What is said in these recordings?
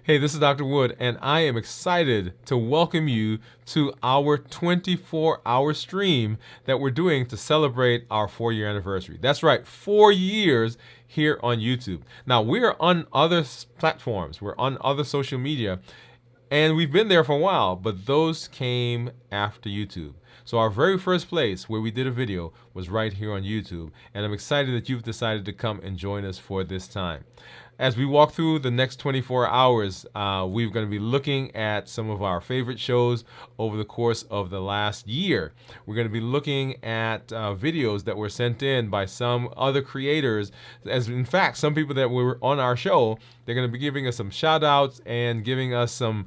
Hey, this is Dr. Woode, and I am excited to welcome you to our 24-hour stream that we're doing to celebrate our 4-year anniversary. That's right, 4 years here on YouTube. Now, we're on other platforms, we're on other social media, and we've been there for a while, but those came after YouTube. So our very first place where we did a video was right here on YouTube, and I'm excited that you've decided to come and join us for this time. As we walk through the next 24 hours, we're going to be looking at some of our favorite shows over the course of the last year. We're going to be looking at videos that were sent in by some other creators. As in fact, some people that were on our show, they're going to be giving us some shout outs and giving us some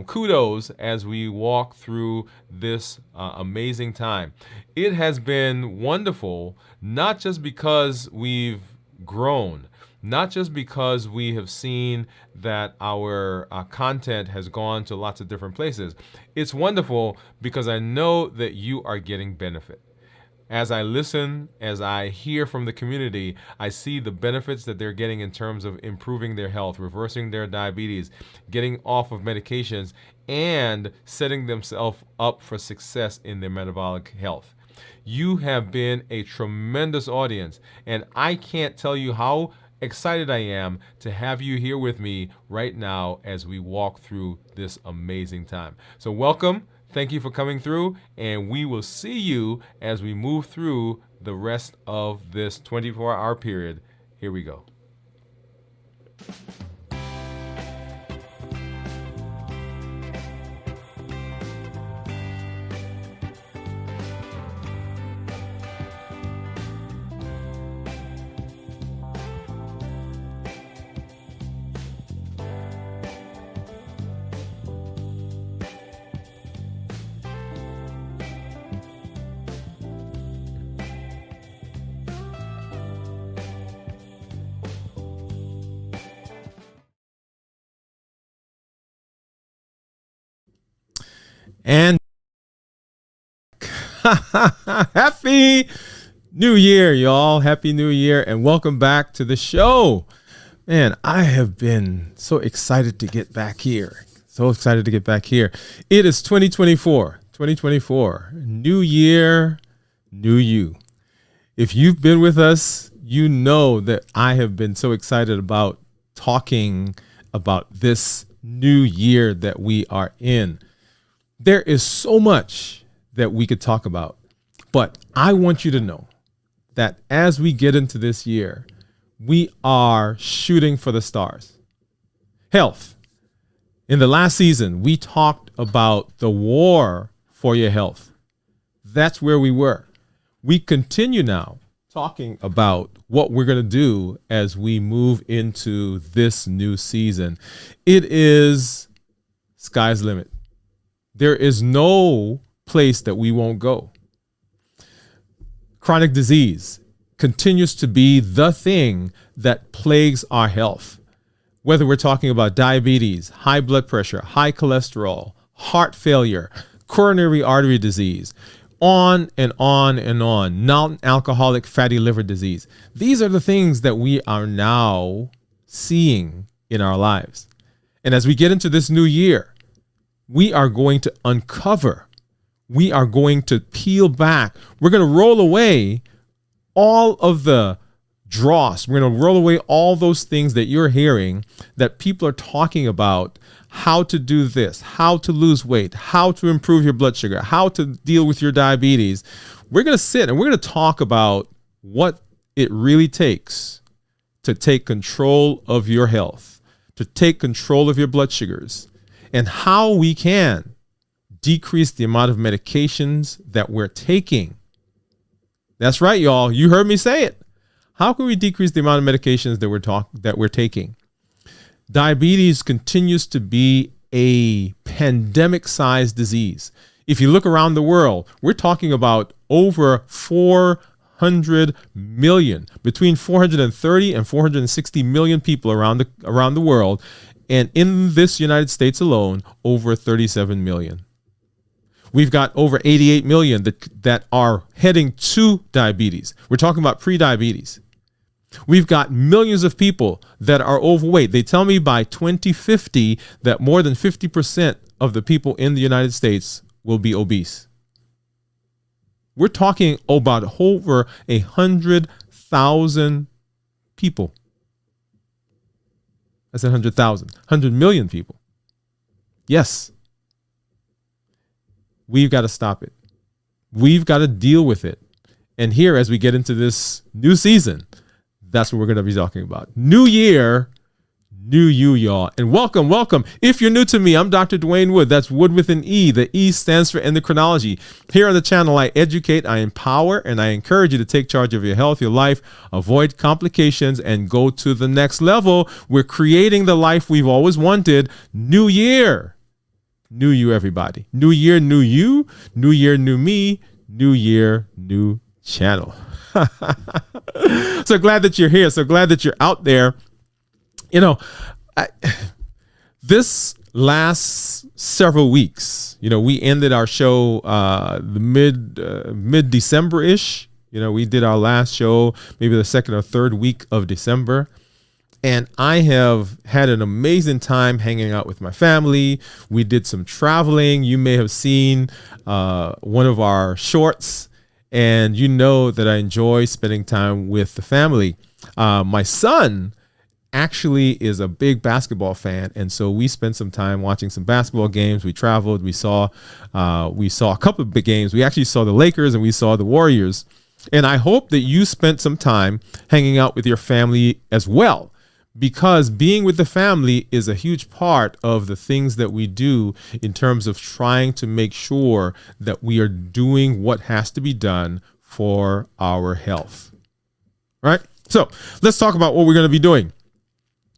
kudos as we walk through this amazing time. It has been wonderful, not just because we've grown, not just because we have seen that our content has gone to lots of different places. It's wonderful because I know that you are getting benefit. As I listen, as I hear from the community, I see the benefits that they're getting in terms of improving their health, reversing their diabetes, getting off of medications, and setting themselves up for success in their metabolic health. You have been a tremendous audience, and I can't tell you how excited I am to have you here with me right now as we walk through this amazing time. So welcome, thank you for coming through, and we will see you as we move through the rest of this 24-hour period. Here we go. And happy New Year, y'all. Happy New Year, and welcome back to the show. Man, I have been so excited to get back here. So excited to get back here. It is 2024. New year, new you. If you've been with us, you know that I have been so excited about talking about this new year that we are in. There is so much that we could talk about, but I want you to know that as we get into this year, we are shooting for the stars. Health. In the last season, we talked about the war for your health. That's where we were. We continue now talking about what we're going to do as we move into this new season. It is sky's the limit. There is no place that we won't go. Chronic disease continues to be the thing that plagues our health. Whether we're talking about diabetes, high blood pressure, high cholesterol, heart failure, coronary artery disease, on and on and on, non-alcoholic fatty liver disease. These are the things that we are now seeing in our lives. And as we get into this new year, we are going to uncover, we are going to peel back, we're going to roll away all of the dross. We're going to roll away all those things that you're hearing that people are talking about, how to do this, how to lose weight, how to improve your blood sugar, how to deal with your diabetes. We're going to sit and we're going to talk about what it really takes to take control of your health, to take control of your blood sugars, and how we can decrease the amount of medications that we're taking. That's right, y'all. You heard me say it. How can we decrease the amount of medications that we're taking? Diabetes continues to be a pandemic-sized disease. If you look around the world, we're talking about over 400 million, between 430 and 460 million people around the world. And in this United States alone, over 37 million. We've got over 88 million that are heading to diabetes. We're talking about pre-diabetes. We've got millions of people that are overweight. They tell me by 2050 that more than 50% of the people in the United States will be obese. We're talking about over 100,000 people. I said 100,000, 100 million people. Yes. We've got to stop it. We've got to deal with it. And here, as we get into this new season, that's what we're going to be talking about. New year, new you, y'all. And welcome, welcome. If you're new to me, I'm Dr. Dwain Woode. That's Wood with an E. The E stands for endocrinology. Here on the channel, I educate, I empower, and I encourage you to take charge of your health, your life, avoid complications, and go to the next level. We're creating the life we've always wanted. New year. New you, everybody. New year, new you. New year, new me. New year, new channel. So glad that you're here. So glad that you're out there. You know, this last several weeks, you know, we ended our show the mid-December-ish. You know, we did our last show maybe the second or third week of December. And I have had an amazing time hanging out with my family. We did some traveling. You may have seen one of our shorts. And you know that I enjoy spending time with the family. My son actually is a big basketball fan, and so we spent some time watching some basketball games. We traveled. We saw a couple of big games. We actually saw the Lakers and we saw the Warriors. And I hope that you spent some time hanging out with your family as well, because being with the family is a huge part of the things that we do in terms of trying to make sure that we are doing what has to be done for our health. Right? So let's talk about what we're going to be doing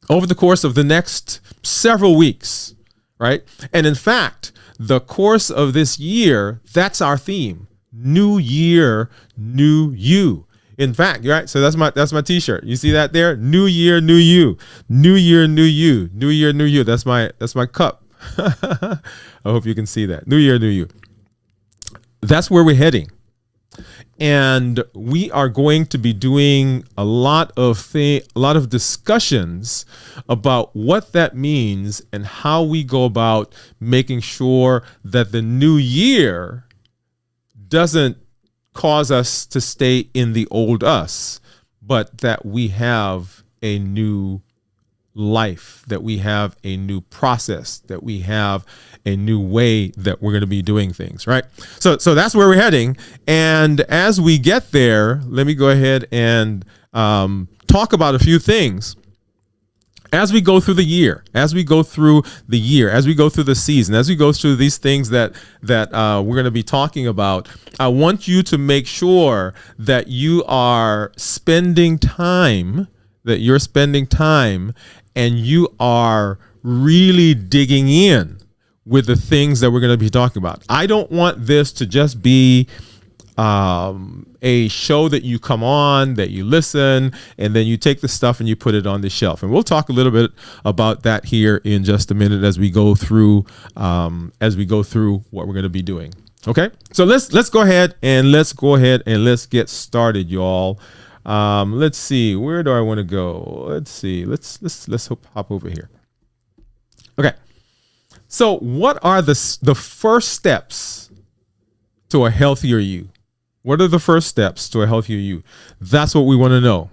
over the course of the next several weeks. Right? And in fact, the course of this year, that's our theme. New year, new you. In fact, right? So that's my t-shirt. You see that there? New year, new you. New year, new you. New year, new you. That's my cup. I hope you can see that. New year, new you. That's where we're heading. And we are going to be doing a lot of discussions about what that means and how we go about making sure that the new year doesn't cause us to stay in the old us, but that we have a new life, that we have a new process, that we have a new way that we're going to be doing things, right? So that's where we're heading. And as we get there, let me go ahead and talk about a few things. As we go through the year, as we go through the season, as we go through these things that we're going to be talking about, I want you to make sure that you are spending time, and you are really digging in with the things that we're going to be talking about. I don't want this to just be a show that you come on, that you listen, and then you take the stuff and you put it on the shelf. And we'll talk a little bit about that here in just a minute as we go through what we're going to be doing. Okay, so let's go ahead and let's get started, y'all. Let's see, where do I want to go? Let's see, let's hop over here. Okay, so what are the first steps to a healthier you? What are the first steps to a healthier you? That's what we want to know.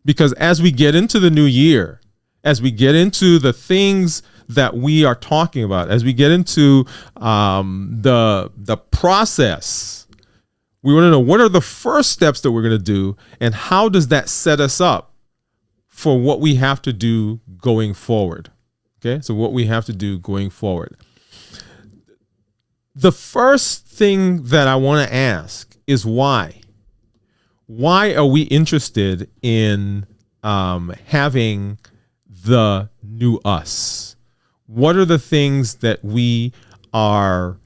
Because as we get into the new year, as we get into the things that we are talking about, as we get into the process, we want to know what are the first steps that we're going to do, and how does that set us up for what we have to do going forward. Okay, so what we have to do going forward. The first thing that I want to ask is why. Why are we interested in having the new us? What are the things that we are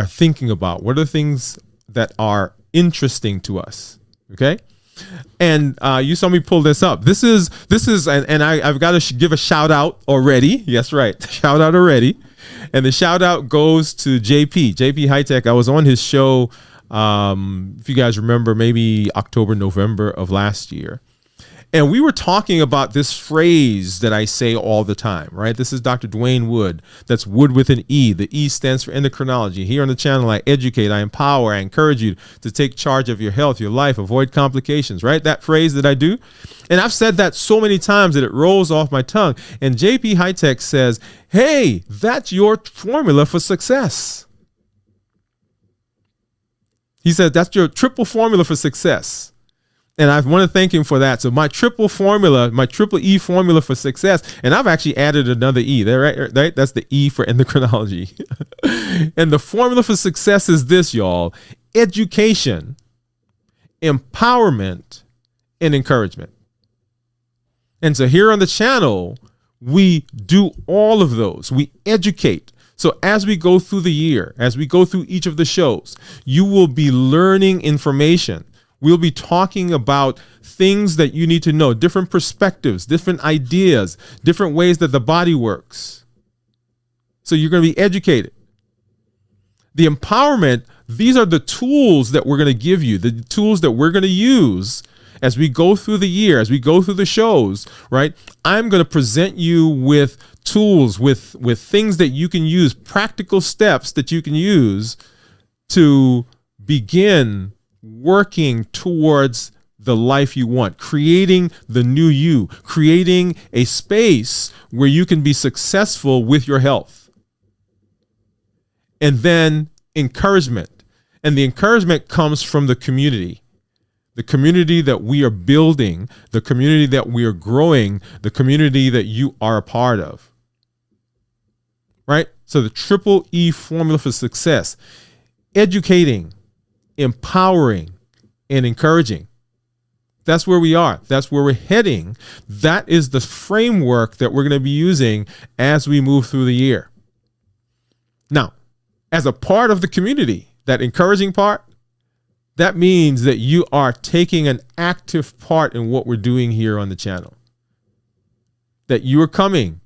thinking about? What are the things that are interesting to us? Okay, and you saw me pull this up. This is, and I've got to give a shout out already. Yes, right, shout out already. And the shout out goes to JP High Tech. I was on his show if you guys remember, maybe October, November of last year. And we were talking about this phrase that I say all the time, right? This is Dr. Dwain Woode. That's Woode with an E. The E stands for endocrinology. Here on the channel, I educate, I empower, I encourage you to take charge of your health, your life, avoid complications, right? That phrase that I do. And I've said that so many times that it rolls off my tongue. And JP High-Tech says, hey, that's your formula for success. He said, that's your triple formula for success. And I want to thank him for that. So my triple E formula for success, and I've actually added another E there, right? That's the E for endocrinology. And the formula for success is this, y'all: education, empowerment, and encouragement. And so here on the channel, we do all of those. We educate. So as we go through the year, as we go through each of the shows, you will be learning information. We'll be talking about things that you need to know, different perspectives, different ideas, different ways that the body works. So you're going to be educated. The empowerment, these are the tools that we're going to give you, the tools that we're going to use as we go through the year, as we go through the shows, right? I'm going to present you with tools, with things that you can use, practical steps that you can use to begin working towards the life you want, creating the new you, creating a space where you can be successful with your health. And then encouragement. And the encouragement comes from the community that we are building, the community that we are growing, the community that you are a part of. Right? So the triple E formula for success: educating, empowering, and encouraging. That's where we are. That's where we're heading. That is the framework that we're going to be using as we move through the year. Now, as a part of the community, that encouraging part, that means that you are taking an active part in what we're doing here on the channel. That you are coming,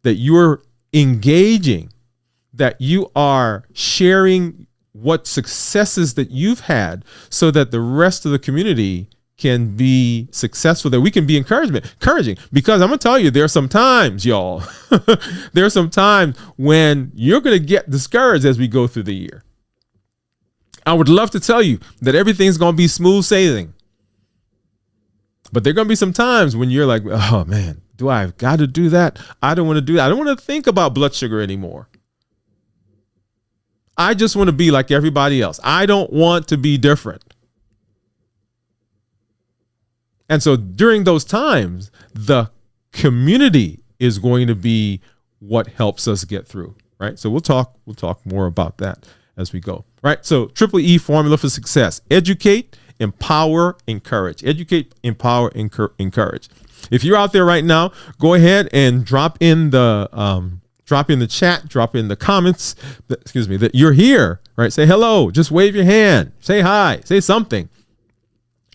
that you are engaging, that you are sharing what successes that you've had so that the rest of the community can be successful, that we can be encouraging. Because I'm going to tell you, there are some times, y'all, there are some times when you're going to get discouraged as we go through the year. I would love to tell you that everything's going to be smooth sailing. But there are going to be some times when you're like, oh man, do I have got to do that? I don't want to do that. I don't want to think about blood sugar anymore. I just want to be like everybody else. I don't want to be different. And so during those times, the community is going to be what helps us get through, right? So we'll talk more about that as we go, right? So triple E formula for success: educate, empower, encourage. Educate, empower, encourage. If you're out there right now, go ahead and drop in the chat, drop in the comments, that you're here, right? Say hello, just wave your hand, say hi, say something,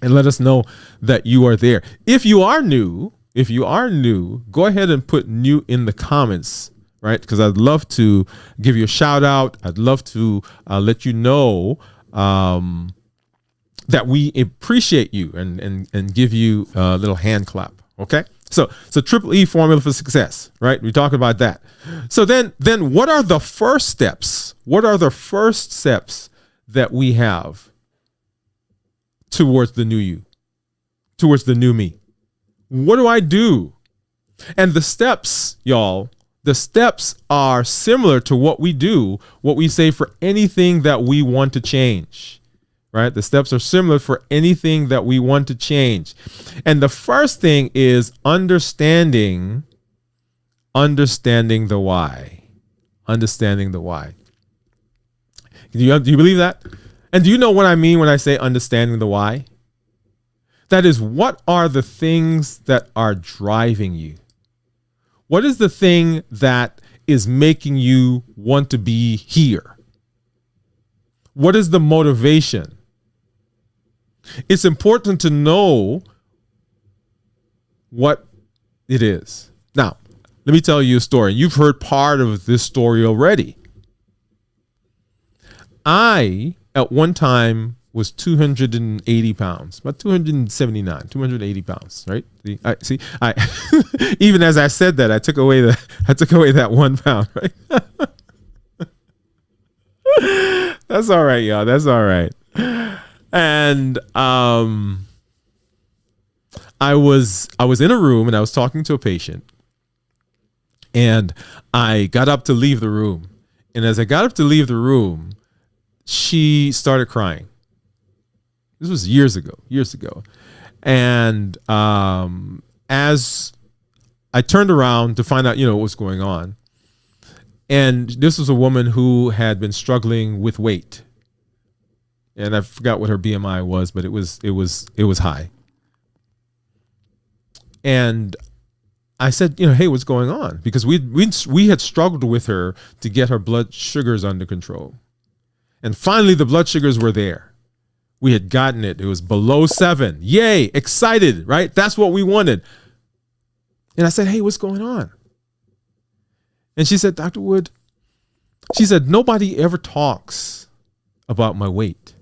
and let us know that you are there. If you are new, go ahead and put new in the comments, right? Because I'd love to give you a shout out. I'd love to let you know that we appreciate you and give you a little hand clap. Okay. So triple E formula for success, right? We talk about that. So then what are the first steps? What are the first steps that we have towards the new you, towards the new me? What do I do? And the steps, y'all, the steps are similar to what we do, what we say for anything that we want to change. Right? The steps are similar for anything that we want to change. And the first thing is understanding the why. Understanding the why. Do you believe that? And do you know what I mean when I say understanding the why? That is, what are the things that are driving you? What is the thing that is making you want to be here? What is the motivation? It's important to know what it is. Now, let me tell you a story. You've heard part of this story already. I at one time was 280 pounds, about 279, 280 pounds, right? See, even as I said that, I took away that 1 pound, right? That's all right, y'all. That's all right. And I was in a room and I was talking to a patient, and I got up to leave the room. And as I got up to leave the room, she started crying. This was years ago. And as I turned around to find out, what was going on, and this was a woman who had been struggling with weight. And I forgot what her BMI was, but it was high. And I said, hey, what's going on? Because we had struggled with her to get her blood sugars under control. And finally, the blood sugars were there. We had gotten it. It was below 7. Yay, excited, right? That's what we wanted. And I said, hey, what's going on? And she said, Dr. Woode, she said, nobody ever talks about my weight.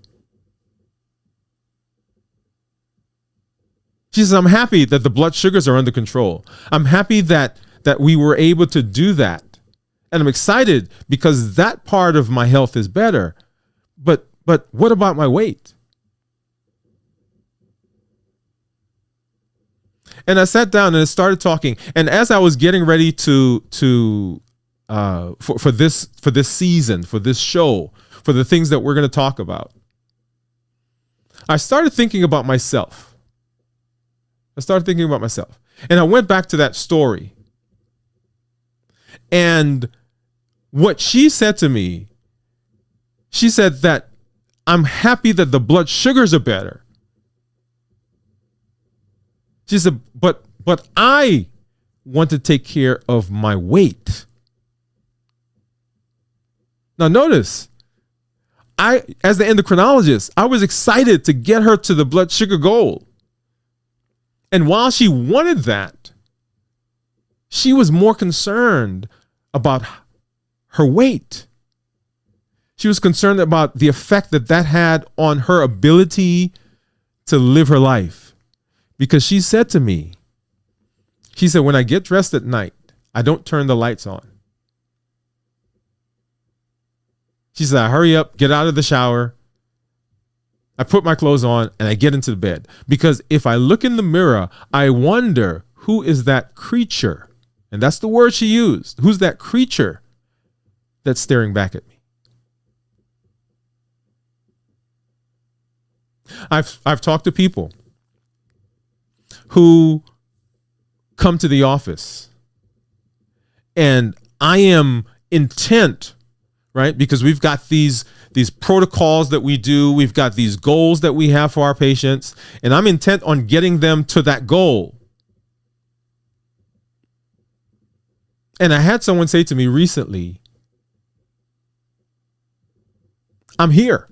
She says, I'm happy that the blood sugars are under control. I'm happy that we were able to do that. And I'm excited because that part of my health is better. But what about my weight? And I sat down and I started talking. And as I was getting ready for this season, for this show, for the things that we're going to talk about, I started thinking about myself. And I went back to that story. And what she said to me, she said that I'm happy that the blood sugars are better. She said, but I want to take care of my weight. Now notice, as the endocrinologist, I was excited to get her to the blood sugar goal. And while she wanted that, she was more concerned about her weight. She was concerned about the effect that had on her ability to live her life. Because she said to me, she said, when I get dressed at night, I don't turn the lights on. She said, I hurry up, get out of the shower, I put my clothes on, and I get into the bed. Because if I look in the mirror, I wonder, who is that creature? And that's the word she used. Who's that creature that's staring back at me? I've talked to people who come to the office, and I am intent, right? Because we've got these protocols that we do. We've got these goals that we have for our patients, and I'm intent on getting them to that goal. And I had someone say to me recently, I'm here.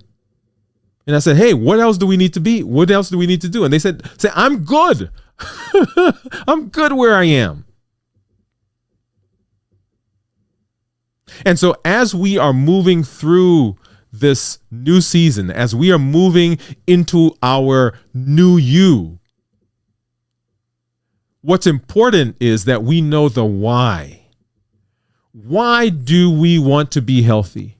And I said, hey, what else do we need to be? What else do we need to do? And they said, I'm good. I'm good where I am. And so as we are moving through this new season, as we are moving into our new you, what's important is that we know the why. Why do we want to be healthy?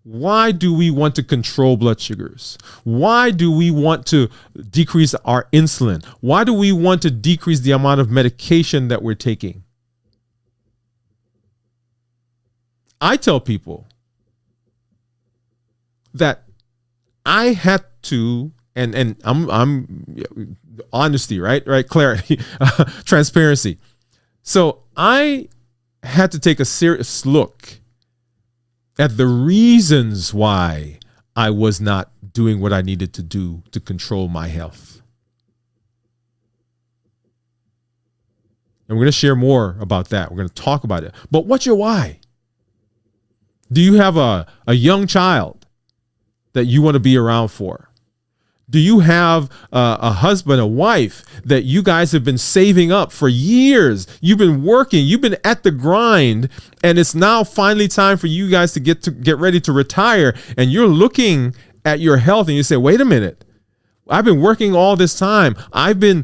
Why do we want to control blood sugars? Why do we want to decrease our insulin? Why do we want to decrease the amount of medication that we're taking? I tell people that I had to, and I'm honesty, right? Clarity, transparency. So I had to take a serious look at the reasons why I was not doing what I needed to do to control my health. And we're going to share more about that. We're going to talk about it. But what's your why? Do you have a young child that you want to be around for? Do you have a husband, a wife that you guys have been saving up for years? You've been working, you've been at the grind, and it's now finally time for you guys to get ready to retire. And you're looking at your health and you say, wait a minute, I've been working all this time. I've been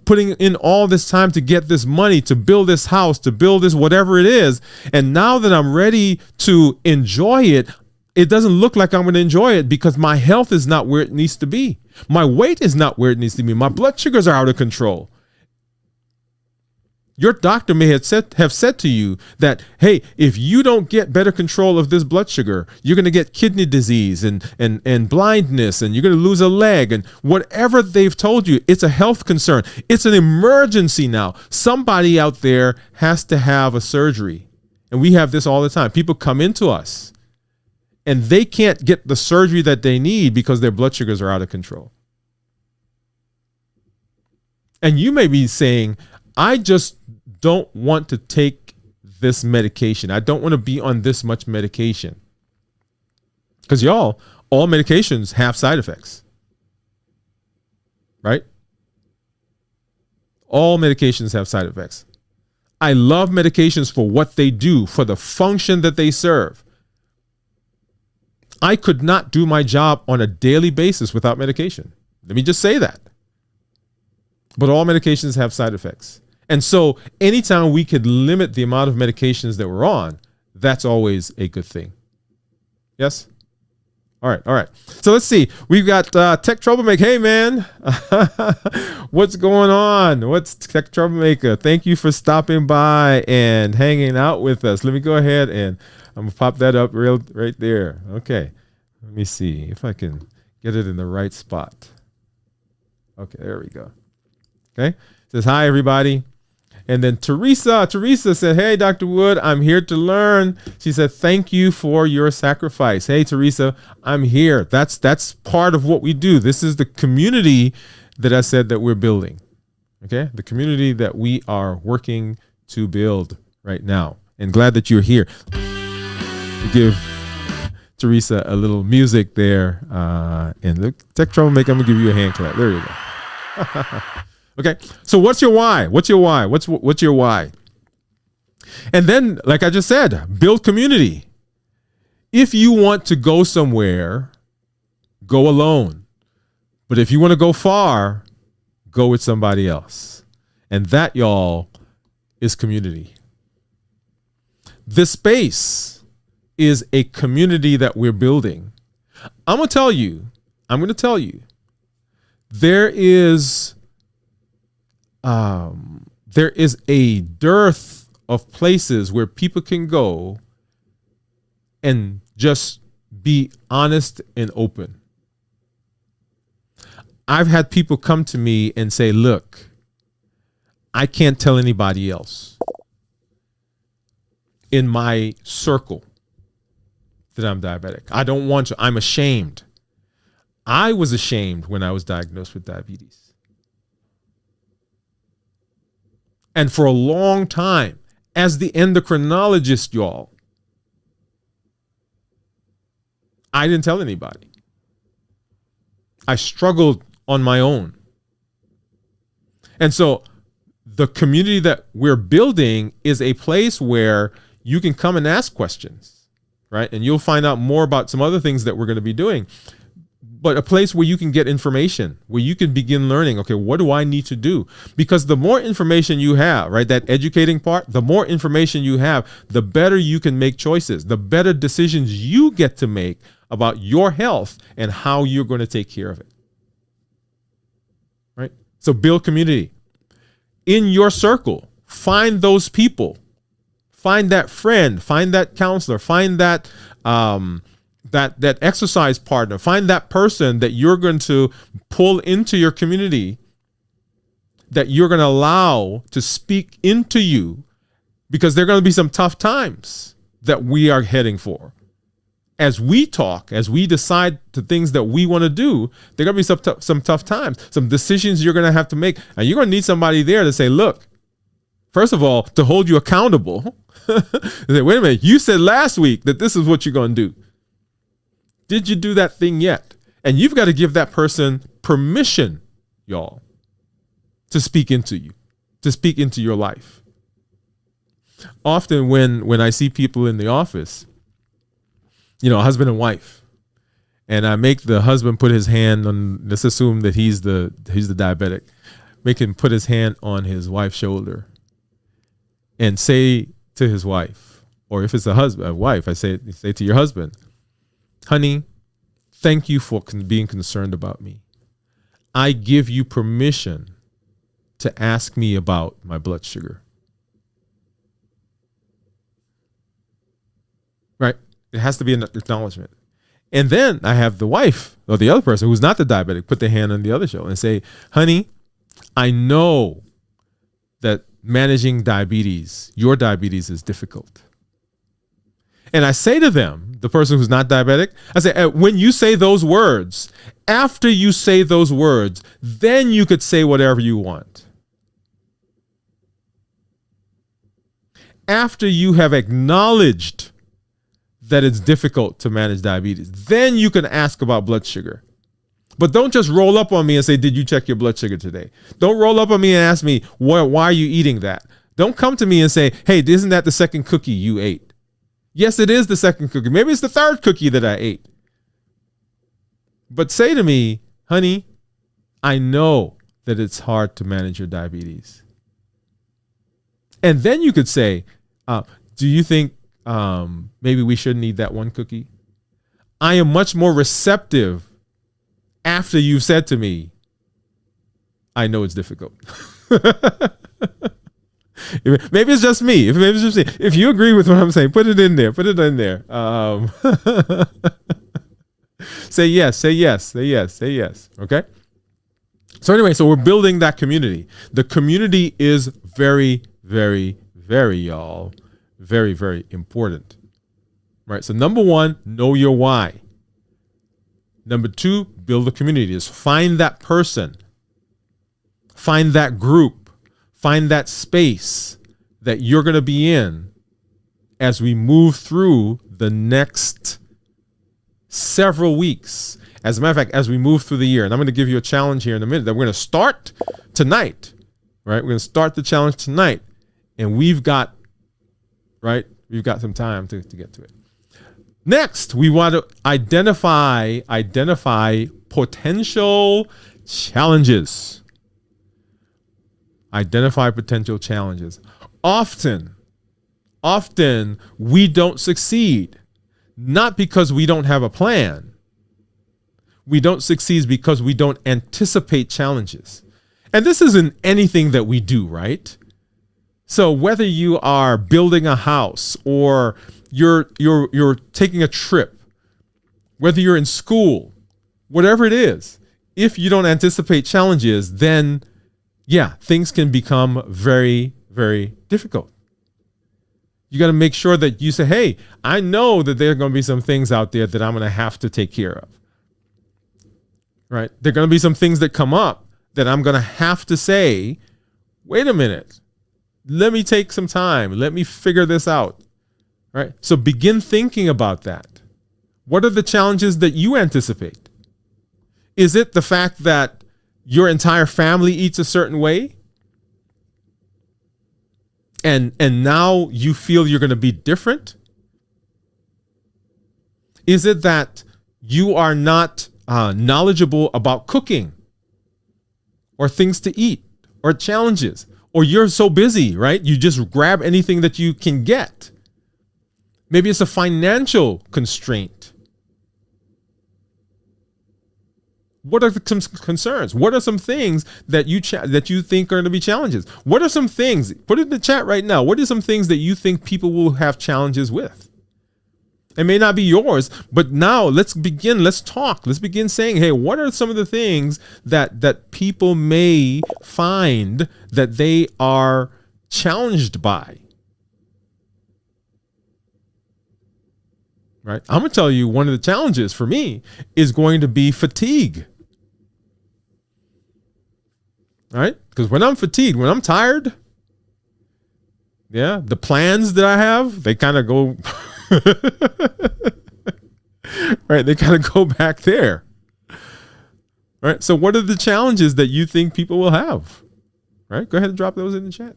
putting in all this time to get this money, to build this house, to build this whatever it is. And now that I'm ready to enjoy it, it doesn't look like I'm going to enjoy it because my health is not where it needs to be. My weight is not where it needs to be. My blood sugars are out of control. Your doctor may have said to you that, hey, if you don't get better control of this blood sugar, you're going to get kidney disease and blindness, and you're going to lose a leg, and whatever they've told you, it's a health concern. It's an emergency now. Somebody out there has to have a surgery. And we have this all the time. People come into us and they can't get the surgery that they need because their blood sugars are out of control. And you may be saying, I just don't want to take this medication. I don't want to be on this much medication. Because all medications have side effects. Right? All medications have side effects. I love medications for what they do, for the function that they serve. I could not do my job on a daily basis without medication. Let me just say that. But all medications have side effects. And so anytime we could limit the amount of medications that we're on, that's always a good thing. Yes? All right. So let's see. We've got Tech Troublemaker. Hey, man. What's going on? What's Tech Troublemaker? Thank you for stopping by and hanging out with us. Let me go ahead and I'm going to pop that up right there. Okay. Let me see if I can get it in the right spot. Okay, there we go. Okay. Says, hi, everybody. And then Teresa said, hey, Dr. Woode, I'm here to learn. She said, thank you for your sacrifice. Hey, Teresa, I'm here. That's part of what we do. This is the community that I said that we're building. Okay. The community that we are working to build right now. And glad that you're here. We give Teresa a little music there. And look, Tech Troublemaker, I'm going to give you a hand clap. There you go. Okay, so what's your why? What's your why? What's your why? And then, like I just said, build community. If you want to go somewhere, go alone. But if you want to go far, go with somebody else. And that, y'all, is community. This space is a community that we're building. I'm going to tell you, there is a dearth of places where people can go and just be honest and open. I've had people come to me and say, look, I can't tell anybody else in my circle that I'm diabetic. I don't want to. I'm ashamed. I was ashamed when I was diagnosed with diabetes. And for a long time, as the endocrinologist, y'all, I didn't tell anybody. I struggled on my own. And so the community that we're building is a place where you can come and ask questions, right? And you'll find out more about some other things that we're going to be doing. But a place where you can get information, where you can begin learning, okay, what do I need to do? Because the more information you have, right, that educating part, the more information you have, the better you can make choices, the better decisions you get to make about your health and how you're going to take care of it. Right? So build community. In your circle, find those people. Find that friend, find that counselor, find that that exercise partner, find that person that you're going to pull into your community, that you're going to allow to speak into you, because there are going to be some tough times that we are heading for. As we talk, as we decide the things that we want to do, there are going to be some tough times, some decisions you're going to have to make. And you're going to need somebody there to say, look, first of all, to hold you accountable. Say, wait a minute, you said last week that this is what you're going to do. Did you do that thing yet? And you've got to give that person permission, y'all, to speak into you, to speak into your life. Often when I see people in the office, you know, husband and wife, and I make the husband put his hand on, let's assume that he's the diabetic, make him put his hand on his wife's shoulder and say to his wife, or if it's a wife, I say to your husband, honey, thank you for being concerned about me. I give you permission to ask me about my blood sugar. Right? It has to be an acknowledgement. And then I have the wife or the other person who's not the diabetic put their hand on the other shoulder and say, honey, I know that managing diabetes, your diabetes, is difficult. And I say to them, the person who's not diabetic, I say, when you say those words, after you say those words, then you could say whatever you want. After you have acknowledged that it's difficult to manage diabetes, then you can ask about blood sugar. But don't just roll up on me and say, did you check your blood sugar today? Don't roll up on me and ask me, why are you eating that? Don't come to me and say, hey, isn't that the second cookie you ate? Yes, it is the second cookie. Maybe it's the third cookie that I ate. But say to me, honey, I know that it's hard to manage your diabetes. And then you could say, do you think maybe we shouldn't eat that one cookie? I am much more receptive after you've said to me, I know it's difficult. Maybe it's just me. If you agree with what I'm saying, put it in there. Say yes. Okay. So anyway, so we're building that community. The community is very, very, very, y'all, very, very important. Right. So number one, know your why. Number two, build a community. Is find that person, find that group, find that space that you're going to be in as we move through the next several weeks. As a matter of fact, as we move through the year, and I'm going to give you a challenge here in a minute that we're going to start tonight, right? We're going to start the challenge tonight, and we've got some time to get to it. Next, we want to identify potential challenges. Identify potential challenges. Often we don't succeed, not because we don't have a plan. We don't succeed because we don't anticipate challenges. And this isn't anything that we do, right? So whether you are building a house or you're taking a trip, whether you're in school, whatever it is, if you don't anticipate challenges, then yeah, things can become very, very difficult. You got to make sure that you say, hey, I know that there are going to be some things out there that I'm going to have to take care of. Right? There are going to be some things that come up that I'm going to have to say, wait a minute, let me take some time. Let me figure this out. Right? So begin thinking about that. What are the challenges that you anticipate? Is it the fact that your entire family eats a certain way? And now you feel you're going to be different? Is it that you are not knowledgeable about cooking or things to eat or challenges, or you're so busy, right? You just grab anything that you can get. Maybe it's a financial constraint. What are some concerns? What are some things that you think are going to be challenges? What are some things? Put it in the chat right now. What are some things that you think people will have challenges with? It may not be yours, but now let's begin. Let's talk. Let's begin saying, hey, what are some of the things that people may find that they are challenged by? Right? I'm going to tell you one of the challenges for me is going to be fatigue. Right? Because when I'm fatigued, when I'm tired, yeah, the plans that I have, they kind of go, right? They kind of go back there. Right? So what are the challenges that you think people will have? Right? Go ahead and drop those in the chat.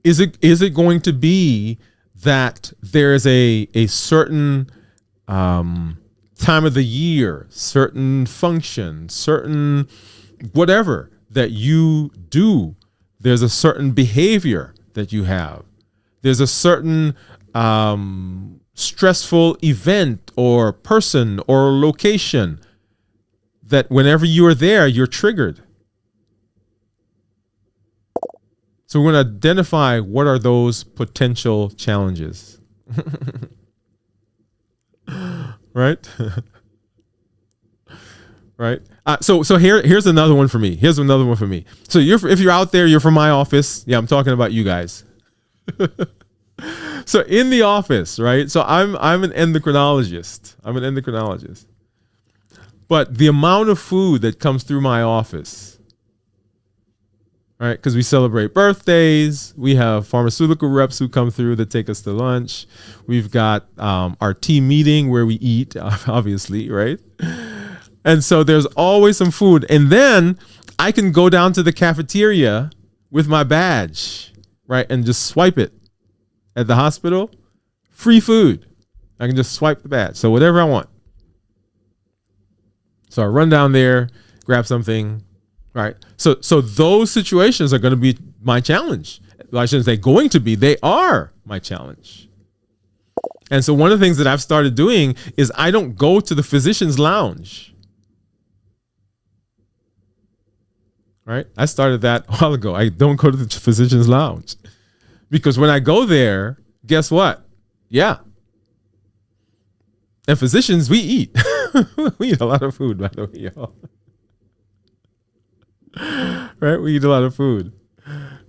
Is it going to be that there is a certain time of the year, certain function, certain whatever that you do. There's a certain behavior that you have. There's a certain stressful event or person or location that whenever you are there, you're triggered. So we're going to identify what are those potential challenges. Right? Right? So here's another one for me. Here's another one for me. So if you're out there, you're from my office. Yeah, I'm talking about you guys. So in the office, right? So I'm an endocrinologist. I'm an endocrinologist. But the amount of food that comes through my office, right? Because we celebrate birthdays. We have pharmaceutical reps who come through that take us to lunch. We've got our team meeting where we eat, obviously, right? And so there's always some food. And then I can go down to the cafeteria with my badge, right? And just swipe it at the hospital. Free food. I can just swipe the badge. So whatever I want. So I run down there, grab something, right? So those situations are going to be my challenge. Well, I shouldn't say going to be. They are my challenge. And so one of the things that I've started doing is I don't go to the physician's lounge. Right? I started that a while ago. I don't go to the physician's lounge. Because when I go there, guess what? Yeah. And physicians, we eat. We eat a lot of food, by the way, y'all. Right? We eat a lot of food.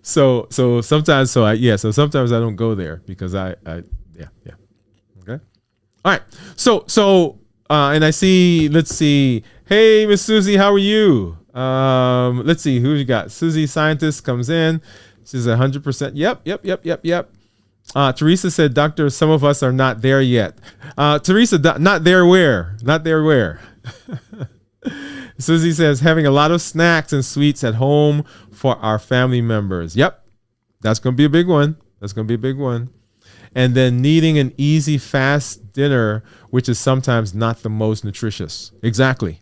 So sometimes sometimes I don't go there because I yeah. Okay. All right. So and I see, let's see. Hey, Miss Susie, how are you? Let's see who you got. Susie Scientist comes in. She's 100%. Yep. Teresa said, Doctor, some of us are not there yet. Teresa, not there where? Not there where? Susie says, having a lot of snacks and sweets at home for our family members. Yep. That's going to be a big one. That's going to be a big one. And then needing an easy, fast dinner, which is sometimes not the most nutritious. Exactly.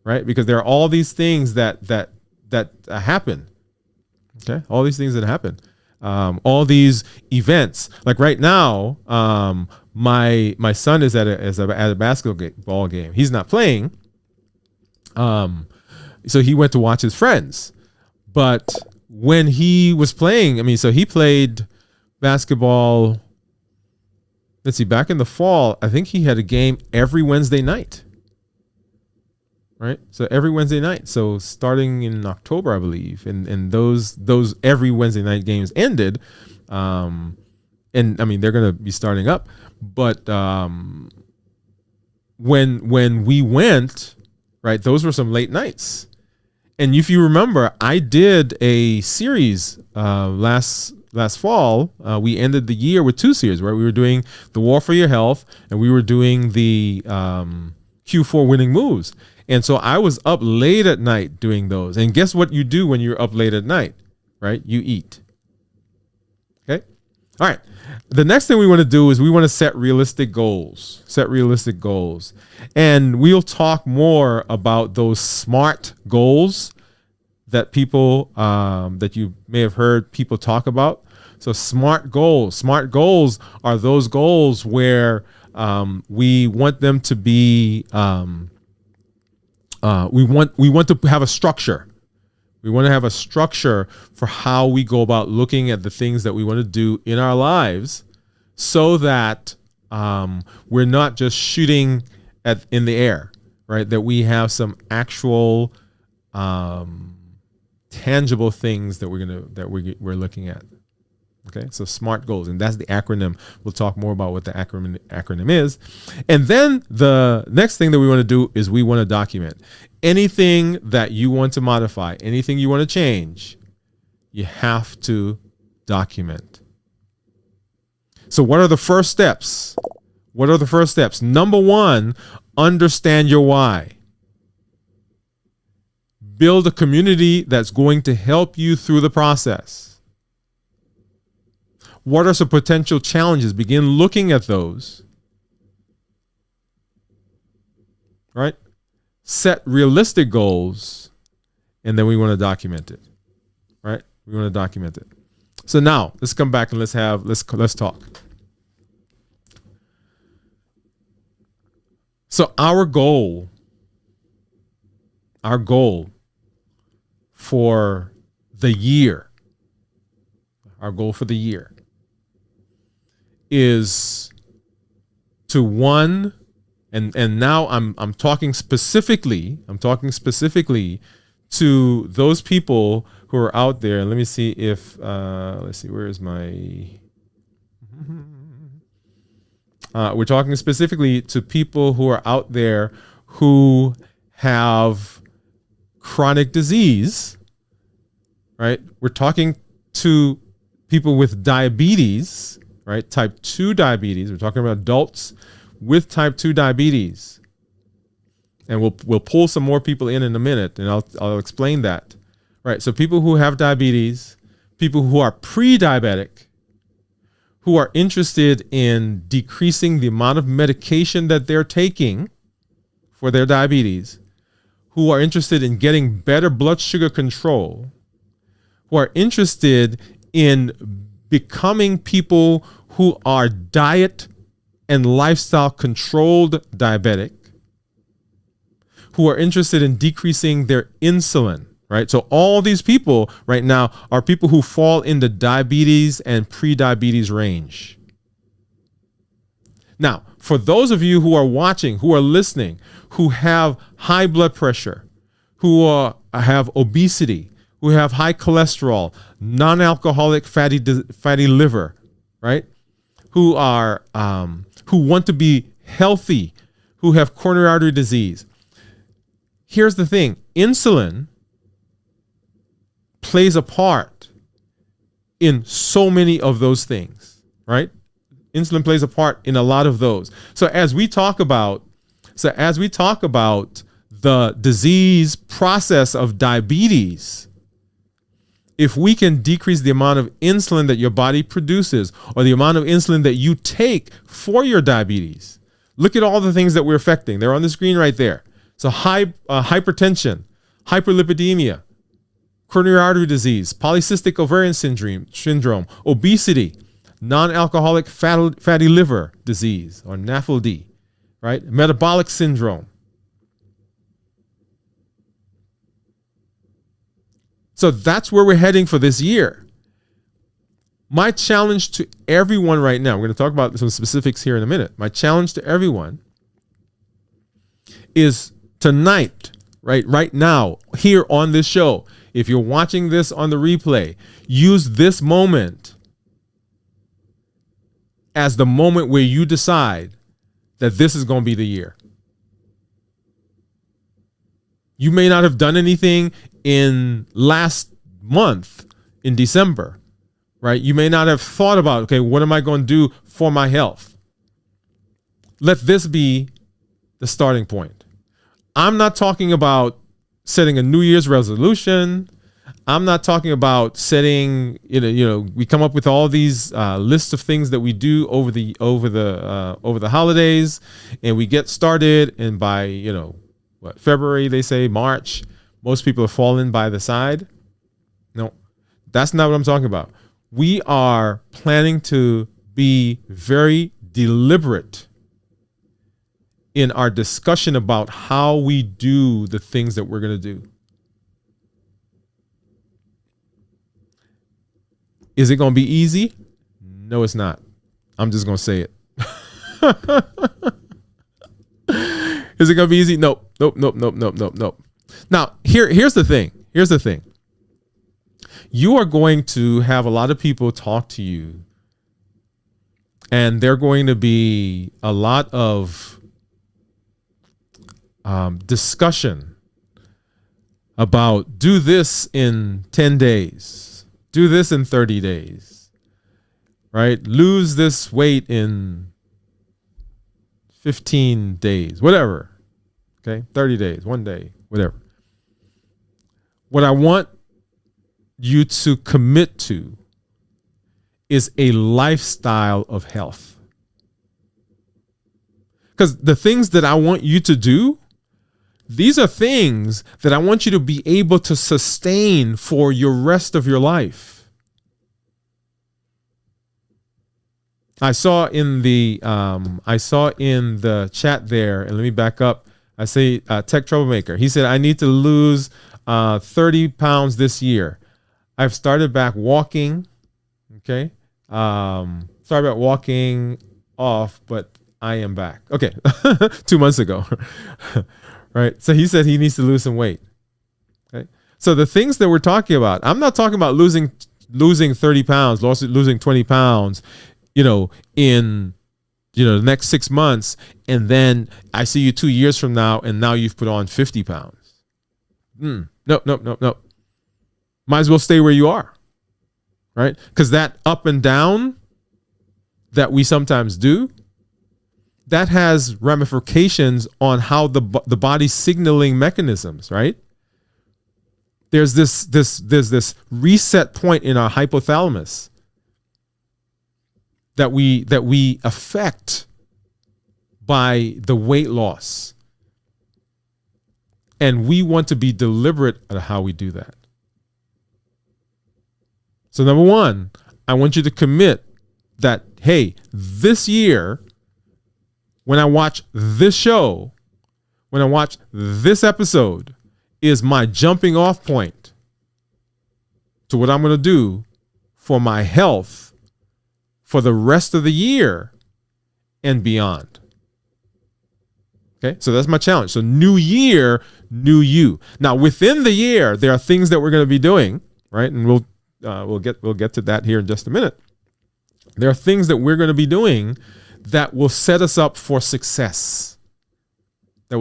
Right? Because there are all these things that happen. Okay? All these things that happen. All these events. Like right now, my son is at a basketball game. He's not playing. So he went to watch his friends. But when he was playing, so he played basketball, let's see, back in the fall, I think he had a game every Wednesday night. Right? So every Wednesday night. So starting in October, I believe. And those every Wednesday night games ended. And they're going to be starting up. But when we went, right, those were some late nights. And if you remember, I did a series last fall. We ended the year with 2 series, right? We were doing the War for Your Health, and we were doing the Q4 winning moves. And so I was up late at night doing those. And guess what you do when you're up late at night, right? You eat. Okay? All right. The next thing we want to do is we want to set realistic goals. Set realistic goals. And we'll talk more about those SMART goals that people, that you may have heard people talk about. So SMART goals. SMART goals are those goals where we want them to be... we want to have a structure. We want to have a structure for how we go about looking at the things that we want to do in our lives, so that we're not just shooting in the air, right? That we have some actual tangible things that we're looking at. Okay, so SMART goals, and that's the acronym. We'll talk more about what the acronym is. And then the next thing that we want to do is we want to document anything that you want to modify, anything you want to change. You have to document. So what are the first steps? What are the first steps? Number 1, understand your why. Build a community that's going to help you through the process. What are some potential challenges? Begin looking at those. Right? Set realistic goals, and then we want to document it. Right? We want to document it. So now let's come back and let's talk. So our goal for the year, is to one, and now I'm talking specifically to those people who are out there. Let me see if where is my we're talking specifically to people who are out there who have chronic disease, right? We're talking to people with diabetes, right? Type 2 diabetes. We're talking about adults with type 2 diabetes. And we'll pull some more people in a minute, and I'll explain that. Right? So people who have diabetes, people who are pre-diabetic, who are interested in decreasing the amount of medication that they're taking for their diabetes, who are interested in getting better blood sugar control, who are interested in becoming people who are diet and lifestyle controlled diabetic, who are interested in decreasing their insulin, right? So all these people right now are people who fall in the diabetes and pre-diabetes range. Now, for those of you who are watching, who are listening, who have high blood pressure, who have obesity, who have high cholesterol, non-alcoholic fatty liver, right? Who want to be healthy, who have coronary artery disease. Here's the thing. Insulin plays a part in so many of those things, right? Insulin plays a part in a lot of those. So as we talk about the disease process of diabetes, if we can decrease the amount of insulin that your body produces or the amount of insulin that you take for your diabetes, look at all the things that we're affecting. They're on the screen right there. So hypertension, hyperlipidemia, coronary artery disease, polycystic ovarian syndrome, obesity, non-alcoholic fatty liver disease, or NAFLD, right? Metabolic syndrome. So that's where we're heading for this year. My challenge to everyone right now, we're going to talk about some specifics here in a minute. My challenge to everyone is tonight, right now, here on this show. If you're watching this on the replay, use this moment as the moment where you decide that this is going to be the year. You may not have done anything in last month in December, right? You may not have thought about, okay, what am I going to do for my health? Let this be the starting point. I'm not talking about setting a New Year's resolution. I'm not talking about setting, we come up with all these lists of things that we do over the holidays, and we get started, and by February, they say, March, most people are falling by the side. No, that's not what I'm talking about. We are planning to be very deliberate in our discussion about how we do the things that we're going to do. Is it going to be easy? No, it's not. I'm just going to say it. Is it going to be easy? Nope. Now, here's the thing. You are going to have a lot of people talk to you, and they're going to be a lot of discussion about do this in 10 days, do this in 30 days, right? Lose this weight in 15 days, whatever. Okay, 30 days, 1 day, whatever. What I want you to commit to is a lifestyle of health. Because the things that I want you to do, these are things that I want you to be able to sustain for your rest of your life. I saw in the chat there, and let me back up. I say Tech Troublemaker. He said, I need to lose 30 pounds this year. I've started back walking. Okay. Started back walking off, but I am back. Okay. 2 months ago. Right. So he said he needs to lose some weight. Okay. So the things that we're talking about, I'm not talking about losing 30 pounds, losing 20 pounds, in the next 6 months, and then I see you 2 years from now, and now you've put on 50 pounds. No. Might as well stay where you are, right? Because that up and down that we sometimes do, that has ramifications on how the body's signaling mechanisms, right? There's this reset point in our hypothalamus that we affect by the weight loss. And we want to be deliberate at how we do that. So number one, I want you to commit that, hey, this year, when I watch this show, when I watch this episode, is my jumping off point to what I'm going to do for my health for the rest of the year and beyond. Okay, so that's my challenge. So new year, new you. Now within the year, there are things that we're going to be doing, right? And we'll get to that here in just a minute. There are things that we're going to be doing that will set us up for success. The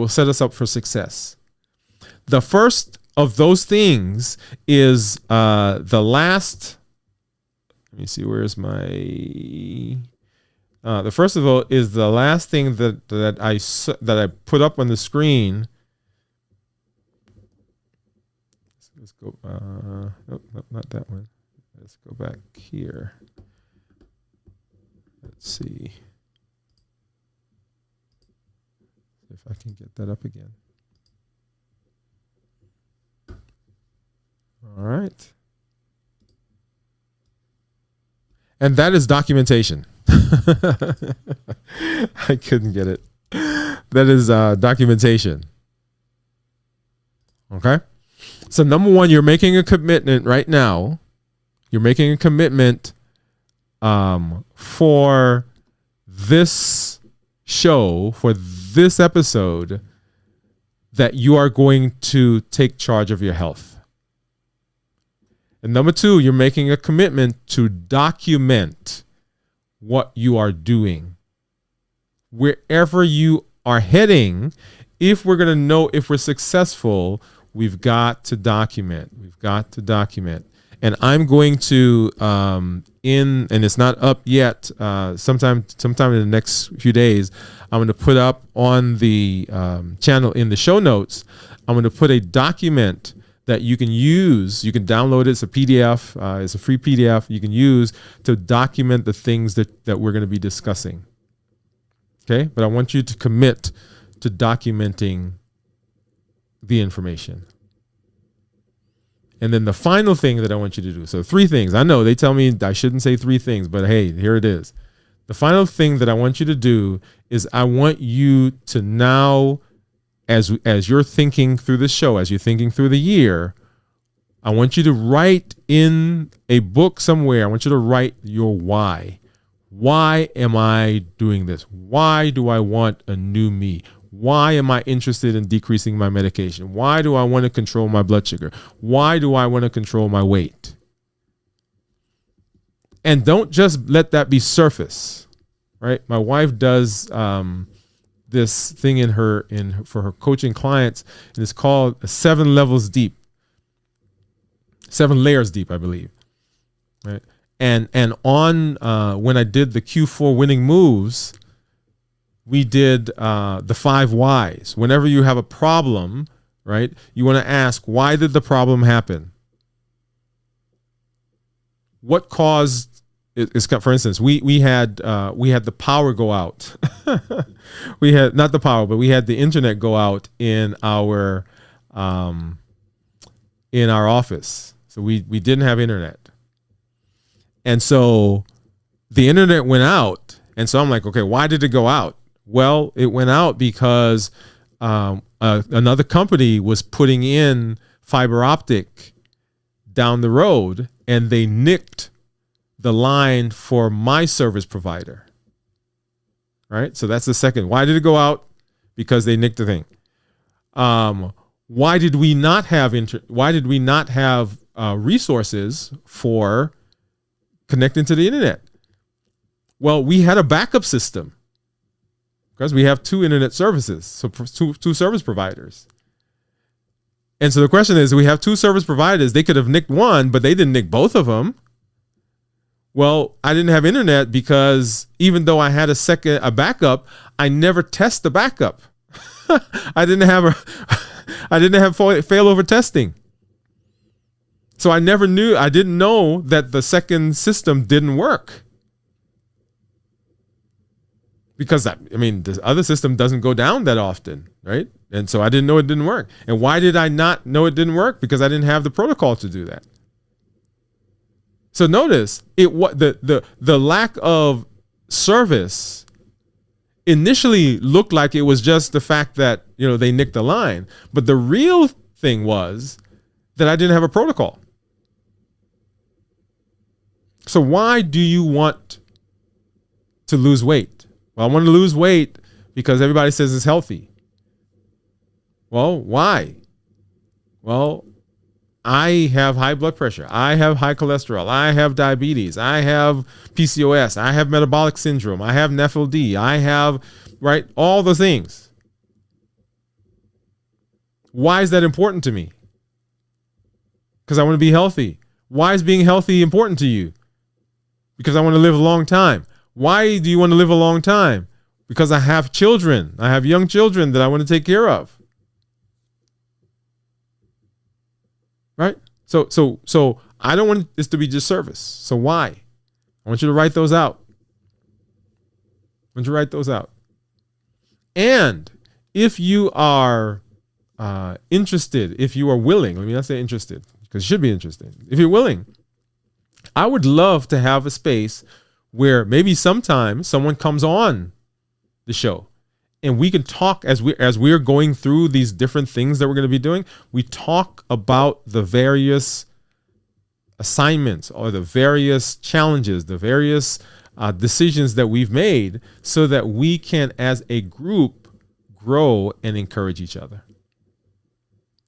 first of those things is the last. Let me see. Where's my? The first of all is the last thing that I put up on the screen. Let's go. Nope, not that one. Let's go back here. Let's see if I can get that up again. All right. And that is documentation. I couldn't get it. That is documentation. Okay. So number one, you're making a commitment right now. You're making a commitment for this show, for this episode, that you are going to take charge of your health. And number two, you're making a commitment to document what you are doing. Wherever you are heading, if we're going to know if we're successful, we've got to document. And I'm going to, and it's not up yet, sometime in the next few days, I'm going to put up on the channel in the show notes, I'm going to put a document that you can use. You can download it. It's a PDF. It's a free PDF you can use to document the things that we're going to be discussing. Okay? But I want you to commit to documenting the information. And then the final thing that I want you to do. So 3 things. I know they tell me I shouldn't say 3 things, but hey, here it is. The final thing that I want you to do is I want you to now, as you're thinking through the show, as you're thinking through the year, I want you to write in a book somewhere. I want you to write your why. Why am I doing this? Why do I want a new me? Why am I interested in decreasing my medication? Why do I want to control my blood sugar? Why do I want to control my weight? And don't just let that be surface, right? My wife does this thing for her coaching clients, and it's called 7 levels deep, 7 layers deep, I believe. Right. And on when I did the Q4 winning moves, we did the 5 whys. Whenever you have a problem, right, you want to ask, why did the problem happen? What caused for instance, we had the power go out. We had not the power, but we had the internet go out in our office. So we didn't have internet. And so the internet went out. And so I'm like, okay, why did it go out? Well, it went out because another company was putting in fiber optic down the road, and they nicked the line for my service provider. Right? So that's the second. Why did it go out? Because they nicked the thing. Why did we not have resources for connecting to the internet? Well, we had a backup system because we have two internet services, so two service providers. And so the question is, we have two service providers. They could have nicked one, but they didn't nick both of them. Well, I didn't have internet because even though I had a backup, I never test the backup. I didn't have failover testing. So I didn't know that the second system didn't work. Because the other system doesn't go down that often, right? And so I didn't know it didn't work. And why did I not know it didn't work? Because I didn't have the protocol to do that. So notice the lack of service initially looked like it was just the fact that they nicked the line, but the real thing was that I didn't have a protocol. So why do you want to lose weight? Well, I want to lose weight because everybody says it's healthy. Well, why? Well, I have high blood pressure. I have high cholesterol. I have diabetes. I have PCOS. I have metabolic syndrome. I have NAFLD. I have, all the things. Why is that important to me? Because I want to be healthy. Why is being healthy important to you? Because I want to live a long time. Why do you want to live a long time? Because I have children. I have young children that I want to take care of. Right? So I don't want this to be just service. So why? I want you to write those out. And if you are interested, if you are willing, let me not say interested, because you should be interested. If you're willing, I would love to have a space where maybe sometime someone comes on the show and we can talk as we're going through these different things that we're going to be doing. We talk about the various assignments or the various challenges, the various decisions that we've made, so that we can, as a group, grow and encourage each other.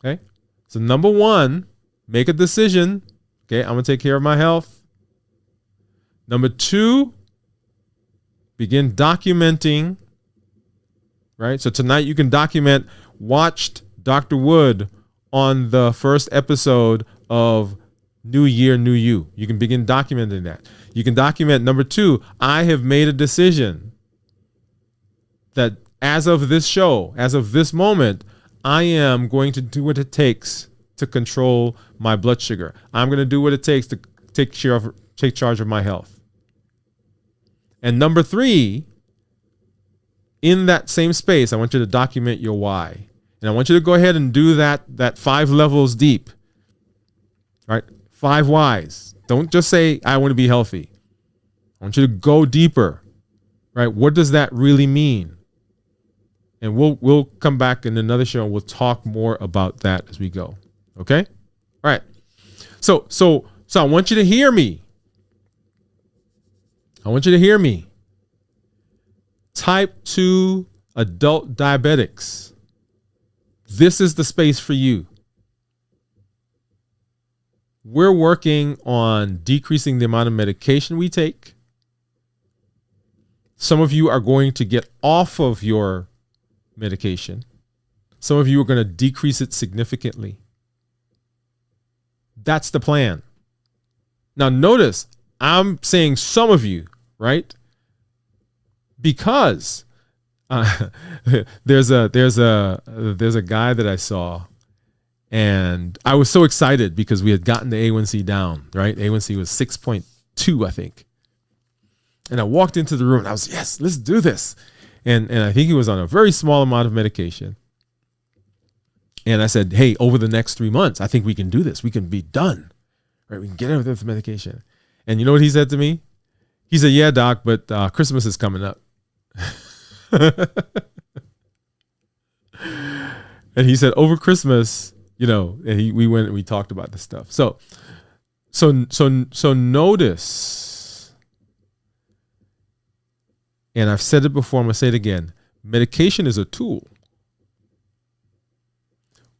Okay. So number one, make a decision. Okay. I'm going to take care of my health. Number two, begin documenting, right? So tonight you can document, watched Dr. Woode on the first episode of New Year, New You. You can begin documenting that. You can document, number two, I have made a decision that as of this show, as of this moment, I am going to do what it takes to control my blood sugar. I'm going to do what it takes to take charge of my health. And number three, in that same space, I want you to document your why. And I want you to go ahead and do that 5 levels deep. Right? 5 whys. Don't just say, I want to be healthy. I want you to go deeper. Right? What does that really mean? And we'll come back in another show and we'll talk more about that as we go. Okay? All right. So I want you to hear me. Type 2 adult diabetics. This is the space for you. We're working on decreasing the amount of medication we take. Some of you are going to get off of your medication. Some of you are going to decrease it significantly. That's the plan. Now notice, I'm saying some of you, right? Because there's a guy that I saw, and I was so excited because we had gotten the A1C down, right? A1C was 6.2, I think. And I walked into the room and I was, yes, let's do this. And I think he was on a very small amount of medication. And I said, hey, over the next 3 months, I think we can do this. We can be done. Right? We can get out of this medication. And you know what he said to me? He said, yeah, doc, but Christmas is coming up. And he said, over Christmas, you know, and we went and we talked about this stuff. So notice, and I've said it before, I'm going to say it again. Medication is a tool.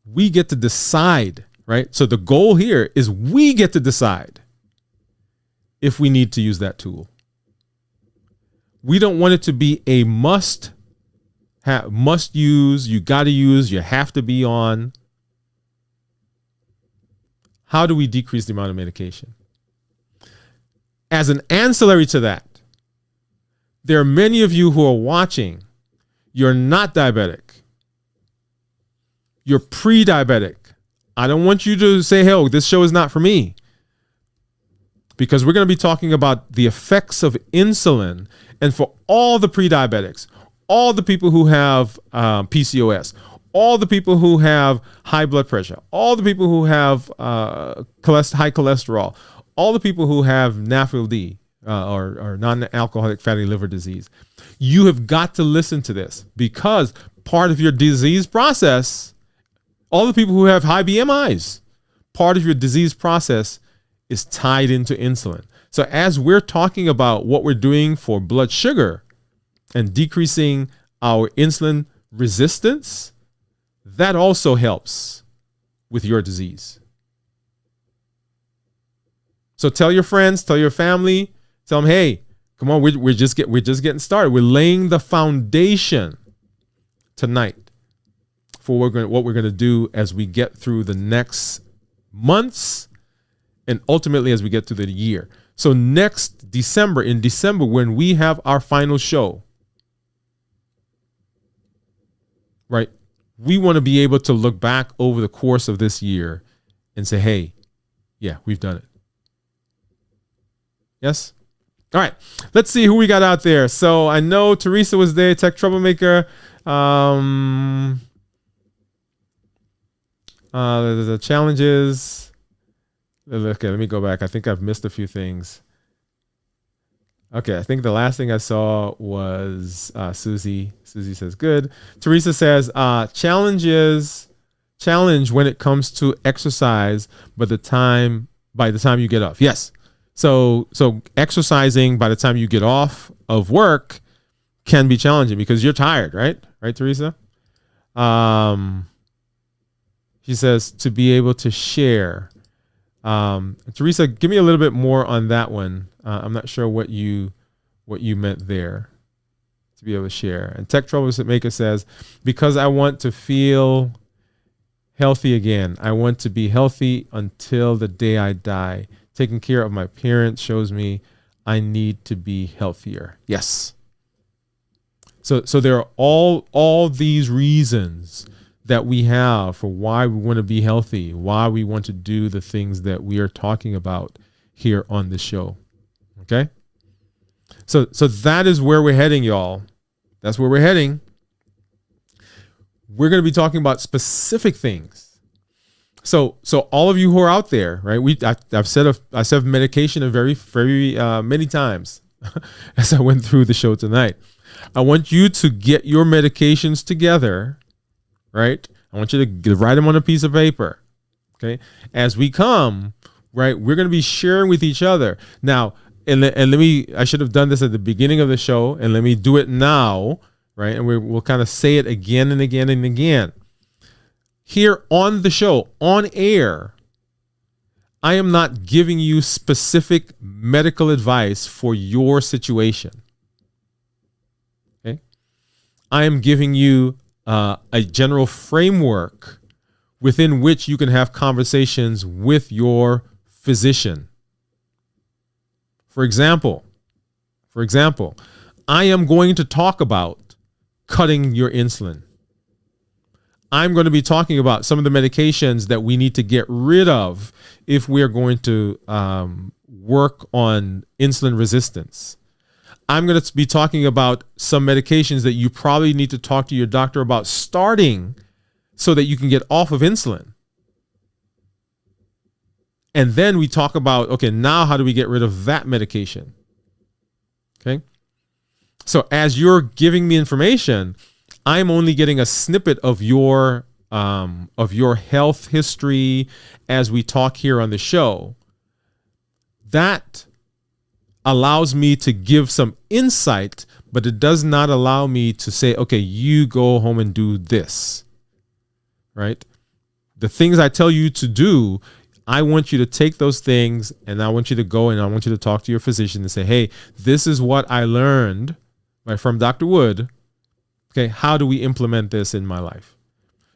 We get to decide, right? So the goal here is we get to decide if we need to use that tool. We don't want it to be a must use, you got to use, you have to be on. How do we decrease the amount of medication? As an ancillary to that, there are many of you who are watching. You're not diabetic. You're pre-diabetic. I don't want you to say, hey, this show is not for me. Because we're going to be talking about the effects of insulin. And for all the pre-diabetics, all the people who have PCOS, all the people who have high blood pressure, all the people who have high cholesterol, all the people who have NAFLD or non-alcoholic fatty liver disease, you have got to listen to this because part of your disease process, all the people who have high BMIs, part of your disease process is tied into insulin. So as we're talking about what we're doing for blood sugar and decreasing our insulin resistance, that also helps with your disease. So tell your friends, tell your family, tell them, hey, come on, we're just getting started. We're laying the foundation tonight for what we're going to do as we get through the next months and ultimately as we get through the year. So next December, in December, when we have our final show, right, we want to be able to look back over the course of this year and say, hey, yeah, we've done it. Yes? All right, let's see who we got out there. So I know Teresa was there, Tech Troublemaker. The challenges. Okay, let me go back. I think I've missed a few things. Okay, I think the last thing I saw was Susie. Susie says, good. Teresa says, challenge when it comes to exercise by the time you get off. Yes. So exercising by the time you get off of work can be challenging because you're tired, right? Right, Teresa? She says to be able to share. Teresa, give me a little bit more on that one. I'm not sure what you meant there. To be able to share. And Tech Troublemaker says, because I want to feel healthy again. I want to be healthy until the day I die. Taking care of my parents shows me I need to be healthier. Yes. So there are all these reasons that we have for why we want to be healthy, why we want to do the things that we are talking about here on the show. Okay? So that is where we're heading, y'all. That's where we're heading. We're going to be talking about specific things. So all of you who are out there, right? I said medication very many times as I went through the show tonight. I want you to get your medications together, right? I want you to write them on a piece of paper, okay? As we come, right, we're going to be sharing with each other. Now, I should have done this at the beginning of the show, and let me do it now, right? And we'll kind of say it again and again and again. Here on the show, on air, I am not giving you specific medical advice for your situation. Okay? I am giving you a general framework within which you can have conversations with your physician. For example, I am going to talk about cutting your insulin. I'm going to be talking about some of the medications that we need to get rid of if we are going to work on insulin resistance. I'm going to be talking about some medications that you probably need to talk to your doctor about starting so that you can get off of insulin. And then we talk about, okay, now how do we get rid of that medication? Okay. So as you're giving me information, I'm only getting a snippet of your health history as we talk here on the show. That allows me to give some insight, but it does not allow me to say, okay, you go home and do this, right? The things I tell you to do, I want you to take those things and I want you to go and I want you to talk to your physician and say, hey, this is what I learned from Dr. Woode. Okay, how do we implement this in my life?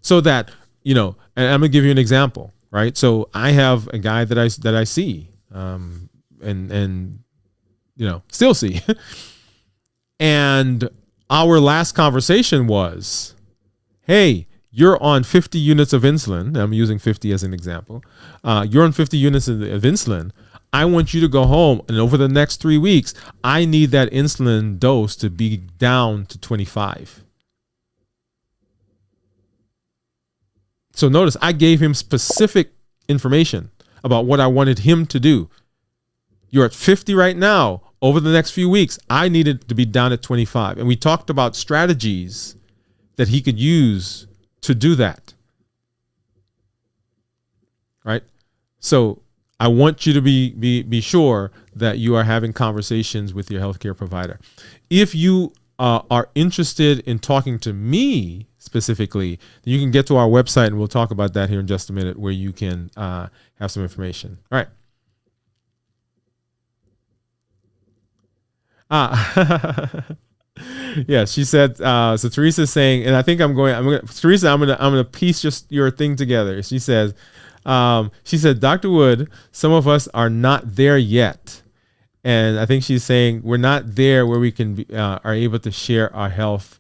So that, and I'm gonna give you an example, right? So I have a guy that I see, and still see. And our last conversation was, hey, you're on 50 units of insulin. I'm using 50 as an example. You're on 50 units of insulin. I want you to go home, and over the next 3 weeks, I need that insulin dose to be down to 25. So notice I gave him specific information about what I wanted him to do. You're at 50 right now. Over the next few weeks, I needed to be down at 25. And we talked about strategies that he could use to do that. Right? So I want you to be sure that you are having conversations with your healthcare provider. If you are interested in talking to me specifically, then you can get to our website, and we'll talk about that here in just a minute, where you can have some information. All right. Yeah, she said. So Teresa's saying, and I think Teresa, I'm gonna piece just your thing together. She says, Dr. Woode, some of us are not there yet, and I think she's saying we're not there where we can are able to share our health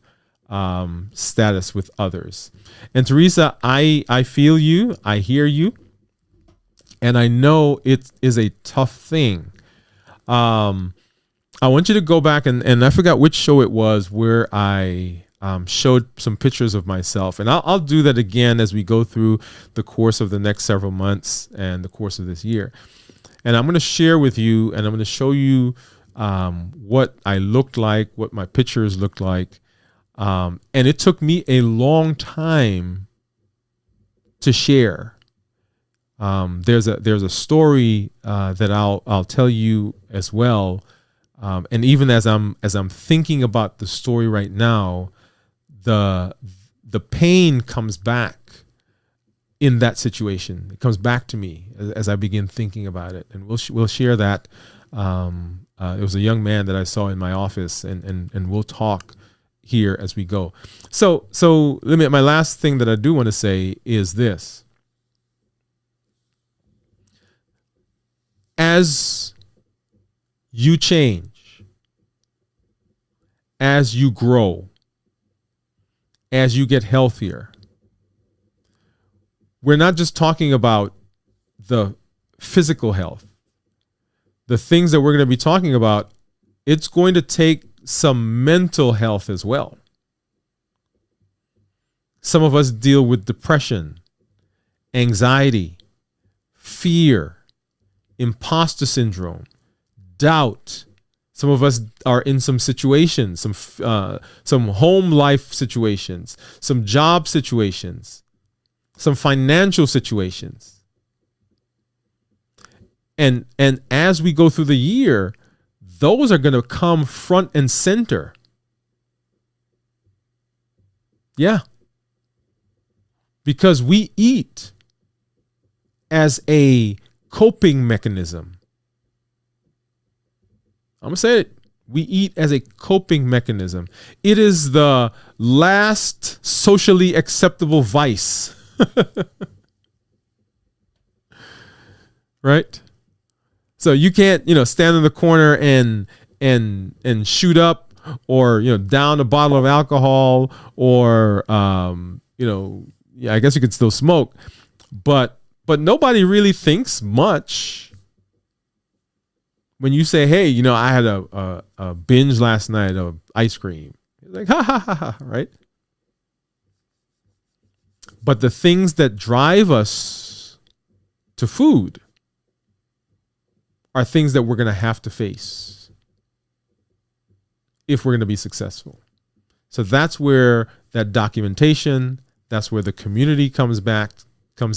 status with others. And Teresa, I feel you, I hear you, and I know it is a tough thing. I want you to go back and I forgot which show it was where I showed some pictures of myself, and I'll do that again as we go through the course of the next several months and the course of this year. And I'm going to share with you, and I'm going to show you what I looked like, what my pictures looked like. And it took me a long time to share. There's a story that I'll tell you as well. And even as I'm thinking about the story right now, the pain comes back in that situation. It comes back to me as I begin thinking about it, and we'll share that. It was a young man that I saw in my office, and we'll talk here as we go. So my last thing that I do want to say is this: as you change, as you grow, as you get healthier, we're not just talking about the physical health. The things that we're going to be talking about, it's going to take some mental health as well. Some of us deal with depression, anxiety, fear, imposter syndrome, doubt. Some of us are in some situations, some home life situations, some job situations, some financial situations. And as we go through the year, those are going to come front and center. Yeah. Because we eat as a coping mechanism. I'm going to say it. We eat as a coping mechanism. It is the last socially acceptable vice. Right? So you can't, stand in the corner and shoot up, or, down a bottle of alcohol, or, I guess you could still smoke, but nobody really thinks much when you say, hey, I had a binge last night of ice cream, it's like, ha, ha, ha, ha, right? But the things that drive us to food are things that we're going to have to face if we're going to be successful. So that's where that documentation, that's where the community comes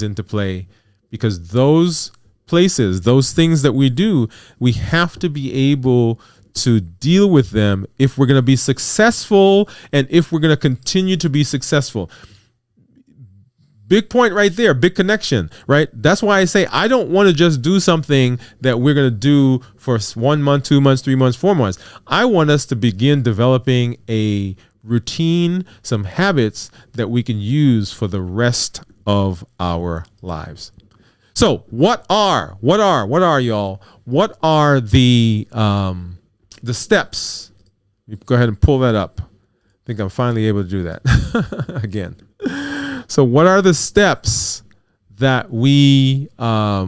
into play, because those places, those things that we do, we have to be able to deal with them if we're going to be successful and if we're going to continue to be successful. Big point right there, big connection, right? That's why I say I don't want to just do something that we're going to do for 1 month, 2 months, 3 months, 4 months. I want us to begin developing a routine, some habits that we can use for the rest of our lives. So what are y'all? What are the steps? You go ahead and pull that up. I think I'm finally able to do that again. So what are the steps that what are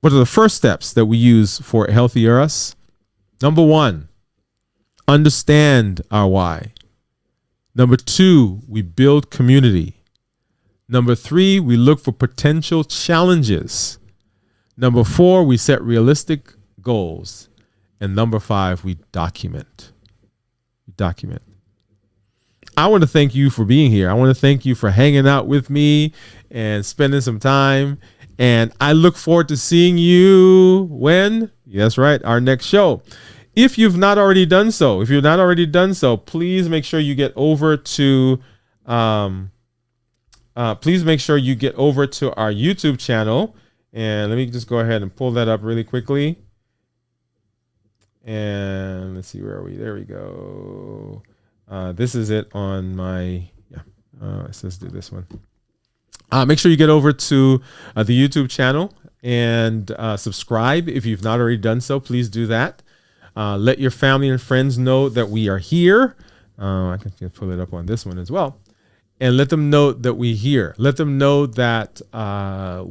the first steps that we use for healthier us? Number 1, understand our why. Number 2, we build community. Number 3, we look for potential challenges. Number 4, we set realistic goals. And number 5, we document. I want to thank you for being here. I want to thank you for hanging out with me and spending some time. And I look forward to seeing you when? That's right, our next show. If you've not already done so, please make sure you get over to our YouTube channel. And let me just go ahead and pull that up really quickly. And let's see, where are we? There we go. This is it on my, let's do this one. Make sure you get over to the YouTube channel and subscribe if you've not already done so. Please do that. Let your family and friends know that we are here. I can pull it up on this one as well. And let them know that we're here. Let them know that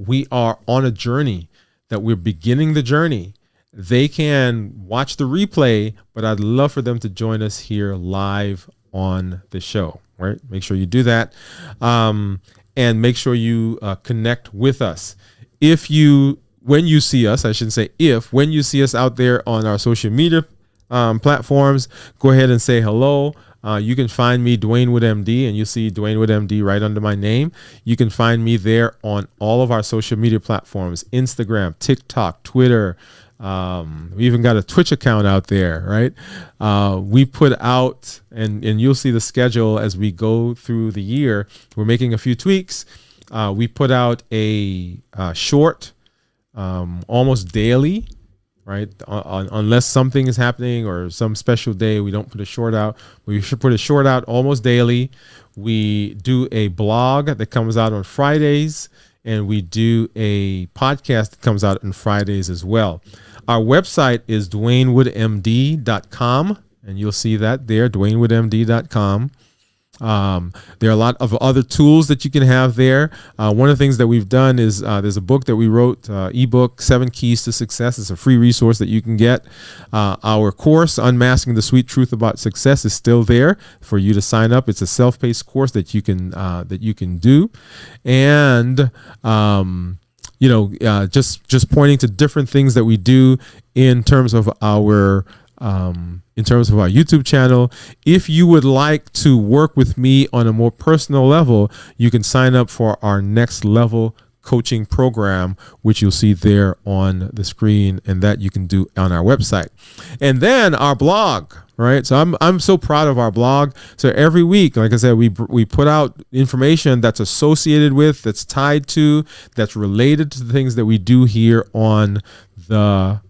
we are on a journey, that we're beginning the journey. They can watch the replay, but I'd love for them to join us here live on the show, right? Make sure you do that. And make sure you connect with us. When you see us out there on our social media platforms, go ahead and say hello. You can find me, DwainWoodeMD, and you see DwainWoodeMD right under my name. You can find me there on all of our social media platforms, Instagram, TikTok, Twitter. We even got a Twitch account out there, right? We put out, and you'll see the schedule as we go through the year. We're making a few tweaks. We put out a short almost daily, right? Unless something is happening or some special day, we don't put a short out. We should put a short out almost daily. We do a blog that comes out on Fridays, and we do a podcast that comes out on Fridays as well. Our website is DwainWoodeMD.com, and you'll see that there, DwainWoodeMD.com. There are a lot of other tools that you can have there. One of the things that we've done is there's a book that we wrote, ebook, 7 Keys to Success. It's a free resource that you can get. Our course, Unmasking the Sweet Truth About Success, is still there for you to sign up. It's a self-paced course that you can do. And just pointing to different things that we do in terms of our YouTube channel. If you would like to work with me on a more personal level, you can sign up for our Next Level coaching program, which you'll see there on the screen, and that you can do on our website. And then our blog, right? So I'm so proud of our blog. So every week, like I said, we put out information that's associated with, that's tied to, that's related to the things that we do here on the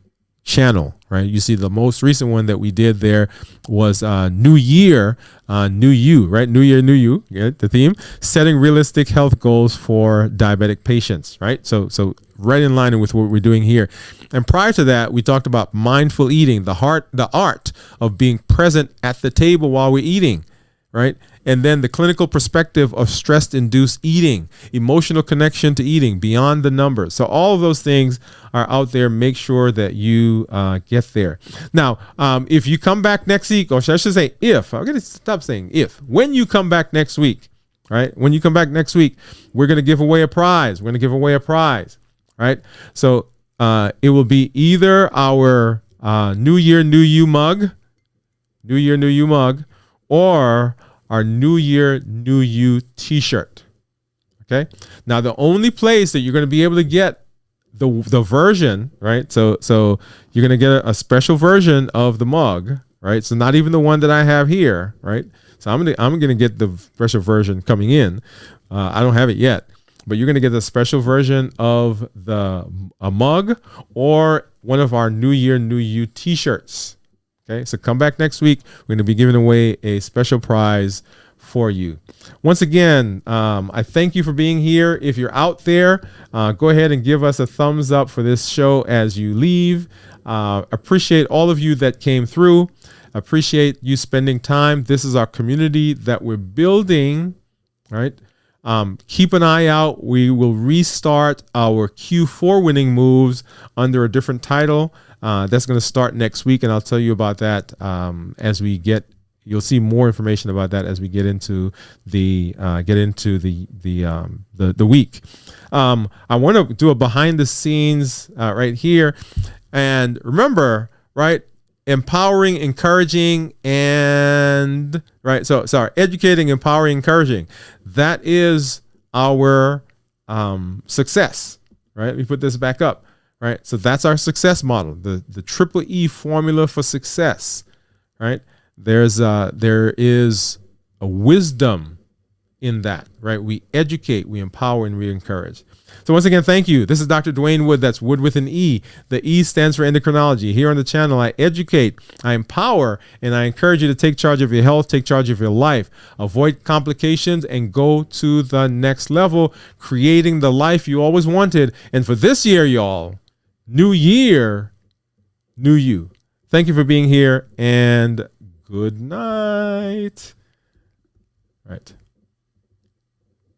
channel, right? You see the most recent one that we did there was New Year, New You, right? New Year, New You, yeah, the theme, setting realistic health goals for diabetic patients, right? So right in line with what we're doing here. And prior to that, we talked about mindful eating, the art of being present at the table while we're eating, right? and then the clinical perspective of stress-induced eating, emotional connection to eating, beyond the numbers. So all of those things are out there. Make sure that you get there. Now, if you come back next week, or I should say if, I'm going to stop saying if, when you come back next week, right? When you come back next week, we're going to give away a prize. We're going to give away a prize, right? So it will be either our New Year, New You mug, or our New Year, New You t-shirt. Okay. Now, the only place that you're going to be able to get the version, right? So you're going to get a special version of the mug, right? So not even the one that I have here, right? So I'm going to get the special version coming in. I don't have it yet, but you're going to get the special version of a mug or one of our New Year, New You t-shirts. Okay, so come back next week. We're going to be giving away a special prize for you. Once again, I thank you for being here. If you're out there, go ahead and give us a thumbs up for this show as you leave. Appreciate all of you that came through. Appreciate you spending time. This is our community that we're building, right? Keep an eye out. We will restart our Q4 winning moves under a different title. That's going to start next week, and I'll tell you about that as we get. You'll see more information about that as we get into the week. I want to do a behind the scenes right here, and remember, right? Empowering, encouraging, and right. So sorry, educating, empowering, encouraging. That is our success. Right. Let me put this back up. Right. So that's our success model. The triple E formula for success. Right. There is a wisdom in that. Right. We educate, we empower, and we encourage. So once again, thank you. This is Dr. Dwain Woode. That's Woode with an E. The E stands for endocrinology. Here on the channel, I educate, I empower, and I encourage you to take charge of your health, take charge of your life, avoid complications, and go to the next level, creating the life you always wanted. And for this year, y'all, New Year, New You. Thank you for being here, and good night. All right.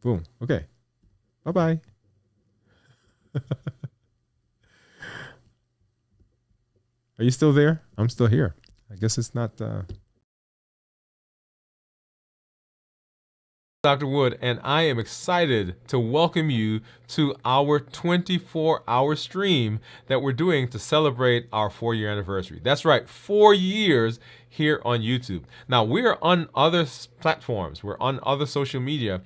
Boom. Okay. Bye-bye. Are you still there? I'm still here. I guess it's not Dr. Woode, and I am excited to welcome you to our 24-hour stream that we're doing to celebrate our 4-year anniversary. That's right, 4 years here on YouTube. Now, we're on other platforms. We're on other social media,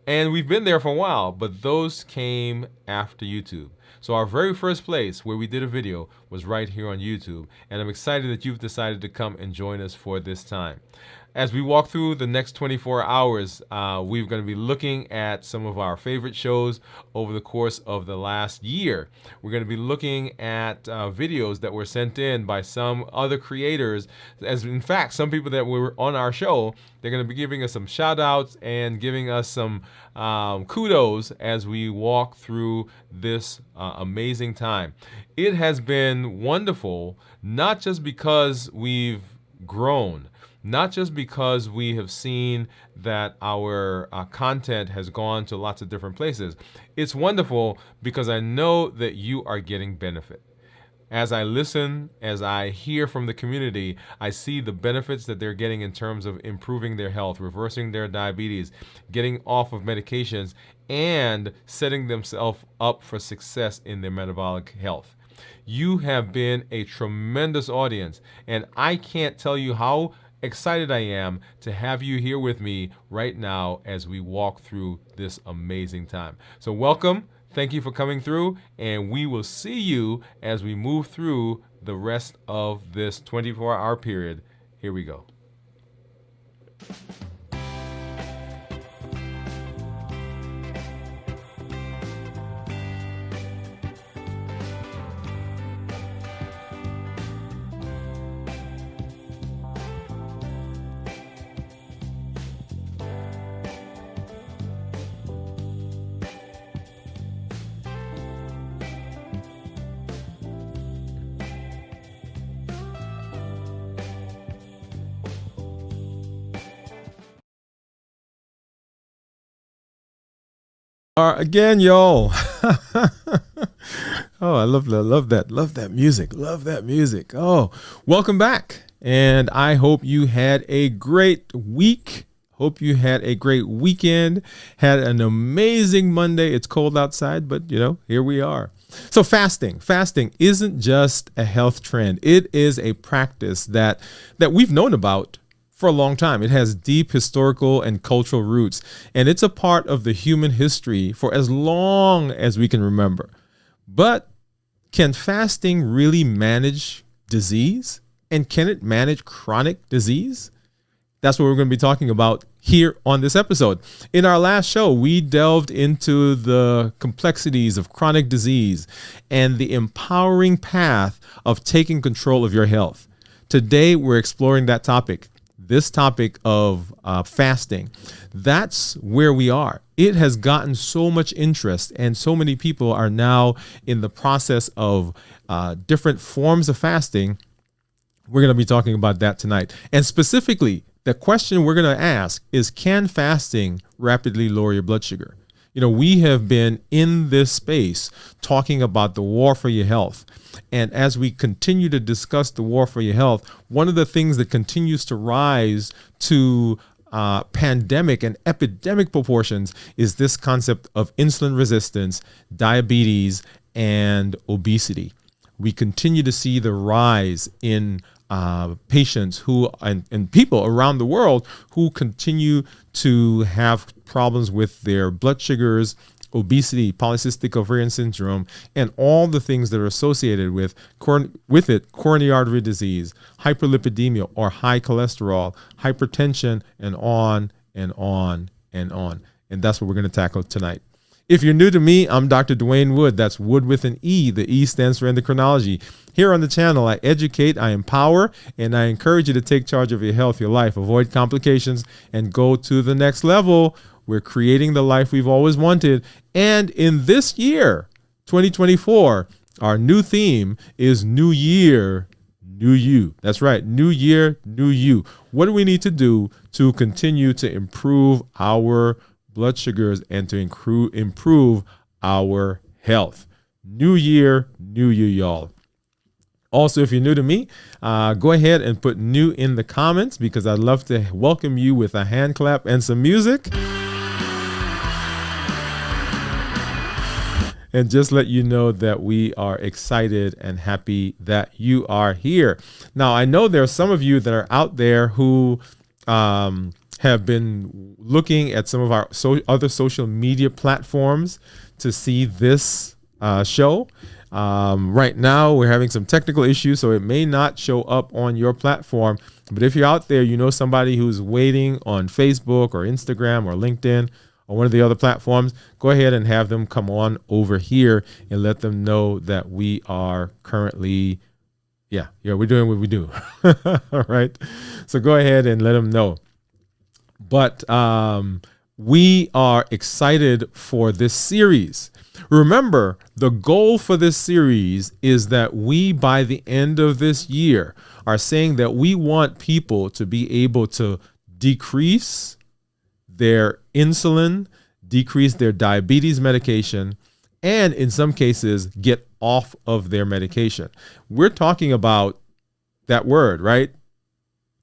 and we've been there for a while, but those came after YouTube. So our very first place where we did a video was right here on YouTube, and I'm excited that you've decided to come and join us for this time. As we walk through the next 24 hours, we're going to be looking at some of our favorite shows over the course of the last year. We're going to be looking at videos that were sent in by some other creators. As in fact, some people that were on our show, they're going to be giving us some shout outs and giving us some kudos as we walk through this amazing time. It has been wonderful, not just because we've grown, not just because we have seen that our content has gone to lots of different places. It's wonderful because I know that you are getting benefit. As I listen, as I hear from the community, I see the benefits that they're getting in terms of improving their health, reversing their diabetes, getting off of medications, and setting themselves up for success in their metabolic health. You have been a tremendous audience, and I can't tell you how excited I am to have you here with me right now as we walk through this amazing time. So welcome. Thank you for coming through, and we will see you as we move through the rest of this 24-hour period. Here we go. Again, y'all. Oh, I love that. Love that music. Love that music. Oh, welcome back. And I hope you had a great week. Hope you had a great weekend. Had an amazing Monday. It's cold outside, but here we are. So fasting isn't just a health trend. It is a practice that we've known about for a long time. It has deep historical and cultural roots, and it's a part of the human history for as long as we can remember. But can fasting really manage disease? And can it manage chronic disease? That's what we're going to be talking about here on this episode. In our last show, we delved into the complexities of chronic disease and the empowering path of taking control of your health. Today, we're exploring that topic. This topic of fasting, that's where we are. It has gotten so much interest, and so many people are now in the process of different forms of fasting. We're going to be talking about that tonight. And specifically, the question we're going to ask is, can fasting rapidly lower your blood sugar? We have been in this space talking about the war for your health. And as we continue to discuss the war for your health, one of the things that continues to rise to pandemic and epidemic proportions is this concept of insulin resistance, diabetes, and obesity. We continue to see the rise in patients who and people around the world who continue to have problems with their blood sugars, obesity, polycystic ovarian syndrome, and all the things that are associated with it: coronary artery disease, hyperlipidemia or high cholesterol, hypertension, and on and on and on. And that's what we're going to tackle tonight. If you're new to me, I'm Dr. Dwain Woode. That's Wood with an E. The E stands for endocrinology. Here on the channel, I educate, I empower, and I encourage you to take charge of your health, your life, avoid complications, and go to the next level. We're creating the life we've always wanted. And in this year, 2024, our new theme is New Year, New You. That's right. New Year, New You. What do we need to do to continue to improve our blood sugars and to improve our health? New year, new you, y'all. Also, if you're new to me, go ahead and put new in the comments, because I'd love to welcome you with a hand clap and some music. And just let you know that we are excited and happy that you are here. Now, I know there are some of you that are out there who have been looking at some of our other social media platforms to see this show. Right now, we're having some technical issues, so it may not show up on your platform. But if you're out there, somebody who's waiting on Facebook or Instagram or LinkedIn or one of the other platforms, go ahead and have them come on over here and let them know that we are currently, we're doing what we do. All right. So go ahead and let them know. But we are excited for this series. Remember, the goal for this series is that we, by the end of this year, are saying that we want people to be able to decrease their insulin, decrease their diabetes medication, and in some cases, get off of their medication. We're talking about that word, right?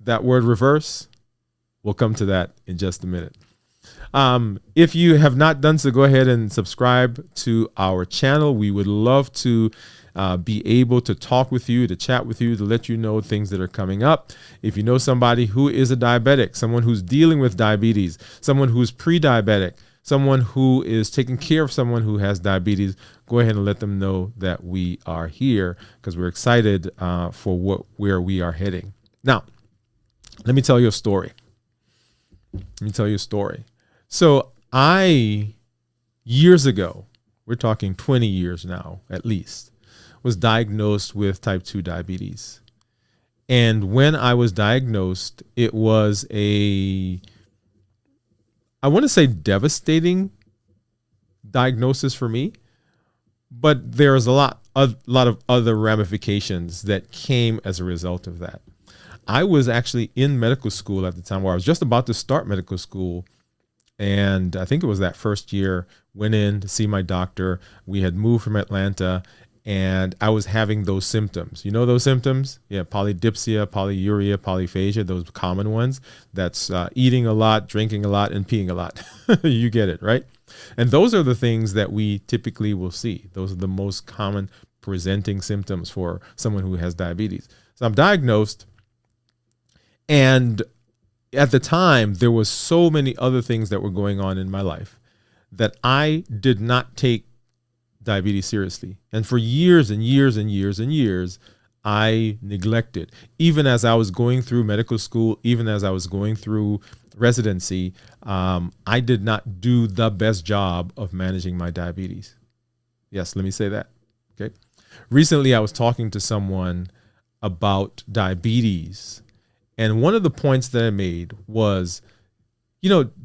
That word reverse. We'll come to that in just a minute. If you have not done so, go ahead and subscribe to our channel. We would love to be able to talk with you, to chat with you, to let you know things that are coming up. If you know somebody who is a diabetic, someone who's dealing with diabetes, someone who's pre-diabetic, someone who is taking care of someone who has diabetes, go ahead and let them know that we are here, because we're excited for where we are heading. Now, let me tell you a story. So years ago, we're talking 20 years now, at least, was diagnosed with type 2 diabetes. And when I was diagnosed, it was I want to say devastating diagnosis for me, but there's a lot of other ramifications that came as a result of that. I was actually in medical school at the time, where I was just about to start medical school. And I think it was that first year went in to see my doctor. We had moved from Atlanta, and I was having those symptoms. You know those symptoms? Yeah, polydipsia, polyuria, polyphagia, those common ones. That's eating a lot, drinking a lot, and peeing a lot. You get it, right? And those are the things that we typically will see. Those are the most common presenting symptoms for someone who has diabetes. So I'm diagnosed, and at the time, there was so many other things that were going on in my life that I did not take diabetes seriously. And for years and years and years and years, I neglected. Even as I was going through medical school, even as I was going through residency, I did not do the best job of managing my diabetes. Yes, let me say that. Okay. Recently, I was talking to someone about diabetes, and one of the points that I made was,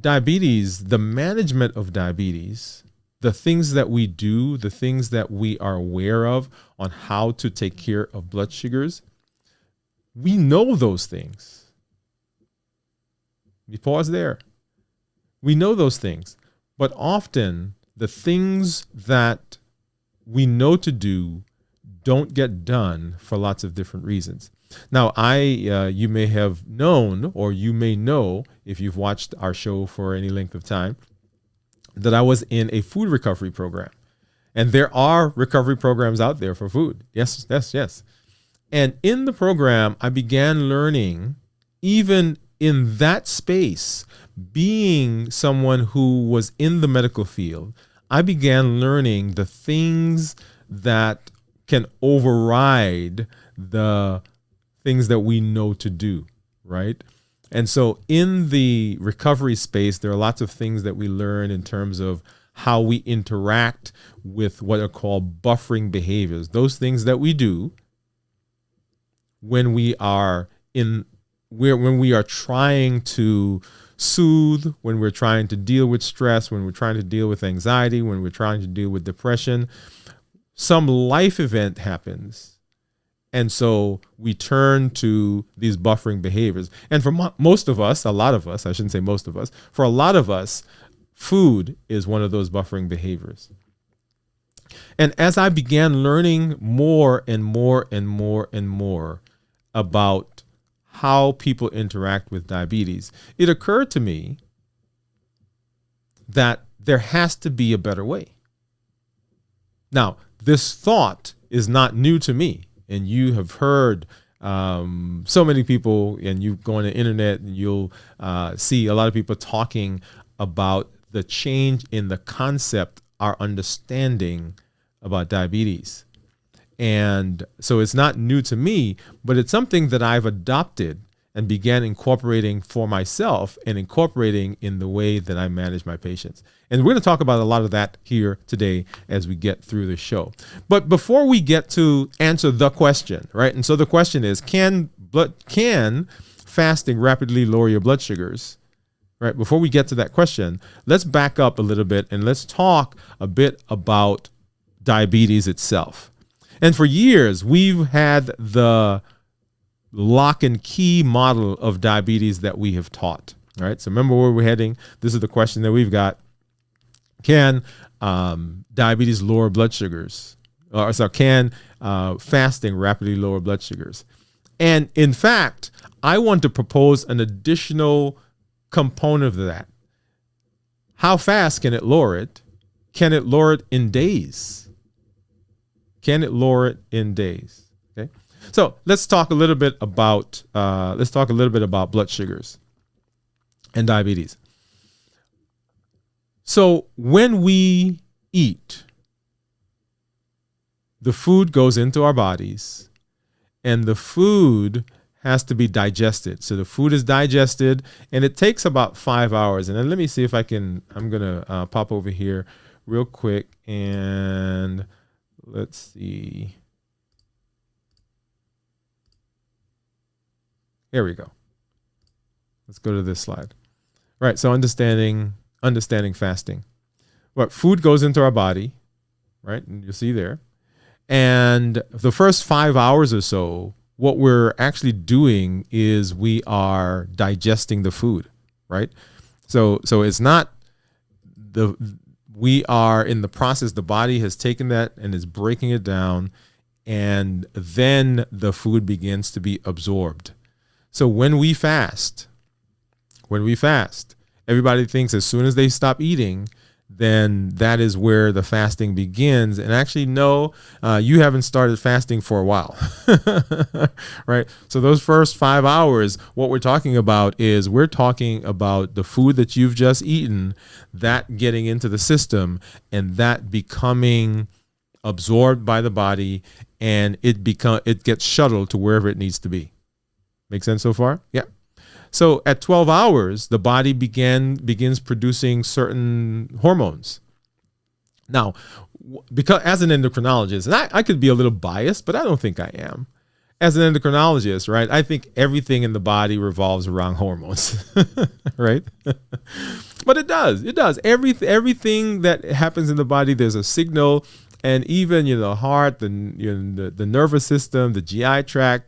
diabetes, the management of diabetes, the things that we do, the things that we are aware of on how to take care of blood sugars, we know those things. We pause there. We know those things, but often the things that we know to do don't get done for lots of different reasons. Now, you may have known, or you may know if you've watched our show for any length of time, that I was in a food recovery program. And there are recovery programs out there for food. Yes, yes, yes. And in the program, I began learning, even in that space, being someone who was in the medical field, I began learning the things that can override the things that we know to do, right? And so in the recovery space, there are lots of things that we learn in terms of how we interact with what are called buffering behaviors. Those things that we do when we are when we are trying to soothe, when we're trying to deal with stress, when we're trying to deal with anxiety, when we're trying to deal with depression. Some life event happens, and so we turn to these buffering behaviors. And for most of us, a lot of us, I shouldn't say most of us, for a lot of us, food is one of those buffering behaviors. And as I began learning more and more and more and more about how people interact with diabetes, it occurred to me that there has to be a better way. Now, this thought is not new to me. And you have heard so many people, and you go on the internet and you'll see a lot of people talking about the change in the concept, our understanding about diabetes. And so it's not new to me, but it's something that I've adopted and began incorporating for myself and incorporating in the way that I manage my patients. And we're going to talk about a lot of that here today as we get through the show. But before we get to answer the question, right? And so the question is, can fasting rapidly lower your blood sugars? Right? Before we get to that question, let's back up a little bit and let's talk a bit about diabetes itself. And for years, we've had the lock and key model of diabetes that we have taught. All right. So remember where we're heading. This is the question that we've got. Can diabetes lower blood sugars? Can fasting rapidly lower blood sugars? And in fact, I want to propose an additional component of that. How fast can it lower it? Can it lower it in days? Can it lower it in days? Okay. So let's talk a little bit about blood sugars and diabetes. So when we eat, the food goes into our bodies, and the food has to be digested. So the food is digested, and it takes about 5 hours. And then let me see if I'm going to pop over here real quick, and let's see. Here we go. Let's go to this slide. All right, so understanding fasting. What food goes into our body, right? And you'll see there. And the first 5 hours or so, what we're actually doing is we are digesting the food, right? So it's not we are in the process. The body has taken that and is breaking it down, and then the food begins to be absorbed. So when we fast, everybody thinks as soon as they stop eating, then that is where the fasting begins. And actually, no, you haven't started fasting for a while, right? So those first 5 hours, what we're talking about is we're talking about the food that you've just eaten, that getting into the system and that becoming absorbed by the body, and it gets shuttled to wherever it needs to be. Make sense so far? Yeah. So at 12 hours, the body begins producing certain hormones. Now, because as an endocrinologist, and I could be a little biased, but I don't think I am. As an endocrinologist, right, I think everything in the body revolves around hormones, right? But it does. Everything that happens in the body, there's a signal, and even the heart, the nervous system, the GI tract,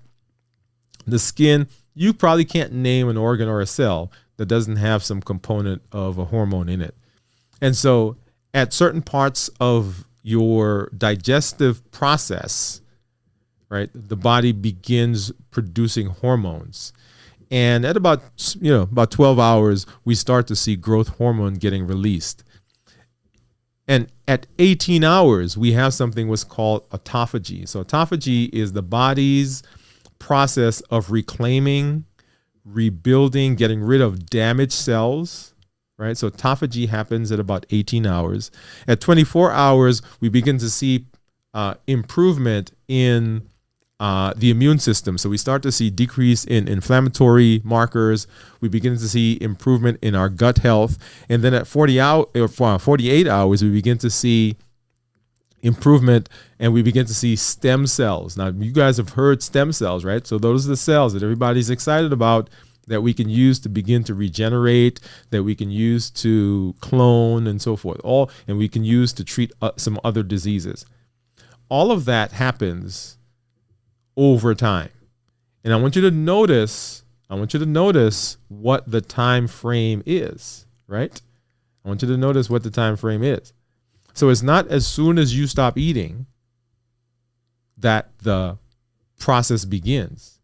the skin. You probably can't name an organ or a cell that doesn't have some component of a hormone in it. And so at certain parts of your digestive process, right, the body begins producing hormones. And at about 12 hours, we start to see growth hormone getting released. And at 18 hours, we have something what's called autophagy. So autophagy is the body's process of reclaiming, rebuilding, getting rid of damaged cells, right? So autophagy happens at about 18 hours. At 24 hours, we begin to see improvement in the immune system. So we start to see decrease in inflammatory markers. We begin to see improvement in our gut health. And then at 48 hours, we begin to see improvement, and we begin to see stem cells. Now, you guys have heard stem cells, right? So those are the cells that everybody's excited about, that we can use to begin to regenerate, that we can use to clone and so forth, and we can use to treat some other diseases. All of that happens over time. And I want you to notice what the time frame is, right? I want you to notice what the time frame is. So it's not as soon as you stop eating that the process begins.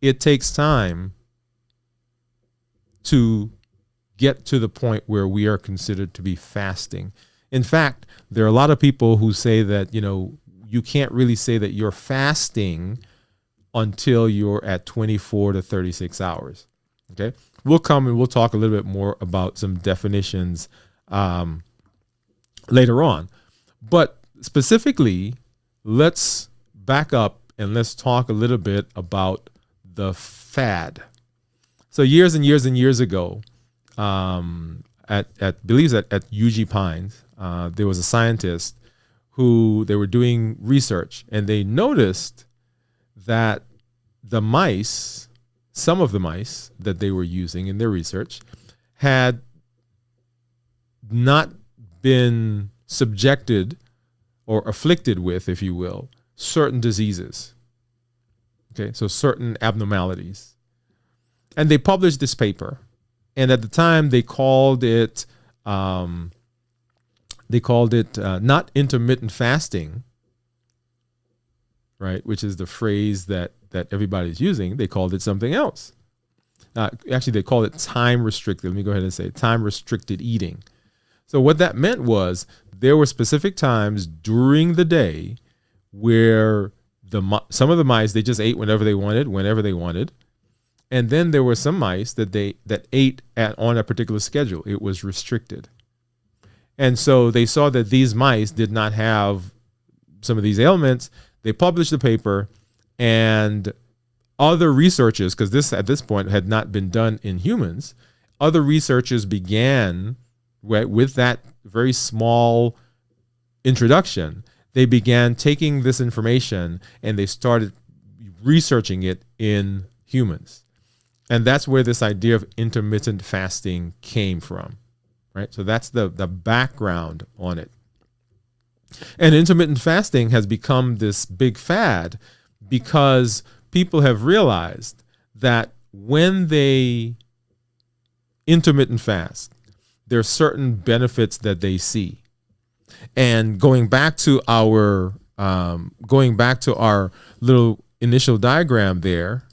It takes time to get to the point where we are considered to be fasting. In fact, there are a lot of people who say that, you can't really say that you're fasting until you're at 24 to 36 hours. Okay. We'll come and we'll talk a little bit more about some definitions later on. But specifically, let's back up and let's talk a little bit about the fad. So years and years and years ago, at UG Pines, there was a scientist who they were doing research, and they noticed that some of the mice that they were using in their research had not been subjected or afflicted with, if you will, certain diseases. Okay, so certain abnormalities. And they published this paper. And at the time they called it not intermittent fasting, right? Which is the phrase that everybody's using. They called it something else. Actually, they called it time restricted. Let me go ahead and say time restricted eating. So what that meant was there were specific times during the day where some of the mice, they just ate whenever they wanted. And then there were some mice that ate on a particular schedule. It was restricted. And so they saw that these mice did not have some of these ailments. They published the paper, and other researchers, because this at this point had not been done in humans, other researchers began with that very small introduction. They began taking this information and they started researching it in humans. And that's where this idea of intermittent fasting came from, right? So that's the background on it. And intermittent fasting has become this big fad because people have realized that when they intermittent fast, there are certain benefits that they see. And going back to our little initial diagram there,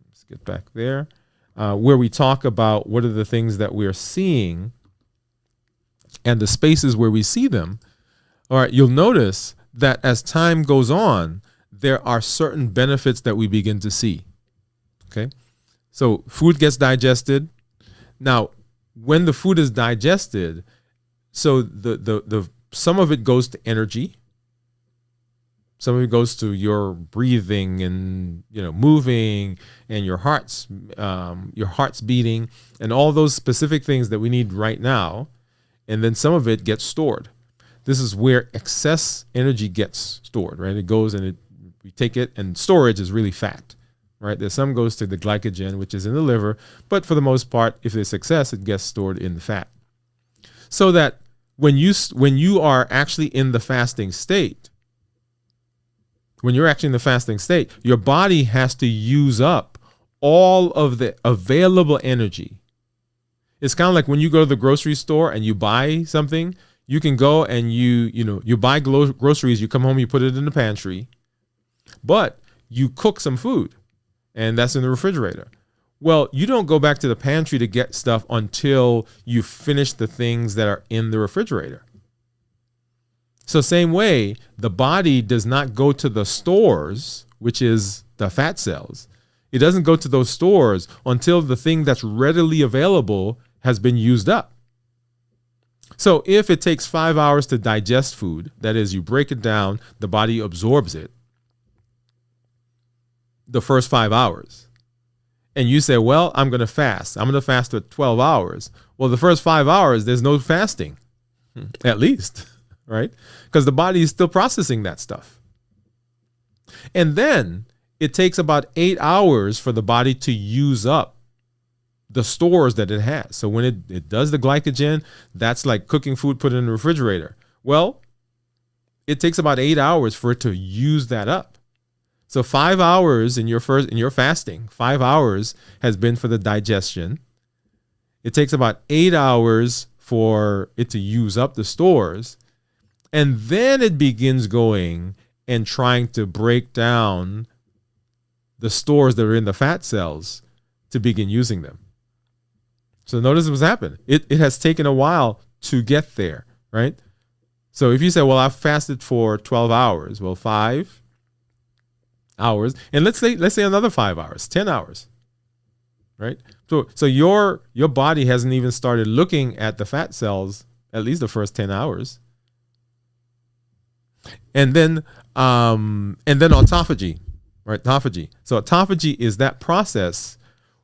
let's get back there, where we talk about what are the things that we're seeing and the spaces where we see them. All right, you'll notice that as time goes on, there are certain benefits that we begin to see. Okay, so food gets digested. Now, when the food is digested, so the some of it goes to energy. Some of it goes to your breathing and moving and your heart's beating and all those specific things that we need right now. And then some of it gets stored. This is where excess energy gets stored, right? It goes and we take it, and storage is really fat, right? There's some goes to the glycogen, which is in the liver, but for the most part, if there's excess, it gets stored in the fat. So that when you are actually in the fasting state, your body has to use up all of the available energy. It's kind of like when you go to the grocery store and you buy something. You can go and you buy groceries, you come home, you put it in the pantry, but you cook some food, and that's in the refrigerator. Well, you don't go back to the pantry to get stuff until you finish the things that are in the refrigerator. So same way, the body does not go to the stores, which is the fat cells. It doesn't go to those stores until the thing that's readily available has been used up. So if it takes 5 hours to digest food, that is, you break it down, the body absorbs it, the first 5 hours, and you say, well, I'm going to fast. I'm going to fast for 12 hours. Well, the first 5 hours, there's no fasting, at least, right? Because the body is still processing that stuff. And then it takes about 8 hours for the body to use up the stores that it has. So when it does the glycogen, that's like cooking food, put it in the refrigerator. Well, it takes about 8 hours for it to use that up. So 5 hours in your fasting, 5 hours has been for the digestion. It takes about 8 hours for it to use up the stores. And then it begins going and trying to break down the stores that are in the fat cells to begin using them. So notice what's happened. It has taken a while to get there, right? So if you say, well, I've fasted for 12 hours, well, 5 hours, and let's say another 5 hours, 10 hours, right? So your body hasn't even started looking at the fat cells, at least the first 10 hours. And then autophagy, right? Autophagy. So autophagy is that process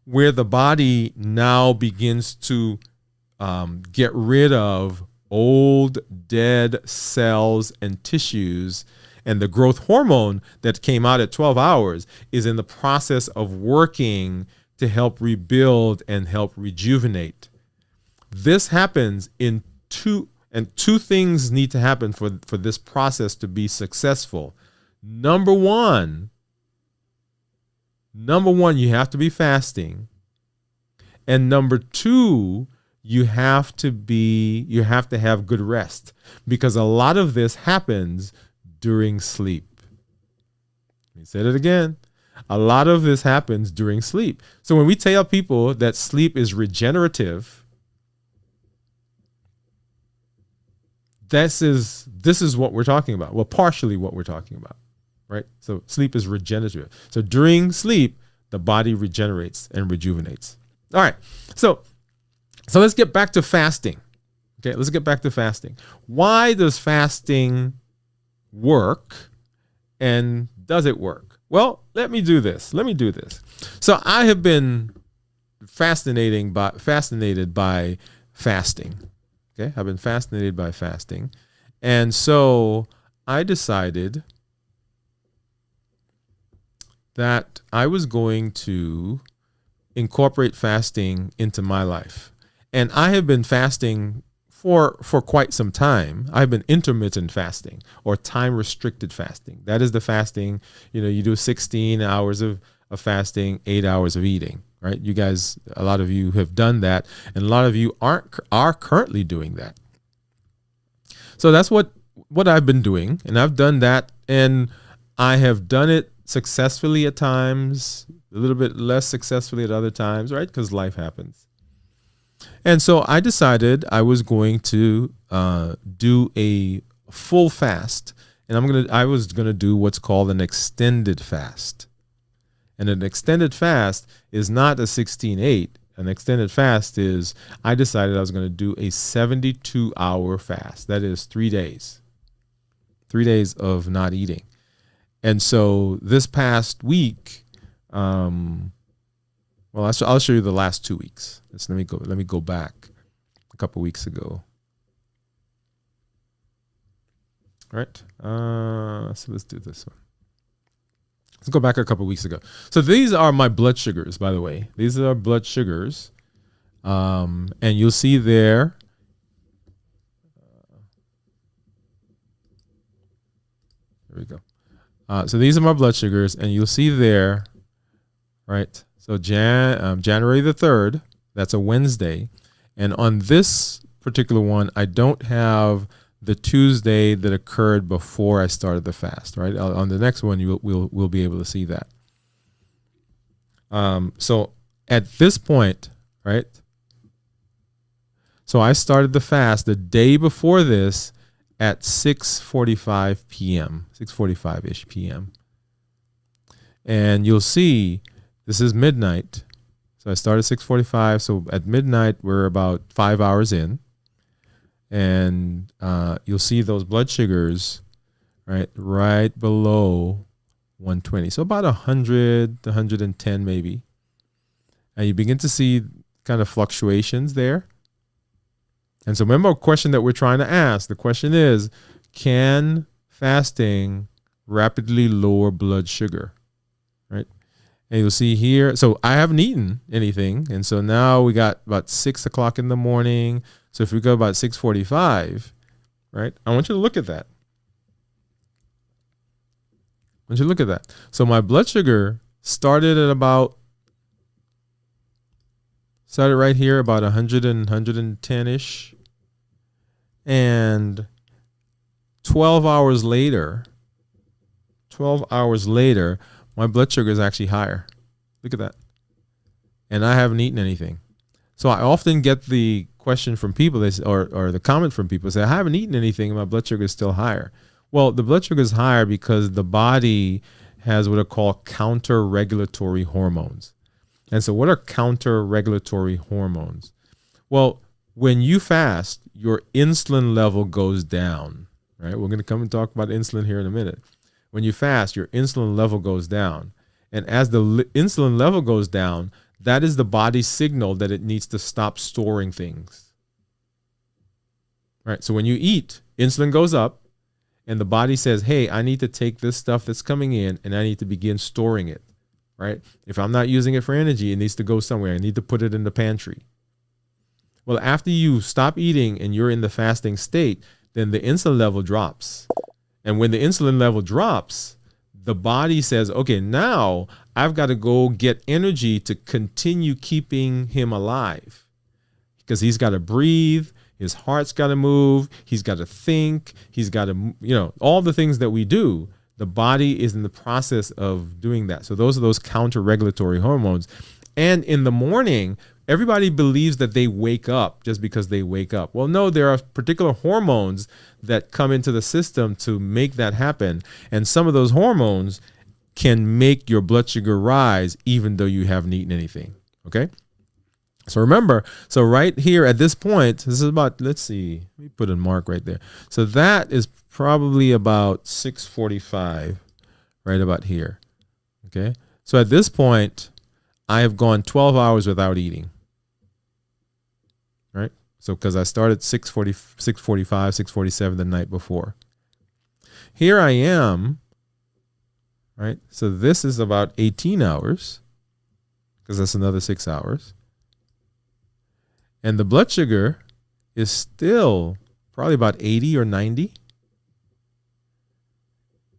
where the body now begins to get rid of old dead cells and tissues, and the growth hormone that came out at 12 hours is in the process of working to help rebuild and help rejuvenate. This happens in two things need to happen for this process to be successful. Number one, you have to be fasting. And number two, you have to have good rest, because a lot of this happens during sleep. Let me say that again. A lot of this happens during sleep. So when we tell people that sleep is regenerative, this is what we're talking about. Well, partially what we're talking about, right? So sleep is regenerative. So during sleep, the body regenerates and rejuvenates. All right. So let's get back to fasting. Okay, let's get back to fasting. Why does fasting work, and does it work? Well, let me do this. So I have been fascinated by fasting. Okay, I've been fascinated by fasting. And so I decided that I was going to incorporate fasting into my life. And I have been fasting for quite some time. I've been intermittent fasting, or time-restricted fasting. That is the fasting, you do 16 hours of fasting, 8 hours of eating, right? You guys, a lot of you have done that, and a lot of you are currently doing that. So that's what I've been doing, and I've done that, and I have done it successfully at times, a little bit less successfully at other times, right? Because life happens. And so I decided I was going to do a full fast, and I was gonna do what's called an extended fast. And an extended fast is not a 16-8. An extended fast is, I decided I was going to do a 72-hour fast. That is 3 days. 3 days of not eating. And so this past week, well, I'll show you the last 2 weeks. Let me go back a couple weeks ago. All right. So let's do this one. Let's go back a couple weeks ago. So these are my blood sugars, by the way. These are blood sugars. And you'll see there. There we go. So these are my blood sugars, and you'll see there, right? So January the 3rd, that's a Wednesday. And on this particular one, I don't have the Tuesday that occurred before I started the fast, right? On the next one, we'll be able to see that. So at this point, right? So I started the fast the day before this at 6:45 p.m., 6:45-ish p.m. And you'll see this is midnight. So I started 6:45. So at midnight, we're about 5 hours in. And you'll see those blood sugars right below 120. So about 100, 110 maybe. And you begin to see kind of fluctuations there. And so remember a question that we're trying to ask. The question is, can fasting rapidly lower blood sugar? Right? And you'll see here, so I haven't eaten anything. And so now we got about 6 o'clock in the morning. So if we go about 6:45, right? I want you to look at that. I want you to look at that. So my blood sugar started right here, about 100 and 110-ish. And 12 hours later, my blood sugar is actually higher. Look at that. And I haven't eaten anything. So I often get the question from people, or the comment from people, say, I haven't eaten anything and my blood sugar is still higher. Well, the blood sugar is higher because the body has what are called counter-regulatory hormones. And so what are counter-regulatory hormones? Well, when you fast, your insulin level goes down, right? We're going to come and talk about insulin here in a minute. When you fast, your insulin level goes down. And as the insulin level goes down, that is the body's signal that it needs to stop storing things. Right? So when you eat, insulin goes up and the body says, hey, I need to take this stuff that's coming in and I need to begin storing it. Right? If I'm not using it for energy, it needs to go somewhere. I need to put it in the pantry. Well, after you stop eating and you're in the fasting state, then the insulin level drops. And when the insulin level drops, the body says, okay, now I've got to go get energy to continue keeping him alive, because he's got to breathe. His heart's got to move. He's got to think. He's got to, all the things that we do. The body is in the process of doing that. So those are those counter-regulatory hormones. And in the morning, everybody believes that they wake up just because they wake up. Well, no, there are particular hormones that come into the system to make that happen. And some of those hormones can make your blood sugar rise even though you haven't eaten anything. Okay? So remember, so right here at this point, this is about, let's see, let me put a mark right there. So that is probably about 6:45, right about here. Okay? So at this point, I have gone 12 hours without eating. Right? So because I started 6:45, 6:47 the night before. Here I am, right? So this is about 18 hours, because that's another 6 hours. And the blood sugar is still probably about 80 or 90.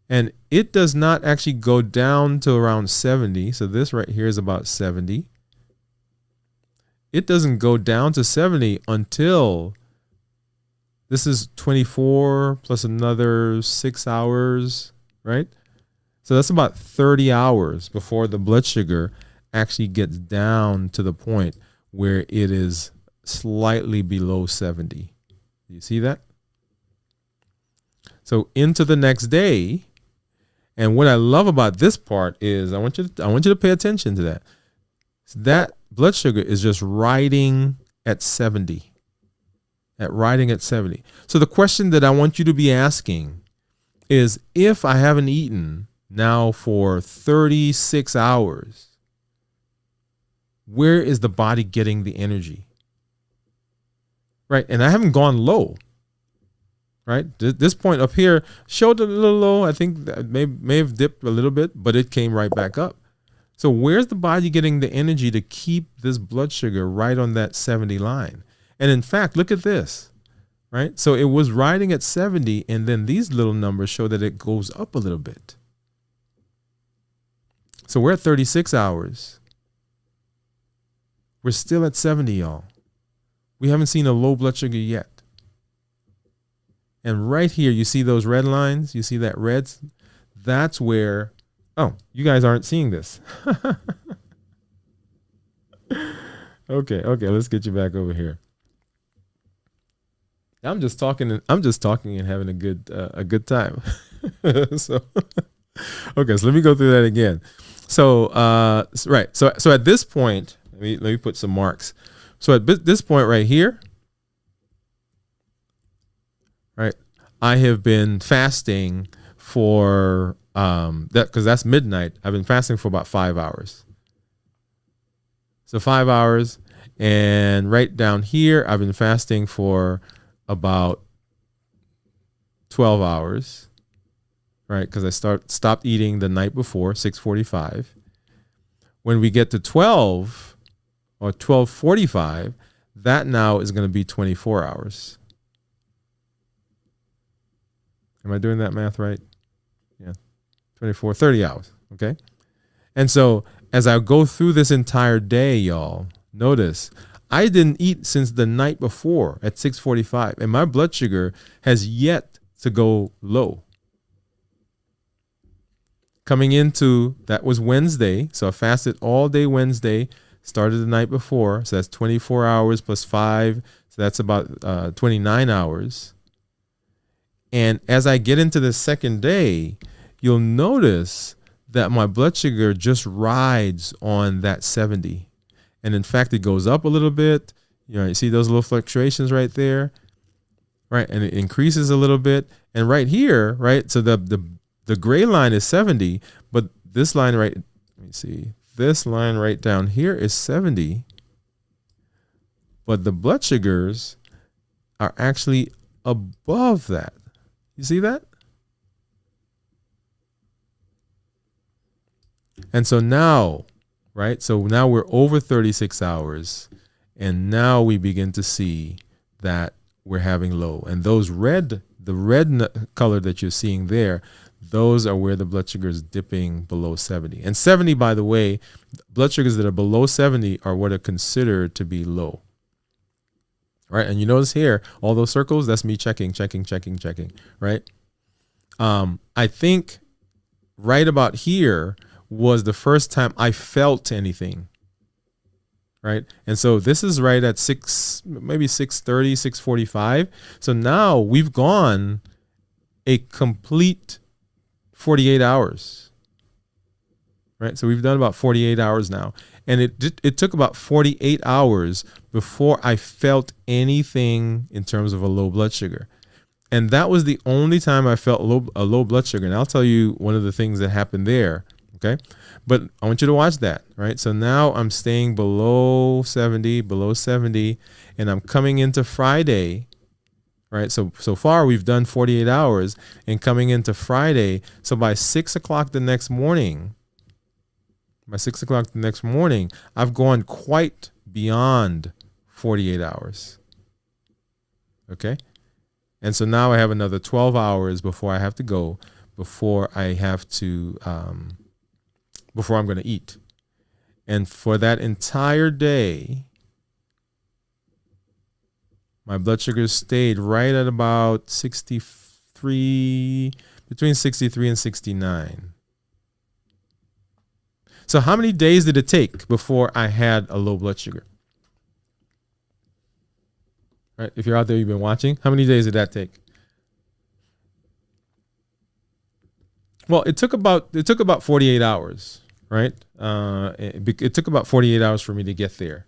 And it does not actually go down to around 70. So this right here is about 70. It doesn't go down to 70 until This is 24 plus another 6 hours, right? So that's about 30 hours before the blood sugar actually gets down to the point where it is slightly below 70. You see that? So into the next day, and what I love about this part is I want you to pay attention to that. That blood sugar is just riding at 70. Riding at 70. So the question that I want you to be asking is, if I haven't eaten now for 36 hours, where is the body getting the energy? Right? And I haven't gone low. Right? This point up here showed a little low. I think that may have dipped a little bit, but it came right back up. So where's the body getting the energy to keep this blood sugar right on that 70 line? And in fact, look at this, right? So it was riding at 70, and then these little numbers show that it goes up a little bit. So we're at 36 hours. We're still at 70, y'all. We haven't seen a low blood sugar yet. And right here, you see those red lines? You see that red? That's where, oh, you guys aren't seeing this. Okay, let's get you back over here. I'm just talking and having a good time. So okay, so let me go through that again. So right. So at this point, let me put some marks. So at this point right here, right, I have been fasting for because that's midnight. I've been fasting for about 5 hours. So 5 hours, and right down here, I've been fasting for about 12 hours, right? Because I stopped eating the night before, 6:45. When we get to 12 or 12:45, that now is going to be 24 hours. Am I doing that math right? Yeah, 24, 30 hours, okay? And so as I go through this entire day, y'all, notice I didn't eat since the night before at 6:45, and my blood sugar has yet to go low. Coming into, that was Wednesday, so I fasted all day Wednesday, started the night before, so that's 24 hours plus 5, so that's about 29 hours. And as I get into the second day, you'll notice that my blood sugar just rides on that 70. And in fact, it goes up a little bit. You see those little fluctuations right there, right? And it increases a little bit. And right here, right? So the gray line is 70, but this line right, let me see, this line right down here is 70. But the blood sugars are actually above that. You see that? And so now, right? So now we're over 36 hours, and now we begin to see that we're having low. And those the red color that you're seeing there, those are where the blood sugar is dipping below 70. And 70, by the way, blood sugars that are below 70 are what are considered to be low. Right? And you notice here, all those circles, that's me checking, right? I think right about here was the first time I felt anything, right? And so this is right at 6:30, 6:45. So now we've gone a complete 48 hours, right? So we've done about 48 hours now. And it took about 48 hours before I felt anything in terms of a low blood sugar. And that was the only time I felt a low blood sugar. And I'll tell you one of the things that happened there, okay? But I want you to watch that, right? So now I'm staying below 70, and I'm coming into Friday, right? So far we've done 48 hours, and coming into Friday, so by 6 o'clock the next morning, I've gone quite beyond 48 hours. Okay? And so now I have another 12 hours before I have to go, before I'm going to eat. And for that entire day, my blood sugar stayed right at about 63, between 63 and 69. So how many days did it take before I had a low blood sugar? Right? If you're out there, you've been watching, how many days did that take? Well, it took about 48 hours, right? It took about 48 hours for me to get there.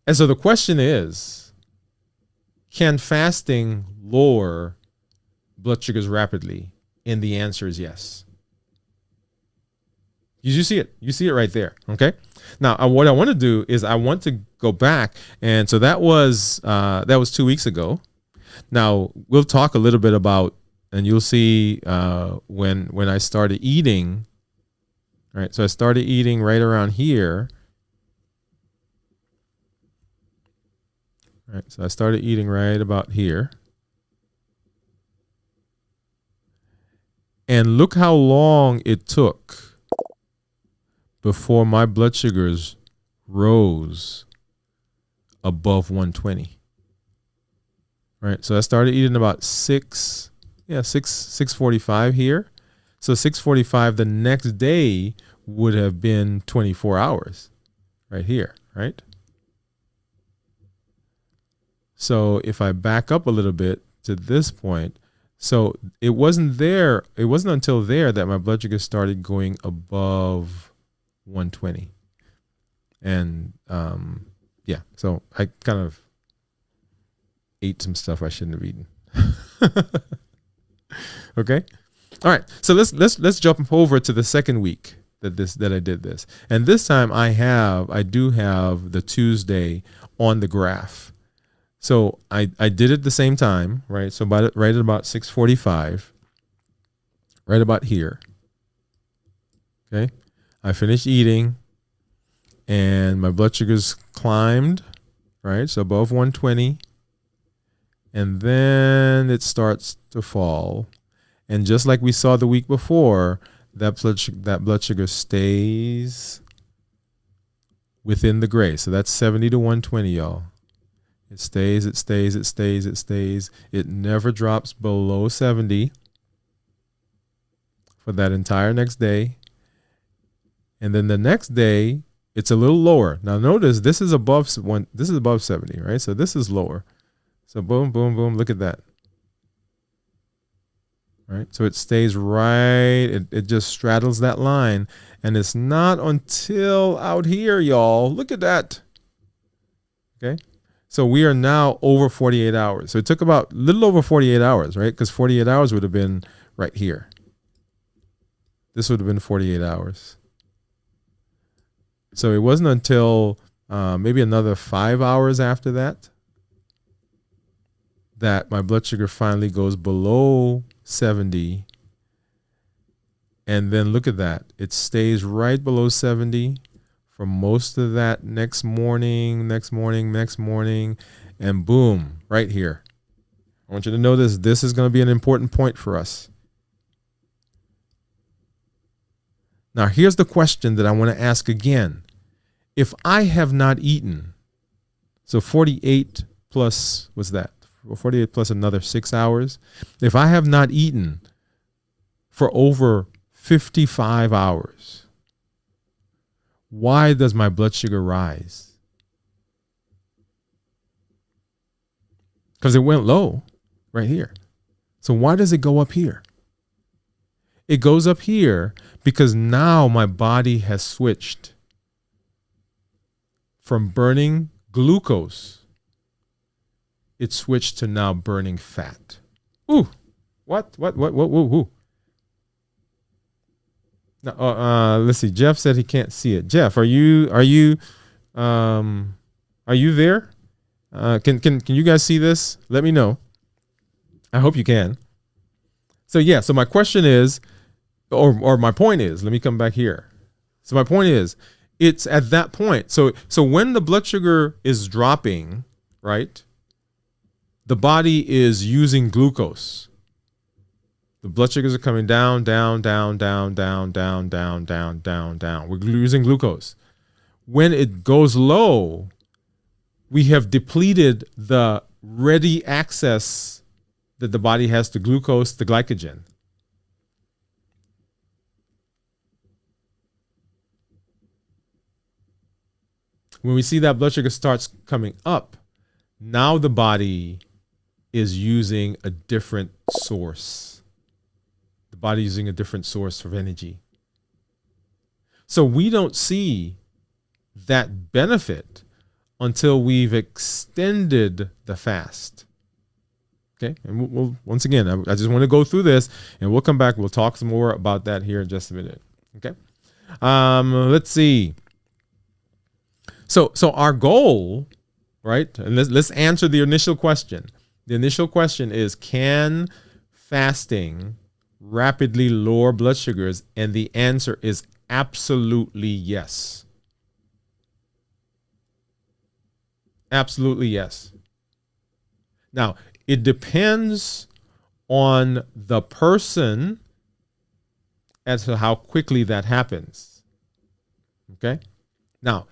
And so the question is, can fasting lower blood sugars rapidly? And the answer is yes. You see it. You see it right there. Okay. Now, what I want to do is I want to go back, and so that was 2 weeks ago. Now we'll talk a little bit about, and you'll see when I started eating. Right. So I started eating right around here. Right. So I started eating right about here. And look how long it took before my blood sugars rose above 120. Right. So I started eating about 6:45 here. So 6:45 the next day would have been 24 hours right here, right? So if I back up a little bit to this point, so it wasn't until there that my blood sugar started going above 120. And yeah, so I kind of ate some stuff I shouldn't have eaten. Okay. All right. So let's jump over to the second week that I did this. And this time I do have the Tuesday on the graph. So I did it the same time, right? So right at about 6:45, right about here. Okay. I finished eating and my blood sugars climbed, right? So above 120. And then it starts to fall. And just like we saw the week before, that blood sugar stays within the gray. So that's 70 to 120, y'all. It stays. It never drops below 70 for that entire next day. And then the next day, it's a little lower. Now notice this is above 70, right? So this is lower. So boom, boom, boom. Look at that. Right. So it stays right. It just straddles that line. And it's not until out here, y'all. Look at that. Okay. So we are now over 48 hours. So it took about a little over 48 hours, right? Because 48 hours would have been right here. This would have been 48 hours. So it wasn't until maybe another 5 hours after that my blood sugar finally goes below 70. And then look at that. It stays right below 70 for most of that next morning, and boom, right here. I want you to know this. This is going to be an important point for us. Now, here's the question that I want to ask again. If I have not eaten, so 48 plus, what's that? 48 plus another 6 hours. If I have not eaten for over 55 hours, why does my blood sugar rise? Because it went low right here. So why does it go up here? It goes up here because now my body has switched from burning glucose. It switched to now burning fat. Ooh, what? Ooh. Now, let's see. Jeff said he can't see it. Jeff, are you there? Can you guys see this? Let me know. I hope you can. So yeah. So my question is, or my point is, let me come back here. So my point is, it's at that point. So when the blood sugar is dropping, right? The body is using glucose. The blood sugars are coming down. We're using glucose. When it goes low, we have depleted the ready access that the body has to glucose, to glycogen. When we see that blood sugar starts coming up, now the body is using a different source. The body is using a different source of energy. So we don't see that benefit until we've extended the fast. Okay, and we'll once again, I just want to go through this, and we'll come back. We'll talk some more about that here in just a minute. Okay, let's see. So our goal, right? And let's answer the initial question. The initial question is, can fasting rapidly lower blood sugars? And the answer is absolutely yes. Absolutely yes. Now, it depends on the person as to how quickly that happens. Okay? Now,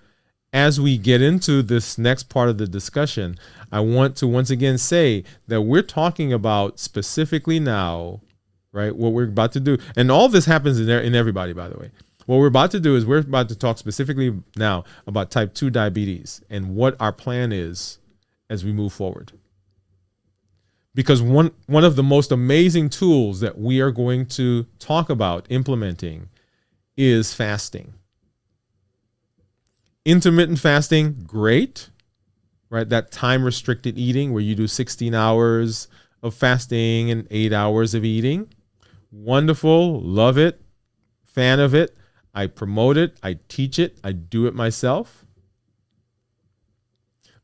as we get into this next part of the discussion, I want to once again say that we're talking about specifically now, right, what we're about to do. And all this happens in everybody, by the way. What we're about to do is we're about to talk specifically now about type 2 diabetes and what our plan is as we move forward. Because one of the most amazing tools that we are going to talk about implementing is fasting. Intermittent fasting, great, right? That time restricted eating where you do 16 hours of fasting and 8 hours of eating. Wonderful, love it, fan of it. I promote it, I teach it, I do it myself.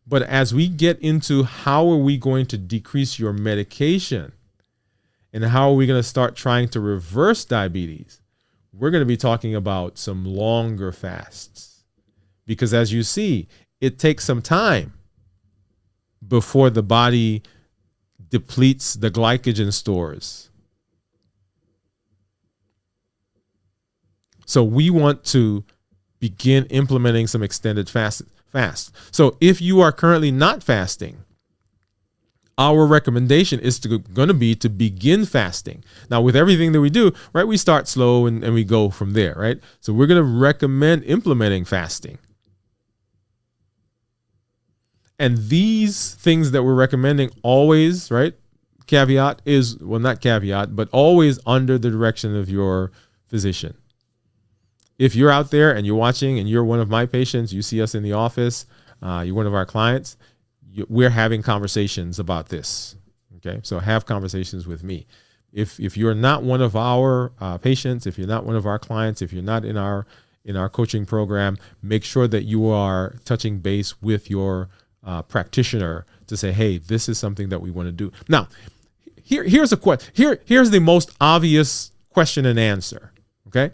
But as we get into how are we going to decrease your medication and how are we going to start trying to reverse diabetes, we're going to be talking about some longer fasts. Because as you see, it takes some time before the body depletes the glycogen stores. So we want to begin implementing some extended fast. So if you are currently not fasting, our recommendation is going to be to begin fasting. Now, with everything that we do, right, we start slow and we go from there, right? So we're going to recommend implementing fasting. And these things that we're recommending always, right, caveat is, well, not caveat, but always under the direction of your physician. If you're out there and you're watching and you're one of my patients, you see us in the office, you're one of our clients, we're having conversations about this. Okay, so have conversations with me. If you're not one of our patients, if you're not one of our clients, if you're not in our coaching program, make sure that you are touching base with your practitioner to say, hey, this is something that we want to do. Now, here's a question. Here's the most obvious question and answer. Okay.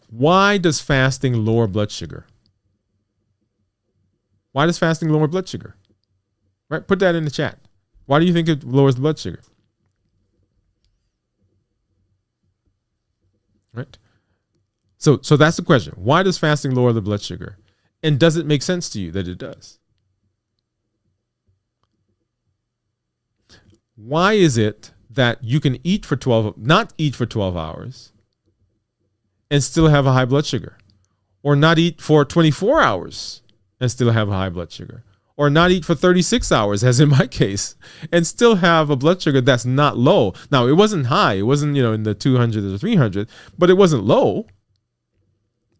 Why does fasting lower blood sugar? Why does fasting lower blood sugar? Right? Put that in the chat. Why do you think it lowers the blood sugar? Right? So that's the question. Why does fasting lower the blood sugar? And does it make sense to you that it does? Why is it that you can not eat for 12 hours and still have a high blood sugar, or not eat for 24 hours and still have a high blood sugar, or not eat for 36 hours, as in my case, and still have a blood sugar that's not low? Now, it wasn't high. It wasn't, in the 200 or 300, but it wasn't low.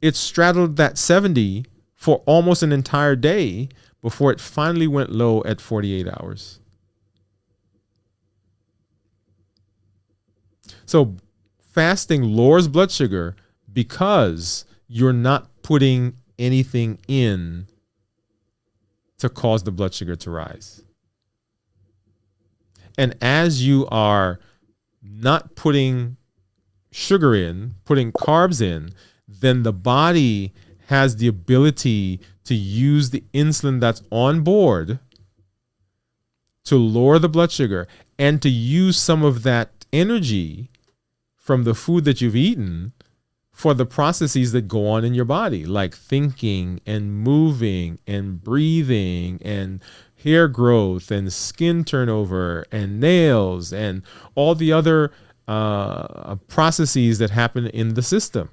It straddled that 70 for almost an entire day before it finally went low at 48 hours. So fasting lowers blood sugar because you're not putting anything in to cause the blood sugar to rise. And as you are not putting sugar in, putting carbs in, then the body has the ability to use the insulin that's on board to lower the blood sugar and to use some of that energy from the food that you've eaten for the processes that go on in your body, like thinking and moving and breathing and hair growth and skin turnover and nails and all the other processes that happen in the system,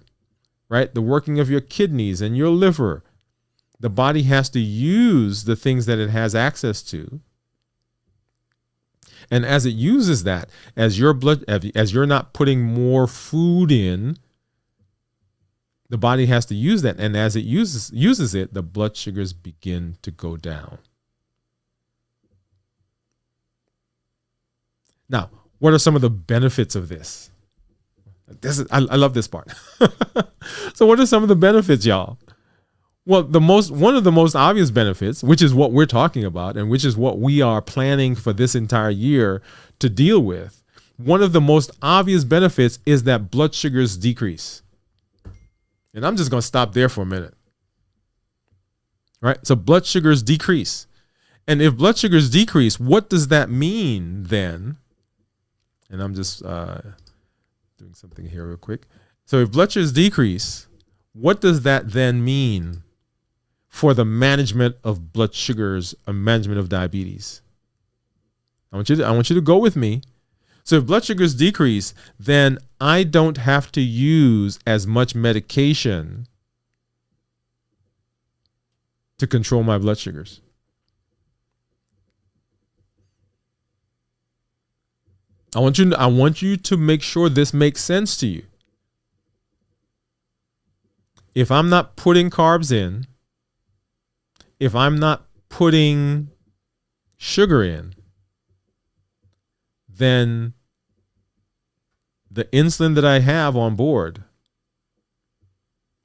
right? The working of your kidneys and your liver. The body has to use the things that it has access to. And as it uses that, as you're not putting more food in, the body has to use that. And as it uses it, the blood sugars begin to go down. Now, what are some of the benefits of this? I love this part. So what are some of the benefits, y'all? Well, one of the most obvious benefits, which is what we're talking about and which is what we are planning for this entire year to deal with, one of the most obvious benefits is that blood sugars decrease. And I'm just going to stop there for a minute. Right? So blood sugars decrease. And if blood sugars decrease, what does that mean then? And I'm just doing something here real quick. So if blood sugars decrease, what does that then mean for the management of blood sugars and management of diabetes? I want you to go with me. So if blood sugars decrease, then I don't have to use as much medication to control my blood sugars. I want you to make sure this makes sense to you. If I'm not putting carbs in, if I'm not putting sugar in, then the insulin that I have on board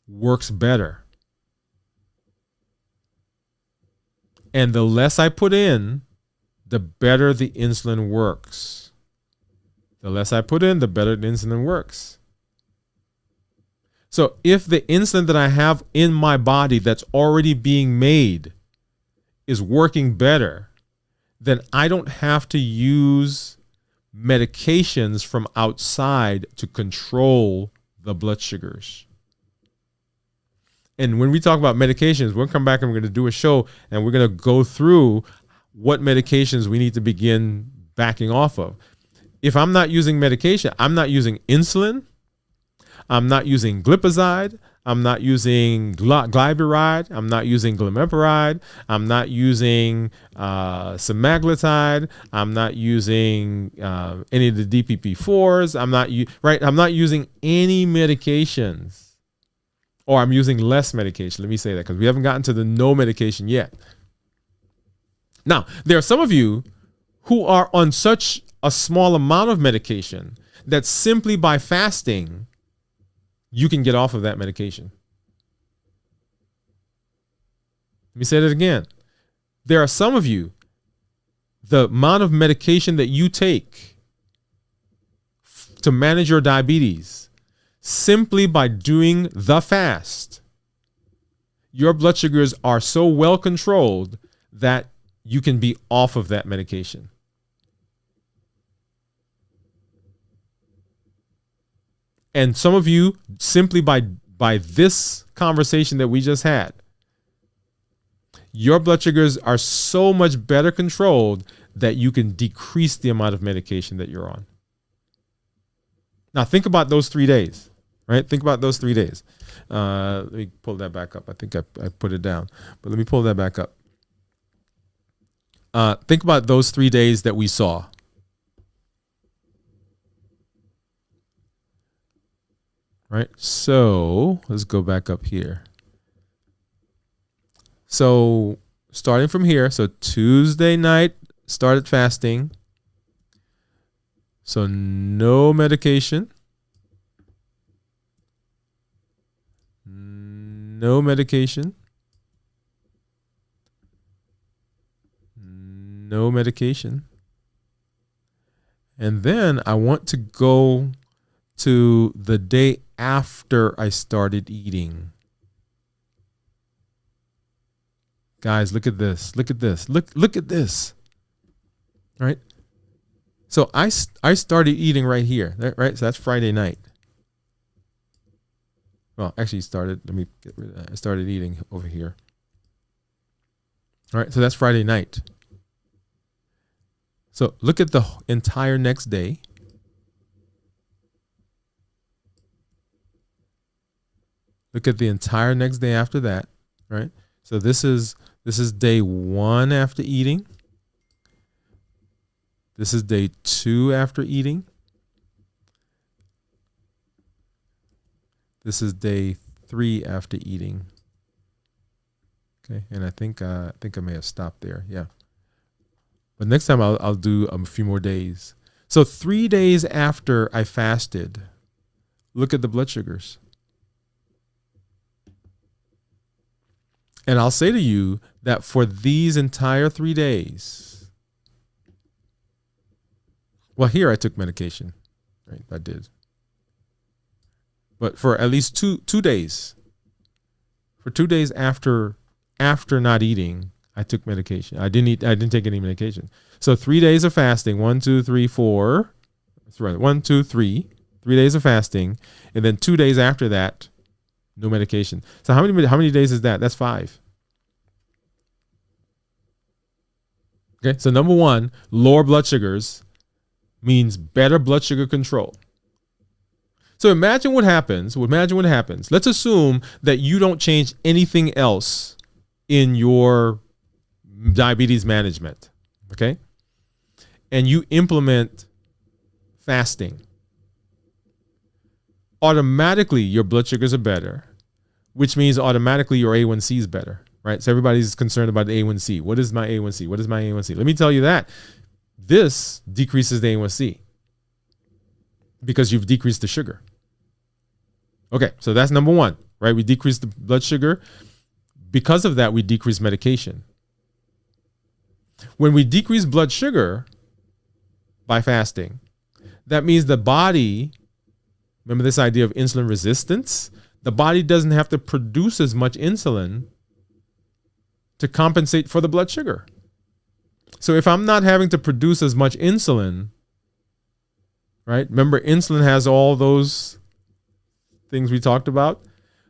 works better. And the less I put in, the better the insulin works. The less I put in, the better the insulin works. So if the insulin that I have in my body that's already being made is working better, then I don't have to use medications from outside to control the blood sugars. And when we talk about medications, we'll come back and we're going to do a show and we're going to go through what medications we need to begin backing off of. If I'm not using medication, I'm not using insulin, I'm not using glipizide, I'm not using glyburide, I'm not using glimepiride, I'm not using semaglutide, I'm not using any of the DPP-4s, I'm not using any medications, or I'm using less medication. Let me say that because we haven't gotten to the no medication yet. Now, there are some of you who are on such a small amount of medication that simply by fasting, you can get off of that medication. Let me say that again. There are some of you, the amount of medication that you take to manage your diabetes, simply by doing the fast, your blood sugars are so well controlled that you can be off of that medication. And some of you, simply by this conversation that we just had, your blood sugars are so much better controlled that you can decrease the amount of medication that you're on. Now, think about those 3 days, right? Think about those 3 days. Let me pull that back up. I think I put it down, but let me pull that back up. Think about those 3 days that we saw. Right, so let's go back up here. So starting from here, so Tuesday night, started fasting. So no medication. No medication. No medication. And then I want to go to the day after I started eating. Guys, look at this. Look at this. Look at this. Right? So I started eating right here, right? So that's Friday night. Well, actually started, let me get rid of that. I started eating over here. All right, so that's Friday night. So look at the entire next day. Look at the entire next day after that, right? So this is day 1 after eating. This is day 2 after eating. This is day 3 after eating. Okay, and I think I may have stopped there. Yeah, but next time I'll do a few more days. So 3 days after I fasted, look at the blood sugars. And I'll say to you that for these entire 3 days, well, here I took medication, right? I did. But for at least two days, for 2 days after not eating, I took medication. I didn't take any medication. So 3 days of fasting, 1, 2, 3, 4. That's right. 1, 2, 3. 3 days of fasting, and then 2 days after that, no medication. So how many days is that? That's 5. Okay, so number 1, lower blood sugars means better blood sugar control. So imagine what happens. Let's assume that you don't change anything else in your diabetes management, okay? And you implement fasting. Automatically, your blood sugars are better, which means automatically your A1C is better, right? So everybody's concerned about the A1C. What is my A1C? What is my A1C? Let me tell you that. This decreases the A1C because you've decreased the sugar. Okay, so that's number 1, right? We decrease the blood sugar. Because of that, we decrease medication. When we decrease blood sugar by fasting, that means the body, remember this idea of insulin resistance? The body doesn't have to produce as much insulin to compensate for the blood sugar. So if I'm not having to produce as much insulin, right? Remember, insulin has all those things we talked about.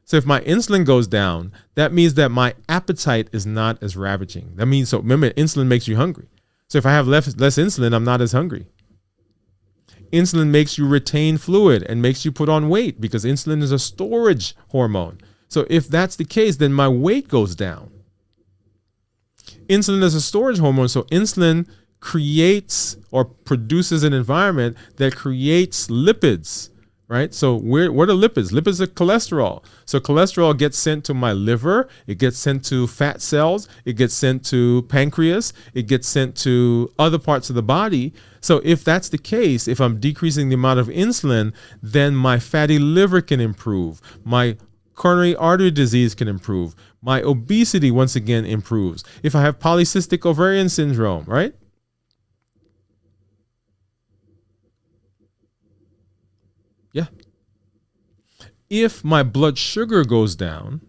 So if my insulin goes down, that means that my appetite is not as ravaging. That means, so remember, insulin makes you hungry. So if I have less insulin, I'm not as hungry. Insulin makes you retain fluid and makes you put on weight because insulin is a storage hormone. So if that's the case, then my weight goes down. Insulin is a storage hormone, so insulin creates or produces an environment that creates lipids, right? So what are lipids? Lipids are cholesterol. So cholesterol gets sent to my liver, it gets sent to fat cells, it gets sent to pancreas, it gets sent to other parts of the body. So if that's the case, if I'm decreasing the amount of insulin, then my fatty liver can improve. My coronary artery disease can improve. My obesity, once again, improves. If I have polycystic ovarian syndrome, right? Yeah. If my blood sugar goes down,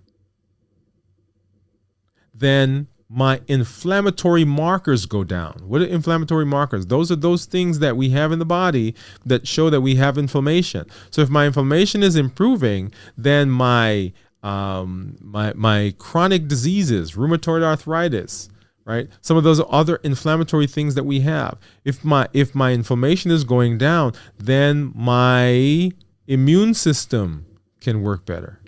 then my inflammatory markers go down. What are inflammatory markers? Those are those things that we have in the body that show that we have inflammation. So if my inflammation is improving, then my chronic diseases, rheumatoid arthritis, right? Some of those other inflammatory things that we have. If my inflammation is going down, then my immune system can work better.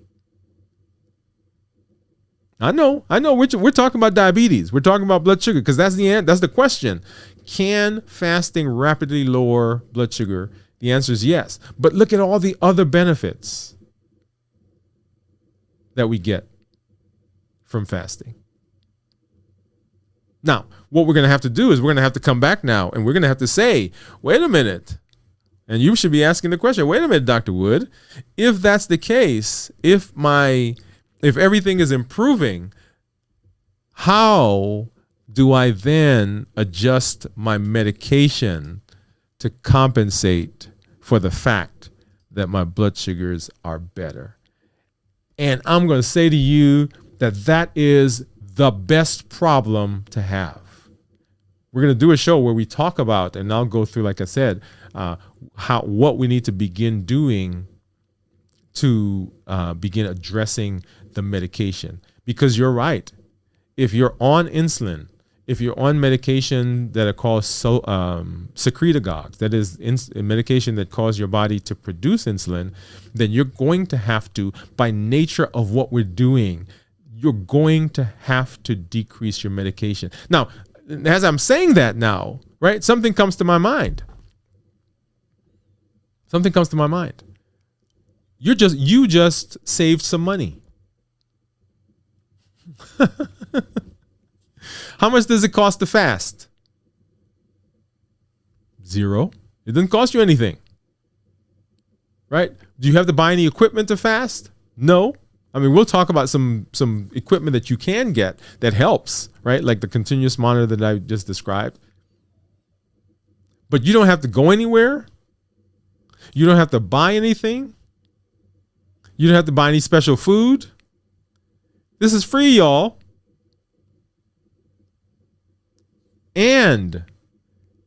I know. We're talking about diabetes. We're talking about blood sugar because that's the question. Can fasting rapidly lower blood sugar? The answer is yes. But look at all the other benefits that we get from fasting. Now, what we're going to have to do is we're going to have to come back now and we're going to have to say, wait a minute. And you should be asking the question, wait a minute, Dr. Woode. If that's the case, if everything is improving, how do I then adjust my medication to compensate for the fact that my blood sugars are better? And I'm going to say to you that is the best problem to have. We're going to do a show where we talk about, and I'll go through, like I said, what we need to begin doing to begin addressing the medication. Because you're right. If you're on insulin, if you're on medication that are called secretagogues, that is medication that cause your body to produce insulin, then you're going to have to, by nature of what we're doing, you're going to have to decrease your medication. Now, as I'm saying that now, right, something comes to my mind. Something comes to my mind. You just saved some money. How much does it cost to fast? 0. It doesn't cost you anything. Right? Do you have to buy any equipment to fast? No. I mean, we'll talk about some equipment that you can get that helps, right? Like the continuous monitor that I just described. But you don't have to go anywhere. You don't have to buy anything. You don't have to buy any special food. This is free, y'all. And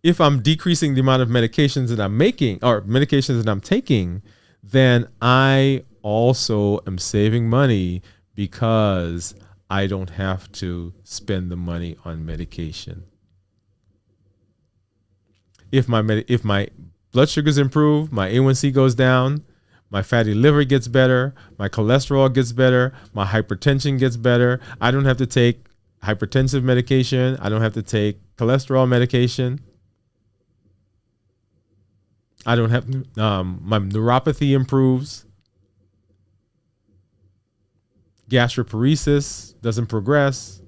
if I'm decreasing the amount of medications that I'm making or medications that I'm taking, then I also am saving money because I don't have to spend the money on medication. If my blood sugars improve, my A1C goes down, my fatty liver gets better, my cholesterol gets better, my hypertension gets better. I don't have to take hypertensive medication. I don't have to take cholesterol medication. I don't have my neuropathy improves. Gastroparesis doesn't progress.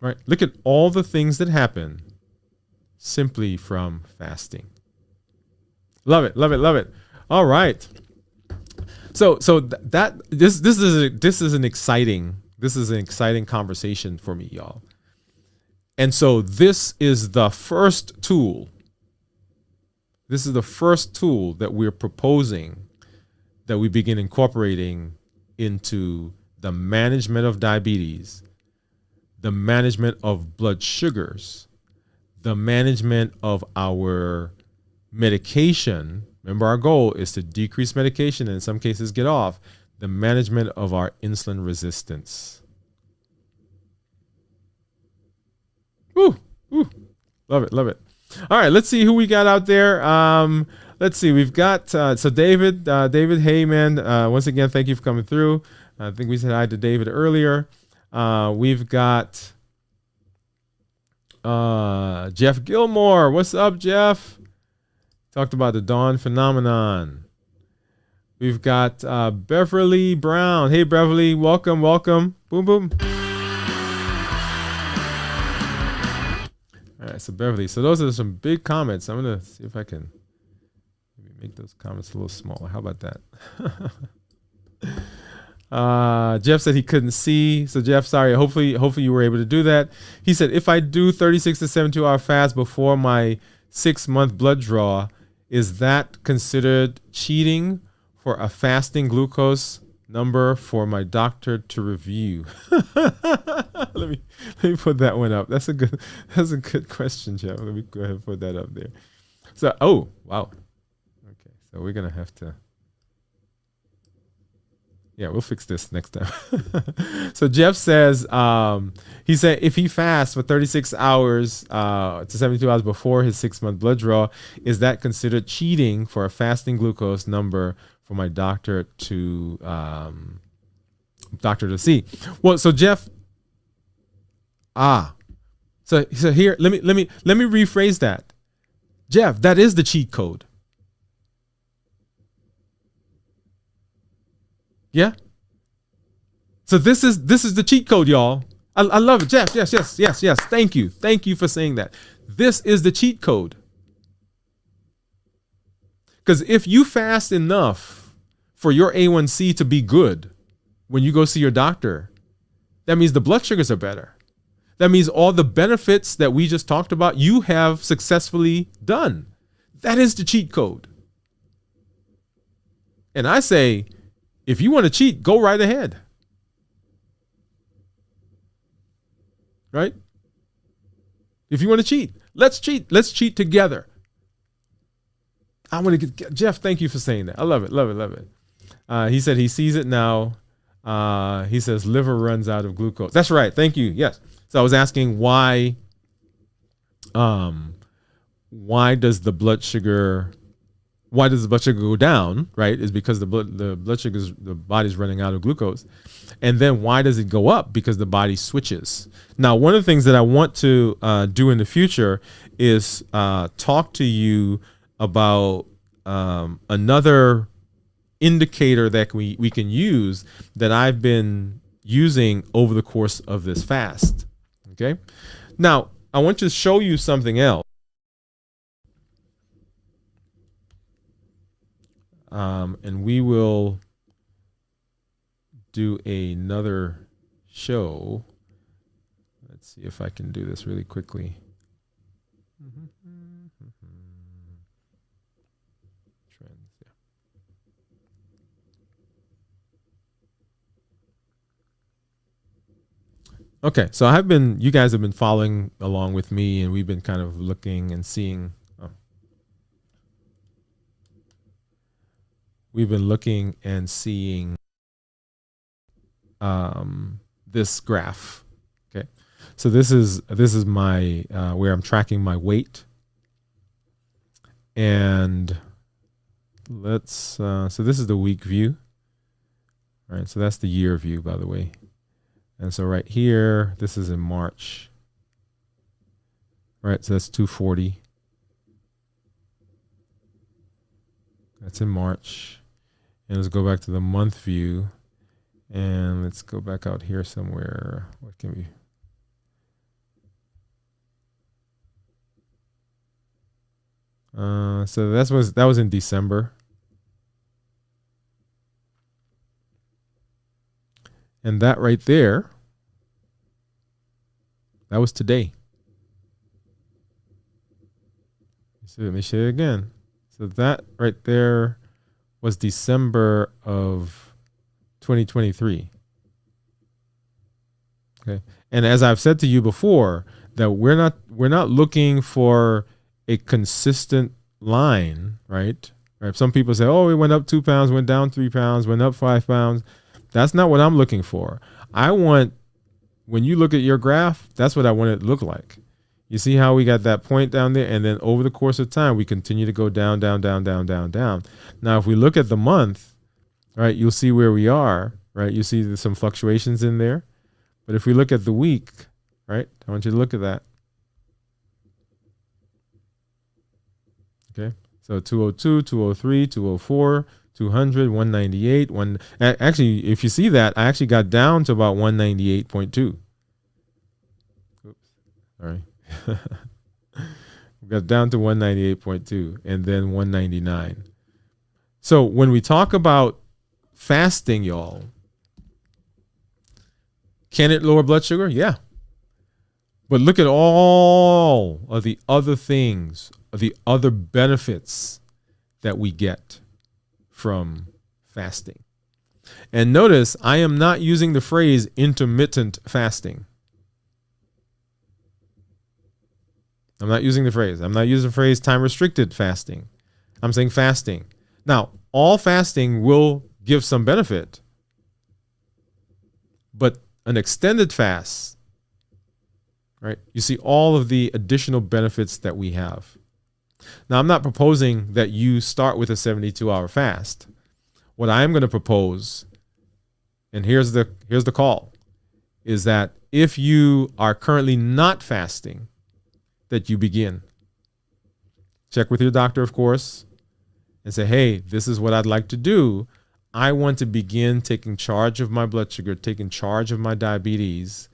Right? Look at all the things that happen simply from fasting. Love it, love it, love it. All right. So this is an exciting conversation for me, y'all. And so this is the first tool. This is the first tool that we're proposing that we begin incorporating into the management of diabetes, the management of blood sugars, the management of our medication. Remember, our goal is to decrease medication and in some cases get off. The management of our insulin resistance. Woo, woo. Love it, love it. All right, let's see who we got out there. Let's see, we've got, so David, hey man, once again, thank you for coming through. I think we said hi to David earlier. We've got Jeff Gilmore. What's up, Jeff? Talked about the dawn phenomenon. We've got Beverly Brown. Hey, Beverly, welcome, welcome. Boom, boom. All right, so Beverly. So those are some big comments. I'm going to see if I can maybe make those comments a little smaller. How about that? Jeff said he couldn't see. So Jeff, sorry. Hopefully you were able to do that. He said, if I do 36 to 72 hour fast before my 6-month blood draw, is that considered cheating for a fasting glucose number for my doctor to review? let me put that one up. That's a good question, Jeff. Let me go ahead and put that up there. So, oh, wow. Okay, so we're gonna have to. Yeah, we'll fix this next time. So Jeff says, he said if he fasts for 36 hours to 72 hours before his 6-month blood draw, is that considered cheating for a fasting glucose number for my doctor to see? Well, so Jeff, so here, let me rephrase that. Jeff, that is the cheat code. Yeah. So this is the cheat code, y'all. I love it, Jeff. Yes. Thank you for saying that. This is the cheat code. Because if you fast enough for your A1C to be good when you go see your doctor, that means the blood sugars are better. That means all the benefits that we just talked about, you have successfully done. That is the cheat code. And I say, if you want to cheat, go right ahead. Right? If you want to cheat, let's cheat. Let's cheat together. I want to get Jeff. Thank you for saying that. I love it. Love it. Love it. He said he sees it now. He says liver runs out of glucose. That's right. Thank you. Yes. So I was asking why does the blood sugar go down, right? Is because the blood sugar, the body's running out of glucose. And then why does it go up? Because the body switches. Now, one of the things that I want to do in the future is talk to you about another indicator that we can use that I've been using over the course of this fast. Okay. Now, I want to show you something else. And we will do another show. Let's see if I can do this really quickly. Trends, yeah. Okay, so you guys have been following along with me, and we've been kind of looking and seeing. We've been looking and seeing this graph. Okay, so this is my where I'm tracking my weight, and let's so this is the week view. All right, so that's the year view, by the way. And so right here, this is in March. Right, so that's 240. That's in March. And let's go back to the month view. And let's go back out here somewhere. What can we? So that was in December. And that right there, that was today. So let me show you again. So that right there was December of 2023. Okay. And as I've said to you before, that we're not looking for a consistent line, right? Right. Some people say, oh, it went up 2 pounds, went down 3 pounds, went up 5 pounds. That's not what I'm looking for. When you look at your graph, that's what I want it to look like. You see how we got that point down there, and then over the course of time, we continue to go down, down, down, down, down, down. Now, if we look at the month, right, you'll see where we are, right? You see there's some fluctuations in there. But if we look at the week, right, I want you to look at that. Okay, so 202, 203, 204, 200, 198. Actually, if you see that, I actually got down to about 198.2. Oops, sorry. We got down to 198.2 and then 199. So when we talk about fasting, y'all, can it lower blood sugar? Yeah. But look at all of the other things, the other benefits that we get from fasting. And notice I am not using the phrase intermittent fasting. I'm not using the phrase. I'm not using the phrase time restricted fasting. I'm saying fasting. Now, all fasting will give some benefit, but an extended fast, right? You see all of the additional benefits that we have. Now, I'm not proposing that you start with a 72-hour fast. What I am going to propose, and here's the call, is that if you are currently not fasting, that you begin. Check with your doctor, of course, and say, hey, this is what I'd like to do. I want to begin taking charge of my blood sugar, taking charge of my diabetes.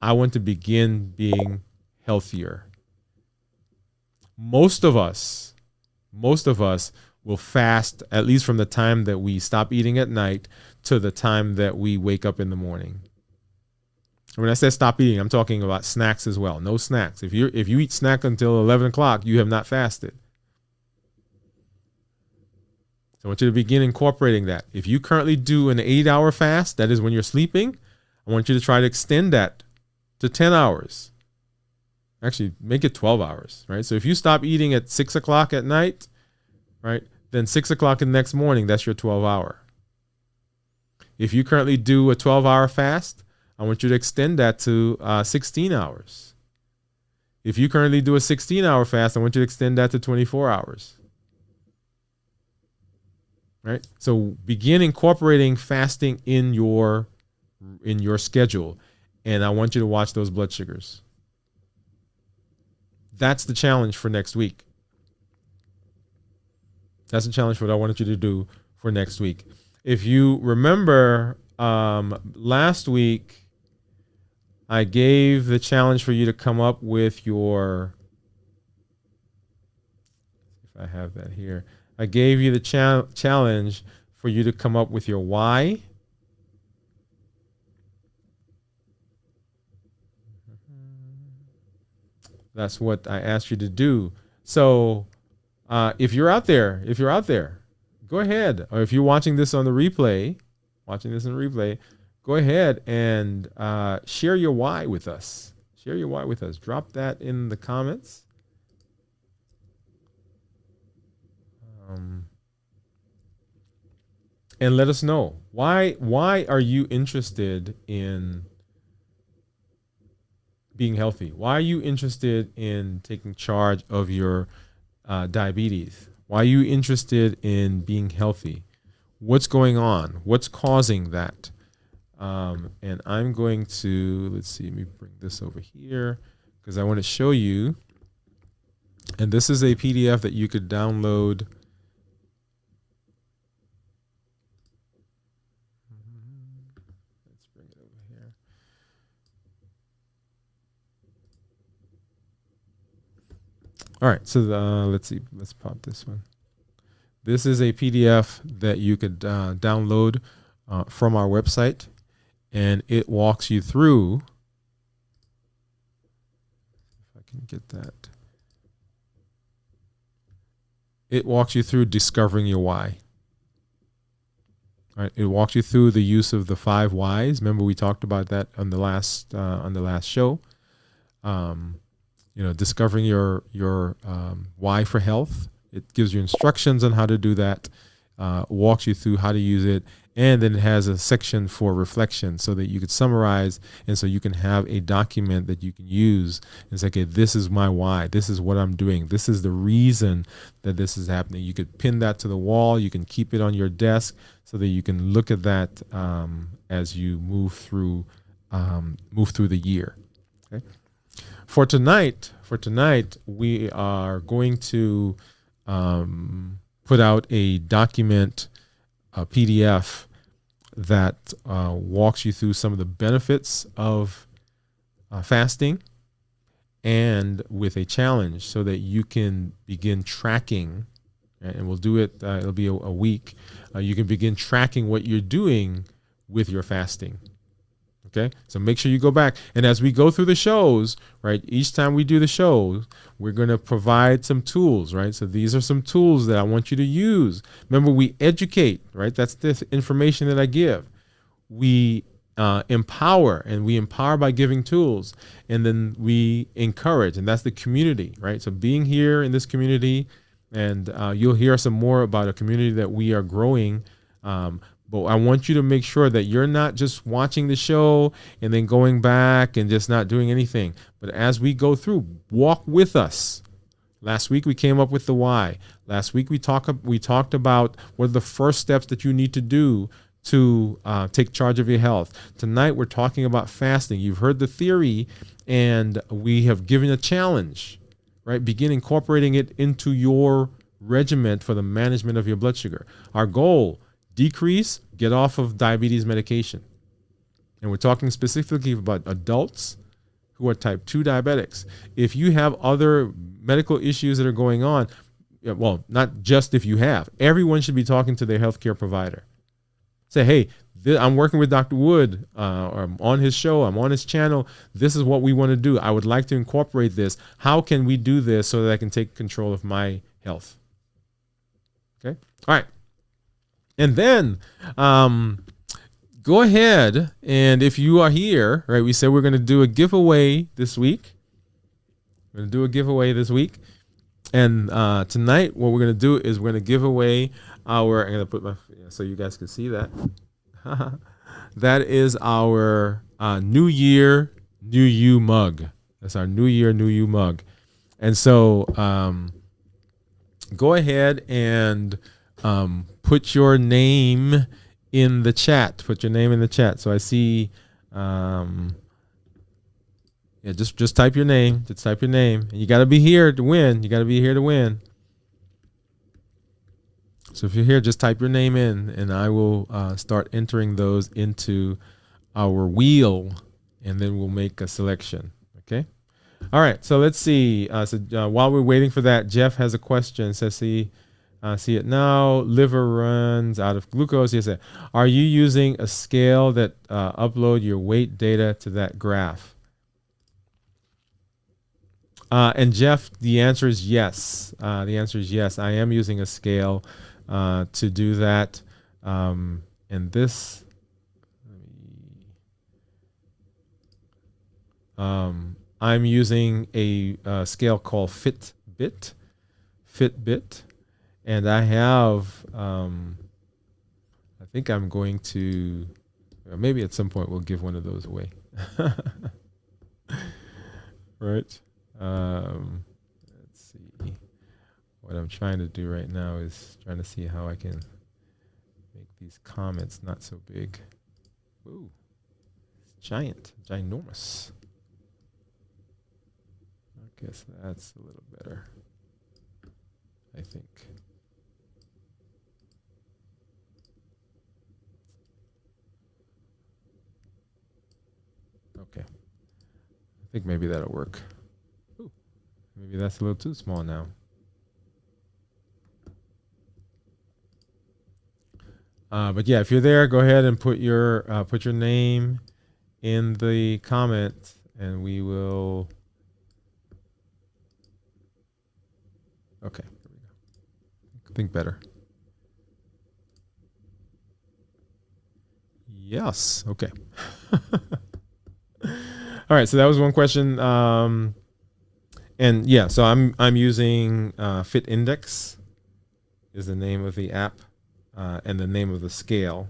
I want to begin being healthier. Most of us will fast at least from the time that we stop eating at night to the time that we wake up in the morning. When I say stop eating, I'm talking about snacks as well. No snacks. If you eat snack until 11 o'clock, you have not fasted. So I want you to begin incorporating that. If you currently do an 8-hour fast, that is when you're sleeping, I want you to try to extend that to 10 hours. Actually, make it 12 hours, right? So if you stop eating at 6 o'clock at night, right? Then 6 o'clock in the next morning, that's your 12-hour. If you currently do a 12-hour fast, I want you to extend that to 16 hours. If you currently do a 16-hour fast, I want you to extend that to 24 hours. Right? So begin incorporating fasting in your schedule, and I want you to watch those blood sugars. That's the challenge for next week. That's the challenge for what I wanted you to do for next week. If you remember, last week, I gave the challenge for you to come up with your, if I have that here, I gave you the challenge for you to come up with your why. That's what I asked you to do. So if you're out there, go ahead. Or if you're watching this on the replay, go ahead and share your why with us. Share your why with us. Drop that in the comments. And let us know why are you interested in being healthy? Why are you interested in taking charge of your diabetes? Why are you interested in being healthy? What's going on? What's causing that? And I'm going to, let's see, let me bring this over here because I want to show you. And this is a PDF that you could download. Let's bring it over here. All right, so let's see, let's pop this one. This is a PDF that you could download from our website, and it walks you through, if I can get that, it walks you through discovering your why. All right, it walks you through the use of the 5 whys. Remember, we talked about that on the last show. Discovering your why for health. It gives you instructions on how to do that, walks you through how to use it, and then it has a section for reflection so that you could summarize, and so you can have a document that you can use and say, okay, this is my why. This is what I'm doing. This is the reason that this is happening. You could pin that to the wall. You can keep it on your desk so that you can look at that as you move through the year. Okay. For tonight, we are going to put out a document, a PDF that walks you through some of the benefits of fasting, and with a challenge so that you can begin tracking, and we'll do it, it'll be a week. You can begin tracking what you're doing with your fasting. Okay, so make sure you go back. And as we go through the shows, right, each time we do the shows, we're going to provide some tools, right? So these are some tools that I want you to use. Remember, we educate, right? That's the information that I give. We empower, and we empower by giving tools. And then we encourage, and that's the community, right? So being here in this community, and you'll hear some more about a community that we are growing. But I want you to make sure that you're not just watching the show and then going back and just not doing anything. But as we go through, walk with us. Last week we came up with the why. Last week we talked about what are the first steps that you need to do to take charge of your health. Tonight we're talking about fasting. You've heard the theory, and we have given a challenge, right? Begin incorporating it into your regimen for the management of your blood sugar. Our goal: decrease, get off of diabetes medication. And we're talking specifically about adults who are type 2 diabetics. If you have other medical issues that are going on, well, not just if you have, everyone should be talking to their healthcare provider. Say, hey, I'm working with Dr. Woode, or I'm on his show, I'm on his channel. This is what we want to do. I would like to incorporate this. How can we do this so that I can take control of my health? Okay. All right. And then go ahead, and if you are here, right, we said we're going to do a giveaway this week. We're going to do a giveaway this week. And tonight, what we're going to do is we're going to give away our, I'm going to put my, so you guys can see that. That is our New Year, New You mug. That's our New Year, New You mug. And so go ahead and put your name in the chat. Put your name in the chat. So I see, yeah, just type your name. Just type your name. And you got to be here to win. You got to be here to win. So if you're here, just type your name in, and I will start entering those into our wheel, and then we'll make a selection. Okay. All right. So let's see. While we're waiting for that, Jeff has a question. It says, see it now. Liver runs out of glucose. He said, are you using a scale that upload your weight data to that graph? And Jeff, the answer is yes. The answer is yes. I am using a scale to do that. And this, I'm using a scale called Fitbit, and I have, I think I'm going to, maybe at some point we'll give one of those away. Right. Let's see. What I'm trying to do right now is trying to see how I can make these comments not so big. Ooh, it's ginormous. I guess that's a little better, I think. Okay. I think maybe that'll work. Ooh, maybe that's a little too small now. But yeah, if you're there, go ahead and put your name in the comment, and we will. Okay, here we go. Think better. Yes. Okay. All right. So that was one question. And yeah, so I'm using Fit Index is the name of the app. And the name of the scale.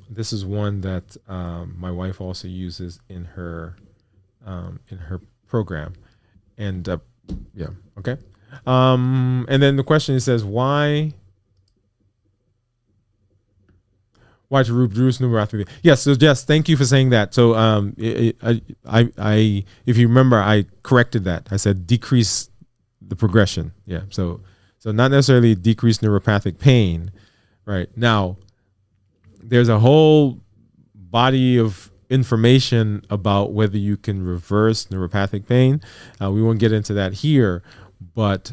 This is one that my wife also uses in her program, and yeah, okay. And then the question says why to reduce neuropathy? Yes, so Jess, thank you for saying that. So I if you remember, I corrected that. I said decrease the progression. Yeah. So not necessarily decrease neuropathic pain. Right. Now, there's a whole body of information about whether you can reverse neuropathic pain. We won't get into that here, but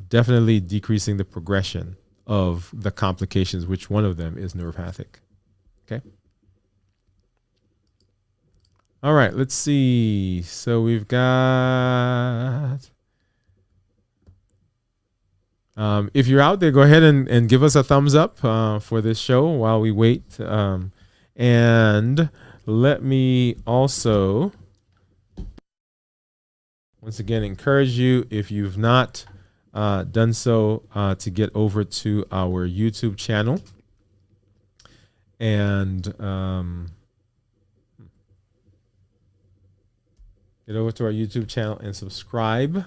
definitely decreasing the progression of the complications, which one of them is neuropathic. Okay. All right. Let's see. So we've got. If you're out there, go ahead and give us a thumbs up for this show while we wait. And let me also, once again, encourage you, if you've not done so, to get over to our YouTube channel. And get over to our YouTube channel and subscribe.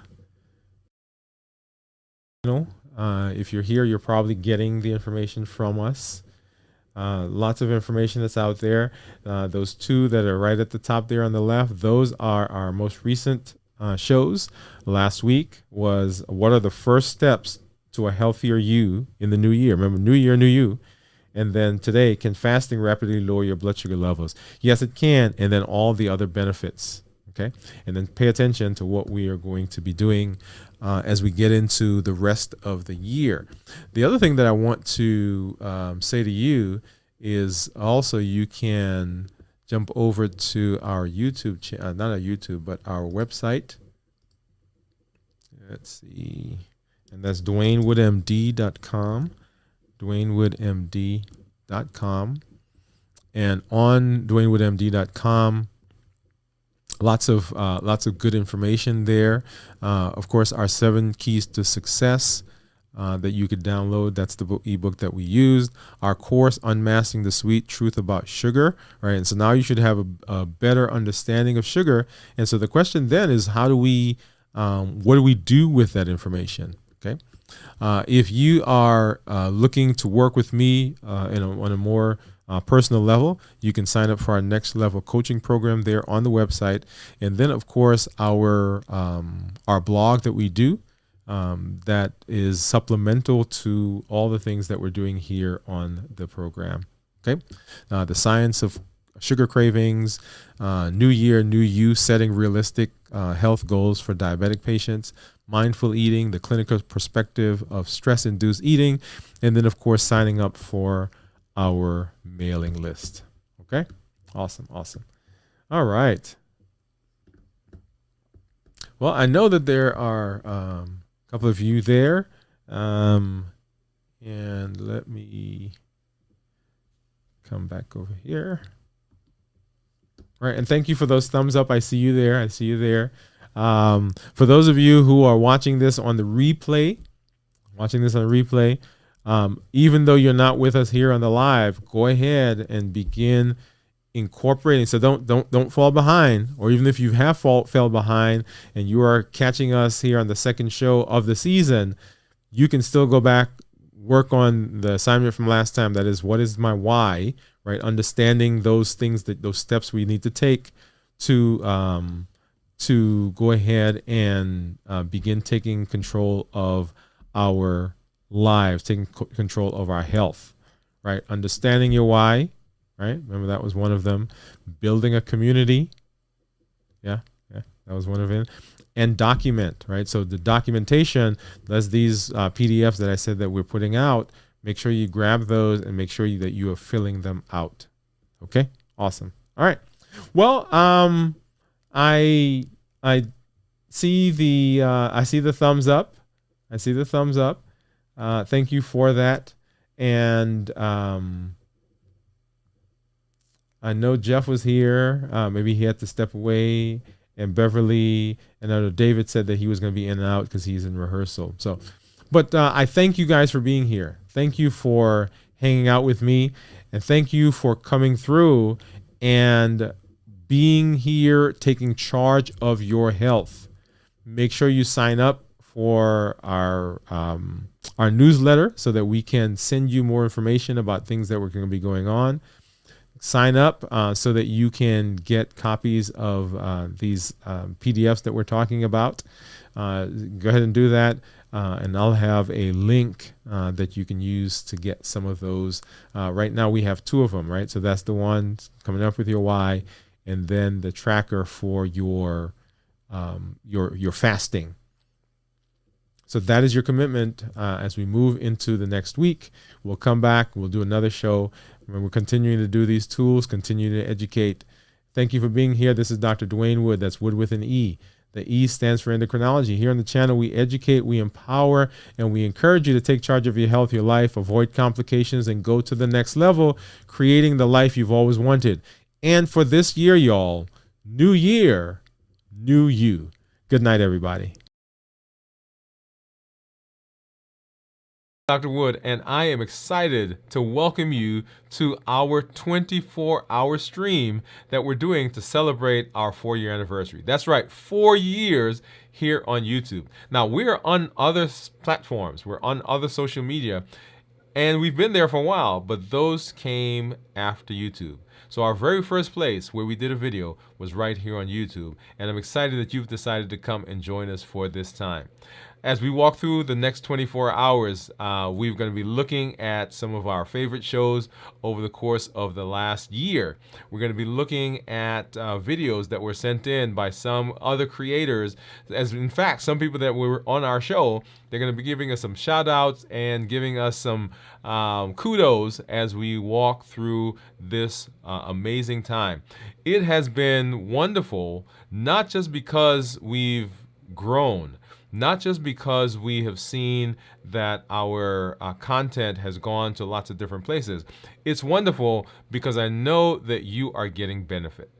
If you're here, you're probably getting the information from us. Lots of information that's out there. Those two that are right at the top there on the left, those are our most recent shows. Last week was what are the first steps to a healthier you in the new year? Remember, new year, new you. And then today, can fasting rapidly lower your blood sugar levels? Yes, it can. And then all the other benefits. Okay. And then pay attention to what we are going to be doing as we get into the rest of the year. The other thing that I want to say to you is also you can jump over to our YouTube channel, not our YouTube, but our website. Let's see. And that's DwainWoodeMD.com. DwainWoodeMD.com. And on DwainWoodeMD.com, Lots of good information there. Of course, our 7 keys to success that you could download. That's the ebook that we used. Our course, Unmasking the Sweet Truth About Sugar. Right, and so now you should have a better understanding of sugar. And so the question then is, how do we, what do we do with that information? Okay. If you are looking to work with me on a more personal level, you can sign up for our next level coaching program there on the website. And then, of course, our blog that we do that is supplemental to all the things that we're doing here on the program. Okay, the science of sugar cravings, new year, new you, setting realistic health goals for diabetic patients, mindful eating, the clinical perspective of stress-induced eating, and then, of course, signing up for our mailing list. Okay, awesome. All right. Well, I know that there are a couple of you there, and let me come back over here. All right, and thank you for those thumbs up. I see you there. For those of you who are watching this on the replay, even though you're not with us here on the live, go ahead and begin incorporating. So don't fall behind, or even if you have fell behind and you are catching us here on the second show of the season, you can still go back, work on the assignment from last time. That is, what is my why, right? Understanding those things, those steps we need to take to go ahead and begin taking control of our lives, taking control of our health, right? Understanding your why, right? Remember, that was one of them. Building a community. Yeah, that was one of them. And document, right? So the documentation, that's these PDFs that I said that we're putting out. Make sure you grab those and make sure that you are filling them out. Okay, awesome. All right. Well, I see the thumbs up. Thank you for that. And I know Jeff was here. Maybe he had to step away. And Beverly, and I know David said that he was going to be in and out because he's in rehearsal. So, but I thank you guys for being here. Thank you for hanging out with me, and thank you for coming through and being here, taking charge of your health. Make sure you sign up for our newsletter so that we can send you more information about things that we're going to be going on. Sign up so that you can get copies of these PDFs that we're talking about. Go ahead and do that, and I'll have a link that you can use to get some of those. Right now we have 2 of them, right? So that's the one coming up with your why, and then the tracker for your fasting. So that is your commitment as we move into the next week. We'll come back. We'll do another show. We're continuing to do these tools, continuing to educate. Thank you for being here. This is Dr. Dwain Woode. That's Wood with an E. The E stands for endocrinology. Here on the channel, we educate, we empower, and we encourage you to take charge of your health, your life, avoid complications, and go to the next level, creating the life you've always wanted. And for this year, y'all, new year, new you. Good night, everybody. Dr. Woode, and I am excited to welcome you to our 24-hour stream that we're doing to celebrate our 4-year anniversary. That's right, 4 years here on YouTube. Now, we're on other platforms. We're on other social media, and we've been there for a while, but those came after YouTube. So our very first place where we did a video was right here on YouTube, and I'm excited that you've decided to come and join us for this time. As we walk through the next 24 hours, we're going to be looking at some of our favorite shows over the course of the last year. We're going to be looking at videos that were sent in by some other creators. As in fact, some people that were on our show, they're going to be giving us some shout outs and giving us some kudos as we walk through this amazing time. It has been wonderful, not just because we've grown, not just because we have seen that our content has gone to lots of different places. It's wonderful because I know that you are getting benefit.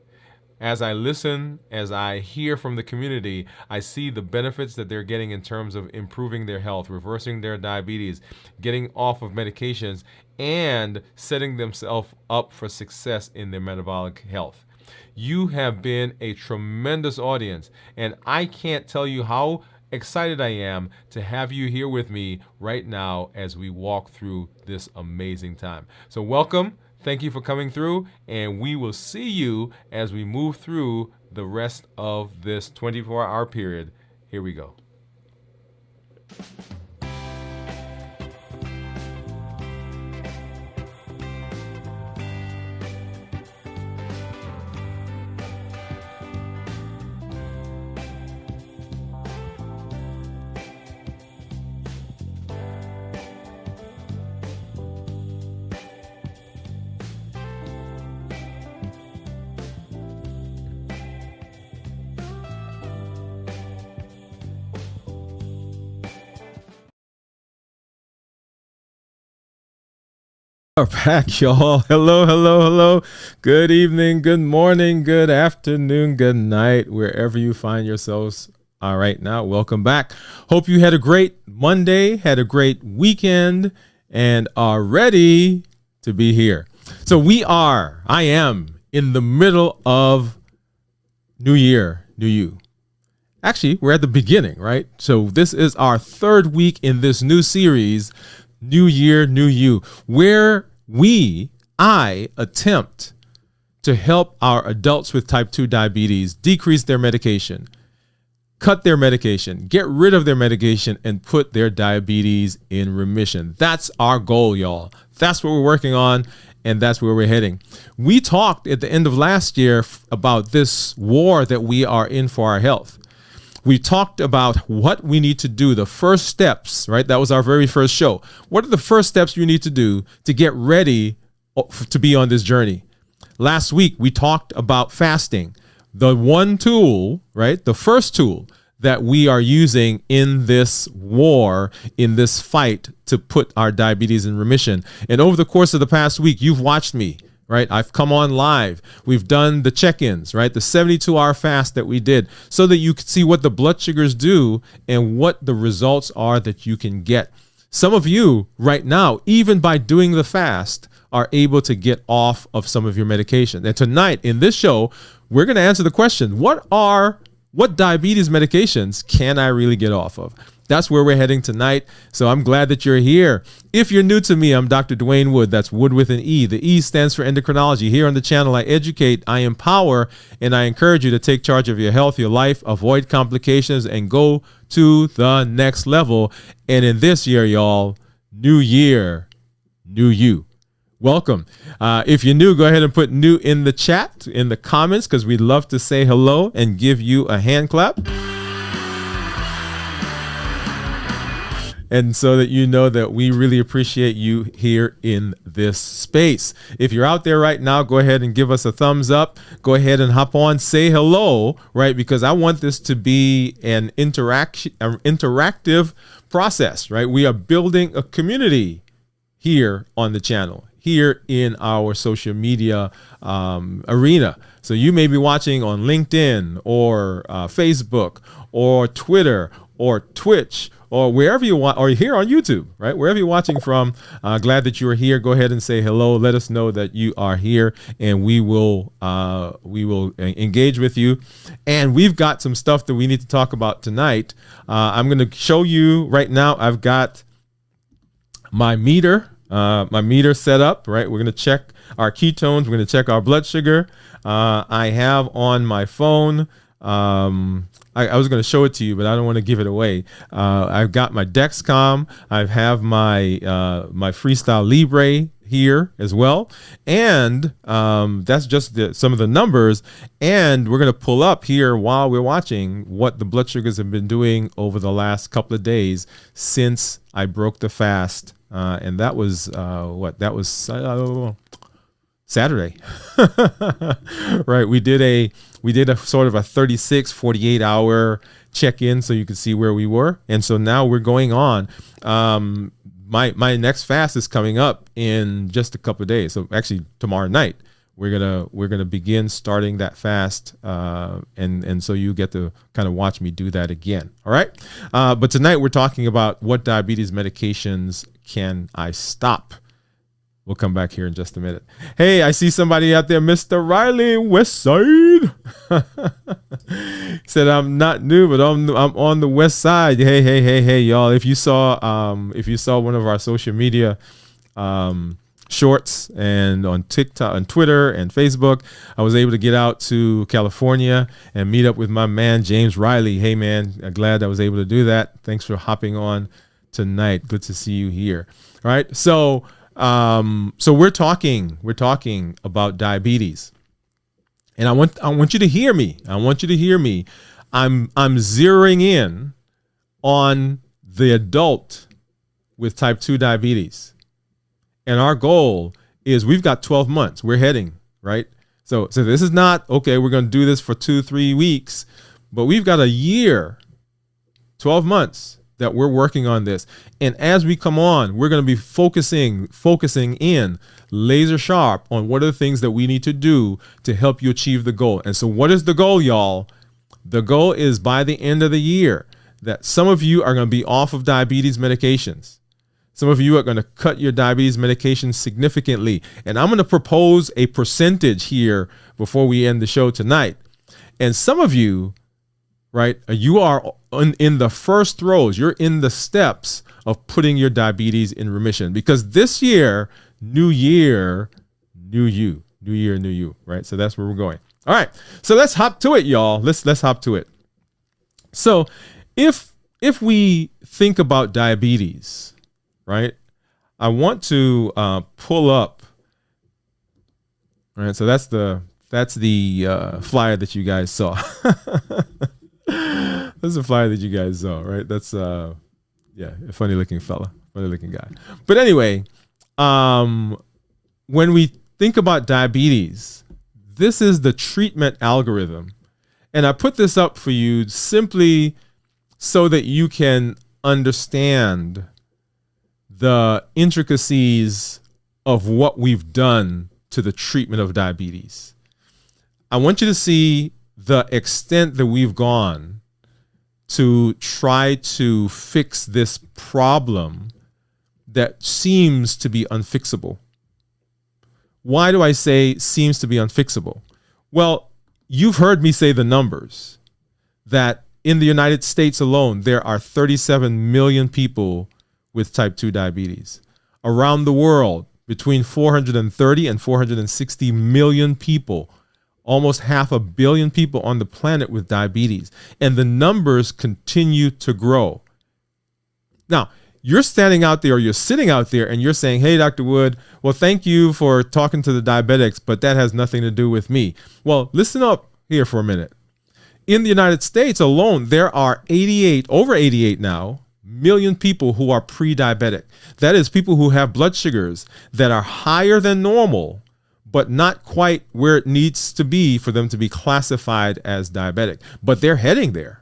as I listen, as I hear from the community, I see the benefits that they're getting in terms of improving their health, reversing their diabetes, getting off of medications, and setting themselves up for success in their metabolic health. You have been a tremendous audience, and I can't tell you how excited I am to have you here with me right now as we walk through this amazing time. So welcome. Thank you for coming through, and we will see you as we move through the rest of this 24-hour period. Here we go. We're back, y'all. Hello, hello, hello. Good evening, good morning, good afternoon, good night, wherever you find yourselves. All right, now welcome back. Hope you had a great Monday, had a great weekend, and are ready to be here. So I am in the middle of New Year, New You. Actually, we're at the beginning, right? So this is our third week in this new series, New Year, New You, where I attempt to help our adults with type 2 diabetes decrease their medication, cut their medication, get rid of their medication, and put their diabetes in remission. That's our goal, y'all. That's what we're working on, and that's where we're heading. We talked at the end of last year about this war that we are in for our health. We talked about what we need to do, the first steps, right? That was our very first show. What are the first steps you need to do to get ready to be on this journey? Last week, we talked about fasting, the one tool, right? The first tool that we are using in this war, in this fight to put our diabetes in remission. And over the course of the past week, you've watched me, right? I've come on live. We've done the check-ins, right? The 72-hour fast that we did so that you can see what the blood sugars do and what the results are that you can get. Some of you right now, even by doing the fast, are able to get off of some of your medication. And tonight in this show, we're going to answer the question, what diabetes medications can I really get off of? That's where we're heading tonight. So I'm glad that you're here. If you're new to me, I'm Dr. Dwain Woode. That's Wood with an E. The E stands for endocrinology. Here on the channel, I educate, I empower, and I encourage you to take charge of your health, your life, avoid complications, and go to the next level. And in this year, y'all, new year, new you. Welcome. If you're new, go ahead and put new in the chat, in the comments, because we'd love to say hello and give you a hand clap. And so that you know that we really appreciate you here in this space. If you're out there right now, go ahead and give us a thumbs up. Go ahead and hop on, say hello, right? Because I want this to be an interactive process, right? We are building a community here on the channel, here in our social media arena. So you may be watching on LinkedIn or Facebook or Twitter or Twitch, or wherever you want, or here on YouTube, right? Wherever you're watching from, glad that you are here. Go ahead and say hello. Let us know that you are here, and we will engage with you. And we've got some stuff that we need to talk about tonight. I'm going to show you right now. I've got my meter set up, right? We're going to check our ketones. We're going to check our blood sugar. I have on my phone. I was going to show it to you, but I don't want to give it away. I've got my Dexcom. I have my my Freestyle Libre here as well. And that's just some of the numbers. And we're going to pull up here while we're watching what the blood sugars have been doing over the last couple of days since I broke the fast. And that was That was Saturday. Right. We did a sort of a 36, 48 hour check-in so you could see where we were. And so now we're going on. My next fast is coming up in just a couple of days. So actually tomorrow night We're gonna begin starting that fast, and so you get to kind of watch me do that again. All right, but tonight we're talking about what diabetes medications can I stop. We'll come back here in just a minute. Hey, I see somebody out there, Mr. Riley, West Side. Said I'm not new, but I'm on the West Side. Hey, y'all! If you saw one of our social media shorts and on TikTok, on Twitter, and Facebook, I was able to get out to California and meet up with my man James Riley. Hey, man, I'm glad I was able to do that. Thanks for hopping on tonight. Good to see you here. All right, so we're talking about diabetes, and I want you to hear me. I'm zeroing in on the adult with type 2 diabetes, and our goal is we've got 12 months. We're heading right. So this is not okay. We're going to do this for 2-3 weeks, but we've got a year, 12 months that we're working on this. And as we come on, we're going to be focusing in laser sharp on what are the things that we need to do to help you achieve the goal. And so what is the goal, y'all? The goal is by the end of the year that some of you are going to be off of diabetes medications. Some of you are going to cut your diabetes medications significantly. And I'm going to propose a percentage here before we end the show tonight. And some of you, right, you are in the first throes. You're in the steps of putting your diabetes in remission, because this year, new year, new you, right? So that's where we're going. All right. So let's hop to it, y'all. Let's hop to it. So if we think about diabetes, right, I want to pull up. All right. So that's the flyer that you guys saw. That's a flyer that you guys saw, right? That's a funny looking fella, funny looking guy. But anyway, when we think about diabetes, this is the treatment algorithm. And I put this up for you simply so that you can understand the intricacies of what we've done to the treatment of diabetes. I want you to see the extent that we've gone to try to fix this problem that seems to be unfixable. Why do I say seems to be unfixable? Well, you've heard me say the numbers, that in the United States alone, there are 37 million people with type 2 diabetes. Around the world, between 430 and 460 million people, almost 500 million people on the planet with diabetes. And the numbers continue to grow. Now, you're standing out there, or you're sitting out there, and you're saying, hey, Dr. Woode, well, thank you for talking to the diabetics, but that has nothing to do with me. Well, listen up here for a minute. In the United States alone, there are over 88 now, million people who are pre-diabetic. That is, people who have blood sugars that are higher than normal, but not quite where it needs to be for them to be classified as diabetic. But they're heading there.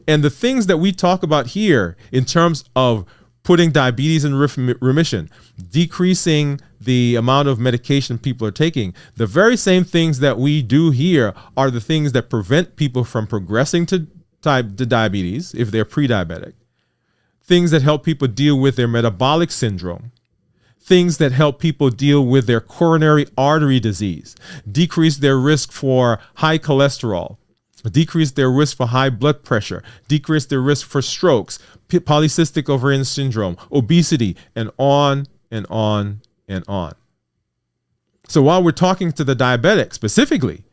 And the things that we talk about here in terms of putting diabetes in remission, decreasing the amount of medication people are taking, the very same things that we do here are the things that prevent people from progressing to diabetes if they're pre-diabetic, things that help people deal with their metabolic syndrome, things that help people deal with their coronary artery disease, decrease their risk for high cholesterol, decrease their risk for high blood pressure, decrease their risk for strokes, polycystic ovarian syndrome, obesity, and on and on and on. So while we're talking to the diabetic specifically,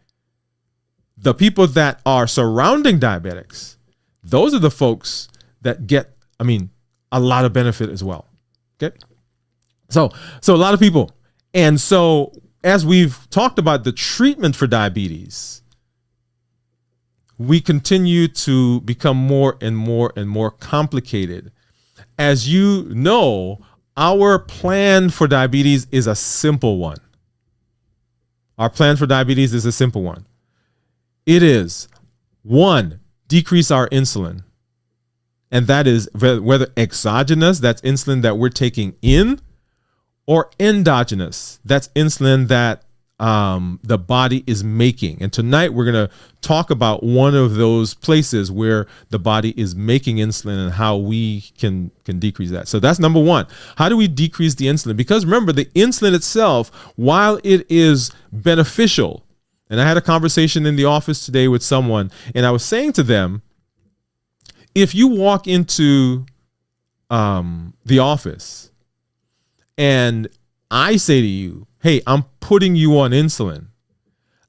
the people that are surrounding diabetics, those are the folks that get, a lot of benefit as well. Okay. So a lot of people. And so as we've talked about the treatment for diabetes, we continue to become more and more complicated. As you know, our plan for diabetes is a simple one. Our plan for diabetes is a simple one. It is, 1, decrease our insulin. And that is whether exogenous, that's insulin that we're taking in, or endogenous, that's insulin that the body is making. And tonight we're going to talk about one of those places where the body is making insulin and how we can decrease that. So that's number one. How do we decrease the insulin? Because remember, the insulin itself, while it is beneficial, and I had a conversation in the office today with someone, and I was saying to them, if you walk into the office and I say to you, hey, I'm putting you on insulin,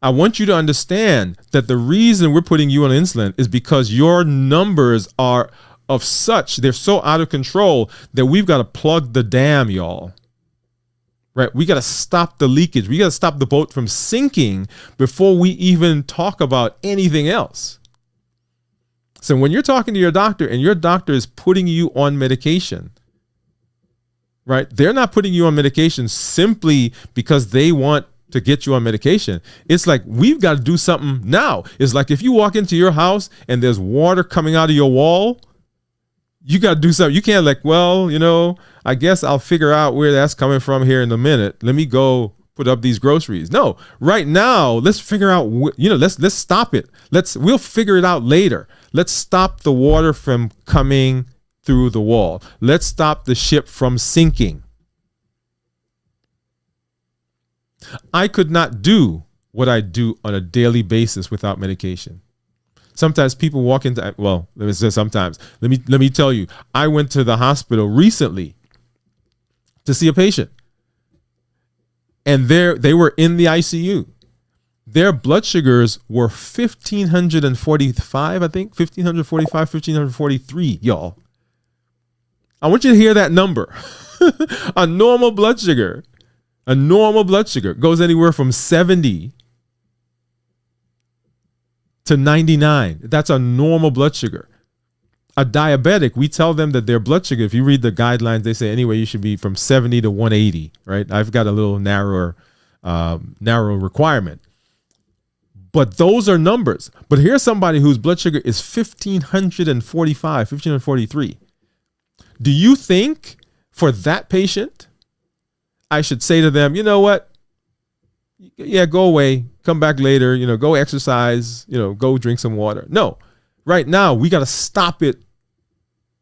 I want you to understand that the reason we're putting you on insulin is because your numbers are of such, they're so out of control that we've got to plug the dam, y'all. Right? We got to stop the leakage. We got to stop the boat from sinking before we even talk about anything else. So when you're talking to your doctor and your doctor is putting you on medication, right? They're not putting you on medication simply because they want to get you on medication. It's like, we've got to do something now. It's like if you walk into your house and there's water coming out of your wall, you got to do something. You can't like, well, I guess I'll figure out where that's coming from here in a minute. Let me go put up these groceries. No, right now, let's figure out, let's stop it. We'll figure it out later. Let's stop the water from coming through the wall. Let's stop the ship from sinking. I could not do what I do on a daily basis without medication. Sometimes people walk into, well, let me say sometimes. Let me tell you, I went to the hospital recently to see a patient. And they were in the ICU. Their blood sugars were 1,545, I think. 1,545, 1,543, y'all. I want you to hear that number. A normal blood sugar goes anywhere from 70 to 99. That's a normal blood sugar. A diabetic, we tell them that their blood sugar, if you read the guidelines, they say anyway, you should be from 70 to 180, right? I've got a little narrow requirement. But those are numbers. But here's somebody whose blood sugar is 1,545, 1,543. Do you think for that patient, I should say to them, you know what? Yeah, go away. Come back later. Go exercise. Go drink some water. No. Right now, we got to stop it.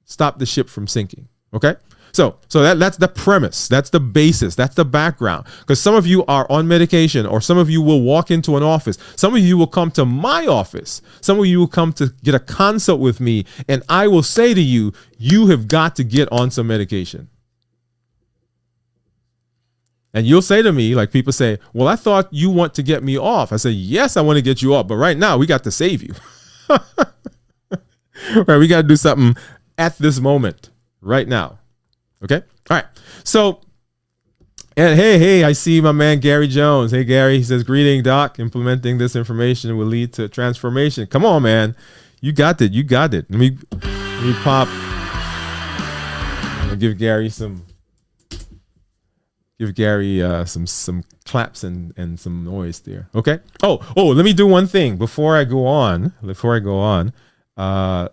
Stop the ship from sinking. Okay? So that's the premise. That's the basis. That's the background. Because some of you are on medication, or some of you will walk into an office. Some of you will come to my office. Some of you will come to get a consult with me, and I will say to you, you have got to get on some medication. And you'll say to me, like people say, well, I thought you want to get me off. I say, yes, I want to get you off. But right now, we got to save you. Right? We got to do something at this moment, right now. Okay. All right. So, and hey, I see my man, Gary Jones. Hey, Gary, he says, greeting, doc. Implementing this information will lead to transformation. Come on, man. You got it. Let me pop. I'm gonna give Gary some claps and some noise there. Okay. Oh, let me do one thing before I go on,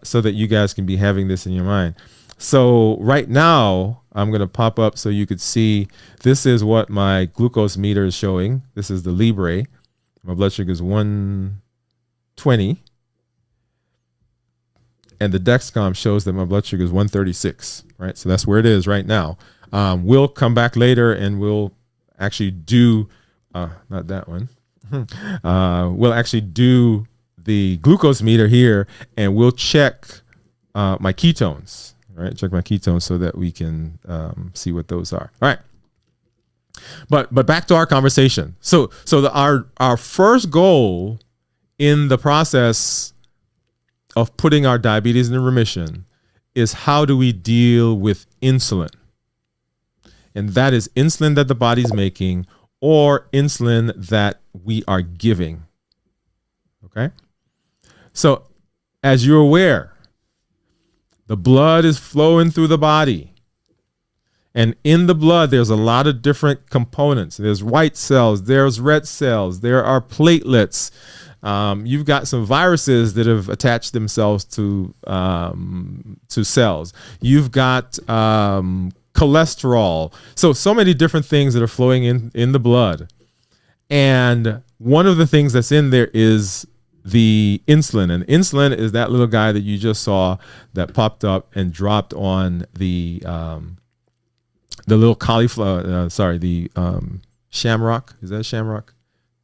so that you guys can be having this in your mind. So right now, I'm going to pop up so you could see, this is what my glucose meter is showing. This is the Libre. My blood sugar is 120. And the Dexcom shows that my blood sugar is 136, right? So that's where it is right now. We'll come back later and we'll actually do, not that one. We'll actually do the glucose meter here, and we'll check my ketones. All right, check my ketones so that we can see what those are. All right, but back to our conversation. So our first goal in the process of putting our diabetes in remission is, how do we deal with insulin? And that is insulin that the body's making, or insulin that we are giving. Okay, so as you're aware, the blood is flowing through the body. And in the blood, there's a lot of different components. There's white cells, there's red cells, there are platelets. You've got some viruses that have attached themselves to cells. You've got cholesterol. So many different things that are flowing in the blood. And one of the things that's in there is the insulin. And insulin is that little guy that you just saw that popped up and dropped on the little cauliflower, the shamrock. Is that a shamrock?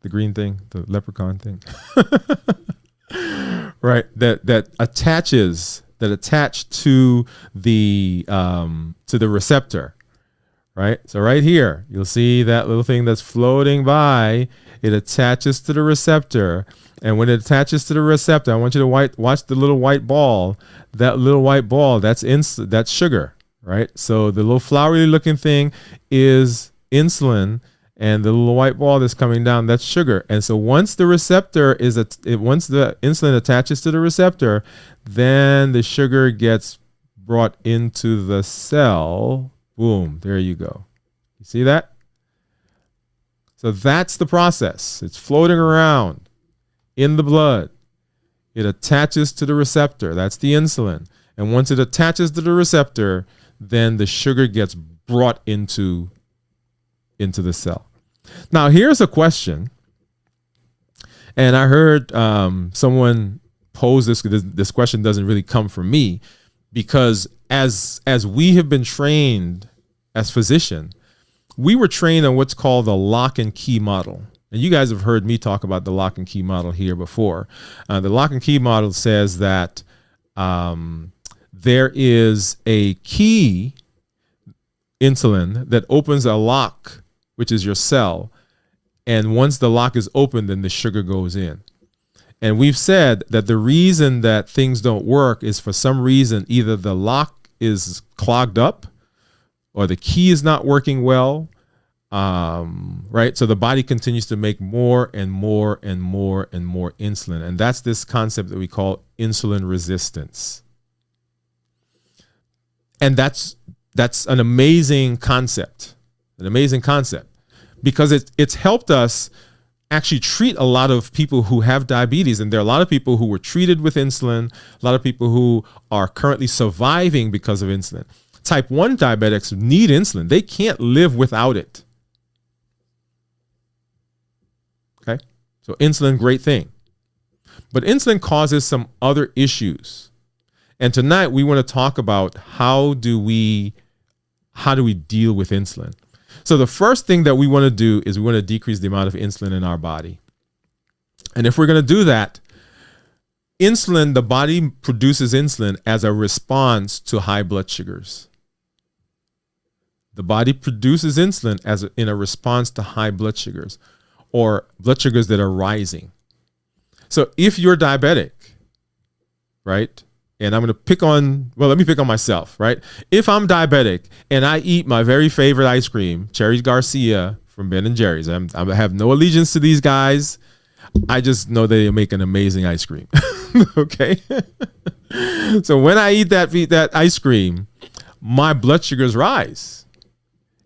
The green thing, the leprechaun thing. Right, that attach to the receptor, right? So right here, you'll see that little thing that's floating by. It attaches to the receptor, and when it attaches to the receptor, I want you to watch the little white ball. That little white ball, that's sugar, right? So the little flowery looking thing is insulin. And the little white ball that's coming down, that's sugar. And so once the receptor once the insulin attaches to the receptor, then the sugar gets brought into the cell. Boom, there you go. You see that? So that's the process. It's floating around in the blood. It attaches to the receptor. That's the insulin. And once it attaches to the receptor, then the sugar gets brought into the cell. Now, here's a question, and I heard someone pose this. This question doesn't really come from me, because as we have been trained as physicians, we were trained on what's called the lock and key model. And you guys have heard me talk about the lock and key model here before. The lock and key model says that there is a key insulin that opens a lock, which is your cell. And once the lock is open, then the sugar goes in. And we've said that the reason that things don't work is for some reason, either the lock is clogged up or the key is not working well, right? So the body continues to make more and more and more and more insulin. And that's this concept that we call insulin resistance. And that's an amazing concept. An amazing concept, because it's helped us actually treat a lot of people who have diabetes. And there are a lot of people who were treated with insulin, a lot of people who are currently surviving because of insulin. Type 1 diabetics need insulin. They can't live without it. Okay? So insulin, great thing. But insulin causes some other issues. And tonight we want to talk about how do we deal with insulin. So the first thing that we want to do is we want to decrease the amount of insulin in our body. And if we're going to do that, insulin, the body produces insulin as a response to high blood sugars. The body produces insulin in a response to high blood sugars, or blood sugars that are rising. So if you're diabetic, right? And I'm going to let me pick on myself, right? If I'm diabetic and I eat my very favorite ice cream, Cherry Garcia from Ben & Jerry's, I have no allegiance to these guys. I just know they make an amazing ice cream. Okay? So when I eat that ice cream, my blood sugars rise.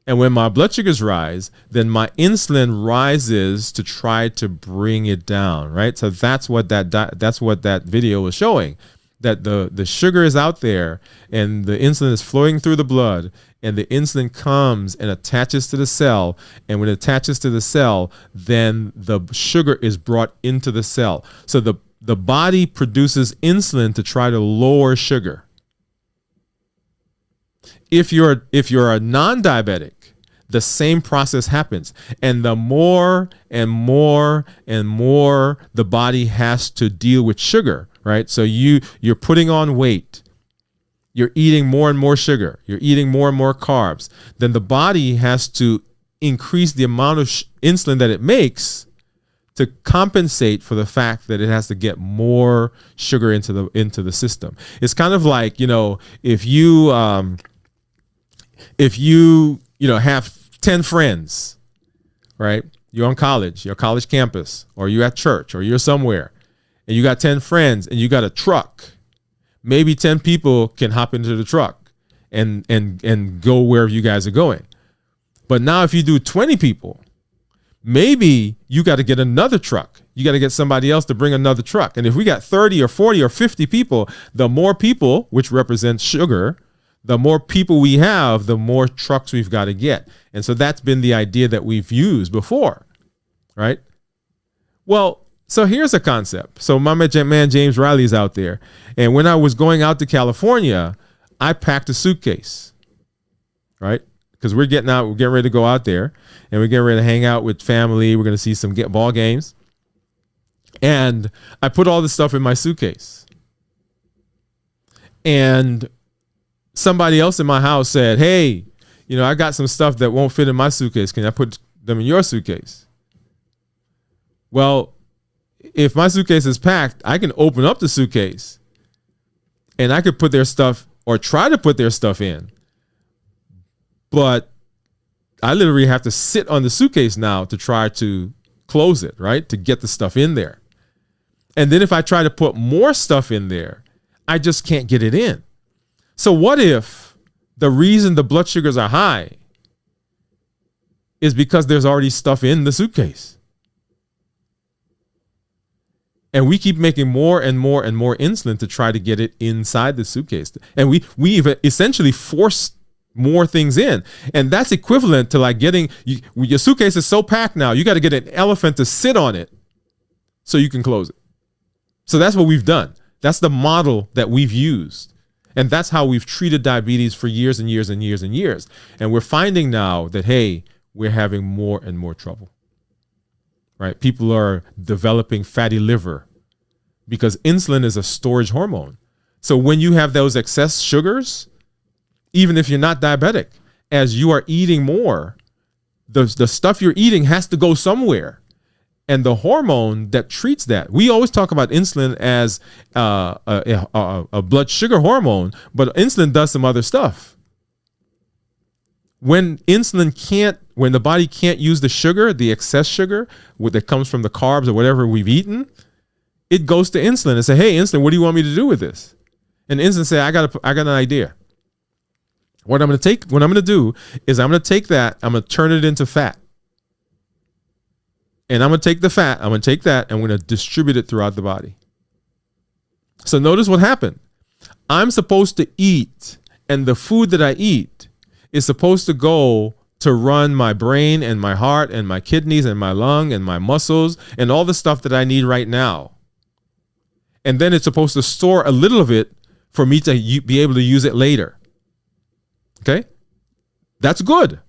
And when my blood sugars rise, then my insulin rises to try to bring it down, right? So that's what that video was showing. That the sugar is out there and the insulin is flowing through the blood, and the insulin comes and attaches to the cell. And when it attaches to the cell, then the sugar is brought into the cell. So the body produces insulin to try to lower sugar. If you're a non-diabetic, the same process happens. And the more and more and more the body has to deal with sugar, right? So you're putting on weight. You're eating more and more sugar. You're eating more and more carbs. Then the body has to increase the amount of insulin that it makes to compensate for the fact that it has to get more sugar into the system. It's kind of like, if you have 10 friends, right? You're on college, you're on college campus, or you're at church, or you're somewhere, and you got 10 friends and you got a truck. Maybe 10 people can hop into the truck and go wherever you guys are going. But now if you do 20 people, maybe you got to get another truck. You got to get somebody else to bring another truck. And if we got 30 or 40 or 50 people, the more people, which represents sugar, the more people we have, the more trucks we've got to get. And so that's been the idea that we've used before. right? Well, so here's a concept. So my man James Riley's out there. And when I was going out to California, I packed a suitcase, right? Because we're getting ready to go out there, and we're getting ready to hang out with family. We're going to see some ball games. And I put all this stuff in my suitcase. And somebody else in my house said, hey, I got some stuff that won't fit in my suitcase. Can I put them in your suitcase? Well, if my suitcase is packed, I can open up the suitcase and I could put their stuff or try to put their stuff in. But I literally have to sit on the suitcase now to try to close it, right? To get the stuff in there. And then if I try to put more stuff in there, I just can't get it in. So what if the reason the blood sugars are high is because there's already stuff in the suitcase? And we keep making more and more and more insulin to try to get it inside the suitcase. And we've essentially forced more things in. And that's equivalent to like your suitcase is so packed now, you got to get an elephant to sit on it so you can close it. So that's what we've done. That's the model that we've used. And that's how we've treated diabetes for years and years and years and years. And we're finding now that, hey, we're having more and more trouble. Right? People are developing fatty liver because insulin is a storage hormone. So when you have those excess sugars, even if you're not diabetic, as you are eating more, the stuff you're eating has to go somewhere. And the hormone that treats that, we always talk about insulin as a blood sugar hormone, but insulin does some other stuff. When the body can't use the sugar, the excess sugar that comes from the carbs or whatever we've eaten, it goes to insulin and say, hey, insulin, what do you want me to do with this? And insulin say, I got an idea. What I'm going to do is I'm going to take that, I'm going to turn it into fat. And I'm going to take the fat, I'm going to take that, and I'm going to distribute it throughout the body. So notice what happened. I'm supposed to eat, and the food that I eat is supposed to go to run my brain and my heart and my kidneys and my lung and my muscles and all the stuff that I need right now. And then it's supposed to store a little of it for me to be able to use it later. Okay? That's good.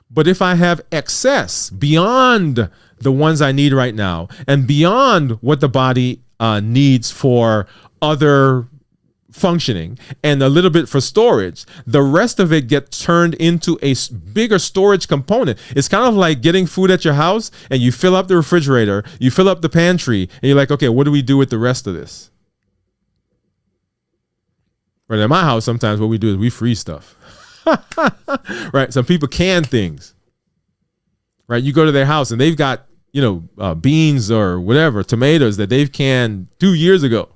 But if I have excess beyond the ones I need right now and beyond what the body needs for other functioning and a little bit for storage, the rest of it gets turned into a bigger storage component. It's kind of like getting food at your house and you fill up the refrigerator, you fill up the pantry, and you're like, okay, what do we do with the rest of this? Right, at my house, sometimes what we do is we freeze stuff. Right, some people can things. Right, you go to their house and they've got beans or whatever, tomatoes that they've canned 2 years ago.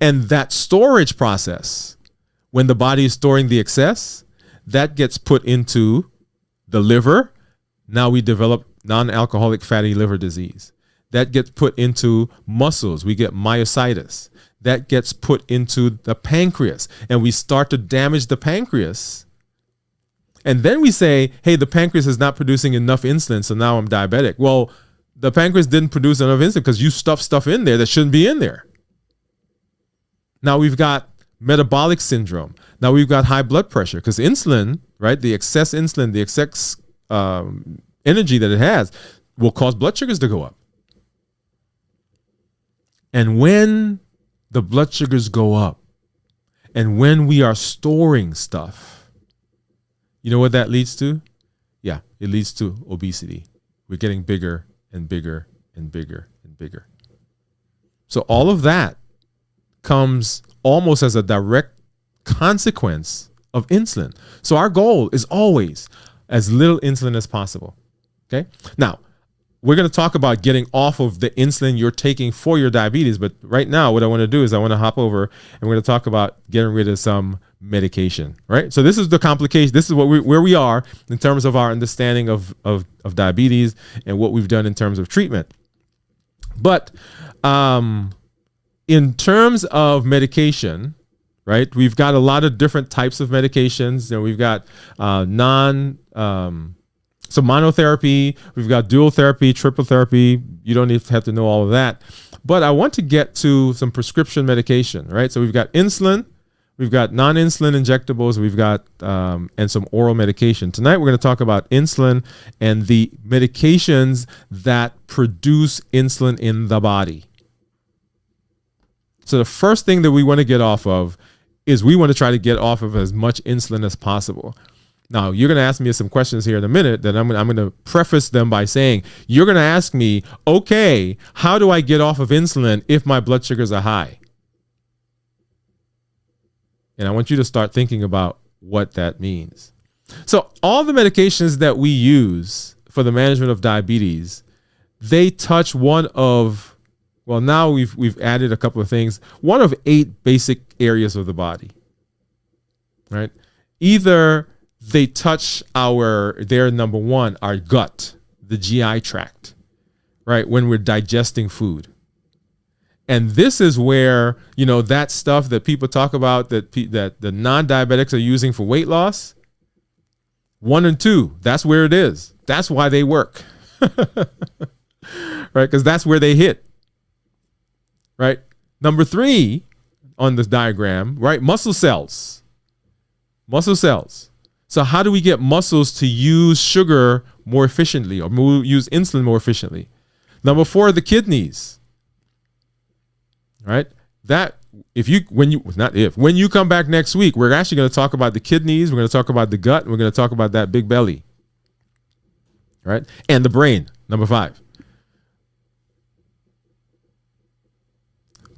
And that storage process, when the body is storing the excess, that gets put into the liver. Now we develop non-alcoholic fatty liver disease. That gets put into muscles. We get myositis. That gets put into the pancreas. And we start to damage the pancreas. And then we say, hey, the pancreas is not producing enough insulin, so now I'm diabetic. Well, the pancreas didn't produce enough insulin because you stuffed stuff in there that shouldn't be in there. Now we've got metabolic syndrome. Now we've got high blood pressure because insulin, right? The excess insulin, the excess energy that it has will cause blood sugars to go up. And when the blood sugars go up and when we are storing stuff, you know what that leads to? Yeah, it leads to obesity. We're getting bigger and bigger and bigger and bigger. So all of that comes almost as a direct consequence of insulin. So our goal is always as little insulin as possible. Okay. Now, we're going to talk about getting off of the insulin you're taking for your diabetes. But right now, what I want to do is I want to hop over and we're going to talk about getting rid of some medication. Right. So this is the complication. This is where we are in terms of our understanding of diabetes and what we've done in terms of treatment. But in terms of medication, right, we've got a lot of different types of medications. And we've got So monotherapy, we've got dual therapy, triple therapy. You don't need to have to know all of that. But I want to get to some prescription medication, right? So we've got insulin, we've got non-insulin injectables, we've got and some oral medication. Tonight we're going to talk about insulin and the medications that produce insulin in the body. So the first thing that we want to get off of is we want to try to get off of as much insulin as possible. Now, you're going to ask me some questions here in a minute that I'm going to preface them by saying, you're going to ask me, okay, how do I get off of insulin if my blood sugars are high? And I want you to start thinking about what that means. So all the medications that we use for the management of diabetes, they touch one of, well, now we've added a couple of things, one of 8 basic areas of the body, right? Either they touch their number one, our gut, the GI tract, right? When we're digesting food. And this is where, that stuff that people talk about that the non-diabetics are using for weight loss, 1 and 2, that's where it is. That's why they work, right? Because that's where they hit, right? Number 3 on this diagram, right? Muscle cells. Muscle cells. So how do we get muscles to use sugar more efficiently or use insulin more efficiently? Number 4, the kidneys. Right? When you come back next week, we're actually going to talk about the kidneys, we're going to talk about the gut, and we're going to talk about that big belly. Right? And the brain, number 5.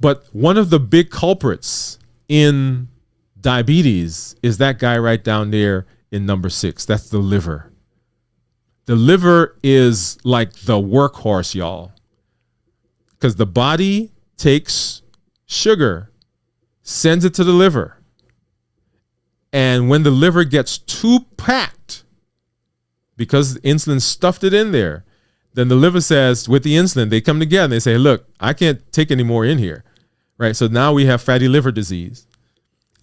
But one of the big culprits in diabetes is that guy right down there in number 6. That's the liver. The liver is like the workhorse, y'all. Because the body takes sugar, sends it to the liver. And when the liver gets too packed, because insulin stuffed it in there, then the liver says, with the insulin, they come together and they say, look, I can't take any more in here. Right? So now we have fatty liver disease.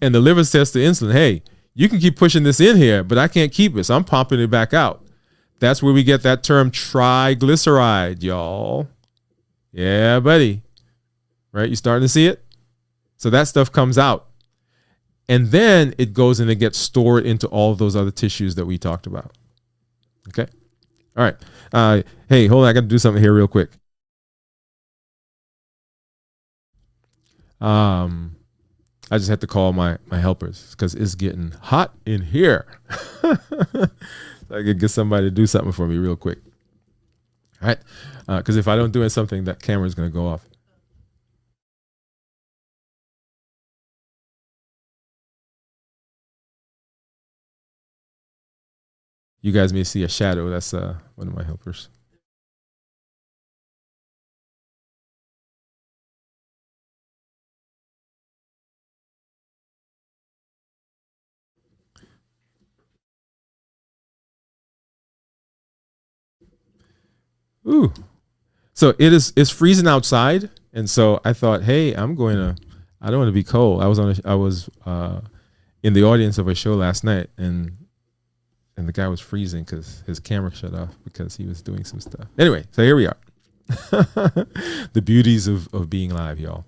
And the liver says to insulin, hey, you can keep pushing this in here, but I can't keep it, so I'm pumping it back out. That's where we get that term triglyceride, y'all. Yeah, buddy. Right? You starting to see it? So that stuff comes out. And then it goes and it gets stored into all of those other tissues that we talked about. Okay? All right. Hey, hold on. I got to do something here real quick. I just had to call my helpers because it's getting hot in here. So I could get somebody to do something for me real quick. All right. Because if I don't do something, that camera is going to go off. You guys may see a shadow. That's one of my helpers. Ooh. So it's freezing outside. And so I thought, hey, I don't want to be cold. I was in the audience of a show last night and the guy was freezing because his camera shut off because he was doing some stuff. Anyway, so here we are. The beauties of being live, y'all.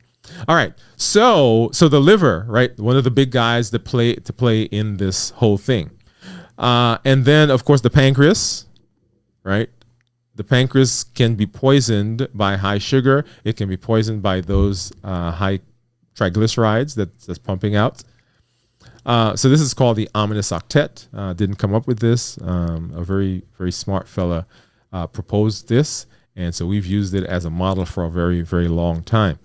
All right. So the liver, right? One of the big guys that play in this whole thing. And then of course the pancreas, right? The pancreas can be poisoned by high sugar. It can be poisoned by those high triglycerides that's pumping out. So this is called the ominous octet. Didn't come up with this. A very, very smart fella proposed this. And so we've used it as a model for a very, very long time.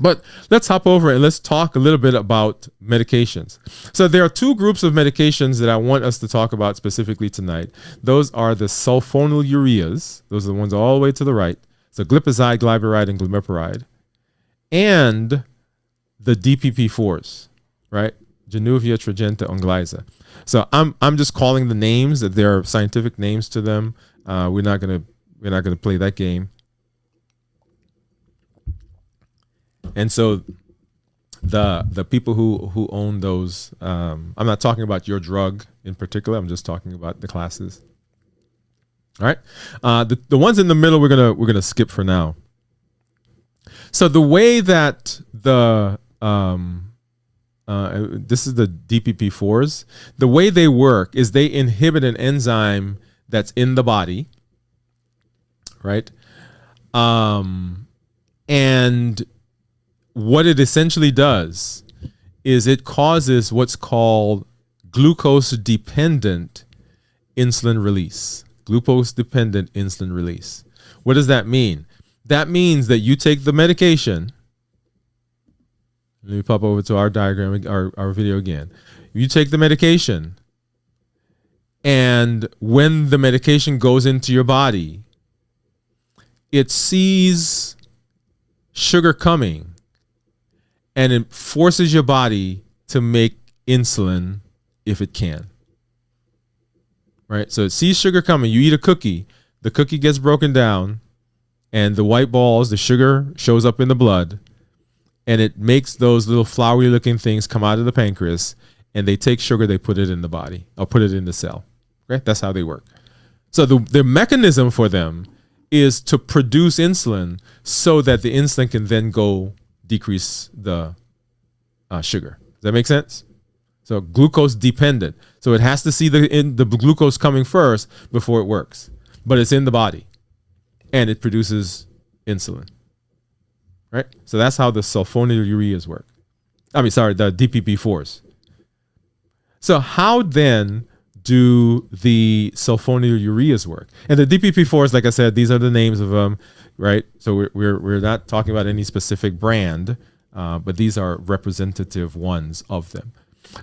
But let's hop over and let's talk a little bit about medications. So there are 2 groups of medications that I want us to talk about specifically tonight. Those are the sulfonylureas. Those are the ones all the way to the right. So glipizide, glyburide, and glimepiride. And the DPP4s, right? Januvia, Tradjenta, Onglyza. So I'm just calling the names that there are scientific names to them. We're not gonna play that game. And so the people who own those, I'm not talking about your drug in particular. I'm just talking about the classes. All right. The ones in the middle we're gonna skip for now. So the way that this is the DPP4s. The way they work is they inhibit an enzyme that's in the body, right? And what it essentially does is it causes what's called glucose-dependent insulin release. Glucose-dependent insulin release. What does that mean? That means that you take the medication. Let me pop over to our diagram, our video again. You take the medication, and when the medication goes into your body, it sees sugar coming, and it forces your body to make insulin if it can. Right? So it sees sugar coming. You eat a cookie. The cookie gets broken down, and the white balls, the sugar, shows up in the blood. And it makes those little flowery looking things come out of the pancreas, and they take sugar, they put it in the body or put it in the cell. Okay? That's how they work. So the mechanism for them is to produce insulin so that the insulin can then go decrease the sugar. Does that make sense? So glucose dependent. So it has to see the glucose coming first before it works, but it's in the body and it produces insulin. Right? So that's how the sulfonylureas work. The DPP4s. So how then do the sulfonylureas work? And the DPP4s, like I said, these are the names of them, right? So we're not talking about any specific brand, but these are representative ones of them.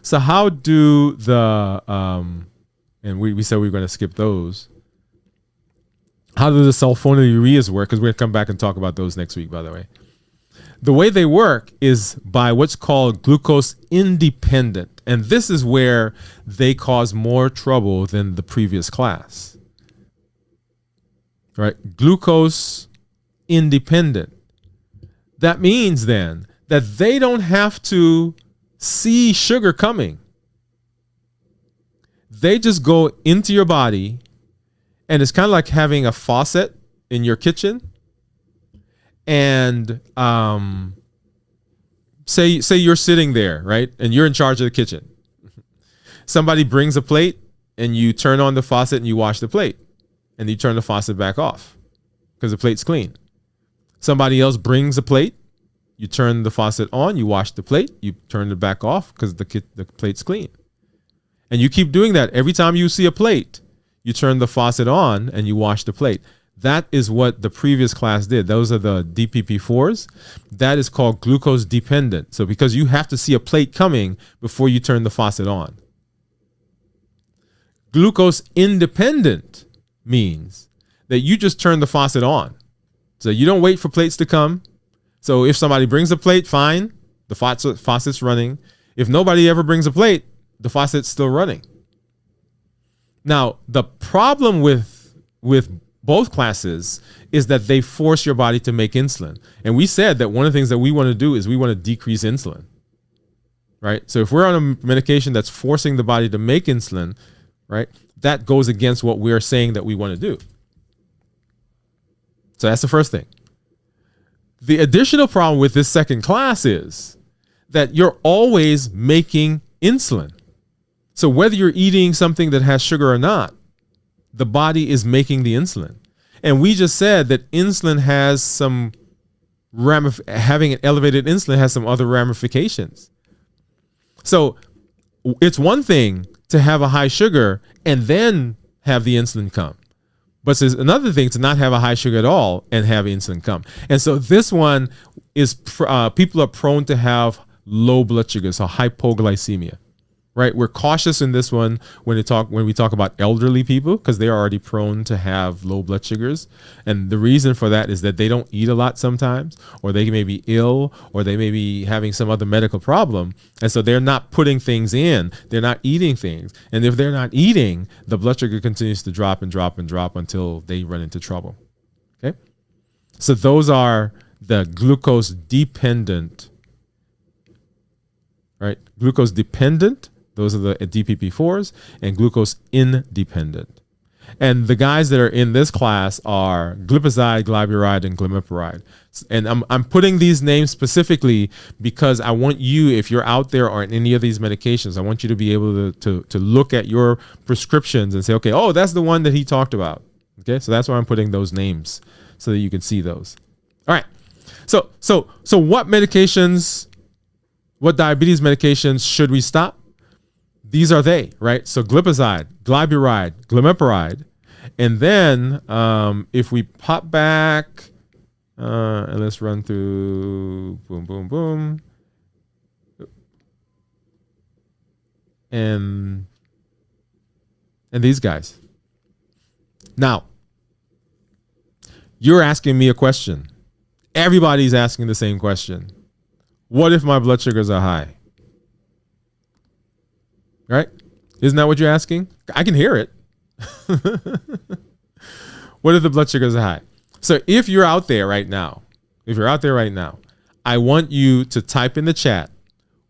So how do the, and we said we were going to skip those. How do the sulfonylureas work? Because we're going to come back and talk about those next week, by the way. The way they work is by what's called glucose independent. And this is where they cause more trouble than the previous class. Right? Glucose independent. That means then that they don't have to see sugar coming. They just go into your body, and it's kind of like having a faucet in your kitchen. And say you're sitting there, right? And you're in charge of the kitchen. Somebody brings a plate, and you turn on the faucet and you wash the plate. And you turn the faucet back off because the plate's clean. Somebody else brings a plate. You turn the faucet on, you wash the plate, you turn it back off because the plate's clean. And you keep doing that. Every time you see a plate, you turn the faucet on and you wash the plate. That is what the previous class did. Those are the DPP4s. That is called glucose dependent. So because you have to see a plate coming before you turn the faucet on. Glucose independent means that you just turn the faucet on. So you don't wait for plates to come. So if somebody brings a plate, fine. The faucet's running. If nobody ever brings a plate, the faucet's still running. Now, the problem with both classes is that they force your body to make insulin. And we said that one of the things that we want to do is we want to decrease insulin, right? So if we're on a medication that's forcing the body to make insulin, right, that goes against what we're saying that we want to do. So that's the first thing. The additional problem with this second class is that you're always making insulin. So whether you're eating something that has sugar or not, the body is making the insulin. And we just said that insulin has some having an elevated insulin has some other ramifications. So it's one thing to have a high sugar and then have the insulin come. But it's another thing to not have a high sugar at all and have insulin come. And so this one is people are prone to have low blood sugar, so hypoglycemia. Right, we're cautious in this one when we talk about elderly people because they are already prone to have low blood sugars, and the reason for that is that they don't eat a lot sometimes, or they may be ill, or they may be having some other medical problem, and so they're not putting things in, they're not eating things, and if they're not eating, the blood sugar continues to drop and drop and drop until they run into trouble. Okay, so those are the glucose dependent, right? Glucose dependent. Those are the DPP4s, and glucose independent. And the guys that are in this class are glipizide, glyburide, and glimepiride. And I'm putting these names specifically because I want you, if you're out there on any of these medications, I want you to be able to look at your prescriptions and say, okay, oh, that's the one that he talked about. Okay, so that's why I'm putting those names so that you can see those. All right. So what medications, what diabetes medications should we stop? These are they, right? So glipizide, glyburide, glimepiride. And then if we pop back, and let's run through, boom, boom, boom. And these guys. Now, you're asking me a question. Everybody's asking the same question. What if my blood sugars are high? Right? Isn't that what you're asking? I can hear it. What if the blood sugars are high? So if you're out there right now, I want you to type in the chat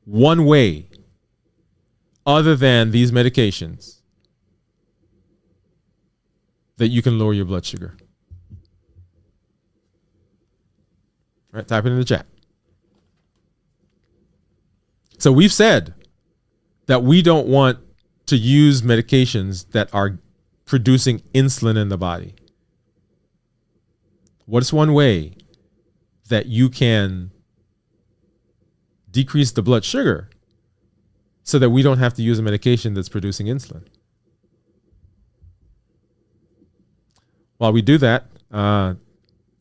one way other than these medications that you can lower your blood sugar. Right? Type it in the chat. So we've said that we don't want to use medications that are producing insulin in the body. What's one way that you can decrease the blood sugar so that we don't have to use a medication that's producing insulin? While we do that,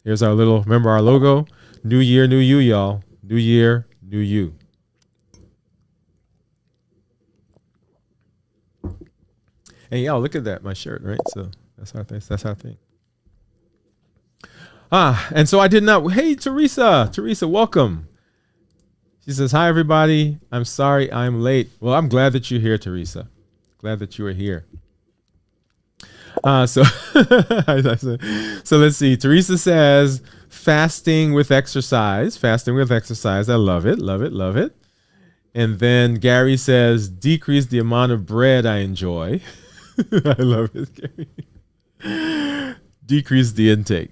here's our little, remember our logo? New year, new you, y'all. New year, new you. And y'all, look at that, my shirt, right? So that's our thing. That's our thing. And so I did not. Hey, Teresa, welcome. She says, hi, everybody. I'm sorry I'm late. Well, I'm glad that you're here, Teresa. Glad that you are here. So let's see. Teresa says, fasting with exercise. I love it, love it, love it. And then Gary says, decrease the amount of bread I enjoy. I love it, Gary. Decrease the intake.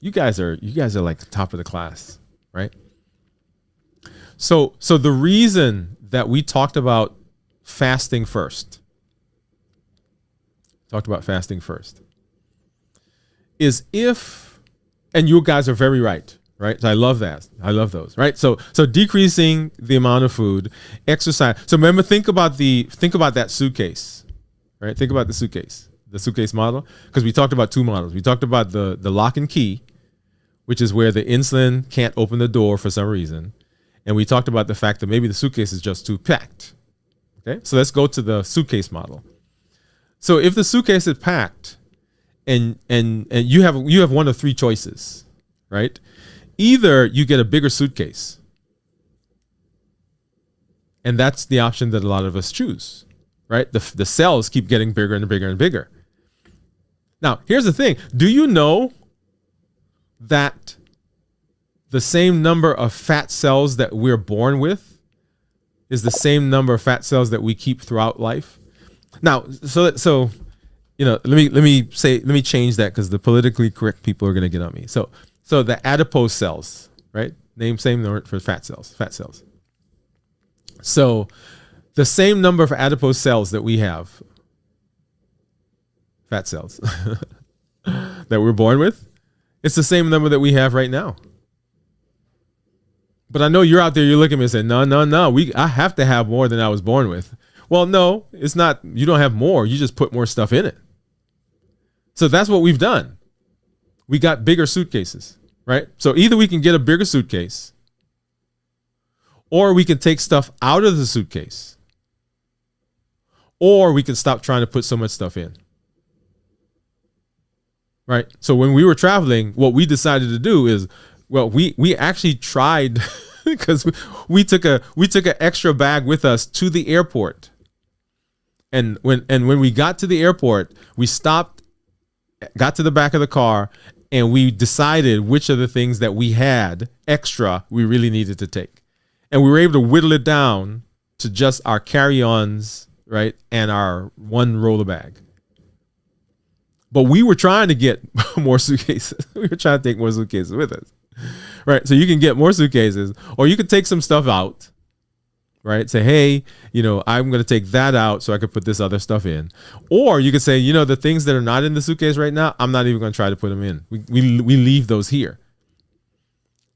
You guys are like top of the class, right? So the reason that we talked about fasting first is if, and you guys are very right? So I love that. I love those, right? So decreasing the amount of food, exercise. So remember, think about that suitcase, right? Think about the suitcase model, because we talked about two models. We talked about the lock and key, which is where the insulin can't open the door for some reason. And we talked about the fact that maybe the suitcase is just too packed. Okay, so let's go to the suitcase model. So if the suitcase is packed and you have one of three choices, right? Either you get a bigger suitcase, and that's the option that a lot of us choose, right? The cells keep getting bigger and bigger and bigger. Now, here's the thing. Do you know that the same number of fat cells that we're born with is the same number of fat cells that we keep throughout life? Now, so you know, let me change that, because the politically correct people are going to get on me. So the adipose cells, right? Same number for fat cells. So the same number of adipose cells that we have, fat cells, that we're born with, it's the same number that we have right now. But I know you're out there, you're looking at me and saying, no, I have to have more than I was born with. Well, no, it's not. You don't have more. You just put more stuff in it. So that's what we've done. We got bigger suitcases, right? So either we can get a bigger suitcase, or we can take stuff out of the suitcase, or we can stop trying to put so much stuff in, right? So when we were traveling, what we decided to do is, well, we actually tried because we took an extra bag with us to the airport. And when we got to the airport, we stopped, got to the back of the car, and we decided which of the things that we had extra we really needed to take. And we were able to whittle it down to just our carry-ons, right? And our one roller bag. But we were trying to get more suitcases. We were trying to take more suitcases with us, right? So you can get more suitcases, or you could take some stuff out, right? Say, hey, I'm going to take that out so I could put this other stuff in. Or you could say, the things that are not in the suitcase right now, I'm not even going to try to put them in. We leave those here.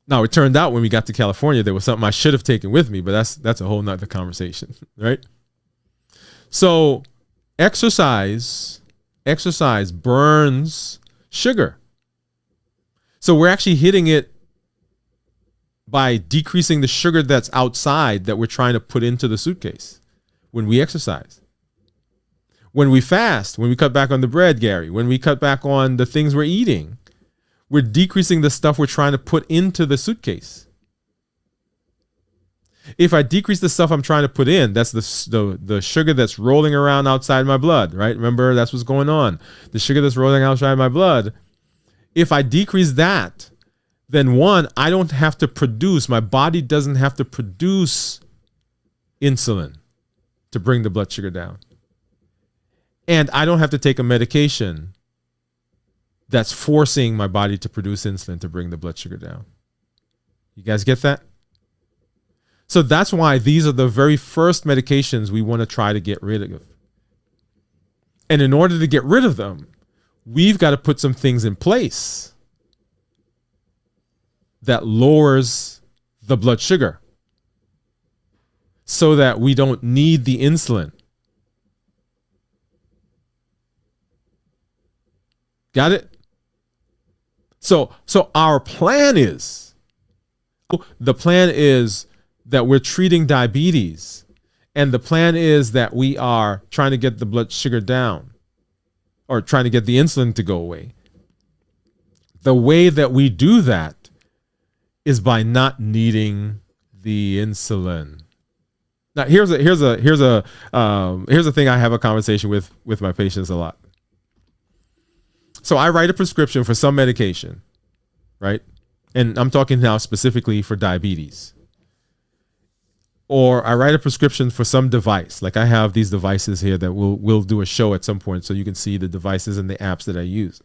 Now, it turned out when we got to California, there was something I should have taken with me, but that's a whole nother conversation, right? So exercise burns sugar. So we're actually hitting it by decreasing the sugar that's outside that we're trying to put into the suitcase when we exercise. When we fast, when we cut back on the bread, Gary, when we cut back on the things we're eating, we're decreasing the stuff we're trying to put into the suitcase. If I decrease the stuff I'm trying to put in, that's the sugar that's rolling around outside my blood, right? Remember, that's what's going on. The sugar that's rolling outside my blood. If I decrease that, then one, I don't have to produce, my body doesn't have to produce insulin to bring the blood sugar down. And I don't have to take a medication that's forcing my body to produce insulin to bring the blood sugar down. You guys get that? So that's why these are the very first medications we want to try to get rid of. And in order to get rid of them, we've got to put some things in place that lowers the blood sugar so that we don't need the insulin. Got it? So our plan is, the plan is that we're treating diabetes, and the plan is that we are trying to get the blood sugar down or trying to get the insulin to go away. The way that we do that is by not needing the insulin. Now, here's a thing I have a conversation with my patients a lot. So I write a prescription for some medication, right? And I'm talking now specifically for diabetes. Or I write a prescription for some device. Like I have these devices here that we'll do a show at some point so you can see the devices and the apps that I use.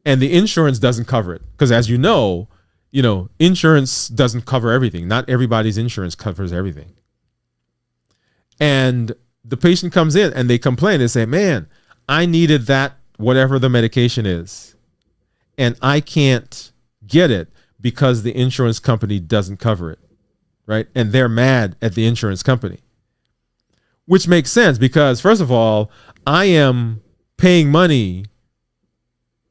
And the insurance doesn't cover it. Because as you know, insurance doesn't cover everything. Not everybody's insurance covers everything. And the patient comes in and they complain. They say, man, I needed that, whatever the medication is, and I can't get it because the insurance company doesn't cover it, right? And they're mad at the insurance company, which makes sense because, first of all, I am paying money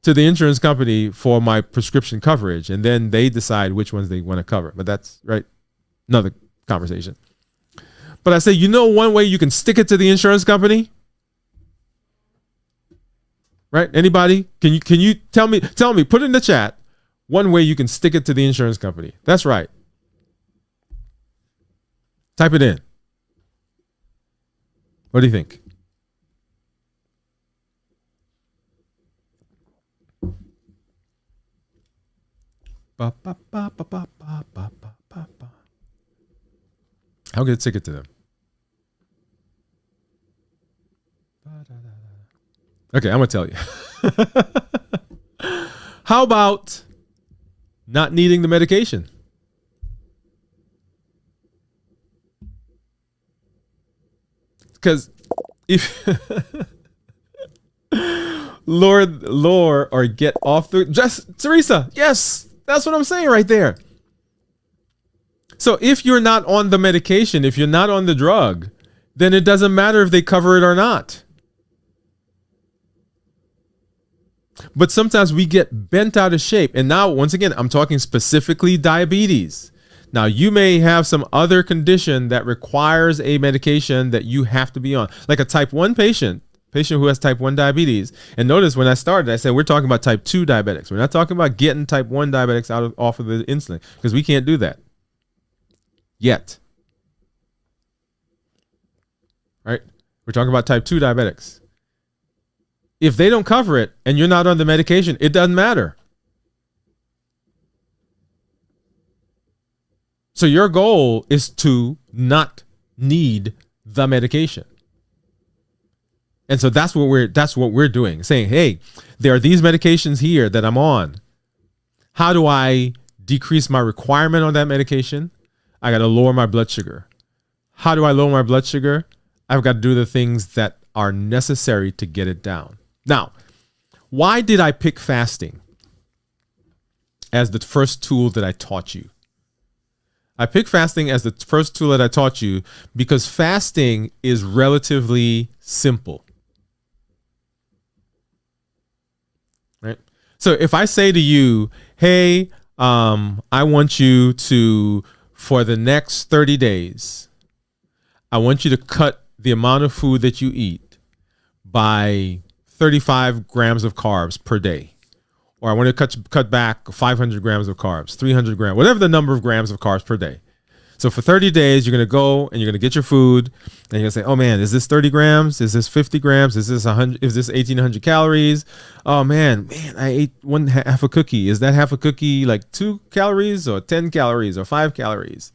to the insurance company for my prescription coverage, and then they decide which ones they want to cover. But that's, right, another conversation. But I say, one way you can stick it to the insurance company? Right? Anybody? Can you tell me, put it in the chat, one way you can stick it to the insurance company. That's right. Type it in. What do you think? How can it stick it to them? Okay, I'm going to tell you. How about not needing the medication? Because if lower or get off the, just Teresa, yes, that's what I'm saying right there. So if you're not on the medication, if you're not on the drug, then it doesn't matter if they cover it or not. But sometimes we get bent out of shape. And now, once again, I'm talking specifically diabetes. Now, you may have some other condition that requires a medication that you have to be on, like a type 1 patient who has type 1 diabetes. And notice when I started, I said we're talking about type 2 diabetics. We're not talking about getting type 1 diabetics off of the insulin, because we can't do that yet. Right? We're talking about type 2 diabetics. If they don't cover it and you're not on the medication, it doesn't matter. So your goal is to not need the medication. And so that's what we're doing, saying, hey, there are these medications here that I'm on. How do I decrease my requirement on that medication? I got to lower my blood sugar. How do I lower my blood sugar? I've got to do the things that are necessary to get it down. Now, why did I pick fasting as the first tool that I taught you? I picked fasting as the first tool that I taught you because fasting is relatively simple. Right? So if I say to you, hey, I want you to, for the next 30 days, I want you to cut the amount of food that you eat by 35 grams of carbs per day. Or I want to cut back 500 grams of carbs, 300 grams, whatever the number of grams of carbs per day. So for 30 days, you're going to go and you're going to get your food and you're going to say, oh man, is this 30 grams? Is this 50 grams? Is this 100? Is this 1,800 calories? Oh man, I ate half a cookie. Is that half a cookie like 2 calories or 10 calories or 5 calories?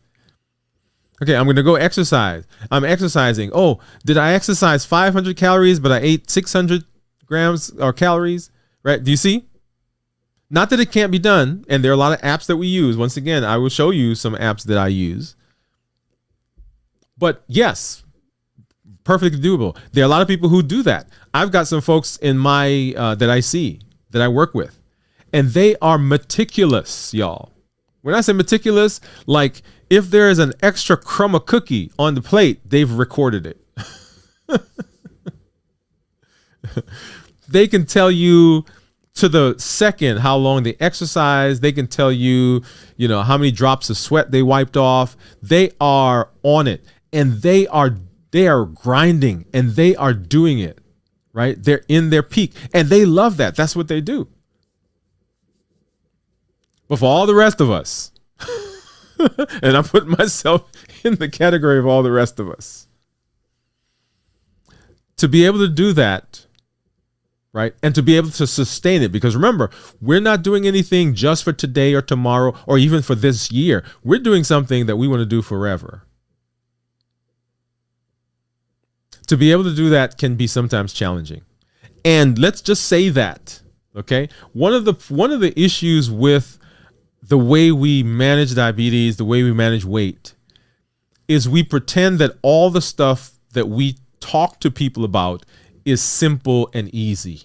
Okay, I'm going to go exercise. I'm exercising. Oh, did I exercise 500 calories, but I ate 600 grams or calories? Right? Do you see? Not that it can't be done, and there are a lot of apps that we use. Once again, I will show you some apps that I use. But yes, perfectly doable. There are a lot of people who do that. I've got some folks in my that I see, that I work with, and they are meticulous, y'all. When I say meticulous, like if there is an extra crumb of cookie on the plate, they've recorded it. They can tell you to the second how long they exercise. They can tell you, how many drops of sweat they wiped off. They are on it, and they are grinding, and they are doing it, right? They're in their peak, and they love that. That's what they do. But for all the rest of us, and I'm putting myself in the category of all the rest of us, to be able to do that, right? And to be able to sustain it, because remember, we're not doing anything just for today or tomorrow or even for this year. We're doing something that we want to do forever. To be able to do that can be sometimes challenging. And let's just say that, okay? One of the issues with the way we manage diabetes, the way we manage weight, is we pretend that all the stuff that we talk to people about is simple and easy.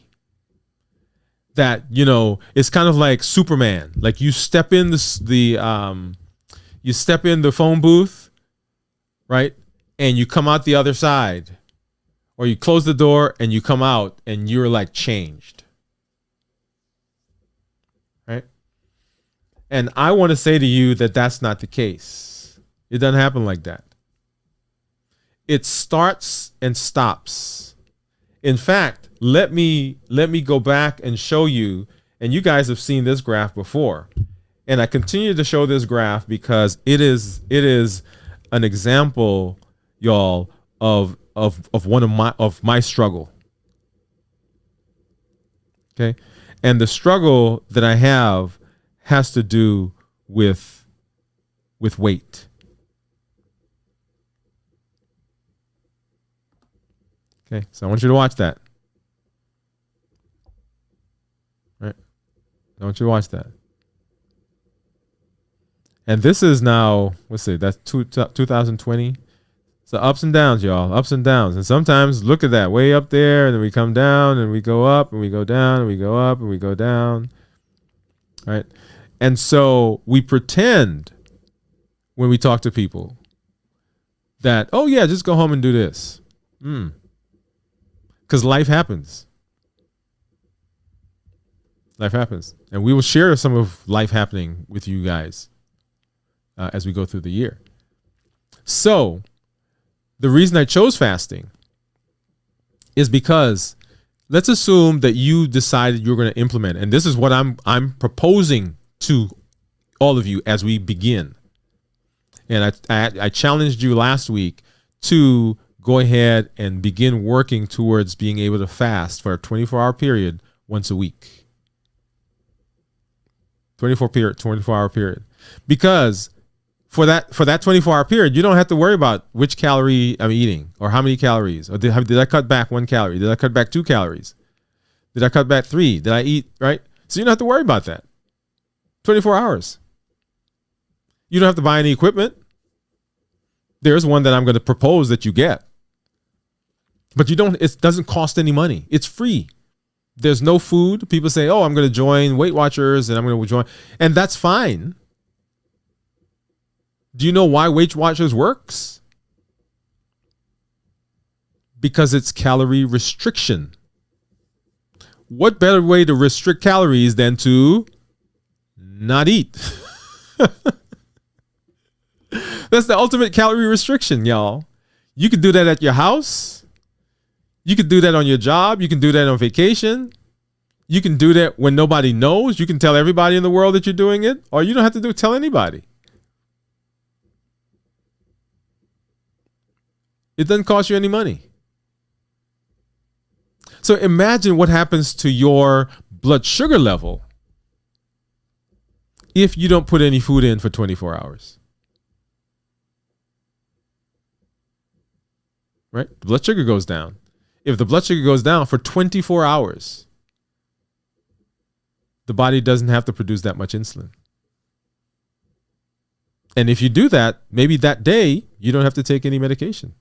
That, it's kind of like Superman. Like you step in the phone booth, right? And you come out the other side. Or you close the door and you come out and you're like changed. Right? And I want to say to you that that's not the case. It doesn't happen like that. It starts and stops. In fact, let me go back and show you, and you guys have seen this graph before. And I continue to show this graph because it is an example, y'all, of my struggle. Okay? And the struggle that I have has to do with weight. Okay, so I want you to watch that. Right? I want you to watch that. And this is now, let's see, that's 2020. So ups and downs, y'all, ups and downs. And sometimes look at that, way up there, and then we come down, and we go up, and we go down, and we go up, and we go down. Right? And so we pretend when we talk to people that, oh yeah, just go home and do this. Because life happens. Life happens. And we will share some of life happening with you guys as we go through the year. So the reason I chose fasting is because let's assume that you decided you're going to implement, and this is what I'm proposing to all of you as we begin. And I challenged you last week to go ahead and begin working towards being able to fast for a 24-hour period once a week. 24-hour period. Because For that 24-hour period, you don't have to worry about which calorie I'm eating or how many calories. Or did I cut back 1 calorie? Did I cut back 2 calories? Did I cut back 3? Did I eat, right? So you don't have to worry about that. 24 hours. You don't have to buy any equipment. There's one that I'm going to propose that you get. But it doesn't cost any money. It's free. There's no food. People say, oh, I'm going to join Weight Watchers and I'm going to join. And that's fine. Do you know why Weight Watchers works? Because it's calorie restriction. What better way to restrict calories than to not eat? That's the ultimate calorie restriction, y'all. You could do that at your house. You could do that on your job. You can do that on vacation. You can do that when nobody knows. You can tell everybody in the world that you're doing it, or you don't have to tell anybody. It doesn't cost you any money. So imagine what happens to your blood sugar level if you don't put any food in for 24 hours. Right? The blood sugar goes down. If the blood sugar goes down for 24 hours, the body doesn't have to produce that much insulin. And if you do that, maybe that day you don't have to take any medication.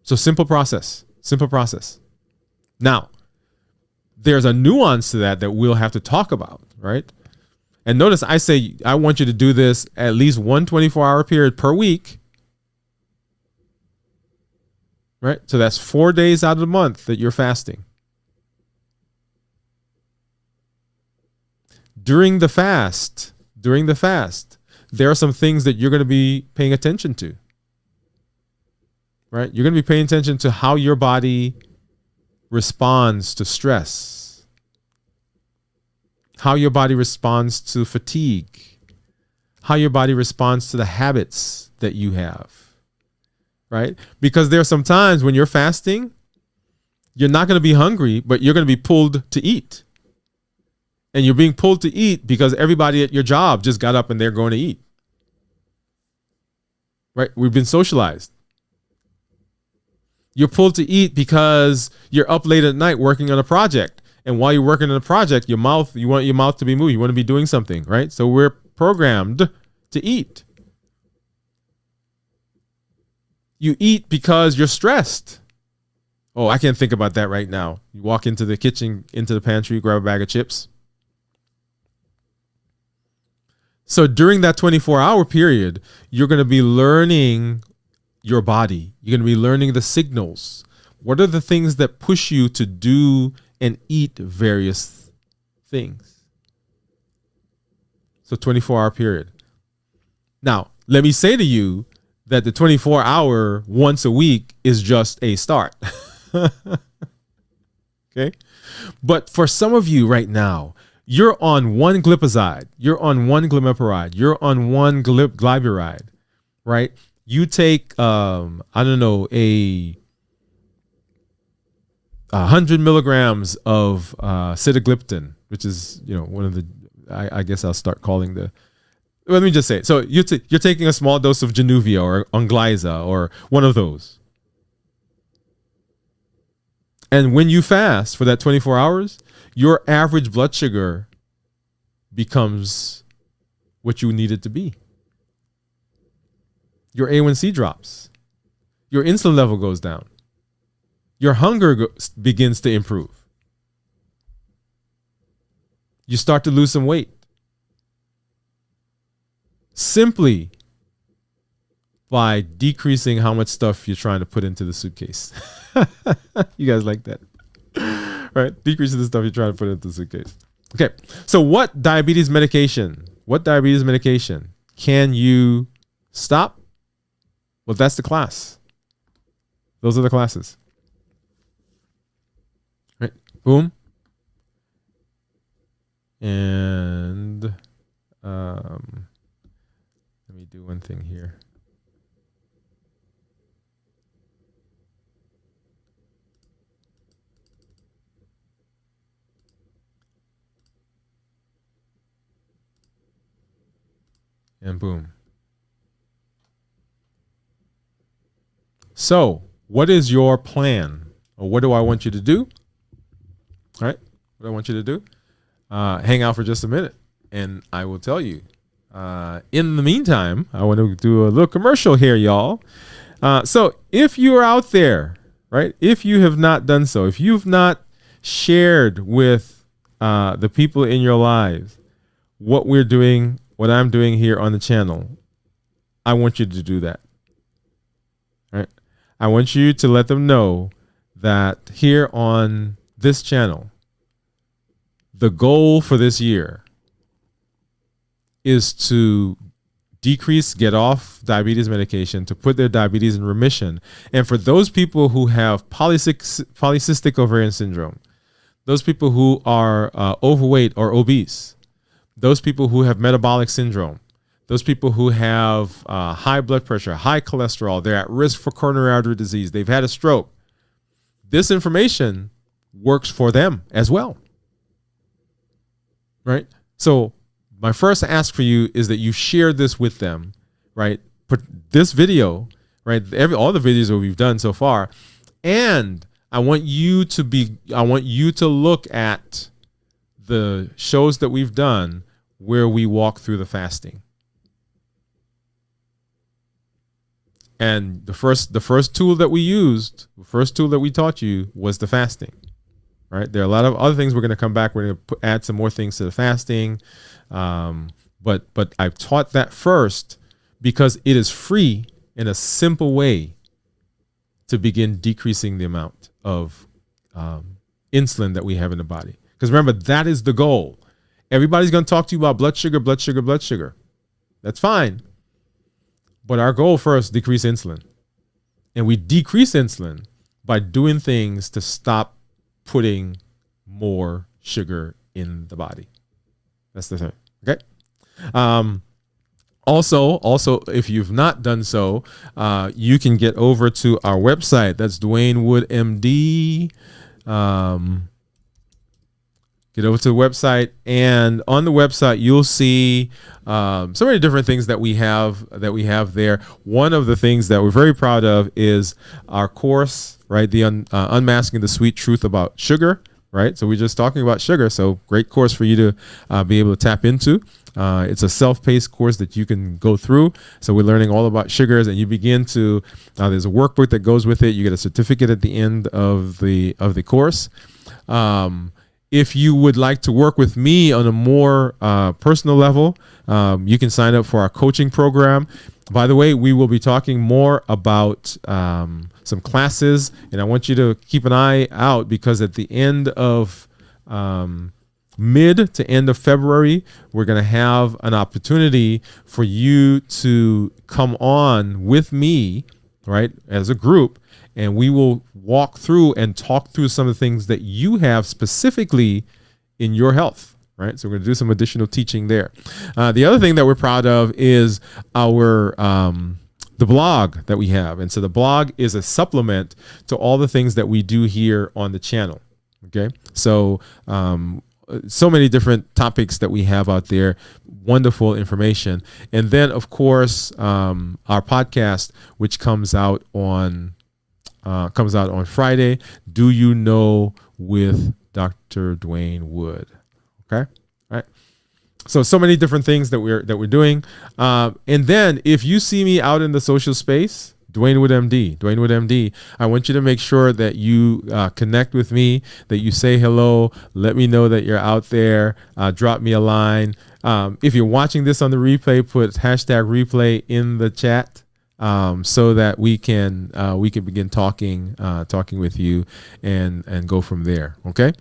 So simple process. Now, there's a nuance to that we'll have to talk about, right? And notice I say I want you to do this at least 1 24-hour period per week, right? So that's 4 days out of the month that you're fasting. During the fast, there are some things that you're going to be paying attention to. Right? You're going to be paying attention to how your body responds to stress, how your body responds to fatigue, how your body responds to the habits that you have, right? Because there are some times when you're fasting, you're not going to be hungry, but you're going to be pulled to eat. And you're being pulled to eat because everybody at your job just got up and they're going to eat. Right? We've been socialized. You're pulled to eat because you're up late at night working on a project. And while you're working on a project, you want your mouth to be moving. You want to be doing something, right? So we're programmed to eat. You eat because you're stressed. Oh, I can't think about that right now. You walk into the kitchen, into the pantry, grab a bag of chips. So during that 24-hour period, you're going to be learning your body. You're going to be learning the signals. What are the things that push you to do and eat various things? So 24-hour period. Now, let me say to you that the 24-hour once a week is just a start. Okay? But for some of you right now, you're on one glipizide, you're on one glimepiride, you're on one glyburide, right? You take, a 100 milligrams of sitagliptin, which is, one of the, I guess I'll start calling let me just say it. So you're taking a small dose of Januvia or Onglyza or one of those. And when you fast for that 24 hours, your average blood sugar becomes what you need it to be. Your A1C drops. Your insulin level goes down. Your hunger begins to improve. You start to lose some weight. Simply by decreasing how much stuff you're trying to put into the suitcase. You guys like that? Right? Decreasing the stuff you're trying to put into the suitcase. Okay. So what diabetes medication can you stop? Well, that's the class. Those are the classes. Right? Boom. And let me do one thing here. and boom. So, what is your plan? Or what do I want you to do? All right. What I want you to do? Hang out for just a minute, and I will tell you. In the meantime, I want to do a little commercial here, y'all. So if you are out there, right, if you have not done so, if you've not shared with the people in your lives what we're doing, what I'm doing here on the channel, I want you to do that. All right. I want you to let them know that here on this channel, the goal for this year is to get off diabetes medication, to put their diabetes in remission. And for those people who have polycystic ovarian syndrome, those people who are overweight or obese, those people who have metabolic syndrome, those people who have high blood pressure, high cholesterol, they're at risk for coronary artery disease, they've had a stroke, this information works for them as well. Right? So my first ask for you is that you share this with them, right? Put this video, right? All the videos that we've done so far. And I want you to look at the shows that we've done where we walk through the fasting. And the first tool that we used, the first tool that we taught you was the fasting. Right? There are a lot of other things we're going to come back. We're going to add some more things to the fasting. But I've taught that first because it is free in a simple way to begin decreasing the amount of insulin that we have in the body. Because remember, that is the goal. Everybody's going to talk to you about blood sugar, blood sugar, blood sugar. That's fine. But our goal first, decrease insulin. And we decrease insulin by doing things to stop putting more sugar in the body. That's the thing. Okay. Also, if you've not done so, you can get over to our website. That's DwainWoodeMD. Get over to the website, and on the website you'll see so many different things that we have there. One of the things that we're very proud of is our course, right? The Unmasking the Sweet Truth About Sugar, right? So we're just talking about sugar. So great course for you to be able to tap into. It's a self-paced course that you can go through. So we're learning all about sugars, and you begin to, there's a workbook that goes with it. You get a certificate at the end of the course. If you would like to work with me on a more personal level, you can sign up for our coaching program. By the way, we will be talking more about some classes, and I want you to keep an eye out, because at the end of mid to end of February, we're going to have an opportunity for you to come on with me, right, as a group, and we will walk through and talk through some of the things that you have specifically in your health, right? So we're going to do some additional teaching there. The other thing that we're proud of is our the blog that we have. And so the blog is a supplement to all the things that we do here on the channel. Okay. So, so many different topics that we have out there, wonderful information. And then of course, our podcast, which comes out on Friday, Do You Know, with Dr. Dwain Woode. Okay. All right. So many different things that we're doing. And then if you see me out in the social space, DwainWoodeMD, I want you to make sure that you connect with me, that you say hello, let me know that you're out there, drop me a line. If you're watching this on the replay, put #replay in the chat, so that we can begin talking with you and go from there. Okay.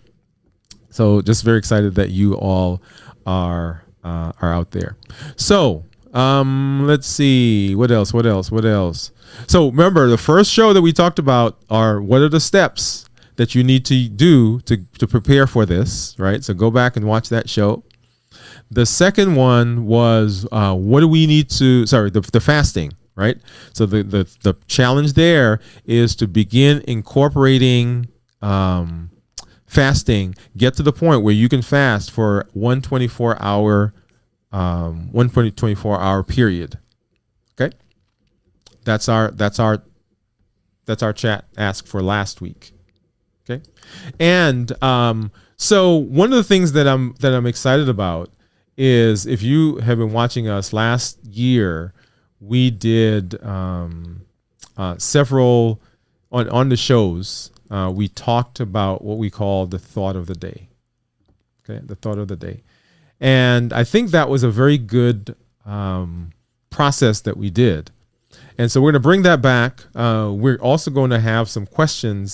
So just very excited that you all are out there. So let's see, what else? So remember, the first show that we talked about are what are the steps that you need to do to prepare for this, right? So go back and watch that show. The second one was what do we need to, the fasting, right? So the challenge there is to begin incorporating fasting. Get to the point where you can fast for one 24-hour 1.24 hour period. Okay, that's our chat ask for last week. Okay, and so one of the things that I'm excited about is, if you have been watching us last year, we did several on the shows. We talked about what we call the thought of the day. Okay, the thought of the day. And I think that was a very good process that we did. And so we're going to bring that back. We're also going to have some question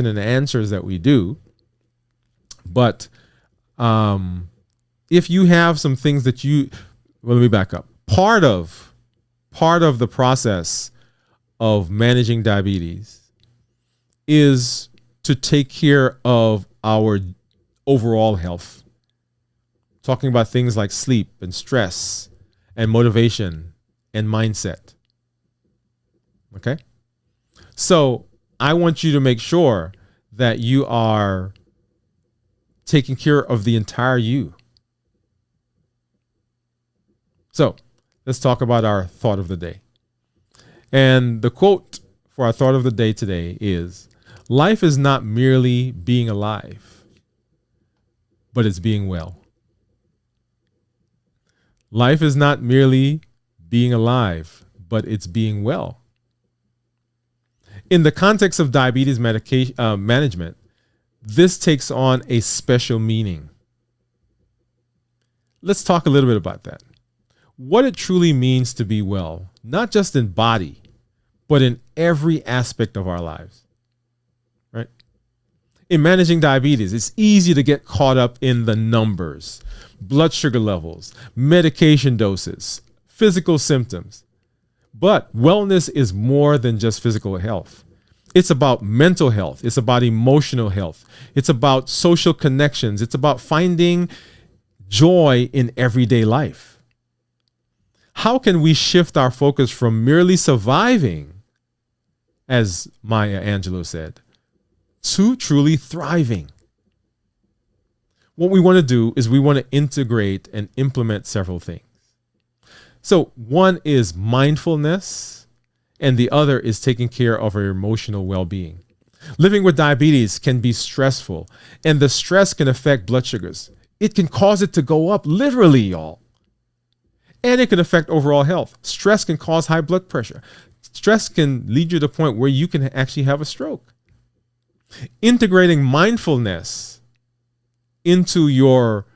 and answers that we do. But if you have some things that let me back up. Part of the process of managing diabetes is to take care of our overall health. Talking about things like sleep and stress and motivation and mindset. Okay? So I want you to make sure that you are taking care of the entire you. So let's talk about our thought of the day. And the quote for our thought of the day today is, life is not merely being alive, but it's being well. Life is not merely being alive, but it's being well. In the context of diabetes management, this takes on a special meaning. Let's talk a little bit about that. What it truly means to be well, not just in body, but in every aspect of our lives. Right? In managing diabetes, it's easy to get caught up in the numbers, blood sugar levels, medication doses, physical symptoms. But wellness is more than just physical health. It's about mental health. It's about emotional health. It's about social connections. It's about finding joy in everyday life. How can we shift our focus from merely surviving, as Maya Angelou said, to truly thriving? What we want to do is we want to integrate and implement several things. So one is mindfulness, and the other is taking care of our emotional well-being. Living with diabetes can be stressful, and the stress can affect blood sugars. It can cause it to go up, literally, y'all. And it can affect overall health. Stress can cause high blood pressure. Stress can lead you to the point where you can actually have a stroke. Integrating mindfulness into your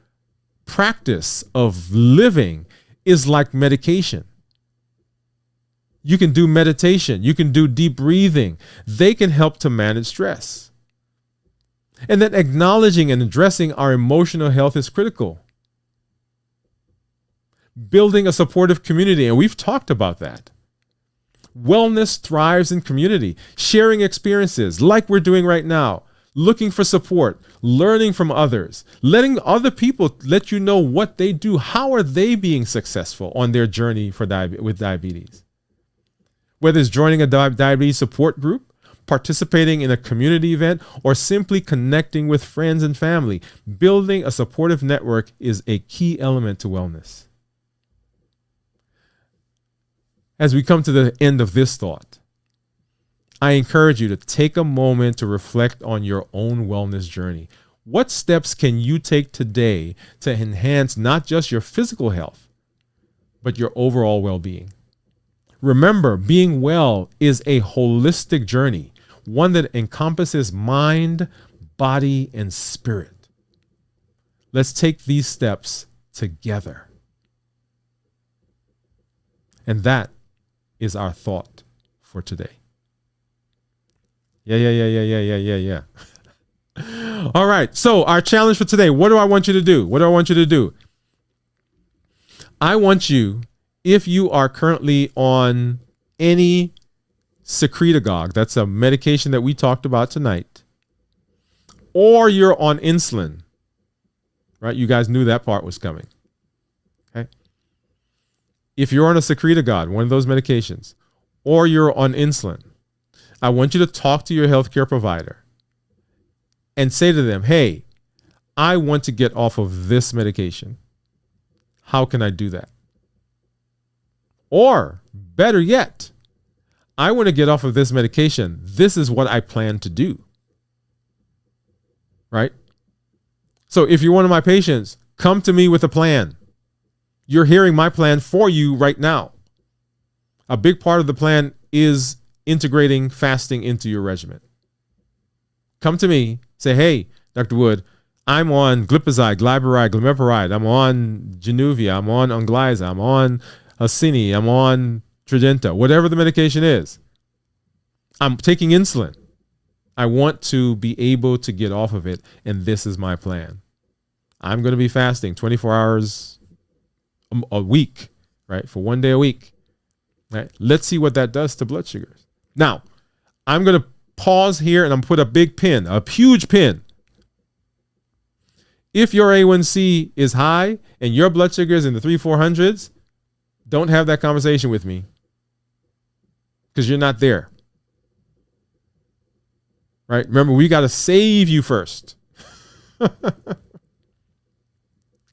practice of living is like medication. You can do meditation. You can do deep breathing. They can help to manage stress. And then acknowledging and addressing our emotional health is critical. Building a supportive community, and we've talked about that. Wellness thrives in community, sharing experiences like we're doing right now, looking for support, learning from others, letting other people let you know what they do. How are they being successful on their journey with diabetes? Whether it's joining a diabetes support group, participating in a community event, or simply connecting with friends and family, building a supportive network is a key element to wellness. As we come to the end of this thought, I encourage you to take a moment to reflect on your own wellness journey. What steps can you take today to enhance not just your physical health, but your overall well-being? Remember, being well is a holistic journey, one that encompasses mind, body, and spirit. Let's take these steps together. And that is our thought for today. Yeah. All right. So our challenge for today, what do I want you to do? I want you, if you are currently on any secretagogue, that's a medication that we talked about tonight, or you're on insulin, right? You guys knew that part was coming. Okay. If you're on a secretagogue, one of those medications, or you're on insulin, I want you to talk to your healthcare provider and say to them, hey, I want to get off of this medication. how can I do that? Or better yet, I want to get off of this medication. This is what I plan to do. Right? So if you're one of my patients, come to me with a plan. You're hearing my plan for you right now. A big part of the plan is integrating fasting into your regimen. Come to me, say, hey, Dr. Woode, I'm on glipizide, glyburide, glimepiride. I'm on Januvia. I'm on Onglyza. I'm on Alcini. I'm on Tridenta. Whatever the medication is. I'm taking insulin. I want to be able to get off of it, and this is my plan. I'm going to be fasting 24 hours a week, right? For 1 day a week, right? Let's see what that does to blood sugars. Now, I'm going to pause here and I'm put a big pin, a huge pin. If your A1C is high and your blood sugar is in the 300-400s, don't have that conversation with me because you're not there. Right? Remember, we got to save you first.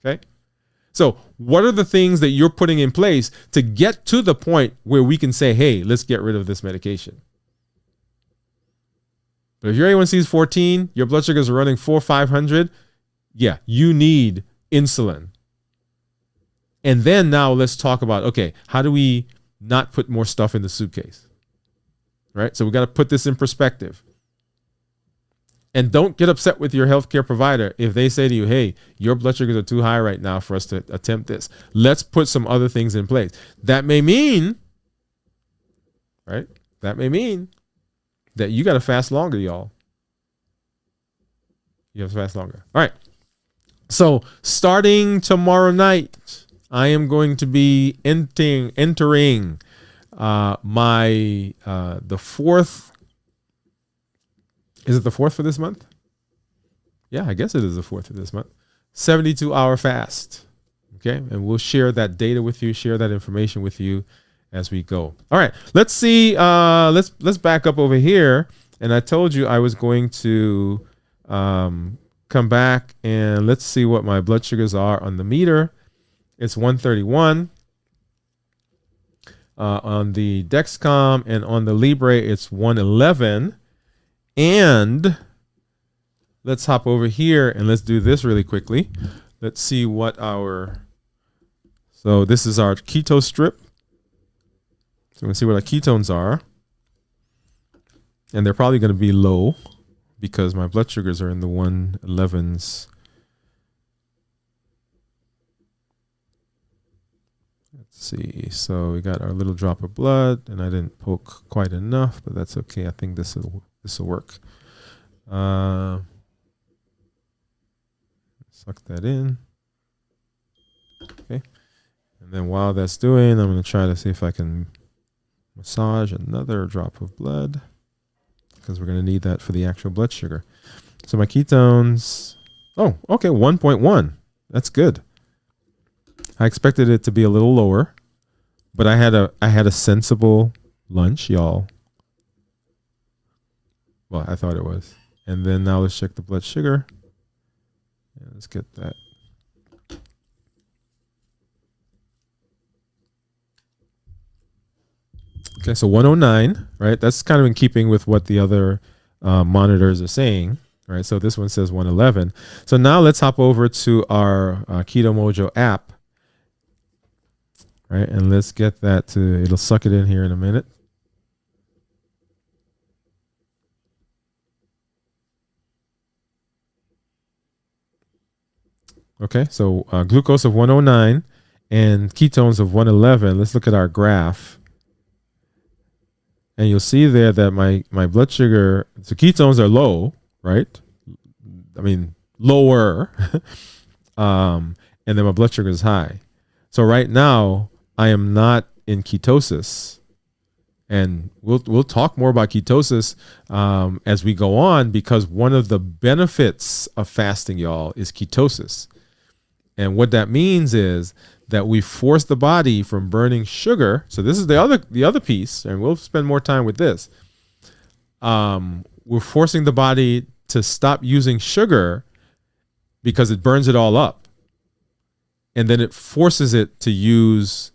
Okay? So what are the things that you're putting in place to get to the point where we can say, hey, let's get rid of this medication? But if your A1C is 14, your blood sugars are running 400-500, yeah, you need insulin. And then now let's talk about, okay, how do we not put more stuff in the suitcase? Right? So we got to put this in perspective. And don't get upset with your healthcare provider if they say to you, hey, your blood sugars are too high right now for us to attempt this. Let's put some other things in place. That may mean, right? That may mean that you got to fast longer, y'all. You have to fast longer. All right. So starting tomorrow night, I am going to be entering the fourth. Is it the fourth for this month? Yeah, I guess it is the fourth for this month. 72-hour fast. Okay, and we'll share that data with you, share that information with you as we go. All right, let's see. Let's back up over here. And I told you I was going to come back and let's see what my blood sugars are on the meter. It's 131. On the Dexcom and on the Libre, it's 111. And let's hop over here and let's do this really quickly. Let's see what so this is our keto strip. So we're going to see what our ketones are. And they're probably going to be low because my blood sugars are in the 111s. Let's see. So we got our little drop of blood, and I didn't poke quite enough, but that's okay. I think this will work. Suck that in. Okay. And then while that's doing, I'm going to try to see if I can massage another drop of blood because we're going to need that for the actual blood sugar. So my ketones, oh, okay, 1.1. That's good. I expected it to be a little lower, but I had a sensible lunch, y'all. Well, I thought it was. And then now let's check the blood sugar. Yeah, let's get that. Okay, so 109, right? That's kind of in keeping with what the other monitors are saying, right? So this one says 111. So now let's hop over to our Keto Mojo app, right? And let's get that to, it'll suck it in here in a minute. Okay, so glucose of 109 and ketones of 111. Let's look at our graph. And you'll see there that my blood sugar, so ketones are low, right? I mean, lower. And then my blood sugar is high. So right now, I am not in ketosis. And we'll talk more about ketosis as we go on, because one of the benefits of fasting, y'all, is ketosis. And what that means is that we force the body from burning sugar. So this is the other piece, and we'll spend more time with this. We're forcing the body to stop using sugar because it burns it all up. and then it forces it to use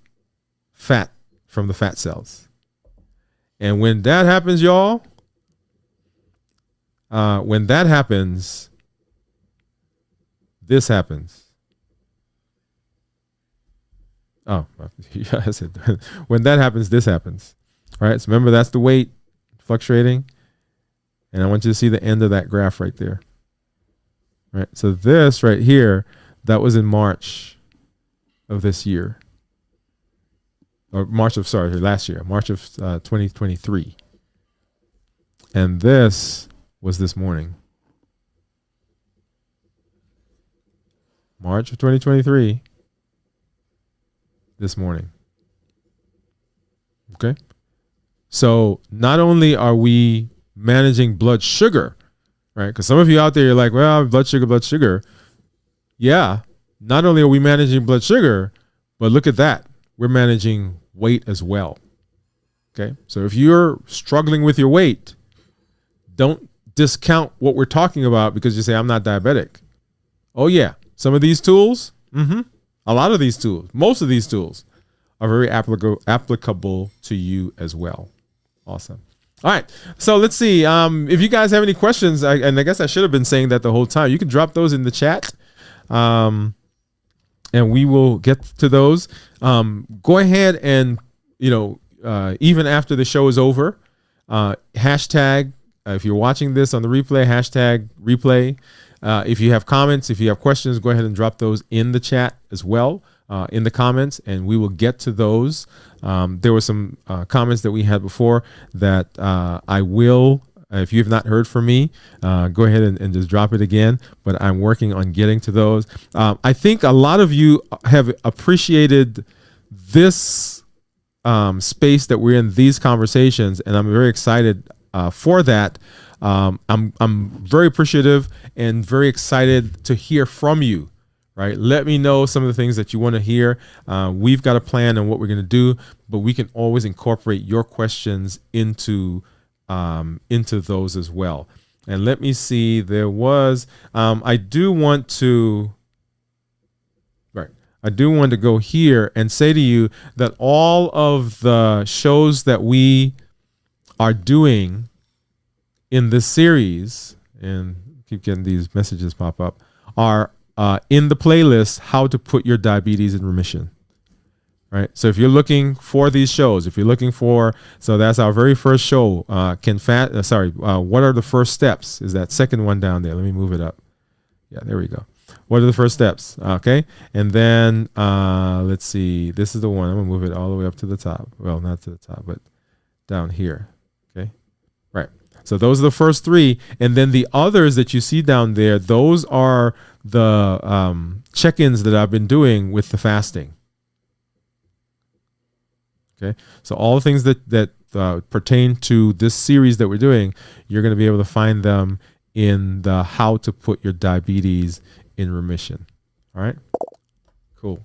fat from the fat cells. And when that happens, y'all, when that happens, this happens. Oh, yeah, I said, when that happens, this happens. All right, so remember, that's the weight fluctuating. And I want you to see the end of that graph right there. All right, so this right here, that was in March of this year. Or last year, March of 2023. And this was this morning. March of 2023, this morning. Okay? So not only are we managing blood sugar, right? Because some of you out there, you're like, well, blood sugar. Yeah, not only are we managing blood sugar, but look at that. We're managing weight as well. Okay? So if you're struggling with your weight, don't discount what we're talking about because you say, I'm not diabetic. Oh, yeah. Some of these tools, a lot of these tools, most of these tools are very applicable to you as well. Awesome. All right. So let's see. If you guys have any questions, and I guess I should have been saying that the whole time, you can drop those in the chat. And we will get to those. Go ahead and, even after the show is over, hashtag, if you're watching this on the replay, hashtag replay. If you have comments, if you have questions, go ahead and drop those in the chat as well, in the comments, and we will get to those. There were some comments that we had before that I will, if you have not heard from me, go ahead and just drop it again, but I'm working on getting to those. I think a lot of you have appreciated this space that we're in, these conversations, and I'm very excited for that. I'm very appreciative and very excited to hear from you, right? Let me know some of the things that you want to hear. We've got a plan on what we're going to do, but we can always incorporate your questions into those as well. And let me see, there was, I do want to go here and say to you that all of the shows that we are doing in this series, and keep getting these messages pop up, are in the playlist, How to Put Your Diabetes in Remission. Right? So if you're looking for these shows, so that's our very first show, what are the first steps? Is that second one down there? Let me move it up. Yeah, there we go. What are the first steps? Okay. And then let's see. This is the one. I'm going to move it all the way up to the top. Well, not to the top, but down here. Okay. Right. So those are the first three. And then the others that you see down there, those are the check-ins that I've been doing with the fasting. Okay. So all the things that pertain to this series that we're doing, you're going to be able to find them in the How to Put Your Diabetes in Remission. All right. Cool.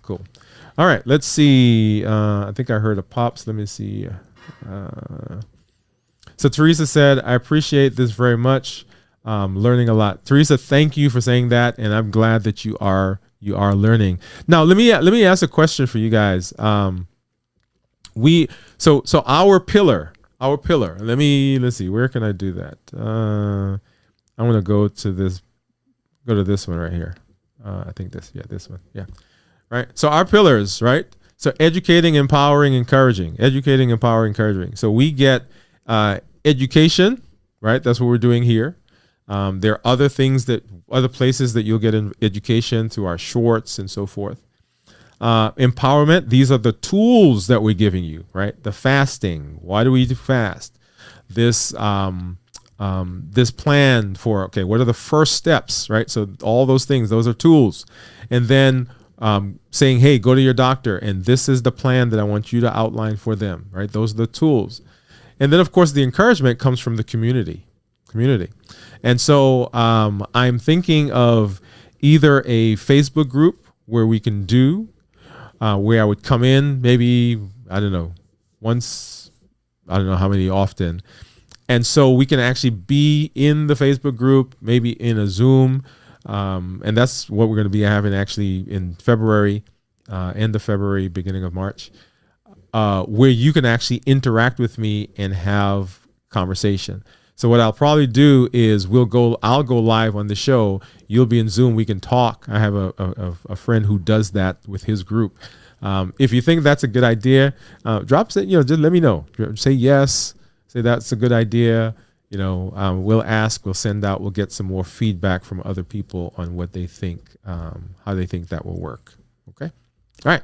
All right. Let's see. I think I heard a pops. Let me see. So Teresa said, I appreciate this very much. Learning a lot. Teresa, thank you for saying that. And I'm glad that you are learning. Now, let me ask a question for you guys. So our pillar, let's see, where can I do that? I'm going to go to this one right here. I think this one. Yeah. Right. So our pillars, right? So educating, empowering, encouraging. So we get education, right? That's what we're doing here. There are other places that you'll get in education through our shorts and so forth. Empowerment. These are the tools that we're giving you, right? The fasting. Why do we fast? This plan for, okay, what are the first steps, right? So all those things, those are tools. And then saying, hey, go to your doctor, and this is the plan that I want you to outline for them, right? Those are the tools. And then, of course, the encouragement comes from the community. And so I'm thinking of either a Facebook group where we can do, where I would come in maybe, I don't know, once, I don't know how many often. And so we can actually be in the Facebook group, maybe in a Zoom. And that's what we're going to be having actually in February. end of February, beginning of March, where you can actually interact with me and have conversation. So what I'll probably do is I'll go live on the show. You'll be in Zoom. We can talk. I have a friend who does that with his group. If you think that's a good idea, just let me know. Say yes. Say that's a good idea. We'll ask. We'll send out. We'll get some more feedback from other people on what they think, how they think that will work. Okay. All right.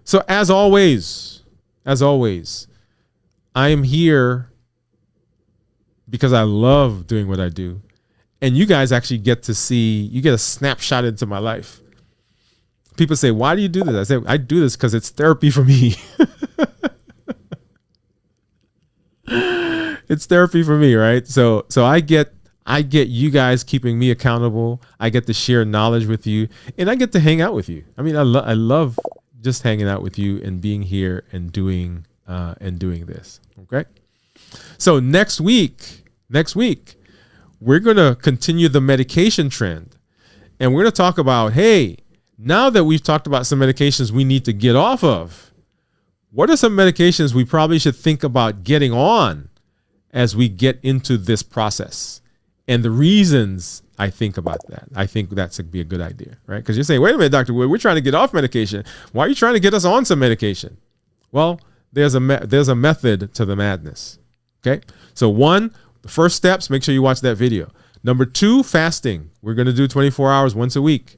So as always, I am here because I love doing what I do. And you guys actually get a snapshot into my life. People say, why do you do this? I say, I do this because it's therapy for me. It's therapy for me, right? So I get you guys keeping me accountable. I get to share knowledge with you, and I get to hang out with you. I mean, I love just hanging out with you and being here and doing this. Okay. So next week, we're going to continue the medication trend, and we're going to talk about, hey, now that we've talked about some medications we need to get off of, what are some medications we probably should think about getting on as we get into this process? And the reasons I think about that. I think that's be a good idea, right? Because you're saying, wait a minute, Dr. Woode, we're trying to get off medication. Why are you trying to get us on some medication? Well, there's a method to the madness. Okay. So one, the first steps, make sure you watch that video. Number 2, fasting. We're going to do 24 hours once a week.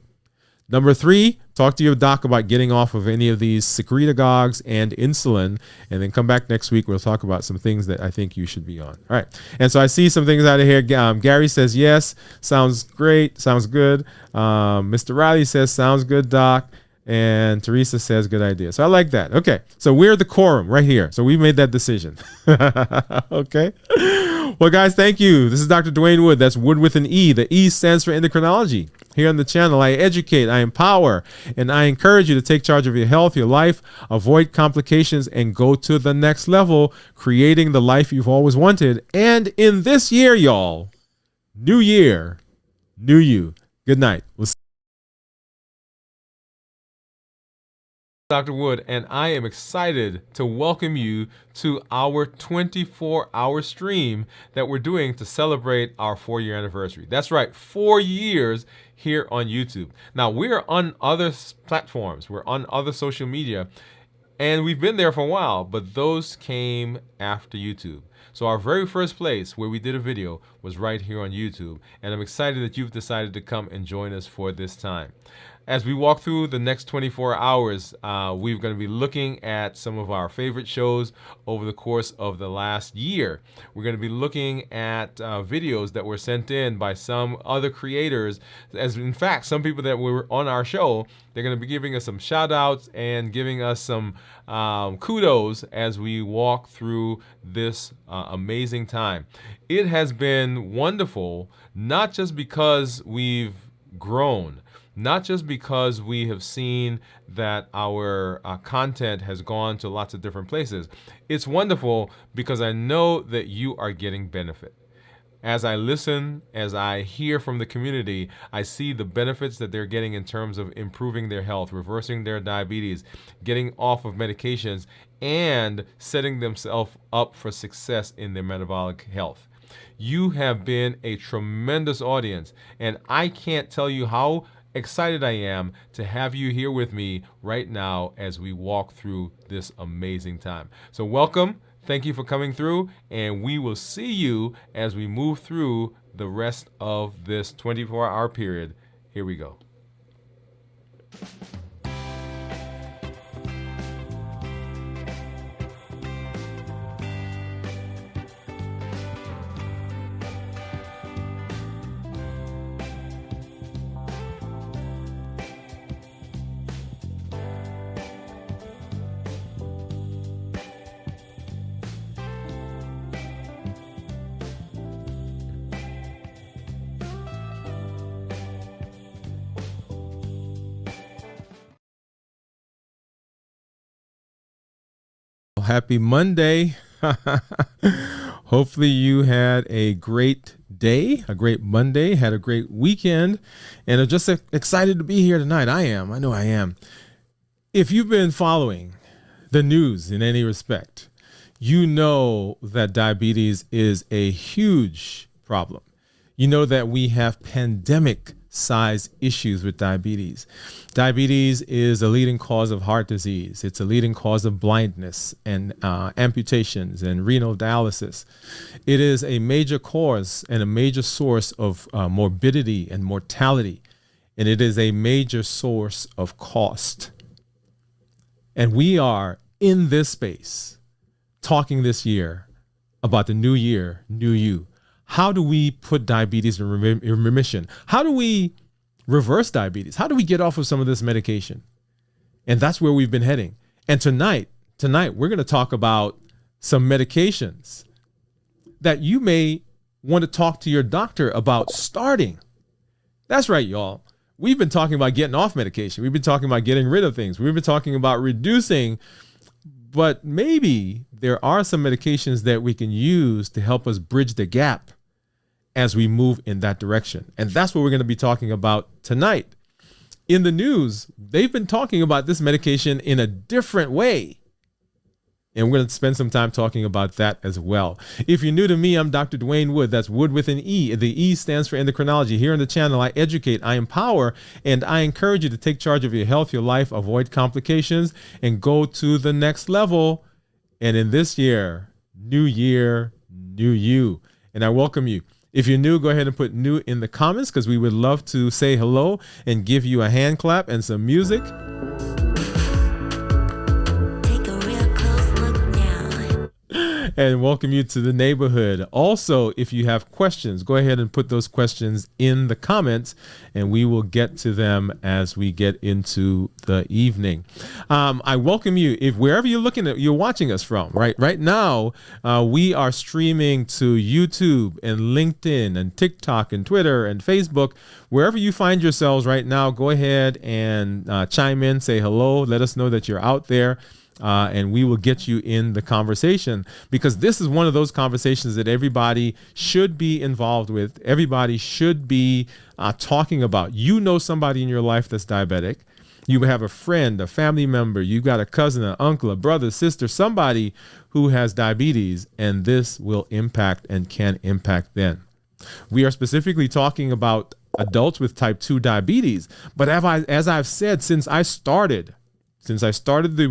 Number 3, talk to your doc about getting off of any of these secretagogues and insulin, and then come back next week. We'll talk about some things that I think you should be on. All right. And so I see some things out of here. Gary says, yes, sounds great. Sounds good. Mr. Riley says, sounds good, doc. And Teresa says, good idea. So I like that. Okay. So we're the quorum right here. So we made that decision. Okay. Well, guys, thank you. This is Dr. Dwain Woode. That's Wood with an E. The E stands for endocrinology. Here on the channel, I educate, I empower, and I encourage you to take charge of your health, your life, avoid complications, and go to the next level, creating the life you've always wanted. And in this year, y'all, new year, new you. Good night. We'll see. Dr. Woode, and I am excited to welcome you to our 24-hour stream that we're doing to celebrate our 4-year anniversary. That's right, 4 years here on YouTube. Now, we're on other platforms. We're on other social media, and we've been there for a while, but those came after YouTube. So our very first place where we did a video was right here on YouTube, and I'm excited that you've decided to come and join us for this time. As we walk through the next 24 hours, we're going to be looking at some of our favorite shows over the course of the last year. We're going to be looking at videos that were sent in by some other creators. As in fact, some people that were on our show, they're going to be giving us some shout outs and giving us some kudos as we walk through this amazing time. It has been wonderful, not just because we've grown, not just because we have seen that our content has gone to lots of different places. It's wonderful because I know that you are getting benefit. As I listen, as I hear from the community, I see the benefits that they're getting in terms of improving their health, reversing their diabetes, getting off of medications, and setting themselves up for success in their metabolic health. You have been a tremendous audience, and I can't tell you how excited I am to have you here with me right now as we walk through this amazing time. So welcome. Thank you for coming through, and we will see you as we move through the rest of this 24-hour period. Here we go. Happy Monday. Hopefully you had a great day, a great Monday, had a great weekend, and are just excited to be here tonight. I know I am. If you've been following the news in any respect, you know that diabetes is a huge problem. You know that we have pandemic size issues with diabetes. Diabetes is a leading cause of heart disease. It's a leading cause of blindness and amputations and renal dialysis. It is a major cause and a major source of morbidity and mortality. And it is a major source of cost. And we are in this space talking this year about the new year, new you. How do we put diabetes in remission? How do we reverse diabetes? How do we get off of some of this medication? And that's where we've been heading. And tonight, we're going to talk about some medications that you may want to talk to your doctor about starting. That's right, y'all. We've been talking about getting off medication. We've been talking about getting rid of things. We've been talking about reducing, but maybe there are some medications that we can use to help us bridge the gap as we move in that direction. And that's what we're going to be talking about tonight. In the news, they've been talking about this medication in a different way. And we're going to spend some time talking about that as well. If you're new to me, I'm Dr. Dwain Woode. That's Wood with an E. The E stands for endocrinology. Here on the channel, I educate, I empower, and I encourage you to take charge of your health, your life, avoid complications, and go to the next level. And in this year, new you. And I welcome you. If you're new, go ahead and put new in the comments because we would love to say hello and give you a hand clap and some music. And welcome you to the neighborhood. Also, if you have questions, go ahead and put those questions in the comments and we will get to them as we get into the evening. I welcome you. If wherever you're watching us from, right now, we are streaming to YouTube and LinkedIn and TikTok and Twitter and Facebook. Wherever you find yourselves right now, go ahead and chime in, say hello, let us know that you're out there. And we will get you in the conversation because this is one of those conversations that everybody should be involved with. Everybody should be talking about. You know somebody in your life that's diabetic. You have a friend, a family member. You got a cousin, an uncle, a brother, sister, somebody who has diabetes, and this will impact and can impact them. We are specifically talking about adults with type 2 diabetes. But as I've said, we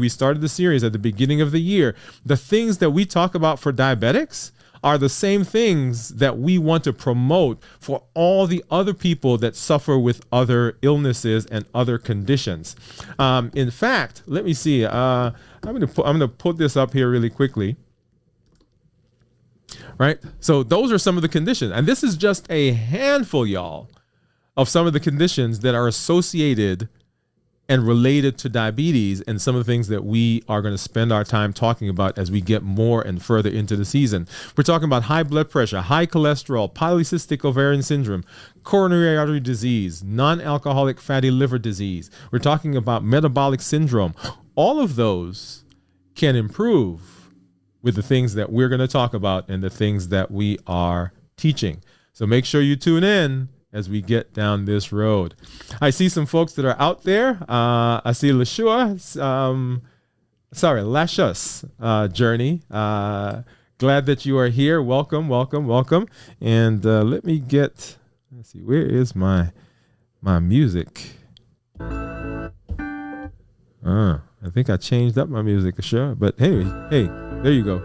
started the series at the beginning of the year, the things that we talk about for diabetics are the same things that we want to promote for all the other people that suffer with other illnesses and other conditions. In fact, let me see. I'm going to put this up here really quickly. Right. So those are some of the conditions. And this is just a handful, y'all, of some of the conditions that are associated and related to diabetes and some of the things that we are going to spend our time talking about as we get more and further into the season. We're talking about high blood pressure, high cholesterol, polycystic ovarian syndrome, coronary artery disease, non-alcoholic fatty liver disease. We're talking about metabolic syndrome. All of those can improve with the things that we're going to talk about and the things that we are teaching. So make sure you tune in as we get down this road. I see some folks that are out there. I see Lashus Journey. Glad that you are here. Welcome. And let me let's see, where is my music? I think I changed up my music, sure. But hey, there you go.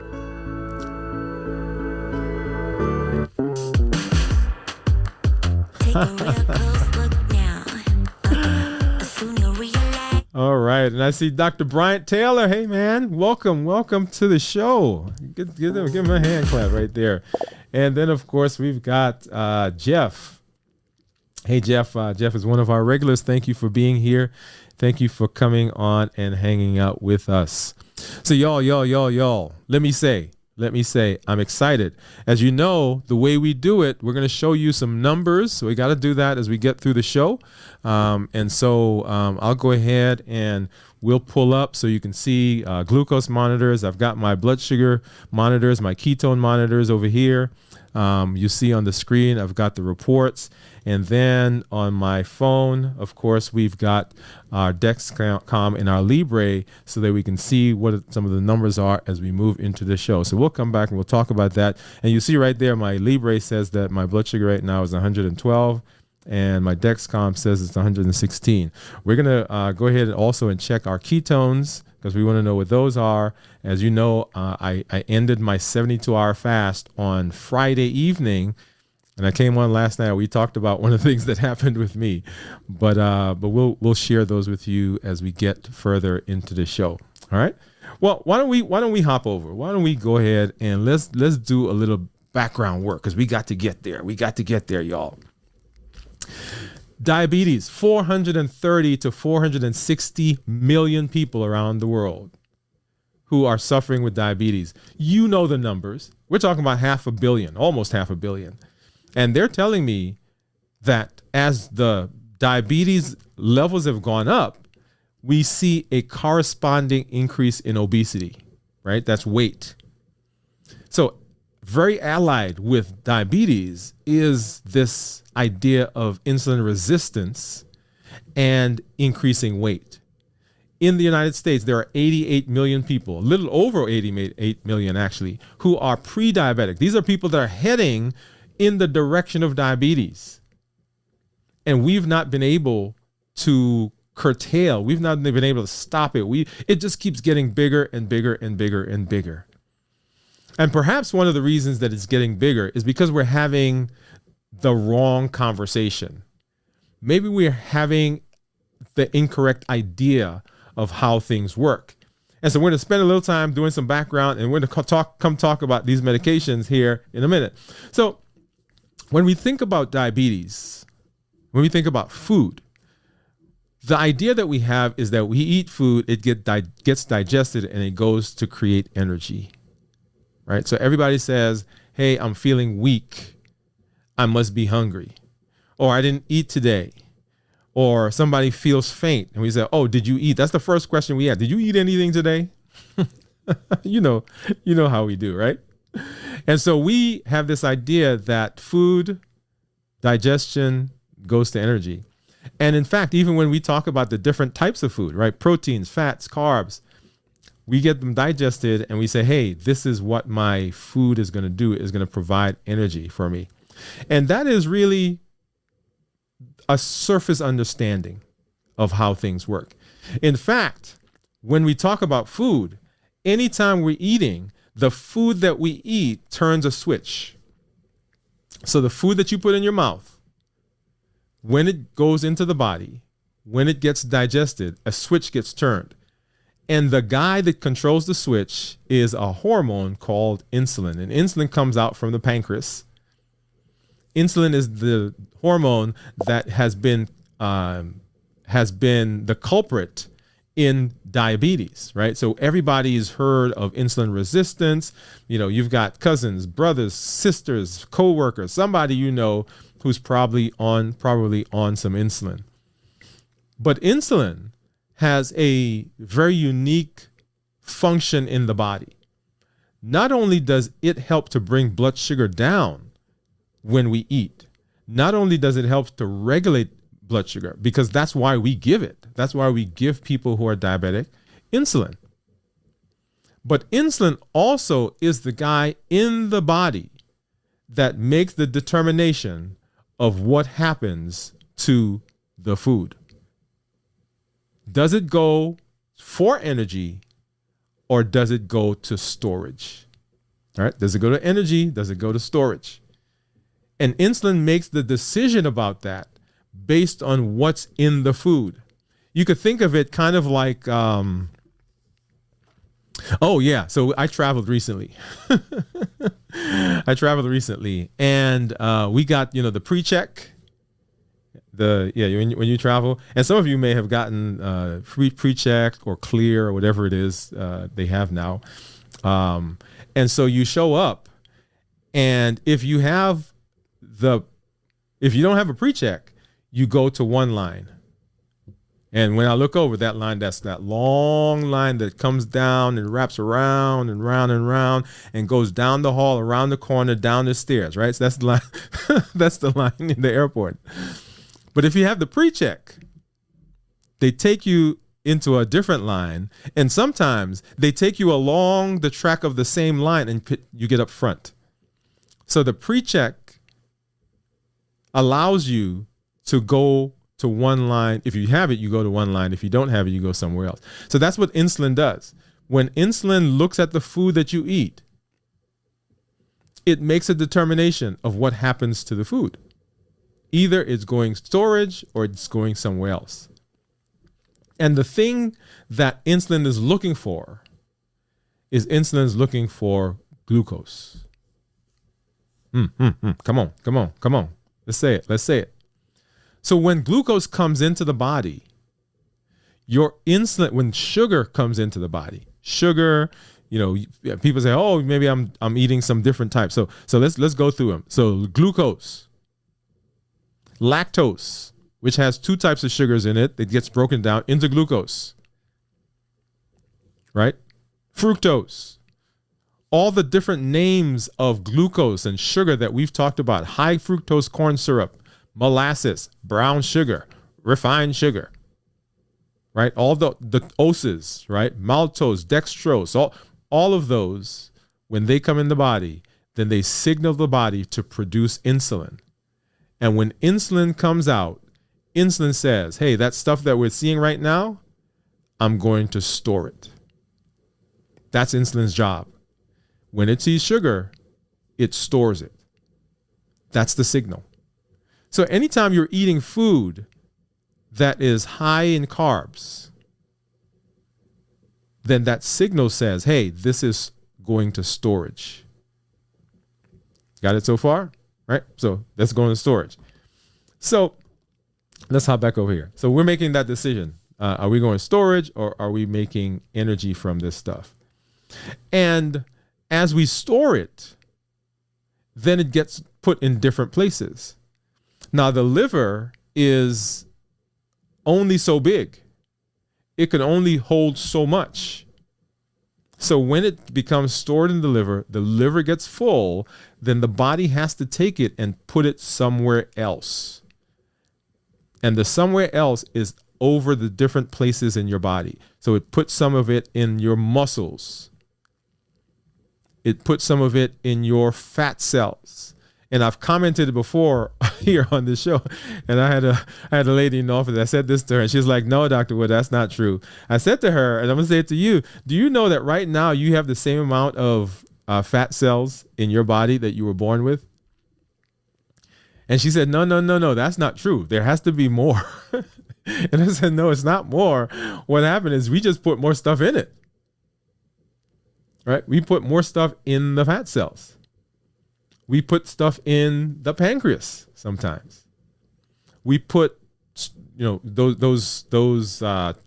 All right, and I see Dr. Bryant Taylor. Hey, man, welcome to the show. Give him a hand clap right there. And then, of course, we've got Jeff. Hey, Jeff. Jeff is one of our regulars. Thank you for being here. Thank you for coming on and hanging out with us. So, y'all, let me say, I'm excited. As you know, the way we do it, we're going to show you some numbers. So we got to do that as we get through the show. And so I'll go ahead and will pull up so you can see glucose monitors. I've got my blood sugar monitors, my ketone monitors over here. You see on the screen, I've got the reports. And then on my phone, of course, we've got our Dexcom and our Libre so that we can see what some of the numbers are as we move into the show. So we'll come back and we'll talk about that. And you see right there, my Libre says that my blood sugar right now is 112. And my Dexcom says it's 116. We're going to go ahead and also check our ketones because we want to know what those are. As you know, I ended my 72-hour fast on Friday evening, and I came on last night. We talked about one of the things that happened with me, but we'll share those with you as we get further into the show. All right. Well, why don't we hop over? Why don't we go ahead and let's do a little background work because we got to get there. We got to get there, y'all. Diabetes, 430 to 460 million people around the world who are suffering with diabetes. You know the numbers. We're talking about 500 million, almost 500 million. And they're telling me that as the diabetes levels have gone up, we see a corresponding increase in obesity, right? That's weight. So very allied with diabetes is this idea of insulin resistance and increasing weight. In the United States, there are 88 million people, a little over 88 million actually, who are pre-diabetic. These are people that are heading in the direction of diabetes. And we've not been able to curtail, we've not been able to stop it. It just keeps getting bigger and bigger and bigger and bigger. And perhaps one of the reasons that it's getting bigger is because we're having the wrong conversation. Maybe we're having the incorrect idea of how things work. And so we're going to spend a little time doing some background, and we're going to come talk about these medications here in a minute. So when we think about diabetes, when we think about food, the idea that we have is that we eat food, it gets digested, and it goes to create energy. Right? So everybody says, hey, I'm feeling weak. I must be hungry. Or I didn't eat today. Or somebody feels faint. And we say, oh, did you eat? That's the first question we have. Did you eat anything today? you know how we do, right? And so we have this idea that food, digestion goes to energy. And in fact, even when we talk about the different types of food, right? Proteins, fats, carbs, we get them digested and we say, hey, this is what my food is going to do, is going to provide energy for me. And that is really a surface understanding of how things work. In fact, when we talk about food, anytime we're eating, the food that we eat turns a switch. So the food that you put in your mouth, when it goes into the body, when it gets digested, a switch gets turned. And the guy that controls the switch is a hormone called insulin. And insulin comes out from the pancreas. Insulin is the hormone that has been the culprit in diabetes, right? So everybody's heard of insulin resistance. You know, you've got cousins, brothers, sisters, co-workers, somebody you know who's probably on some insulin. But insulin has a very unique function in the body. Not only does it help to bring blood sugar down when we eat, not only does it help to regulate blood sugar, because that's why we give it. That's why we give people who are diabetic insulin. But insulin also is the guy in the body that makes the determination of what happens to the food. Does it go for energy or does it go to storage? All right. Does it go to energy? Does it go to storage? And insulin makes the decision about that based on what's in the food. You could think of it kind of like, so I traveled recently. And we got, the pre-check. When you travel, and some of you may have gotten pre-check or clear or whatever it is they have now. And so you show up, and if you don't have a pre-check, you go to one line. And when I look over that line, that's that long line that comes down and wraps around and round and round and goes down the hall, around the corner, down the stairs, right? So that's the line. That's the line in the airport. But if you have the pre-check, they take you into a different line, and sometimes they take you along the track of the same line and you get up front. So the pre-check allows you to go to one line. If you have it, you go to one line. If you don't have it, you go somewhere else. So that's what insulin does. When insulin looks at the food that you eat, it makes a determination of what happens to the food. Either it's going storage or it's going somewhere else. And the thing that insulin is looking for is insulin is looking for glucose. Come on. Let's say it. So when glucose comes into the body, your insulin, when sugar comes into the body, sugar, people say, oh, maybe I'm eating some different types. So let's go through them. So glucose, lactose, which has two types of sugars in it, that gets broken down into glucose, right? Fructose, all the different names of glucose and sugar that we've talked about, high fructose corn syrup, molasses, brown sugar, refined sugar, right? All the oses, right? Maltose, dextrose, all of those, when they come in the body, then they signal the body to produce insulin. And when insulin comes out, insulin says, hey, that stuff that we're seeing right now, I'm going to store it. That's insulin's job. When it sees sugar, it stores it. That's the signal. So anytime you're eating food that is high in carbs, then that signal says, hey, this is going to storage. Got it so far? Right? So let's go into storage. So let's hop back over here. So we're making that decision. Are we going storage or are we making energy from this stuff? And as we store it, then it gets put in different places. Now, the liver is only so big. It can only hold so much. So when it becomes stored in the liver gets full, then the body has to take it and put it somewhere else. And the somewhere else is over the different places in your body. So it puts some of it in your muscles. It puts some of it in your fat cells. And I've commented before here on this show, and I had a lady in the office. I said this to her, and she's like, "No, Dr. Woode, that's not true." I said to her, and I'm gonna say it to you: do you know that right now you have the same amount of fat cells in your body that you were born with? And she said, "No, that's not true. There has to be more." And I said, "No, it's not more. What happened is we just put more stuff in it, right? We put more stuff in the fat cells." We put stuff in the pancreas sometimes. We put, those glycerides,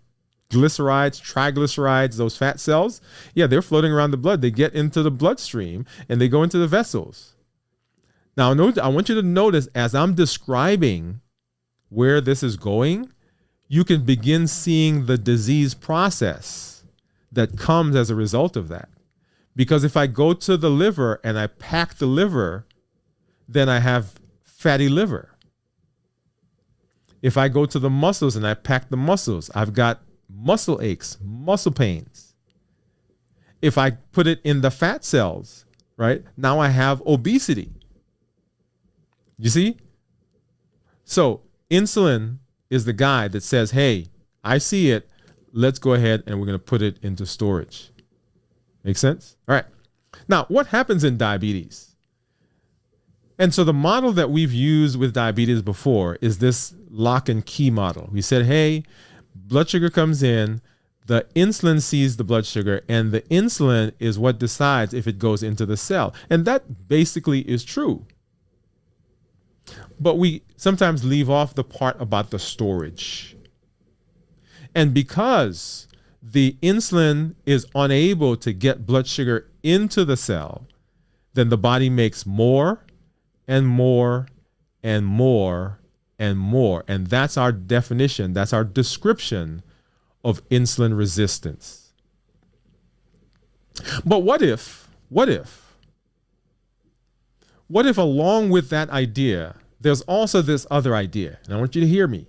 triglycerides, those fat cells. Yeah, they're floating around the blood. They get into the bloodstream and they go into the vessels. Now, I want you to notice as I'm describing where this is going, you can begin seeing the disease process that comes as a result of that. Because if I go to the liver and I pack the liver, then I have fatty liver. If I go to the muscles and I pack the muscles, I've got muscle aches, muscle pains. If I put it in the fat cells, right, now I have obesity. You see? So insulin is the guy that says, hey, I see it. Let's go ahead and we're going to put it into storage. Make sense? All right. Now, what happens in diabetes? And so the model that we've used with diabetes before is this lock and key model. We said, hey, blood sugar comes in, the insulin sees the blood sugar, and the insulin is what decides if it goes into the cell. And that basically is true. But we sometimes leave off the part about the storage. And because the insulin is unable to get blood sugar into the cell, then the body makes more and more and more and more. And that's our definition. That's our description of insulin resistance. But what if along with that idea, there's also this other idea? And I want you to hear me.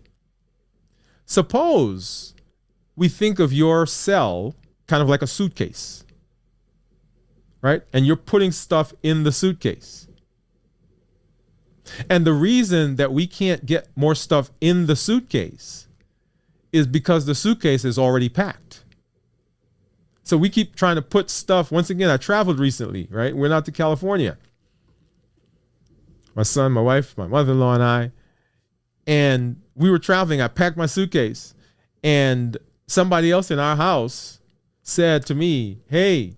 Suppose we think of your cell kind of like a suitcase, right? And you're putting stuff in the suitcase. And the reason that we can't get more stuff in the suitcase is because the suitcase is already packed. So we keep trying to put stuff. Once again, I traveled recently, right? Went out to California. My son, my wife, my mother-in-law, and I. And we were traveling. I packed my suitcase. And somebody else in our house said to me, hey,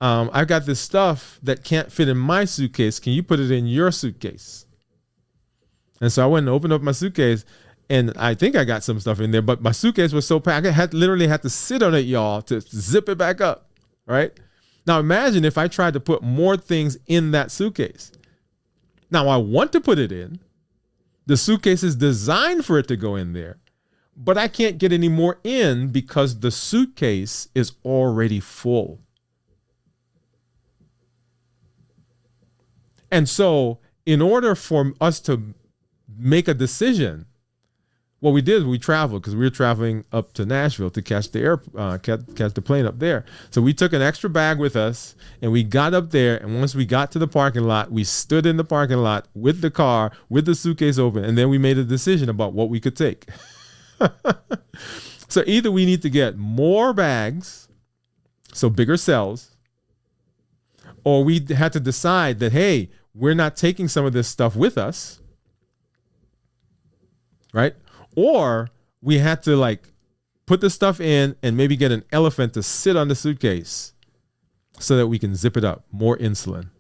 I've got this stuff that can't fit in my suitcase. Can you put it in your suitcase? And so I went and opened up my suitcase, and I think I got some stuff in there, but my suitcase was so packed, I literally had to sit on it, y'all, to zip it back up, right? Now imagine if I tried to put more things in that suitcase. Now I want to put it in. The suitcase is designed for it to go in there, but I can't get any more in because the suitcase is already full. And so in order for us to make a decision, what we did, we traveled because we were traveling up to Nashville to catch the plane up there. So we took an extra bag with us and we got up there. And once we got to the parking lot, we stood in the parking lot with the car, with the suitcase open. And then we made a decision about what we could take. So either we need to get more bags, so bigger cells, or we had to decide that, hey, we're not taking some of this stuff with us, right? Or we had to like put the stuff in and maybe get an elephant to sit on the suitcase so that we can zip it up. More insulin.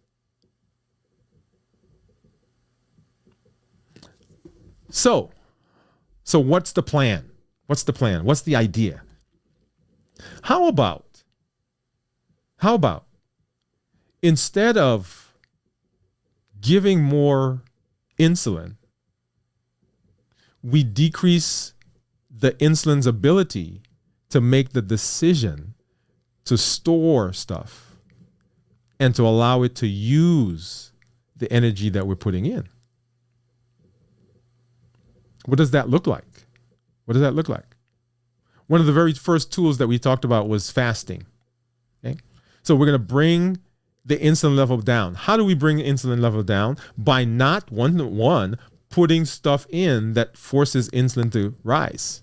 So what's the plan? What's the plan? What's the idea? How about instead of giving more insulin, we decrease the insulin's ability to make the decision to store stuff and to allow it to use the energy that we're putting in. What does that look like? What does that look like? One of the very first tools that we talked about was fasting. Okay? So we're going to bring the insulin level down. How do we bring the insulin level down? By not one putting stuff in that forces insulin to rise.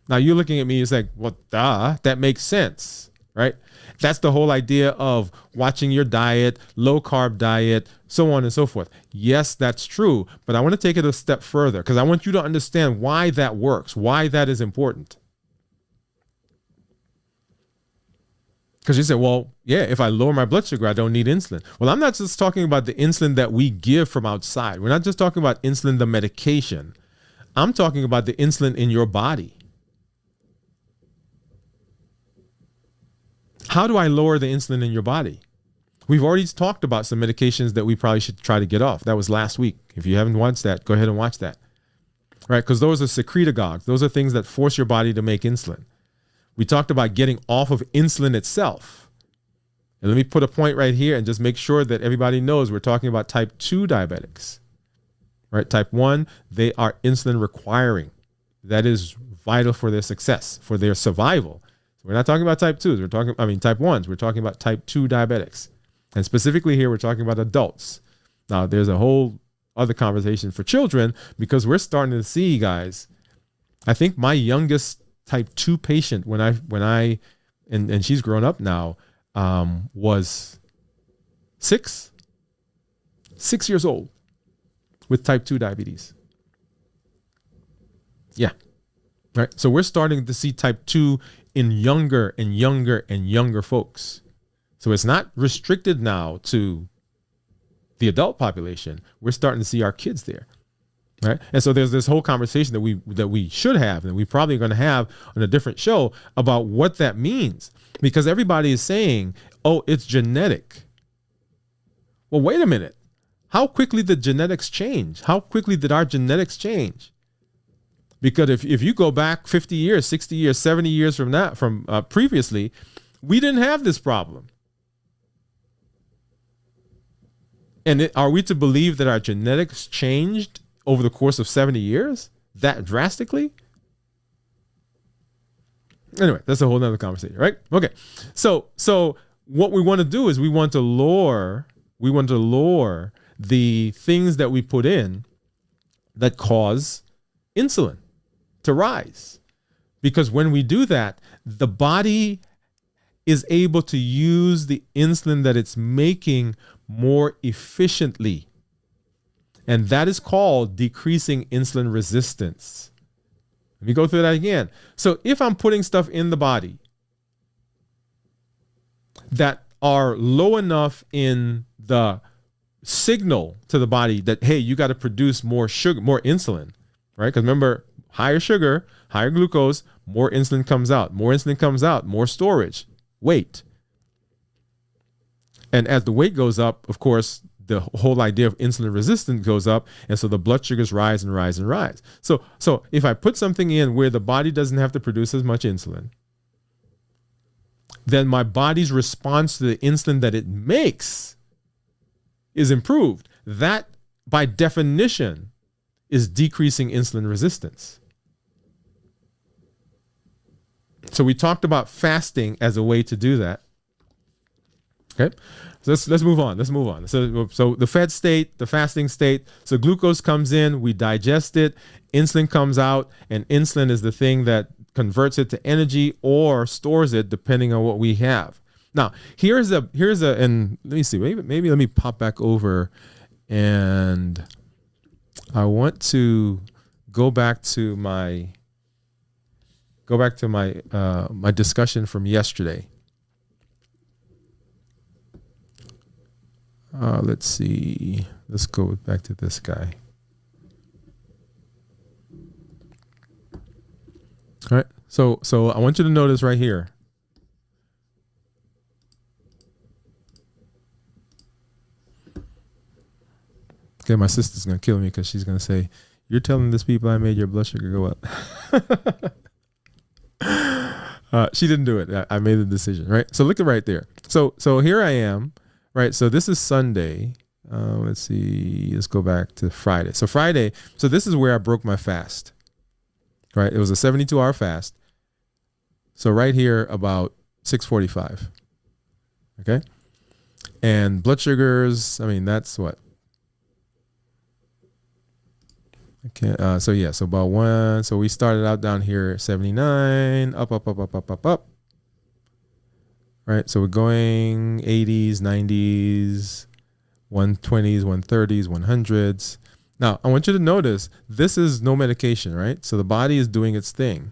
Now you're looking at me, it's like, well, duh, that makes sense, right? That's the whole idea of watching your diet, low carb diet, so on and so forth. Yes, that's true, but I want to take it a step further because I want you to understand why that works, why that is important. Because you say, well, yeah, if I lower my blood sugar, I don't need insulin. Well, I'm not just talking about the insulin that we give from outside. We're not just talking about insulin, the medication. I'm talking about the insulin in your body. How do I lower the insulin in your body? We've already talked about some medications that we probably should try to get off. That was last week. If you haven't watched that, go ahead and watch that. Right? Because those are secretagogues. Those are things that force your body to make insulin. We talked about getting off of insulin itself. And let me put a point right here and just make sure that everybody knows we're talking about type 2 diabetics. Right? Type 1, they are insulin requiring. That is vital for their success, for their survival. So we're not talking about type 2s. Type 1s. We're talking about type 2 diabetics. And specifically here, we're talking about adults. Now, there's a whole other conversation for children because we're starting to see, guys, I think my youngest type 2 patient when I she's grown up now, was 6 years old with type 2 diabetes. Yeah. Right. So we're starting to see type 2 in younger and younger and younger folks. So it's not restricted now to the adult population. We're starting to see our kids there. Right. And so there's this whole conversation that we should have, and we probably going to have on a different show about what that means, because everybody is saying, oh, it's genetic. Well, wait a minute. How quickly did genetics change? How quickly did our genetics change? Because if you go back 50 years, 60 years, 70 years from that, from previously, we didn't have this problem. And are we to believe that our genetics changed over the course of 70 years that drastically? Anyway, that's a whole nother conversation, right? Okay. So what we want to do is we want to lower the things that we put in that cause insulin to rise. Because when we do that, the body is able to use the insulin that it's making more efficiently. And that is called decreasing insulin resistance. Let me go through that again. So if I'm putting stuff in the body that are low enough in the signal to the body that, hey, you got to produce more sugar, more insulin, right? Because remember, higher sugar, higher glucose, more insulin comes out. More insulin comes out, more storage, weight. And as the weight goes up, of course, the whole idea of insulin resistance goes up. And so the blood sugars rise and rise and rise. So if I put something in where the body doesn't have to produce as much insulin, then my body's response to the insulin that it makes is improved. That, by definition, is decreasing insulin resistance. So we talked about fasting as a way to do that. Okay, so let's move on. Let's move on. So the fed state, the fasting state. So glucose comes in, we digest it, insulin comes out, and insulin is the thing that converts it to energy or stores it depending on what we have. Now, here's a and let me see, maybe let me pop back over, and I want to go back to my my discussion from yesterday. Let's see. Let's go back to this guy. All right. So I want you to notice right here. Okay, my sister's going to kill me because she's going to say, you're telling these people I made your blood sugar go up. She didn't do it. I made the decision, right? So look at right there. So here I am, right? So this is Sunday. Let's see. Let's go back to Friday. So Friday. So this is where I broke my fast, right? It was a 72-hour fast. So right here about 6:45. Okay. And blood sugars, I mean, that's what? Okay. So yeah, so about one. So we started out down here 79, up. Right. So we're going 80s, 90s, 120s, 130s, 100s. Now, I want you to notice this is no medication, right? So the body is doing its thing.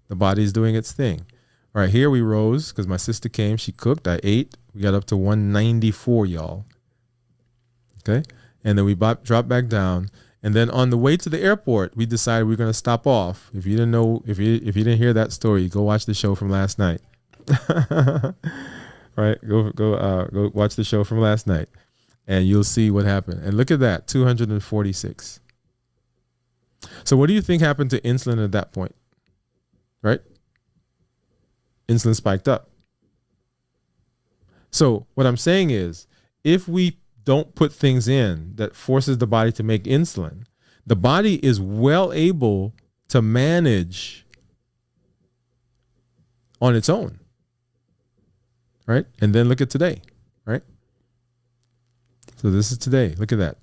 The body is doing its thing. All right, here we rose because my sister came. She cooked. I ate. We got up to 194, y'all. Okay. And then we dropped back down. And then on the way to the airport, we decided we we're going to stop off. If you didn't know, if you didn't hear that story, go watch the show from last night. Right? Go watch the show from last night. And you'll see what happened. And look at that, 246. So what do you think happened to insulin at that point? Right? Insulin spiked up. So what I'm saying is, if we don't put things in that forces the body to make insulin, the body is well able to manage on its own. Right? And then look at today. Right? So this is today. Look at that.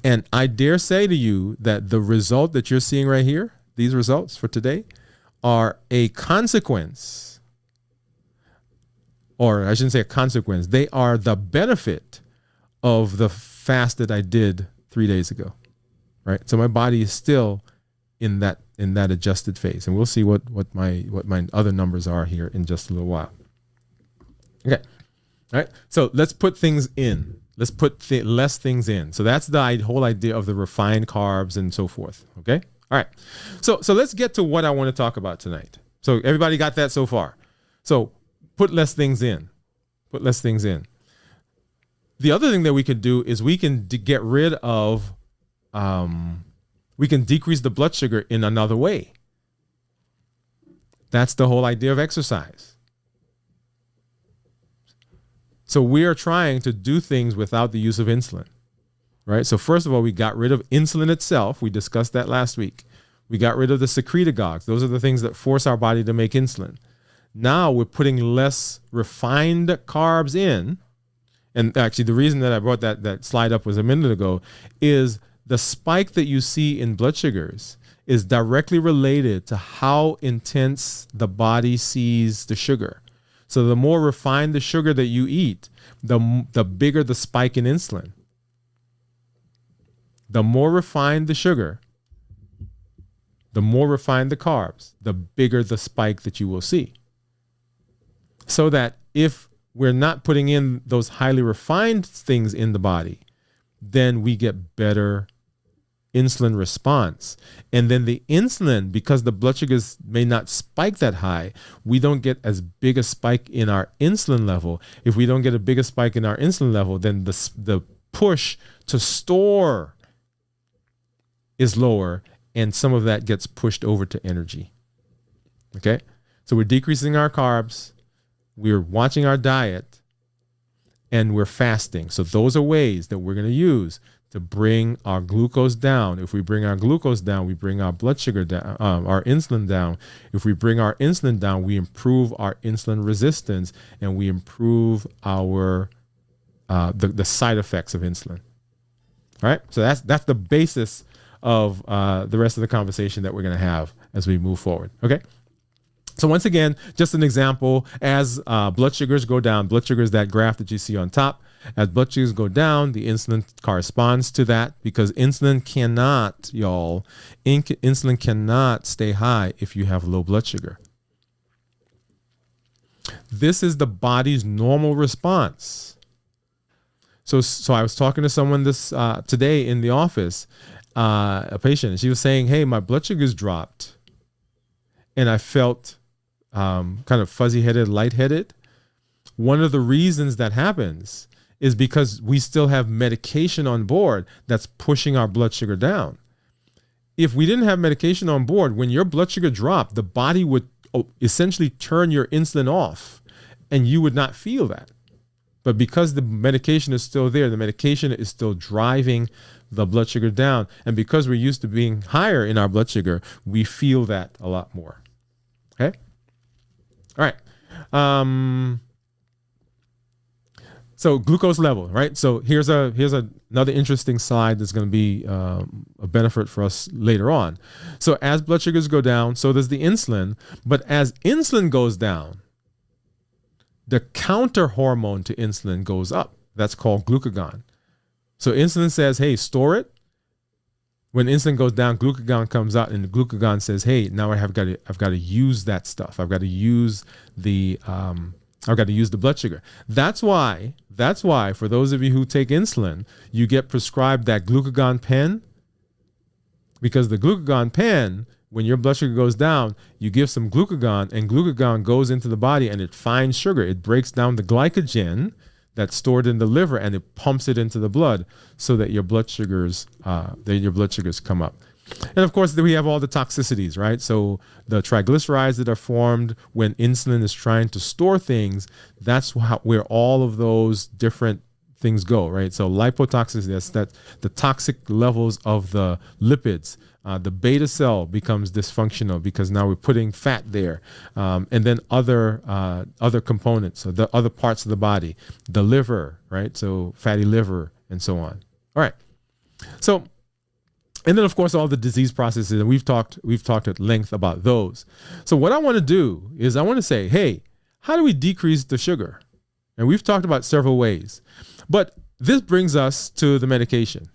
And I dare say to you that the result that you're seeing right here, these results for today, are a consequence, or I shouldn't say a consequence, they are the benefit of the fast that I did 3 days ago. Right? So my body is still in that adjusted phase. And we'll see what my other numbers are here in just a little while. Okay. All right. So let's put things in. Let's put less things in. So that's the whole idea of the refined carbs and so forth. Okay. All right. So let's get to what I want to talk about tonight. So everybody got that so far. So put less things in. Put less things in. The other thing that we can do is we can get rid of, we can decrease the blood sugar in another way. That's the whole idea of exercise. So we are trying to do things without the use of insulin, right? So first of all, we got rid of insulin itself. We discussed that last week. We got rid of the secretagogues. Those are the things that force our body to make insulin. Now we're putting less refined carbs in. And actually, the reason that I brought that slide up was a minute ago, is the spike that you see in blood sugars is directly related to how intense the body sees the sugar. So the more refined the sugar that you eat, the bigger the spike in insulin. The more refined the sugar, the more refined the carbs, the bigger the spike that you will see. So that if we're not putting in those highly refined things in the body, then we get better insulin response. And then the insulin, because the blood sugars may not spike that high, we don't get as big a spike in our insulin level. If we don't get a bigger spike in our insulin level, then the push to store is lower, and some of that gets pushed over to energy. Okay? So we're decreasing our carbs, we're watching our diet, and we're fasting. So those are ways that we're going to use to bring our glucose down. If we bring our glucose down, we bring our blood sugar down, our insulin down. If we bring our insulin down, we improve our insulin resistance, and we improve our the side effects of insulin. All right, so that's the basis of the rest of the conversation that we're going to have as we move forward. Okay. So once again, just an example, as blood sugars go down, blood sugar is that graph that you see on top. As blood sugars go down, the insulin corresponds to that, because insulin cannot, y'all, insulin cannot stay high if you have low blood sugar. This is the body's normal response. So I was talking to someone today in the office, a patient, and she was saying, hey, my blood sugars dropped, and I felt kind of fuzzy-headed, lightheaded. One of the reasons that happens is because we still have medication on board that's pushing our blood sugar down. If we didn't have medication on board, when your blood sugar dropped, the body would essentially turn your insulin off, and you would not feel that. But because the medication is still there, the medication is still driving the blood sugar down. And because we're used to being higher in our blood sugar, we feel that a lot more. Okay? All right. So glucose level, right? So here's another interesting slide that's going to be a benefit for us later on. So as blood sugars go down, so does the insulin. But as insulin goes down, the counter hormone to insulin goes up. That's called glucagon. So insulin says, hey, store it. When insulin goes down, glucagon comes out, and the glucagon says, hey, now I've got to use that stuff. I've got to use the blood sugar. That's why for those of you who take insulin, you get prescribed that glucagon pen, because the glucagon pen, when your blood sugar goes down, you give some glucagon, and glucagon goes into the body and it finds sugar. It breaks down the glycogen that's stored in the liver, and it pumps it into the blood so that your blood sugars come up. And of course, we have all the toxicities, right? So the triglycerides that are formed when insulin is trying to store things, that's where all of those different things go, right? So lipotoxicity, that's the toxic levels of the lipids. The beta cell becomes dysfunctional because now we're putting fat there. And then other components, so the other parts of the body, the liver, right? So fatty liver and so on. All right. So, and then of course, all the disease processes, and we've talked at length about those. So what I want to do is I want to say, hey, how do we decrease the sugar? And we've talked about several ways, but this brings us to the medication.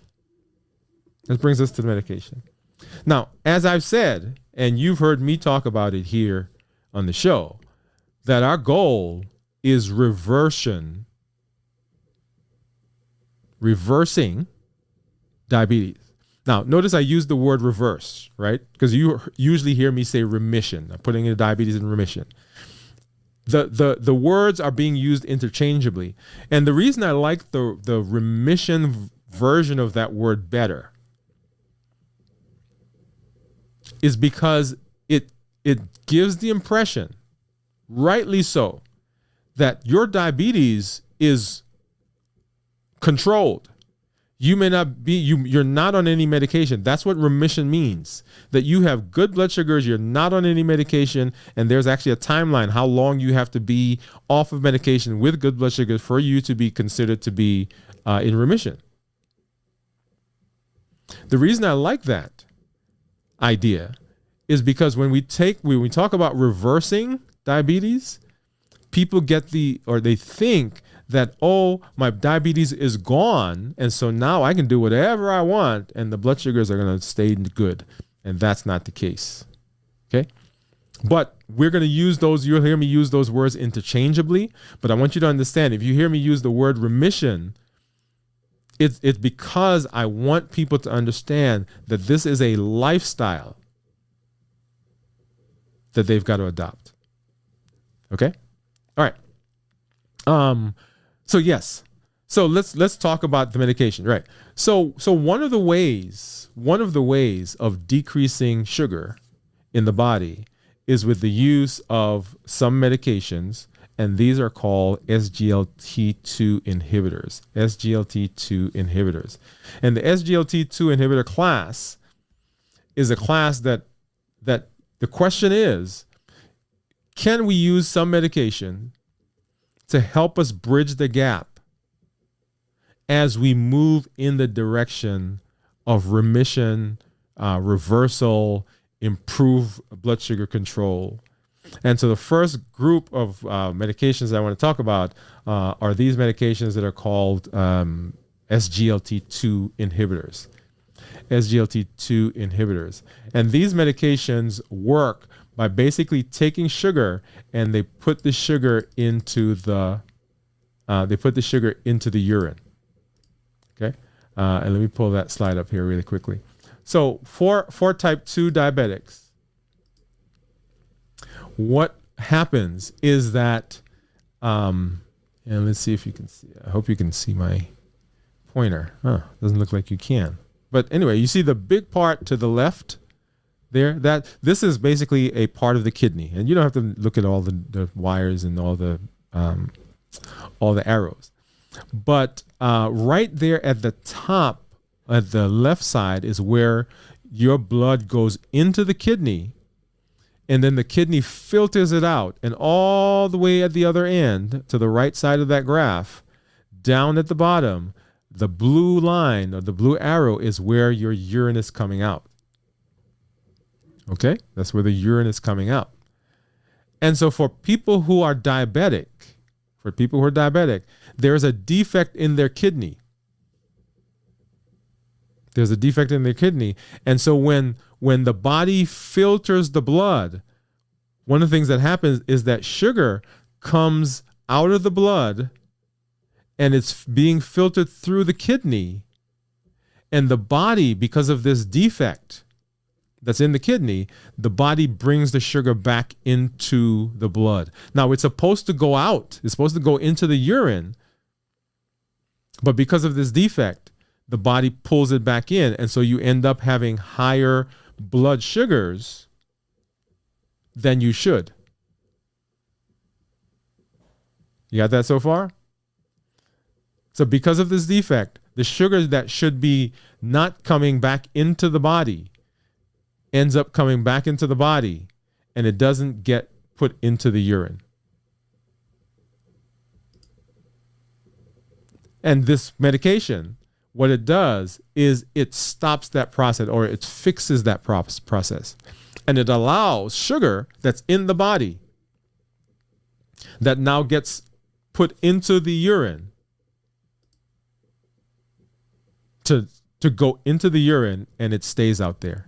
Now, as I've said, and you've heard me talk about it here on the show, that our goal is reversing diabetes. Now, notice I use the word reverse, right? Because you usually hear me say remission. I'm putting the diabetes in remission. The words are being used interchangeably. And the reason I like the remission version of that word better is because it gives the impression, rightly so, that your diabetes is controlled. You may not be, you're not on any medication. That's what remission means. That you have good blood sugars, you're not on any medication, and there's actually a timeline how long you have to be off of medication with good blood sugars for you to be considered to be in remission. The reason I like that idea is because when we talk about reversing diabetes, people they think that, oh, my diabetes is gone, and so now I can do whatever I want, and the blood sugars are going to stay good. And that's not the case. Okay? But we're going to use those, you'll hear me use those words interchangeably, but I want you to understand, if you hear me use the word remission, it's because I want people to understand that this is a lifestyle that they've got to adopt. Okay? All right. So yes. So let's talk about the medication, right? So one of the ways of decreasing sugar in the body is with the use of some medications, and these are called SGLT2 inhibitors. SGLT2 inhibitors. And the SGLT2 inhibitor class is a class that the question is, can we use some medication to help us bridge the gap as we move in the direction of remission, reversal, improve blood sugar control? And so the first group of medications I want to talk about are these medications that are called SGLT2 inhibitors. SGLT2 inhibitors. And these medications work by basically taking sugar and they put the sugar into the urine. Okay, and let me pull that slide up here really quickly. So for type 2 diabetics, what happens is that, and let's see if you can see. I hope you can see my pointer. Doesn't look like you can. But anyway, you see the big part to the left there? That this is basically a part of the kidney, and you don't have to look at all the wires and all the arrows. But right there at the top, at the left side, is where your blood goes into the kidney, and then the kidney filters it out, and all the way at the other end, to the right side of that graph, down at the bottom, the blue line or the blue arrow is where your urine is coming out. Okay? That's where the urine is coming out. And so for people who are diabetic, there's a defect in their kidney. There's a defect in their kidney. And so when the body filters the blood, one of the things that happens is that sugar comes out of the blood and it's being filtered through the kidney. And the body, because of this defect that's in the kidney, the body brings the sugar back into the blood. Now, it's supposed to go out. It's supposed to go into the urine. But because of this defect, the body pulls it back in. And so you end up having higher blood sugars than you should. You got that so far? So because of this defect, the sugar that should be not coming back into the body ends up coming back into the body, and it doesn't get put into the urine. And this medication, what it does is it stops that process, or it fixes that process. And it allows sugar that's in the body that now gets put into the urine to go into the urine, and it stays out there.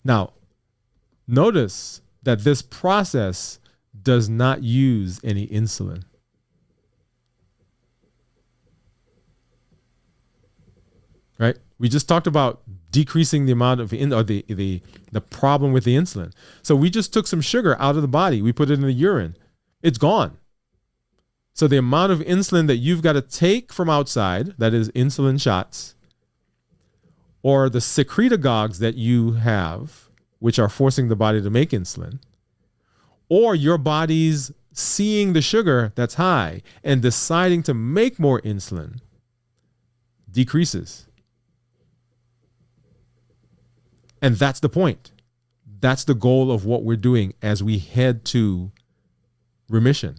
Now, notice that this process does not use any insulin. right? We just talked about decreasing the amount of the problem with the insulin. So we just took some sugar out of the body. We put it in the urine. It's gone. So the amount of insulin that you've got to take from outside, that is insulin shots, or the secretagogues that you have, which are forcing the body to make insulin, or your body's seeing the sugar that's high and deciding to make more insulin, decreases. And that's the point. That's the goal of what we're doing as we head to remission.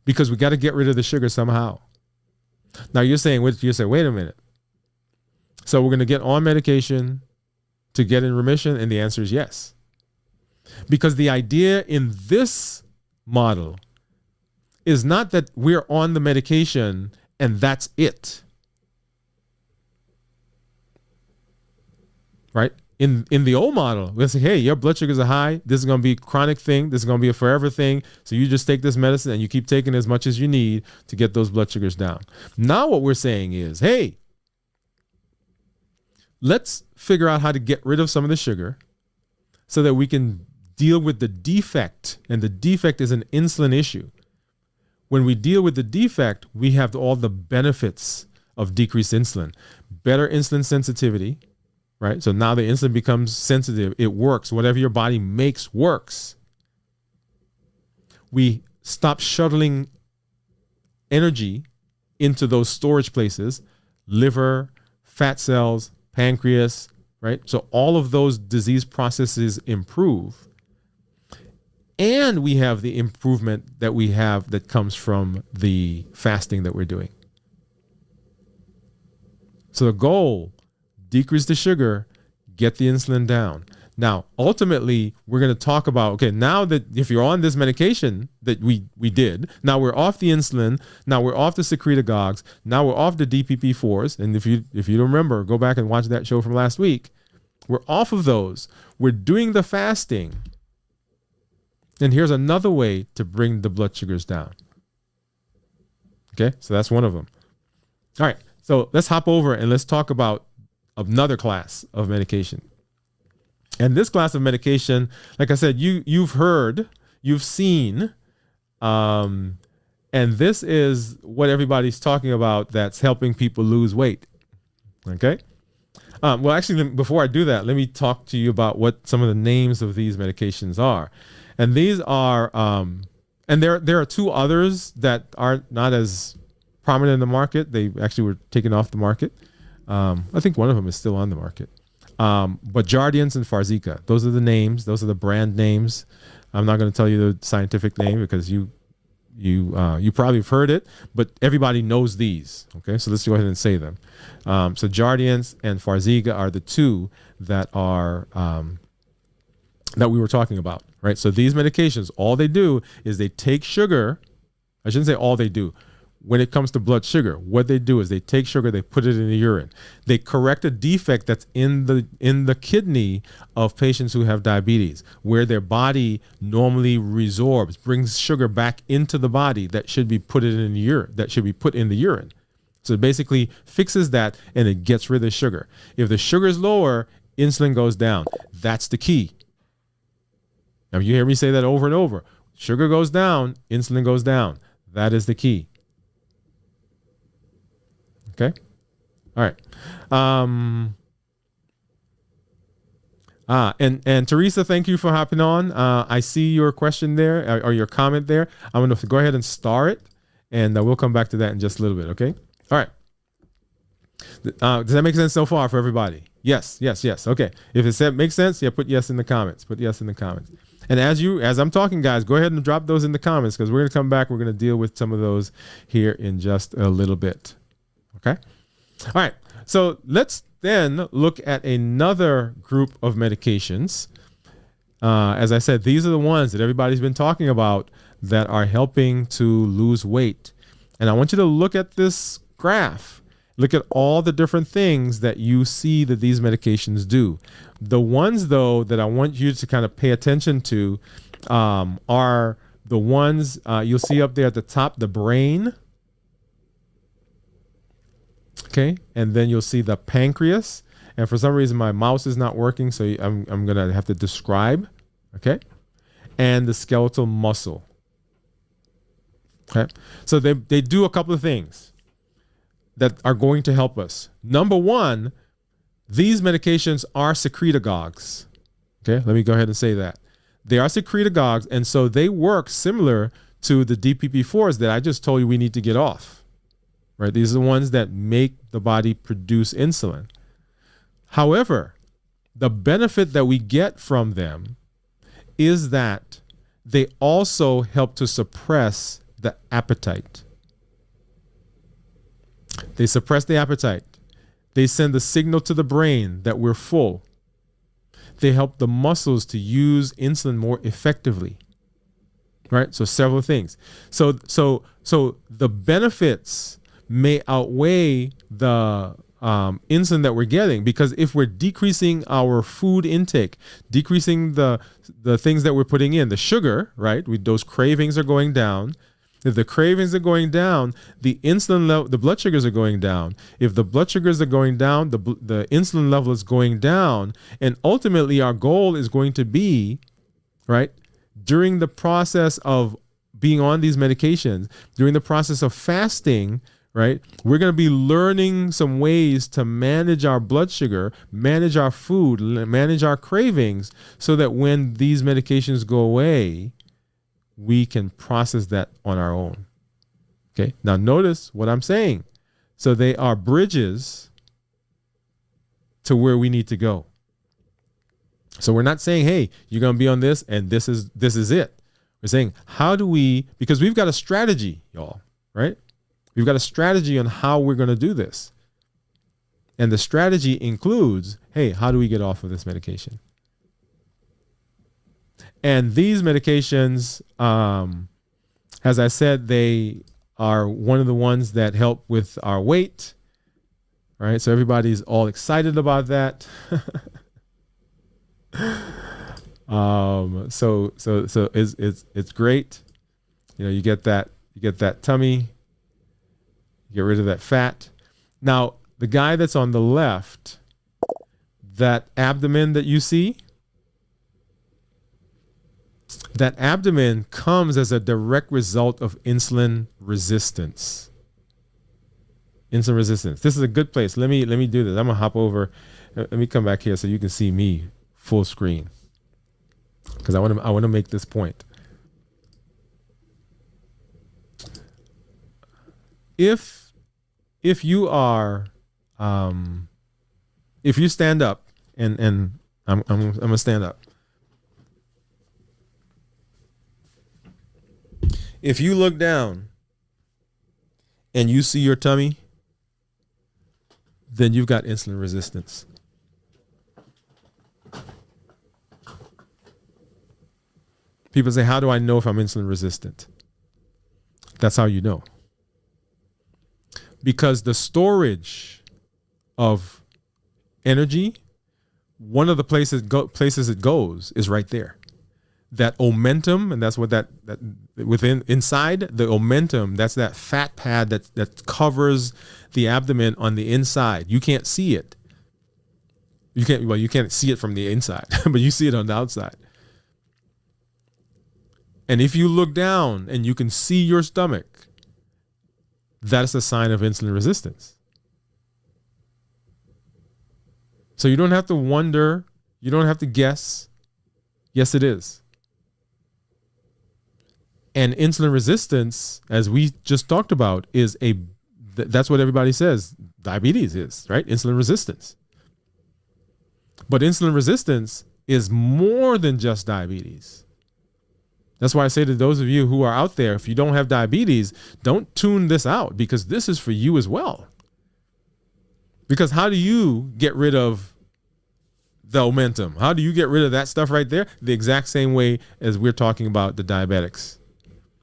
Because we got to get rid of the sugar somehow. Now you're saying, wait a minute. So we're going to get on medication to get in remission? And the answer is yes. Because the idea in this model is not that we're on the medication and that's it. Right? In the old model, we'll say, hey, your blood sugars are high. This is going to be a chronic thing. This is going to be a forever thing. So you just take this medicine and you keep taking as much as you need to get those blood sugars down. Now what we're saying is, hey, let's figure out how to get rid of some of the sugar so that we can deal with the defect. And the defect is an insulin issue. When we deal with the defect, we have all the benefits of decreased insulin. Better insulin sensitivity. Right? So now the insulin becomes sensitive. It works. Whatever your body makes works. We stop shuttling energy into those storage places, liver, fat cells, pancreas, right? So all of those disease processes improve. And we have the improvement that we have that comes from the fasting that we're doing. So the goal, decrease the sugar, get the insulin down. Now, ultimately, we're going to talk about, okay, now that if you're on this medication that we did, now we're off the insulin, now we're off the secretagogues, now we're off the DPP-4s. And if you don't remember, go back and watch that show from last week. We're off of those. We're doing the fasting. And here's another way to bring the blood sugars down. Okay, so that's one of them. All right, so let's hop over and let's talk about another class of medication. And this class of medication, like I said, you've heard, you've seen, and this is what everybody's talking about that's helping people lose weight. Okay? Well, actually, before I do that, let me talk to you about what some of the names of these medications are. And these are, and there are two others that are not as prominent in the market. They actually were taken off the market. I think one of them is still on the market. But Jardiance and Farxiga, those are the names. Those are the brand names. I'm not going to tell you the scientific name because you probably have heard it, but everybody knows these. Okay, so let's go ahead and say them. So Jardiance and Farxiga are the two that are that we were talking about, right? So these medications, all they do is they take sugar. I shouldn't say all they do. When it comes to blood sugar, what they do is they take sugar, they put it in the urine. They correct a defect that's in the kidney of patients who have diabetes, where their body normally resorbs, brings sugar back into the body that should be put in the urine, that should be put in the urine. So it basically fixes that and it gets rid of the sugar. If the sugar is lower, insulin goes down. That's the key. Now you hear me say that over and over. Sugar goes down, insulin goes down. That is the key. Okay. All right. And Teresa, thank you for hopping on. I see your question there or your comment there. I'm going to go ahead and star it, and we'll come back to that in just a little bit. Okay. All right. Does that make sense so far for everybody? Yes. Okay. If it makes sense, yeah, put yes in the comments. Put yes in the comments. And as I'm talking, guys, go ahead and drop those in the comments because we're going to come back. We're going to deal with some of those here in just a little bit. Okay. All right. So let's then look at another group of medications. As I said, these are the ones that everybody's been talking about that are helping to lose weight. And I want you to look at this graph. Look at all the different things that you see that these medications do. The ones, though, that I want you to kind of pay attention to are the ones you'll see up there at the top, the brain. Okay. And then you'll see the pancreas. And for some reason, my mouse is not working, so I'm going to have to describe. Okay. And the skeletal muscle. Okay. So they do a couple of things that are going to help us. Number one, these medications are secretagogues. Okay. Let me go ahead and say that. They are secretagogues, and so they work similar to the DPP-4s that I just told you we need to get off. Right? These are the ones that make the body produce insulin. However, the benefit that we get from them is that they also help to suppress the appetite. They suppress the appetite. They send a signal to the brain that we're full. They help the muscles to use insulin more effectively. Right? So several things. So the benefits may outweigh the insulin that we're getting, because if we're decreasing our food intake, decreasing the things that we're putting in, the sugar, right? Those cravings are going down. If the cravings are going down, the insulin level, the blood sugars are going down. If the blood sugars are going down, the insulin level is going down. And ultimately, our goal is going to be, right, during the process of being on these medications, during the process of fasting, right, we're going to be learning some ways to manage our blood sugar, manage our food, manage our cravings, so that when these medications go away, we can process that on our own. Okay. Now notice what I'm saying. So they are bridges to where we need to go. So we're not saying, hey, you're going to be on this and this is it. We're saying, how do we, because we've got a strategy, y'all, right? We've got a strategy on how we're going to do this. And the strategy includes, hey, how do we get off of this medication? And these medications, as I said, they are one of the ones that help with our weight. Right? So everybody's all excited about that. So it's great. You know, you get that tummy, you get rid of that fat. Now, the guy that's on the left, that abdomen that you see, that abdomen comes as a direct result of insulin resistance. Insulin resistance. This is a good place. Let me do this. I'm gonna hop over. Let me come back here so you can see me full screen, because I want to make this point. If you are, if you stand up, and I'm gonna stand up. If you look down and you see your tummy, then you've got insulin resistance. People say, how do I know if I'm insulin resistant? That's how you know. Because the storage of energy, one of the places it goes is right there. That omentum, and that's what that within inside the omentum, that's that fat pad that covers the abdomen on the inside. You can't see it. You can't see it from the inside, but you see it on the outside. And if you look down and you can see your stomach, that's a sign of insulin resistance. So you don't have to wonder, you don't have to guess. Yes, it is. And insulin resistance, as we just talked about, that's what everybody says diabetes is, right? Insulin resistance. But insulin resistance is more than just diabetes. That's why I say to those of you who are out there, if you don't have diabetes, don't tune this out, because this is for you as well. Because how do you get rid of the omentum? How do you get rid of that stuff right there? The exact same way as we're talking about the diabetics.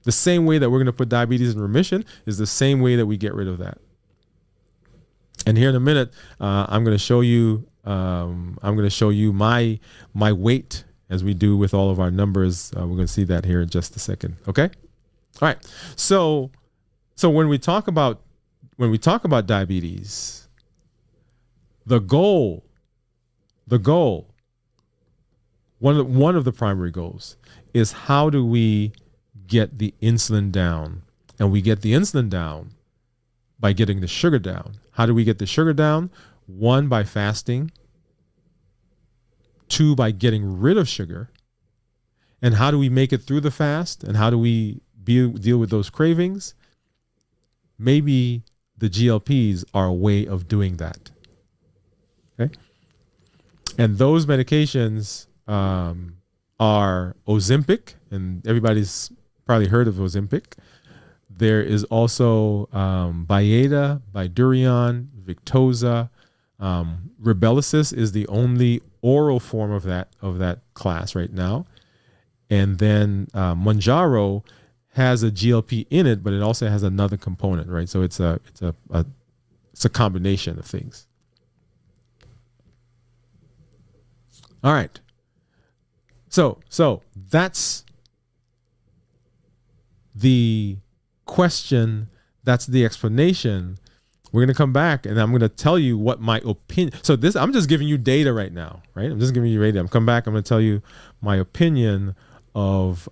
The same way that we're going to put diabetes in remission is the same way that we get rid of that. And here in a minute, I'm going to show you. I'm going to show you my weight, as we do with all of our numbers. We're going to see that here in just a second. Okay. All right. So when we talk about when we talk about diabetes, the goal, one of the primary goals is how do we get the insulin down? And we get the insulin down by getting the sugar down. How do we get the sugar down? 1, by fasting. 2, by getting rid of sugar. And how do we make it through the fast? And how do we deal with those cravings? Maybe the GLPs are a way of doing that. Okay. And those medications are Ozempic, and everybody's probably heard of Ozempic. There is also Byetta, Bydureon, Victoza. Rybelsus is the only oral form of that class right now. And then Mounjaro has a GLP in it, but it also has another component, right? So it's a combination of things. All right. So that's the question. That's the explanation. We're going to come back and I'm going to tell you what my opinion. So I'm just giving you data right now, right? I'm just giving you data. I'm come back. I'm going to tell you my opinion of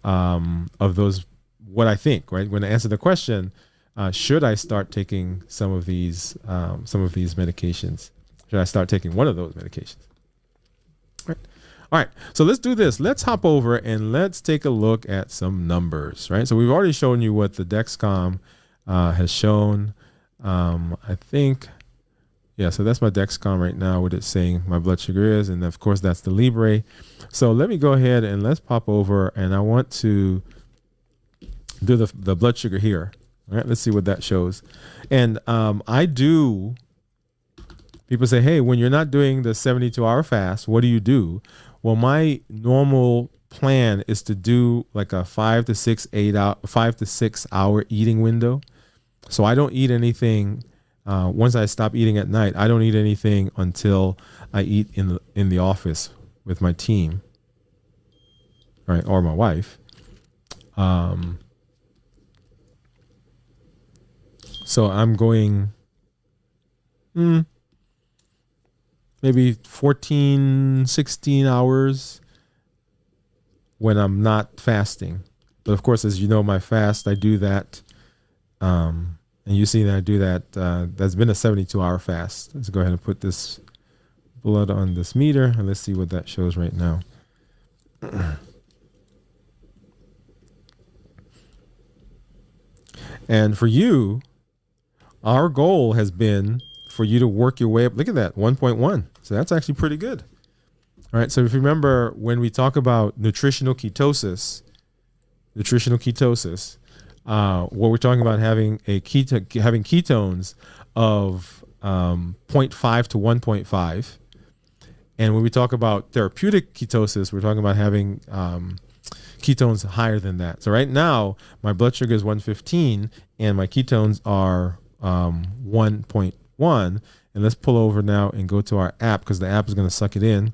those, what I think, right? When I answer the question, should I start taking some of these medications? Should I start taking one of those medications? All right, so let's do this. Let's hop over and let's take a look at some numbers, right? So we've already shown you what the Dexcom has shown. I think, yeah, so that's my Dexcom right now, what it's saying my blood sugar is. And of course, that's the Libre. So let me go ahead and let's pop over, and I want to do the blood sugar here. All right, let's see what that shows. And people say, hey, when you're not doing the 72-hour fast, what do you do? Well, my normal plan is to do like a 5 to 6 hour eating window. So I don't eat anything. Once I stop eating at night, I don't eat anything until I eat in the office with my team, right, or my wife. So I'm going maybe 14, 16 hours when I'm not fasting. But of course, as you know, my fast, I do that. And you see that I do that. That's been a 72-hour fast. Let's go ahead and put this blood on this meter, and let's see what that shows right now. And for you, our goal has been for you to work your way up. Look at that, 1.1. So that's actually pretty good. All right. So if you remember when we talk about nutritional ketosis, what we're talking about having having ketones of 0.5 to 1.5. And when we talk about therapeutic ketosis, we're talking about having ketones higher than that. So right now, my blood sugar is 115 and my ketones are 1.1. And let's pull over now and go to our app, because the app is going to suck it in.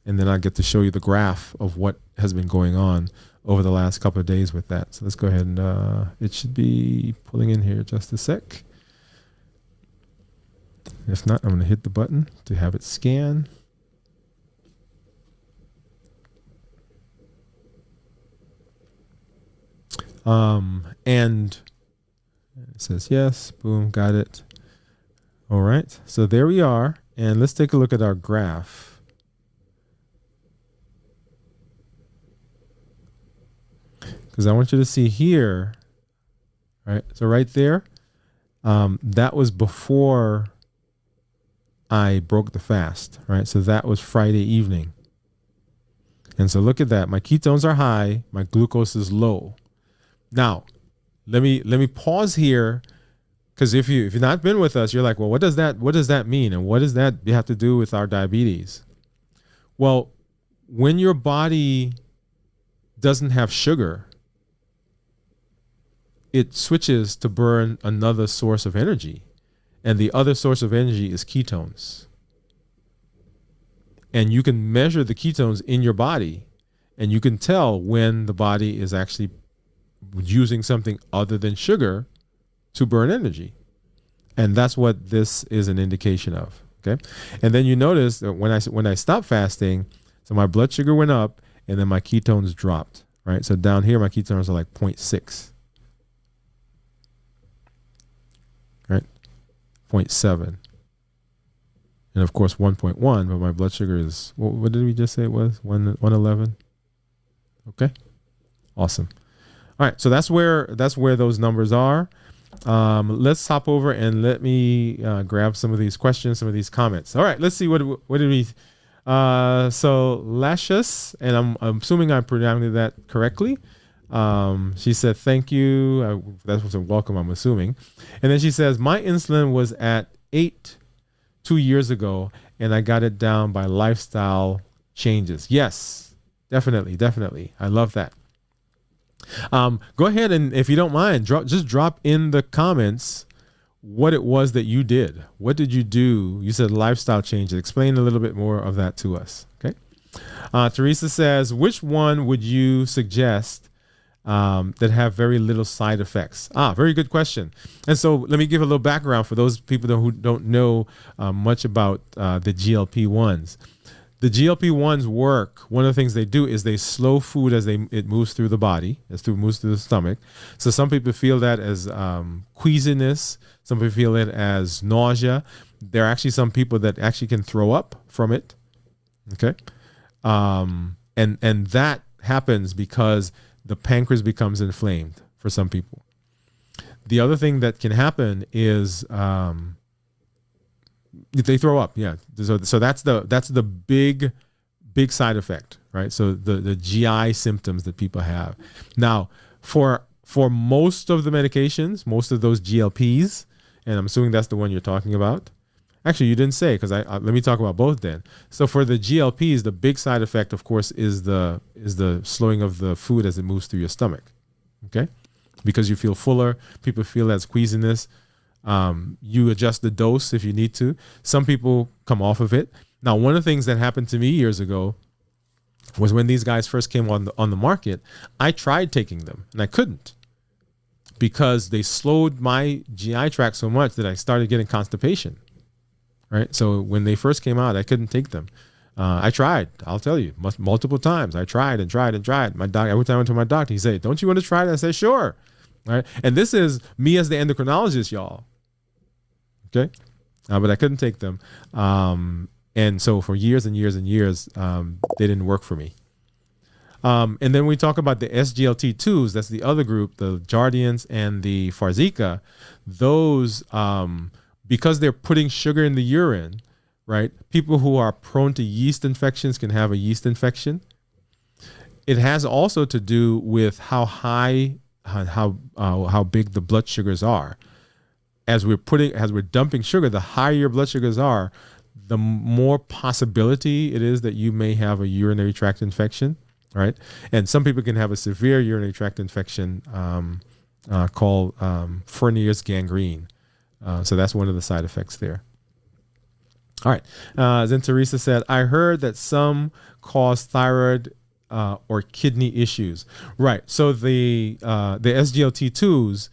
And then I get to show you the graph of what has been going on over the last couple of days with that. So let's go ahead and it should be pulling in here just a sec. If not, I'm going to hit the button to have it scan. And it says yes, boom, got it. All right, so there we are. And let's take a look at our graph. Because I want you to see here, right? So right there, that was before I broke the fast, right? So that was Friday evening. And so look at that. My ketones are high. My glucose is low. Now, let me pause here, because if you've not been with us, you're like, well, what does that mean? And what does that have to do with our diabetes? Well, when your body doesn't have sugar, it switches to burn another source of energy. And the other source of energy is ketones. And you can measure the ketones in your body, and you can tell when the body is actually using something other than sugar to burn energy. And that's what this is an indication of. Okay. And then you notice that when I stopped fasting, so my blood sugar went up and then my ketones dropped, right? So down here, my ketones are like 0.6, right? 0.7. And of course, 1.1, but my blood sugar is, what did we just say it was? 111. Okay. Awesome. All right. So that's where those numbers are. Let's hop over and let me grab some of these questions, some of these comments. All right, let's see what did we. So Lascious, and I'm assuming I'm pronouncing that correctly. She said thank you. That was a welcome, I'm assuming. And then she says my insulin was at 8 2 years ago, and I got it down by lifestyle changes. Yes, definitely. I love that. Go ahead and, if you don't mind, just drop in the comments what it was that you did. What did you do? You said lifestyle changes. Explain a little bit more of that to us. Okay. Teresa says, which one would you suggest that have very little side effects? Very good question. And so let me give a little background for those people who don't know much about the GLP-1s. The GLP-1s work. One of the things they do is they slow food as it moves through the body, as it moves through the stomach. So some people feel that as queasiness. Some people feel it as nausea. There are actually some people that actually can throw up from it. Okay, and that happens because the pancreas becomes inflamed for some people. The other thing that can happen is they throw up. Yeah. So that's the big side effect, right? So the GI symptoms that people have. Now, for most of the medications, most of those GLPs, and I'm assuming that's the one you're talking about. Actually, you didn't say, because let me talk about both then. So for the GLPs, the big side effect, of course, is the slowing of the food as it moves through your stomach. Okay, because you feel fuller. People feel that's queasiness. You adjust the dose if you need to. Some people come off of it. Now, one of the things that happened to me years ago was when these guys first came on the market, I tried taking them and I couldn't, because they slowed my GI tract so much that I started getting constipation. Right. So when they first came out, I couldn't take them. I tried, I'll tell you, multiple times. I tried. My doc, every time I went to my doctor, he said, don't you want to try it? I said, sure. All right. And this is me as the endocrinologist, y'all. Okay. But I couldn't take them. And so for years and years and years, they didn't work for me. And then we talk about the SGLT2s. That's the other group, the Jardiance and the Farxiga. Those, because they're putting sugar in the urine, right? People who are prone to yeast infections can have a yeast infection. It has also to do with how high, how big the blood sugars are. As we're dumping sugar, the higher your blood sugars are, the more possibility it is that you may have a urinary tract infection, right? And some people can have a severe urinary tract infection called Fournier's gangrene. So that's one of the side effects there. All right. Then Teresa said, I heard that some cause thyroid or kidney issues. Right. So the SGLT2s,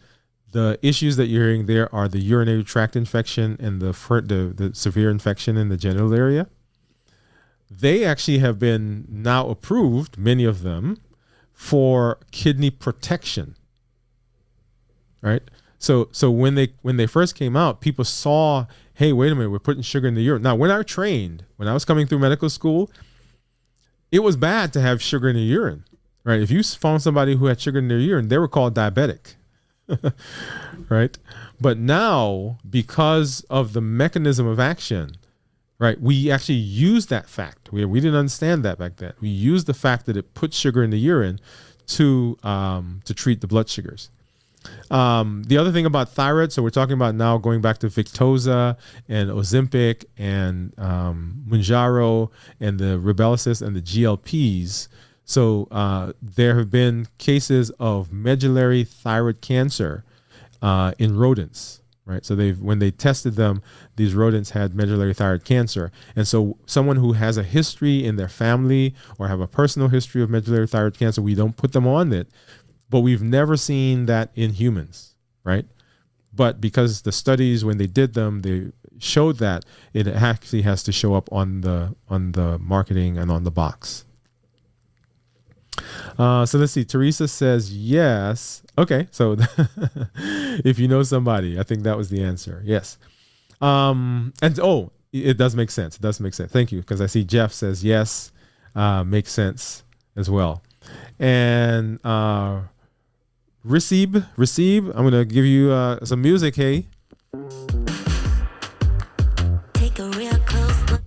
the issues that you're hearing there are the urinary tract infection and the severe infection in the genital area. They actually have been now approved, many of them, for kidney protection. Right. So when they first came out, people saw, hey, wait a minute, we're putting sugar in the urine. Now, when I was coming through medical school, it was bad to have sugar in the urine, right? If you found somebody who had sugar in their urine, they were called diabetic, right? But now, because of the mechanism of action, right, we actually use that fact. We didn't understand that back then. We used the fact that it puts sugar in the urine to treat the blood sugars. The other thing about thyroid, so we're talking about now going back to Victoza and Ozempic and Mounjaro and the Rybelsus and the GLPs. So there have been cases of medullary thyroid cancer in rodents, right? So when they tested them, these rodents had medullary thyroid cancer. And so someone who has a history in their family or have a personal history of medullary thyroid cancer, we don't put them on it. But we've never seen that in humans, right? But because the studies, when they did them, they showed that it actually has to show up on the marketing and on the box. So let's see. Teresa says yes. Okay, so if you know somebody, I think that was the answer. Yes. It does make sense. It does make sense. Thank you, because I see Jeff says yes. Makes sense as well. And receive. I'm gonna give you some music. Hey. Take a real close look.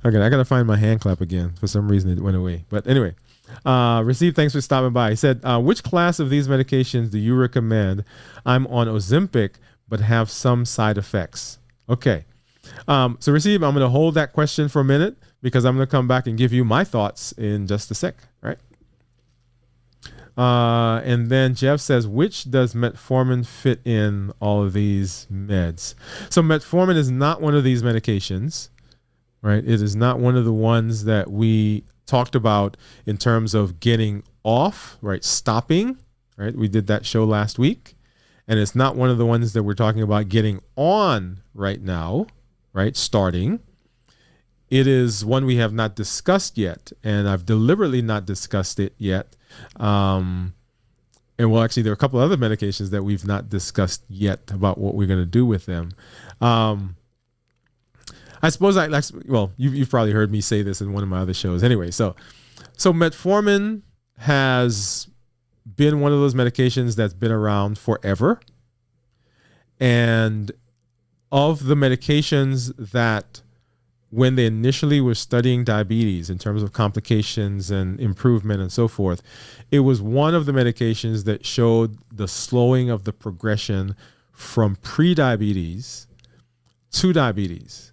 Okay, I gotta find my hand clap again. For some reason, it went away. But anyway. Receive, thanks for stopping by. He said, which class of these medications do you recommend? I'm on Ozempic, but have some side effects. Okay. So Receive, I'm going to hold that question for a minute because I'm going to come back and give you my thoughts in just a sec. Right. And then Jeff says, which does metformin fit in all of these meds? So metformin is not one of these medications, right? It is not one of the ones that we talked about in terms of getting off, right? Stopping, right? We did that show last week. And it's not one of the ones that we're talking about getting on right now, right? Starting. It is one we have not discussed yet. And I've deliberately not discussed it yet. And well, actually, there are a couple other medications that we've not discussed yet about what we're going to do with them. I suppose you've probably heard me say this in one of my other shows. Anyway, so metformin has been one of those medications that's been around forever. And of the medications that when they initially were studying diabetes in terms of complications and improvement and so forth, it was one of the medications that showed the slowing of the progression from pre-diabetes to diabetes.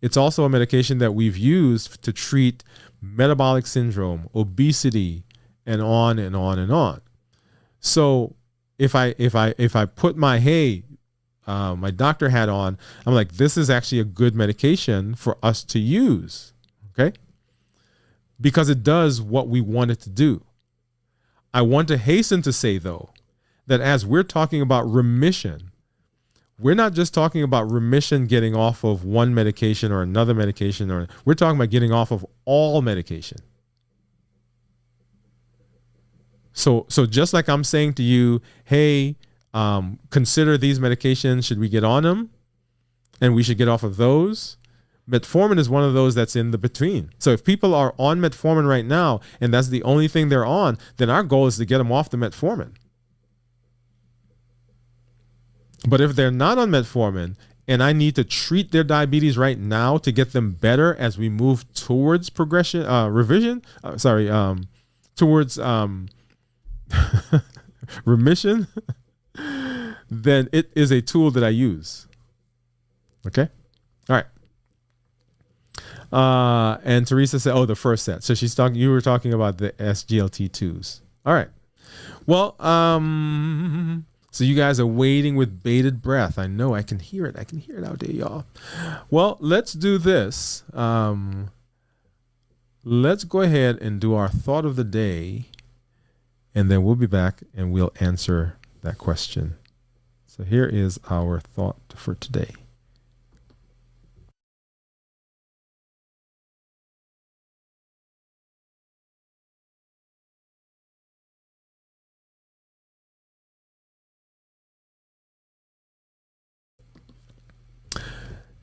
It's also a medication that we've used to treat metabolic syndrome, obesity, and on and on and on. So if I put my my doctor hat on, I'm like, this is actually a good medication for us to use, okay? Because it does what we want it to do. I want to hasten to say, though, that as we're talking about remission, we're not just talking about remission getting off of one medication or another medication, or we're talking about getting off of all medication. So just like I'm saying to you, hey, consider these medications, should we get on them? And we should get off of those. Metformin is one of those that's in the between. So if people are on metformin right now, and that's the only thing they're on, then our goal is to get them off the metformin. But if they're not on metformin and I need to treat their diabetes right now to get them better as we move towards towards remission, then it is a tool that I use. Okay. All right. And Teresa said, the first set. So you were talking about the SGLT2s. All right. Well, so you guys are waiting with bated breath. I know, I can hear it. I can hear it out there, y'all. Well, let's do this. Let's go ahead and do our thought of the day, and then we'll be back and we'll answer that question. So here is our thought for today.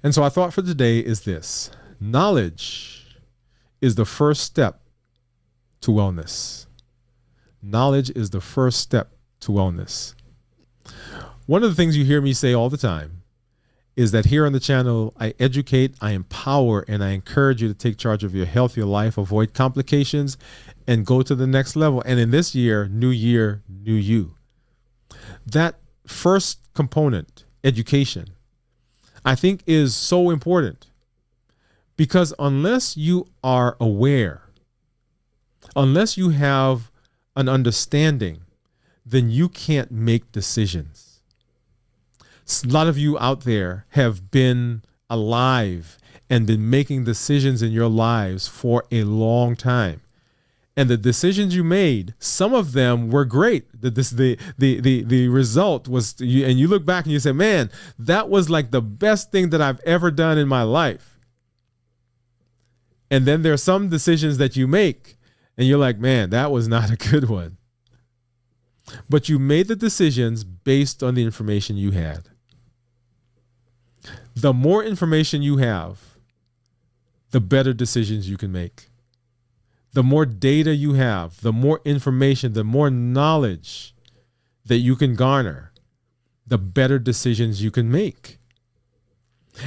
And so our thought for today is this: knowledge is the first step to wellness. Knowledge is the first step to wellness. One of the things you hear me say all the time is that here on the channel, I educate, I empower, and I encourage you to take charge of your health, your life, avoid complications, and go to the next level. And in this year, new you. That first component, education, I think is so important, because unless you are aware, unless you have an understanding, then you can't make decisions. A lot of you out there have been alive and been making decisions in your lives for a long time. And the decisions you made, some of them were great. The result was, and you look back and you say, man, that was like the best thing that I've ever done in my life. And then there are some decisions that you make and you're like, man, that was not a good one. But you made the decisions based on the information you had. The more information you have, the better decisions you can make. The more data you have, the more information, the more knowledge that you can garner, the better decisions you can make.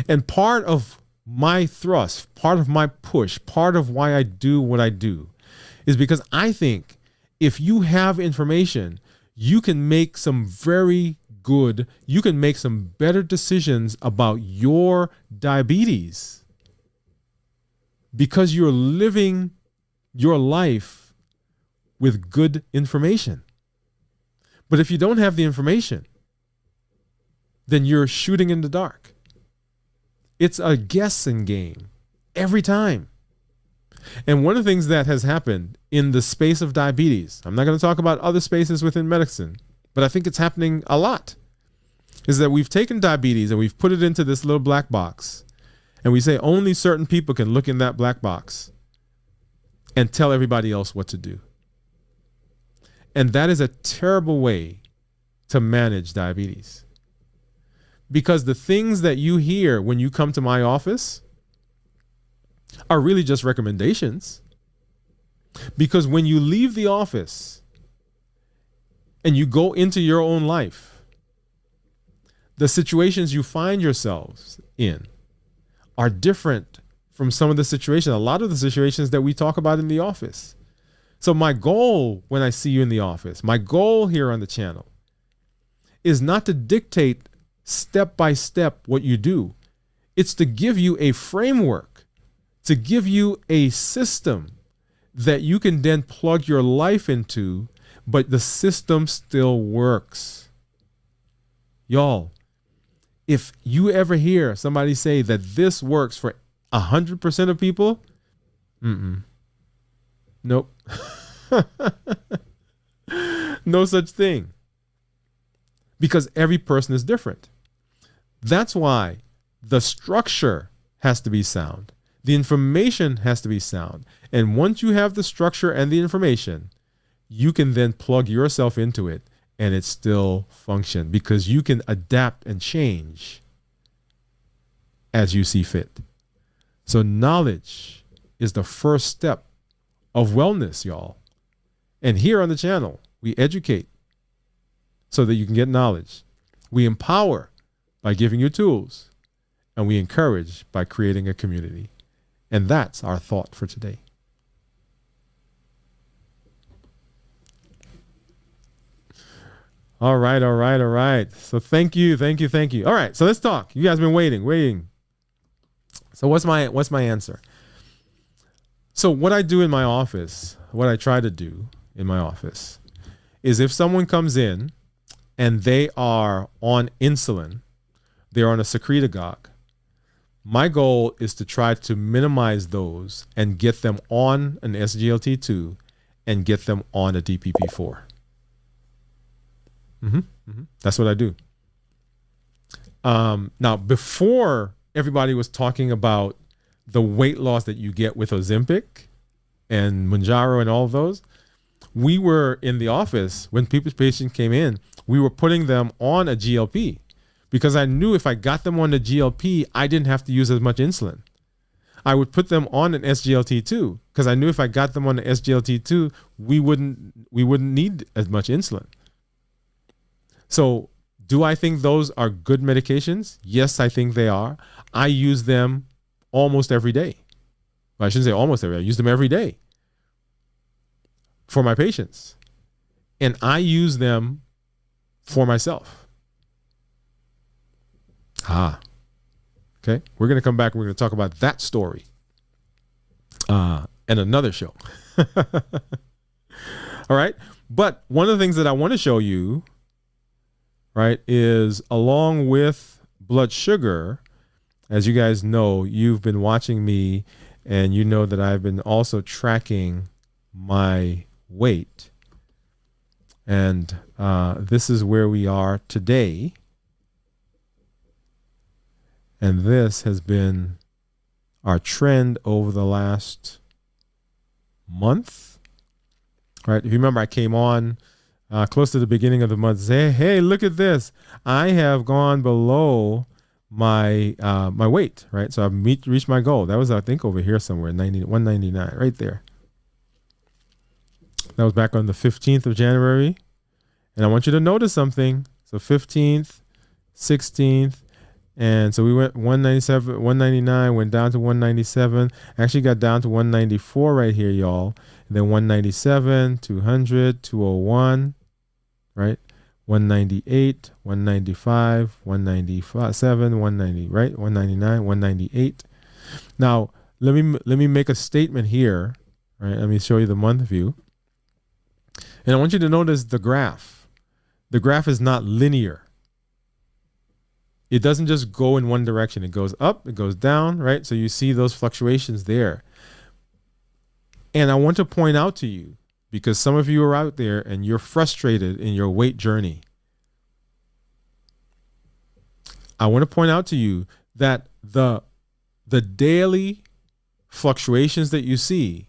And part of my thrust, part of my push, part of why I do what I do is because I think if you have information, you can make some you can make some better decisions about your diabetes because you're living your life with good information. But if you don't have the information, then you're shooting in the dark. It's a guessing game every time. And one of the things that has happened in the space of diabetes, I'm not going to talk about other spaces within medicine, but I think it's happening a lot, is that we've taken diabetes and we've put it into this little black box. And we say only certain people can look in that black box and tell everybody else what to do. And that is a terrible way to manage diabetes. Because the things that you hear when you come to my office are really just recommendations. Because when you leave the office and you go into your own life, the situations you find yourselves in are different from some of the situations, a lot of the situations that we talk about in the office. So my goal when I see you in the office, my goal here on the channel is not to dictate step by step what you do. It's to give you a framework, to give you a system that you can then plug your life into, but the system still works. Y'all, if you ever hear somebody say that this works for 100% of people, nope. No such thing. Because every person is different. That's why the structure has to be sound. The information has to be sound. And once you have the structure and the information, you can then plug yourself into it and it still function because you can adapt and change as you see fit. So knowledge is the first step of wellness, y'all. And here on the channel, we educate so that you can get knowledge. We empower by giving you tools, and we encourage by creating a community. And that's our thought for today. All right. So thank you. All right, so let's talk. You guys have been waiting. So what's my answer? So what I do in my office, what I try to do in my office is if someone comes in and they are on insulin, they're on a secretagogue, my goal is to try to minimize those and get them on an SGLT2 and get them on a DPP4. That's what I do. Now, before everybody was talking about the weight loss that you get with Ozempic and Mounjaro and all of those, we were in the office when people's patients came in, we were putting them on a GLP because I knew if I got them on the GLP, I didn't have to use as much insulin. I would put them on an SGLT2 because I knew if I got them on the SGLT2, we wouldn't need as much insulin. So do I think those are good medications? Yes, I think they are. I use them almost every day. Well, I shouldn't say almost every day. I use them every day for my patients. And I use them for myself. Okay. We're going to come back and we're going to talk about that story in another show. All right. But one of the things that I want to show you, right, is along with blood sugar, as you guys know, you've been watching me and you know that I've been also tracking my weight. And this is where we are today. And this has been our trend over the last month. Right? If you remember, I came on close to the beginning of the month to say, hey, look at this. I have gone below my my weight, right? So I've reached my goal. That was, I think, over here somewhere, 199, right there. That was back on the 15th of January. And I want you to notice something. So 15th, 16th, and so we went 197, 199, went down to 197. Actually got down to 194 right here, y'all. And then 197, 200, 201, right? 198, 195, 197, 190, right? 199, 198. Now, let me make a statement here, right? Let me show you the month view. And I want you to notice the graph. The graph is not linear. It doesn't just go in one direction. It goes up, it goes down, right? So you see those fluctuations there. And I want to point out to you, because some of you are out there and you're frustrated in your weight journey. I want to point out to you that the daily fluctuations that you see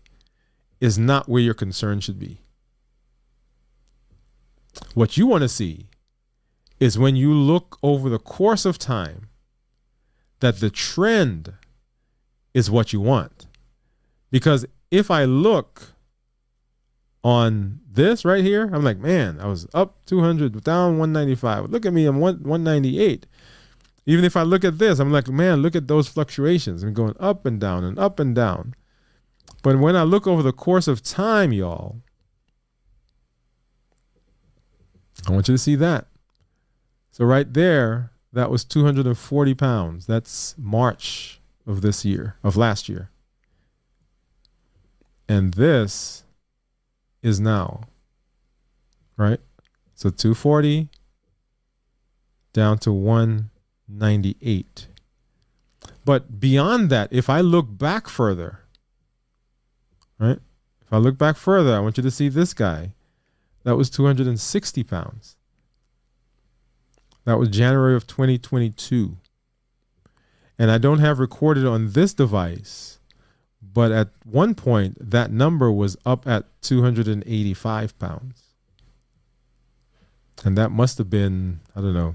is not where your concern should be. What you want to see is when you look over the course of time, that the trend is what you want. Because if I look on this right here, I'm like, man, I was up 200, down 195. Look at me, I'm 198. Even if I look at this, I'm like, man, look at those fluctuations. I'm going up and down and up and down. But when I look over the course of time, y'all, I want you to see that. So right there, that was 240 pounds. That's March of this year, of last year. And this is now, right? So 240 down to 198. But beyond that, if I look back further, right? If I look back further, I want you to see this guy. That was 260 pounds. That was January of 2022. And I don't have recorded on this device, but at one point, that number was up at 285 pounds. And that must have been, I don't know,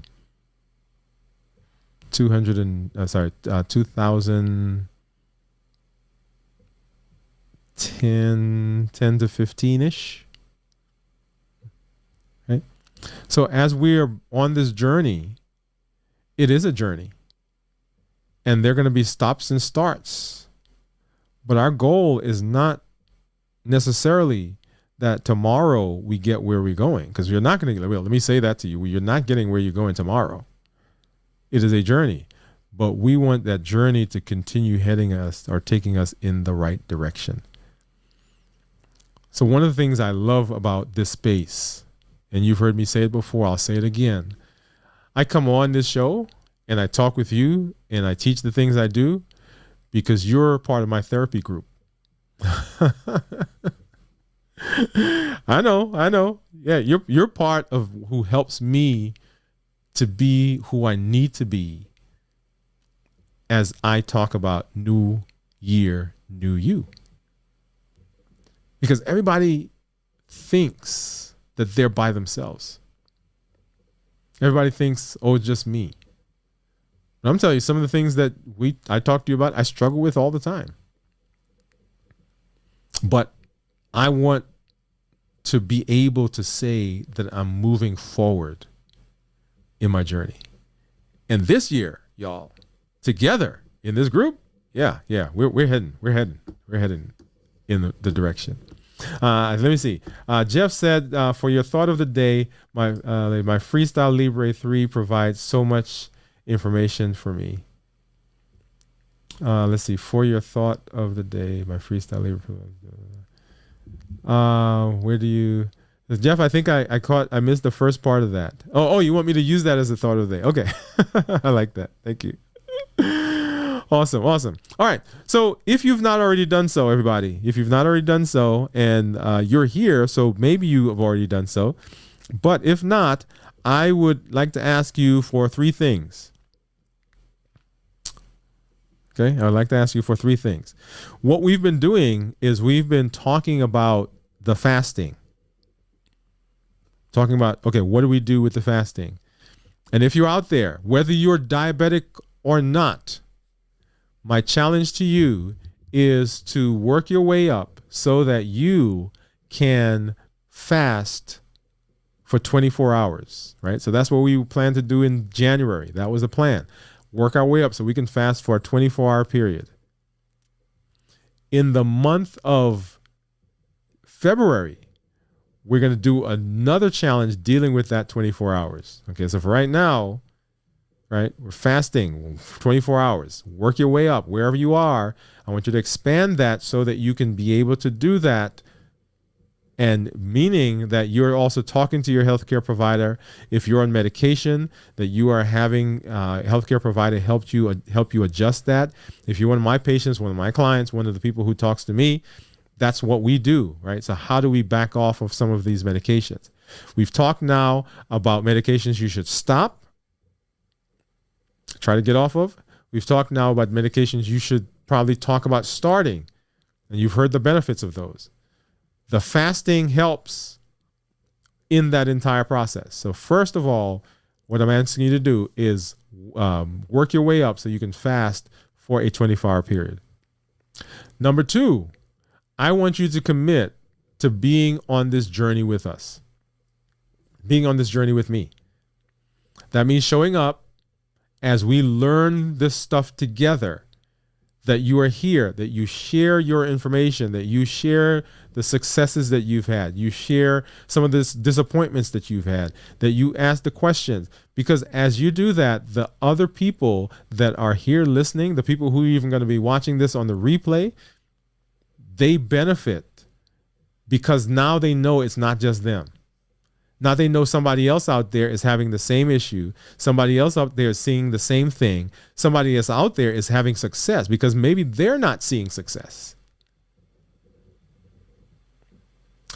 2010 to 15-ish. Right? So as we're on this journey, it is a journey. And there are going to be stops and starts. But our goal is not necessarily that tomorrow we get where we're going, because you're not going to get, well, let me say that to you. You're not getting where you're going tomorrow. It is a journey, but we want that journey to continue heading us or taking us in the right direction. So one of the things I love about this space, and you've heard me say it before, I'll say it again. I come on this show and I talk with you and I teach the things I do because you're part of my therapy group. I know. Yeah, you're part of who helps me to be who I need to be as I talk about new year, new you. Because everybody thinks that they're by themselves. Everybody thinks, oh, it's just me. But I'm telling you, some of the things that I talk to you about, I struggle with all the time. But I want to be able to say that I'm moving forward in my journey. And this year, y'all, together in this group, yeah, we're heading in the direction. Let me see. Jeff said, for your thought of the day, my Freestyle Libre 3 provides so much information for me. Let's see. For your thought of the day, my Freestyle Libre. Where do you, Jeff? I think I missed the first part of that. Oh, you want me to use that as a thought of the day? Okay, I like that. Thank you. Awesome. Awesome. All right. So if you've not already done so, everybody, if you've not already done so and you're here, so maybe you have already done so. But if not, I would like to ask you for 3 things. Okay. I would like to ask you for 3 things. What we've been doing is we've been talking about the fasting. Talking about, okay, what do we do with the fasting? And if you're out there, whether you're diabetic or not, my challenge to you is to work your way up so that you can fast for 24 hours, right? So that's what we plan to do in January. That was the plan. Work our way up so we can fast for a 24-hour period. In the month of February, we're going to do another challenge dealing with that 24 hours. Okay, so for right now, right, we're fasting 24 hours. Work your way up wherever you are. I want you to expand that so that you can be able to do that, and meaning that you're also talking to your healthcare provider. If you're on medication, that you are having a healthcare provider help you adjust that. If you're one of my patients, one of my clients, one of the people who talks to me, that's what we do, right? So how do we back off of some of these medications? We've talked now about medications you should stop, try to get off of. We've talked now about medications you should probably talk about starting, and you've heard the benefits of those. The fasting helps in that entire process. So first of all, what I'm asking you to do is work your way up so you can fast for a 24-hour period. Number 2, I want you to commit to being on this journey with us, being on this journey with me. That means showing up as we learn this stuff together, that you are here, that you share your information, that you share the successes that you've had, you share some of the disappointments that you've had, that you ask the questions. Because as you do that, the other people that are here listening, the people who are even going to be watching this on the replay, they benefit because now they know it's not just them. Now they know somebody else out there is having the same issue. Somebody else out there is seeing the same thing. Somebody else out there is having success because maybe they're not seeing success.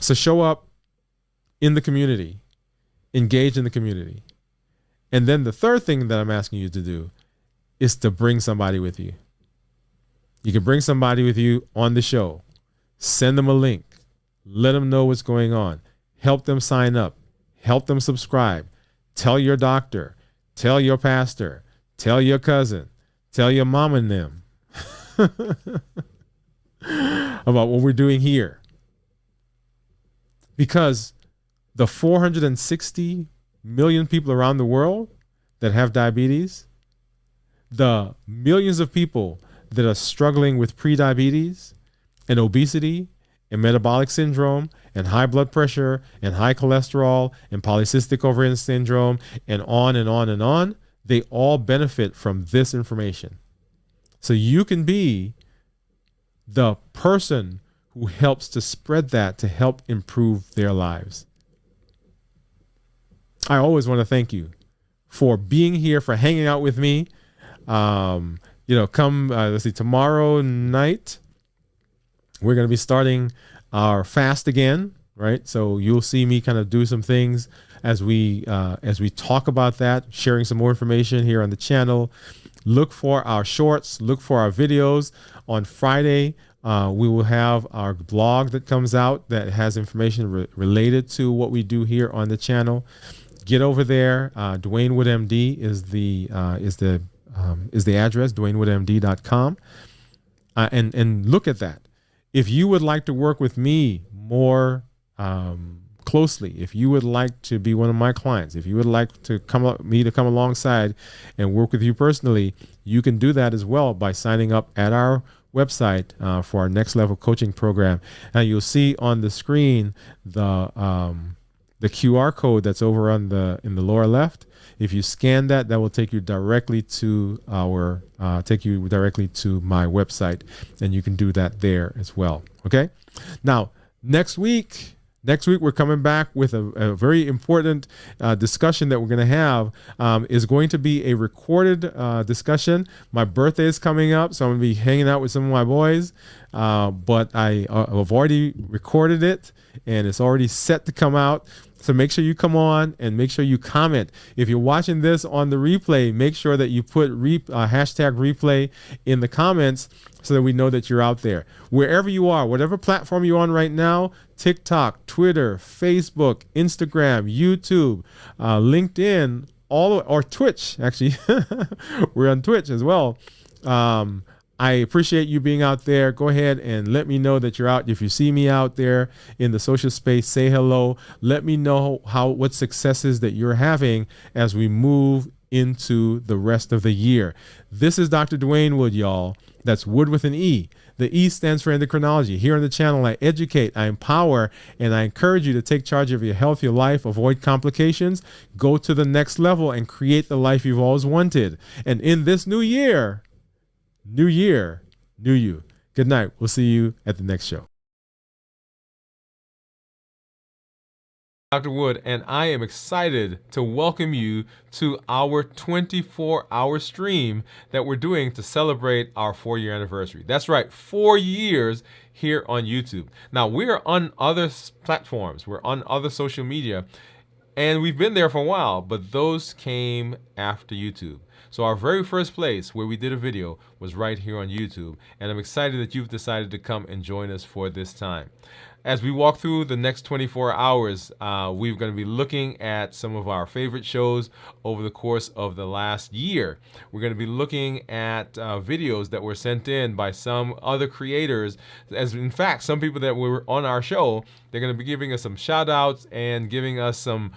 So show up in the community, engage in the community. And then the third thing that I'm asking you to do is to bring somebody with you. You can bring somebody with you on the show. Send them a link. Let them know what's going on. Help them sign up. Help them subscribe. Tell your doctor. Tell your pastor. Tell your cousin. Tell your mom and them about what we're doing here. Because the 460 million people around the world that have diabetes, the millions of people that are struggling with prediabetes and obesity and metabolic syndrome and high blood pressure and high cholesterol and polycystic ovarian syndrome and on and on and on, they all benefit from this information. So you can be the person who helps to spread that to help improve their lives. I always want to thank you for being here, for hanging out with me. Come, let's see, tomorrow night, we're going to be starting our fast again, right? So you'll see me kind of do some things as we talk about that, sharing some more information here on the channel. Look for our shorts, look for our videos. On Friday, we will have our blog that comes out that has information related to what we do here on the channel. Get over there. DwainWoodeMD is the address, DwainWoodeMD.com, and look at that. If you would like to work with me more closely, if you would like to be one of my clients, if you would like to come alongside and work with you personally, you can do that as well by signing up at our website for our next level coaching program. Now you'll see on the screen the QR code that's over in the lower left. If you scan that, that will take you directly to my website, and you can do that there as well. Okay. Now next week Next week, we're coming back with a very important discussion that we're going to have. Is going to be a recorded discussion. My birthday is coming up, so I'm going to be hanging out with some of my boys. But I've already recorded it, and it's already set to come out. So make sure you come on and make sure you comment. If you're watching this on the replay, make sure that you put hashtag replay in the comments so that we know that you're out there. Wherever you are, whatever platform you're on right now, TikTok, Twitter, Facebook, Instagram, YouTube, LinkedIn, or Twitch, actually. We're on Twitch as well. I appreciate you being out there. Go ahead and let me know that you're out. If you see me out there in the social space, say hello. Let me know what successes that you're having as we move into the rest of the year. This is Dr. Dwain Woode, y'all. That's Wood with an E. The E stands for endocrinology. Here on the channel, I educate, I empower, and I encourage you to take charge of your health, your life, avoid complications, go to the next level, and create the life you've always wanted. And in this new year, new you. Good night. We'll see you at the next show. Dr. Woode, and I am excited to welcome you to our 24-hour stream that we're doing to celebrate our 4-year anniversary. That's right, 4 years here on YouTube. Now, we're on other platforms. We're on other social media, and we've been there for a while, but those came after YouTube. So our very first place where we did a video was right here on YouTube, and I'm excited that you've decided to come and join us for this time. As we walk through the next 24 hours, we're going to be looking at some of our favorite shows over the course of the last year. We're going to be looking at videos that were sent in by some other creators. As in fact, some people that were on our show, they're going to be giving us some shout outs and giving us some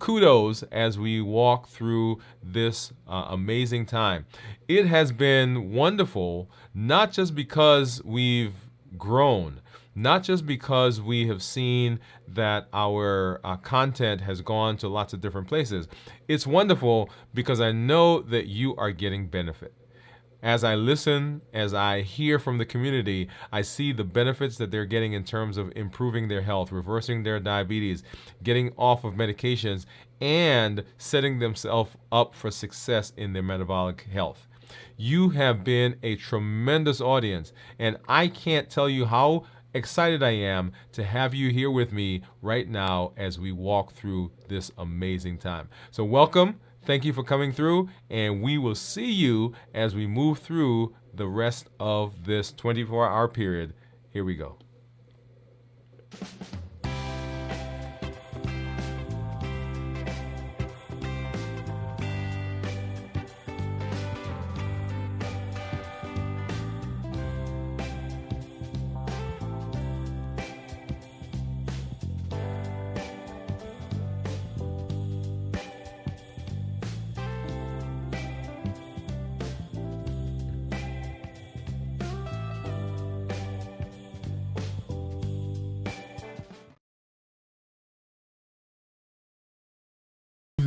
kudos as we walk through this amazing time. It has been wonderful, not just because we've grown, not just because we have seen that our content has gone to lots of different places. It's wonderful because I know that you are getting benefit. As I listen, as I hear from the community, I see the benefits that they're getting in terms of improving their health, reversing their diabetes, getting off of medications, and setting themselves up for success in their metabolic health. You have been a tremendous audience, and I can't tell you how excited I am to have you here with me right now as we walk through this amazing time. So welcome. Thank you for coming through, and we will see you as we move through the rest of this 24-hour period. Here we go.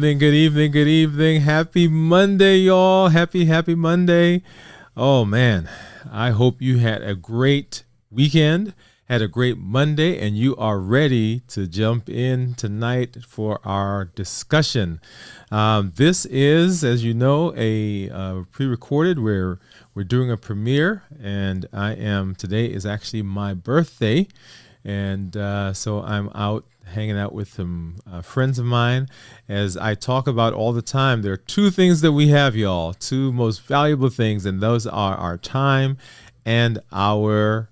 Good evening. Happy Monday, y'all. Happy Monday. Oh, man. I hope you had a great weekend, had a great Monday, and you are ready to jump in tonight for our discussion. This is, as you know, a pre-recorded. We're doing a premiere, and today is actually my birthday, and so I'm out hanging out with some friends of mine. As I talk about all the time, there are two things that we have, y'all, two most valuable things, and those are our time and our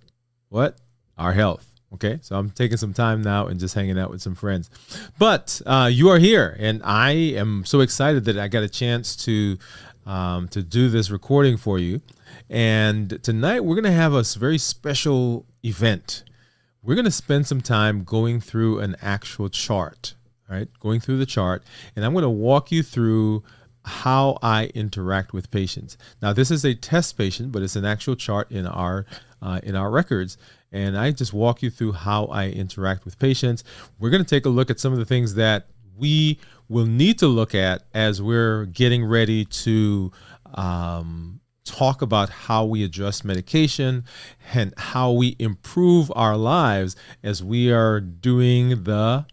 health. Okay, so I'm taking some time now and just hanging out with some friends. But you are here, and I am so excited that I got a chance to do this recording for you. And tonight we're going to have a very special event. We're going to spend some time going through an actual chart, right? Going through the chart, and I'm going to walk you through how I interact with patients. Now, this is a test patient, but it's an actual chart in our records, and I just walk you through how I interact with patients. We're going to take a look at some of the things that we will need to look at as we're getting ready to talk about how we adjust medication and how we improve our lives as we are doing the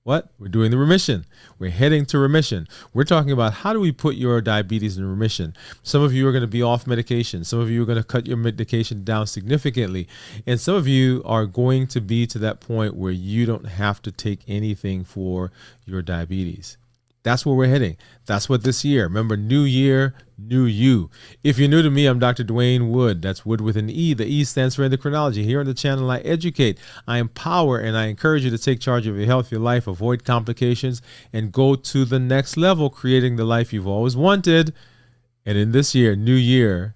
what? We're doing the remission. We're heading to remission. We're talking about how do we put your diabetes in remission. Some of you are going to be off medication. Some of you are going to cut your medication down significantly. And some of you are going to be to that point where you don't have to take anything for your diabetes. That's where we're heading. That's what this year. Remember, new year, new you. If you're new to me, I'm Dr. Dwain Woode. That's Wood with an E. The E stands for endocrinology. Here on the channel, I educate, I empower, and I encourage you to take charge of your health, your life, avoid complications, and go to the next level, creating the life you've always wanted. And in this year, new you.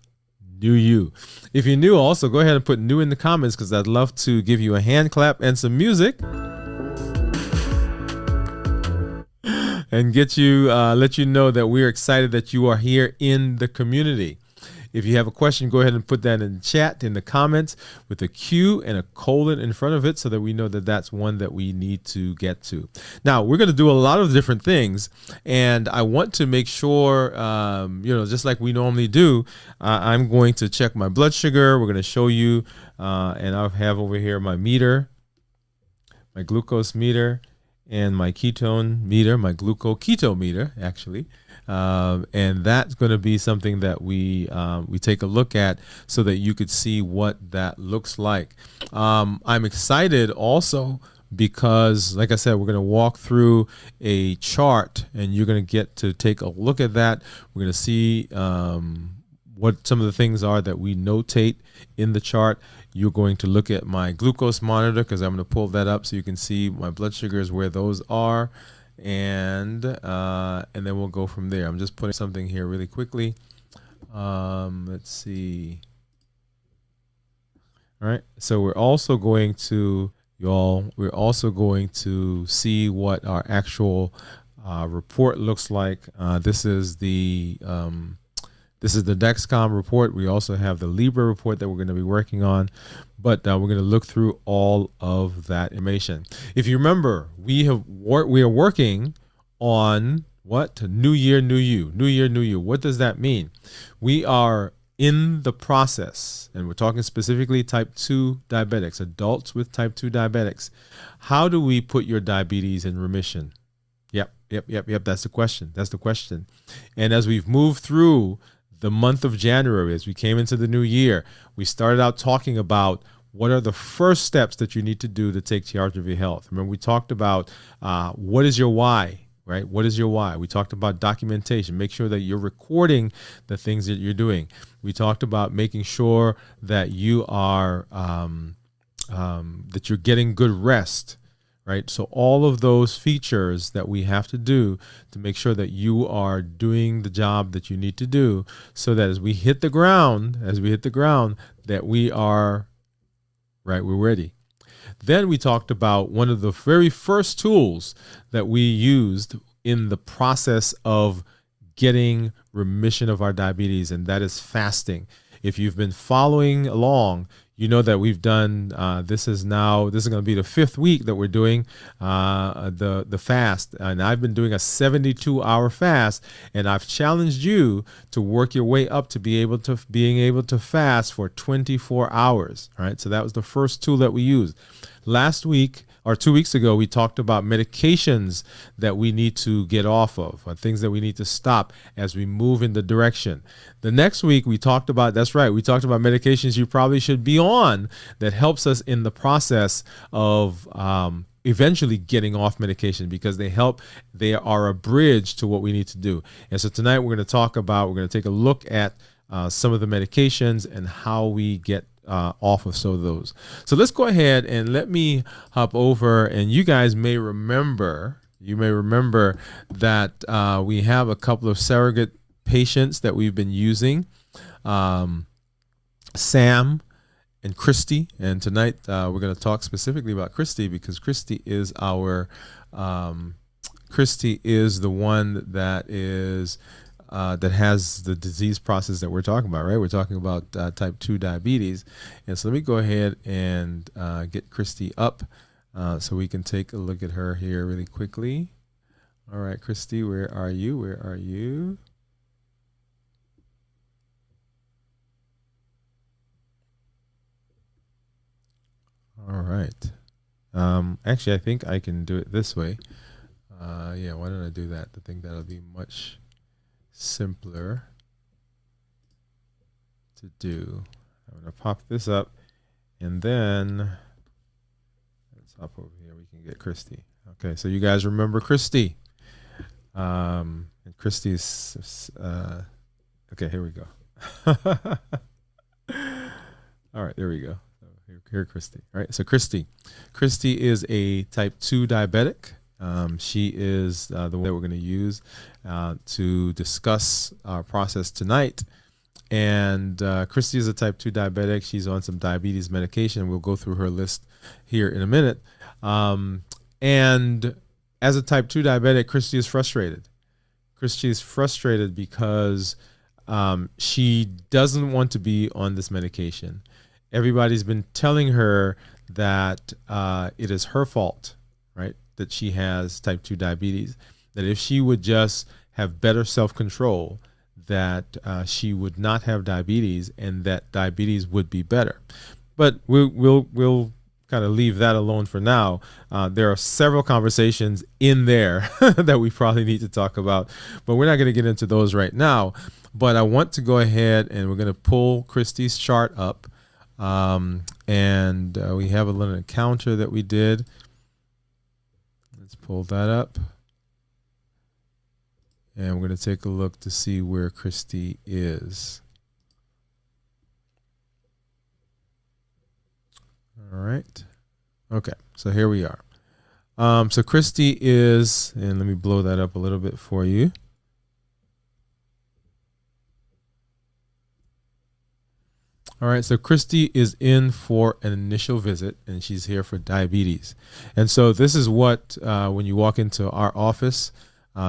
If you're new, also go ahead and put new in the comments because I'd love to give you a hand clap and some music. And get you, let you know that we're excited that you are here in the community. If you have a question, go ahead and put that in the chat, in the comments, with a Q and a colon in front of it so that we know that that's one that we need to get to. Now, we're going to do a lot of different things, and I want to make sure, just like we normally do, I'm going to check my blood sugar. We're going to show you, and I have over here my meter, my glucose meter, and my ketone meter, my glucoketo meter, actually. And that's going to be something that we take a look at so that you could see what that looks like. I'm excited also because, like I said, we're going to walk through a chart and you're going to get to take a look at that. We're going to see what some of the things are that we notate in the chart. You're going to look at my glucose monitor because I'm going to pull that up so you can see my blood sugars, where those are, and then we'll go from there. I'm just putting something here really quickly. Let's see. All right. So we're also going to, we're also going to see what our actual report looks like. This is the Dexcom report. We also have the Libra report that we're going to be working on, but we're going to look through all of that information. If you remember, we are working on what? New year, new you. New year, new you. What does that mean? We are in the process, and we're talking specifically type 2 diabetics, adults with type 2 diabetics. How do we put your diabetes in remission? Yep. That's the question. That's the question. And as we've moved through the month of January, as we came into the new year, we started out talking about what are the first steps that you need to do to take charge of your health. Remember, we talked about what is your why, right? What is your why? We talked about documentation. Make sure that you're recording the things that you're doing. We talked about making sure that you are that you're getting good rest. Right? So all of those features that we have to do to make sure that you are doing the job that you need to do so that as we hit the ground, that we are, right, we're ready. Then we talked about one of the very first tools that we used in the process of getting remission of our diabetes, and that is fasting. If you've been following along, you know that we've done, this is going to be the 5th week that we're doing the fast. And I've been doing a 72-hour fast, and I've challenged you to work your way up to being able to fast for 24 hours. All right. So that was the first tool that we used. Last week, or 2 weeks ago, we talked about medications that we need to get off of, or things that we need to stop as we move in the direction. The next week, we talked about, that's right, we talked about medications you probably should be on that helps us in the process of eventually getting off medication, because they are a bridge to what we need to do. And so tonight we're going to take a look at some of the medications and how we get off of some of those. So let's go ahead and let me hop over, and you guys may remember that we have a couple of surrogate patients that we've been using, Sam and Christy, and tonight we're going to talk specifically about Christy because Christy is the one that has the disease process that we're talking about, right? We're talking about type 2 diabetes. And so let me go ahead and get Christy up so we can take a look at her here really quickly. All right, Christy, where are you? Actually, I think I can do it this way. Yeah, why don't I do that? I think that'll be much simpler to do. I'm going to pop this up, and then let's hop over here. We can get Christy. Okay, so you guys remember Christy. And Christy's, okay, here we go. All right, there we go. So here, Christy. All right, so Christy is a type 2 diabetic. She is the one that we're going to use to discuss our process tonight. And Christy is a type 2 diabetic. She's on some diabetes medication. We'll go through her list here in a minute. And as a type 2 diabetic, Christy is frustrated. Christy is frustrated because she doesn't want to be on this medication. Everybody's been telling her that it is her fault, right? That she has type 2 diabetes, that if she would just have better self-control, that she would not have diabetes and that diabetes would be better. But we'll kind of leave that alone for now. There are several conversations in there that we probably need to talk about, but we're not going to get into those right now. But I want to go ahead and we're going to pull Christy's chart up. And we have a little encounter that we did. Let's pull that up. And we're going to take a look to see where Christy is. All right. Okay, so here we are. So Christy is, and let me blow that up a little bit for you. All right, so Christy is in for an initial visit, and she's here for diabetes. And so this is what, when you walk into our office,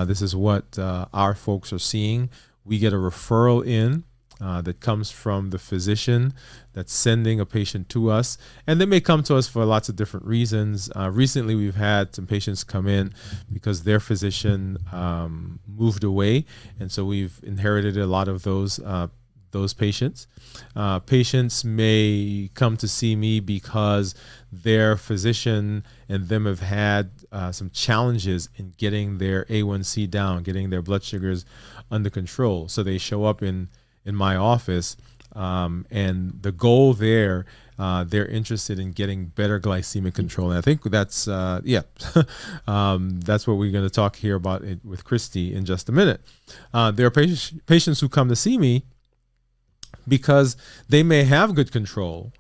this is what our folks are seeing. We get a referral in that comes from the physician that's sending a patient to us. And they may come to us for lots of different reasons. Recently, we've had some patients come in because their physician moved away. And so we've inherited a lot of those patients. Patients may come to see me because their physician and them have had some challenges in getting their A1C down, getting their blood sugars under control. So they show up in my office, and the goal there, they're interested in getting better glycemic control. And I think that's, that's what we're going to talk here about with Christy in just a minute. There are patients who come to see me because they may have good control,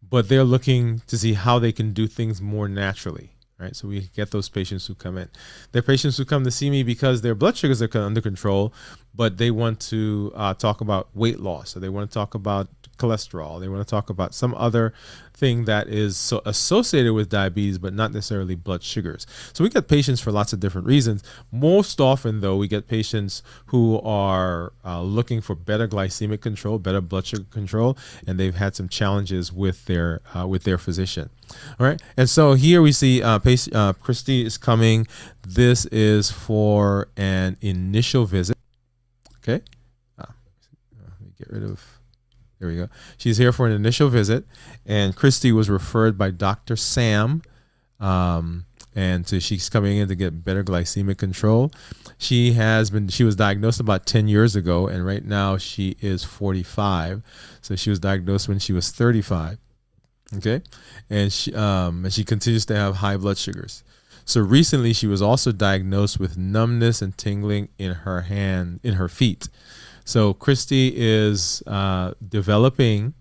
but they're looking to see how they can do things more naturally, right? So we get those patients who come in. There are patients who come to see me because their blood sugars are under control, but they want to talk about weight loss, or they want to talk about cholesterol. They want to talk about some other thing that is so associated with diabetes, but not necessarily blood sugars. So we get patients for lots of different reasons. Most often, though, we get patients who are looking for better glycemic control, better blood sugar control, and they've had some challenges with their physician. All right, and so here we see Christy is coming. This is for an initial visit. Okay, let me get rid of. There we go. She's here for an initial visit, and Christy was referred by Dr. Sam, and so she's coming in to get better glycemic control. She was diagnosed about 10 years ago, and right now she is 45. So she was diagnosed when she was 35. Okay, and she continues to have high blood sugars. So recently, she was also diagnosed with numbness and tingling in her feet. So Christy is developing,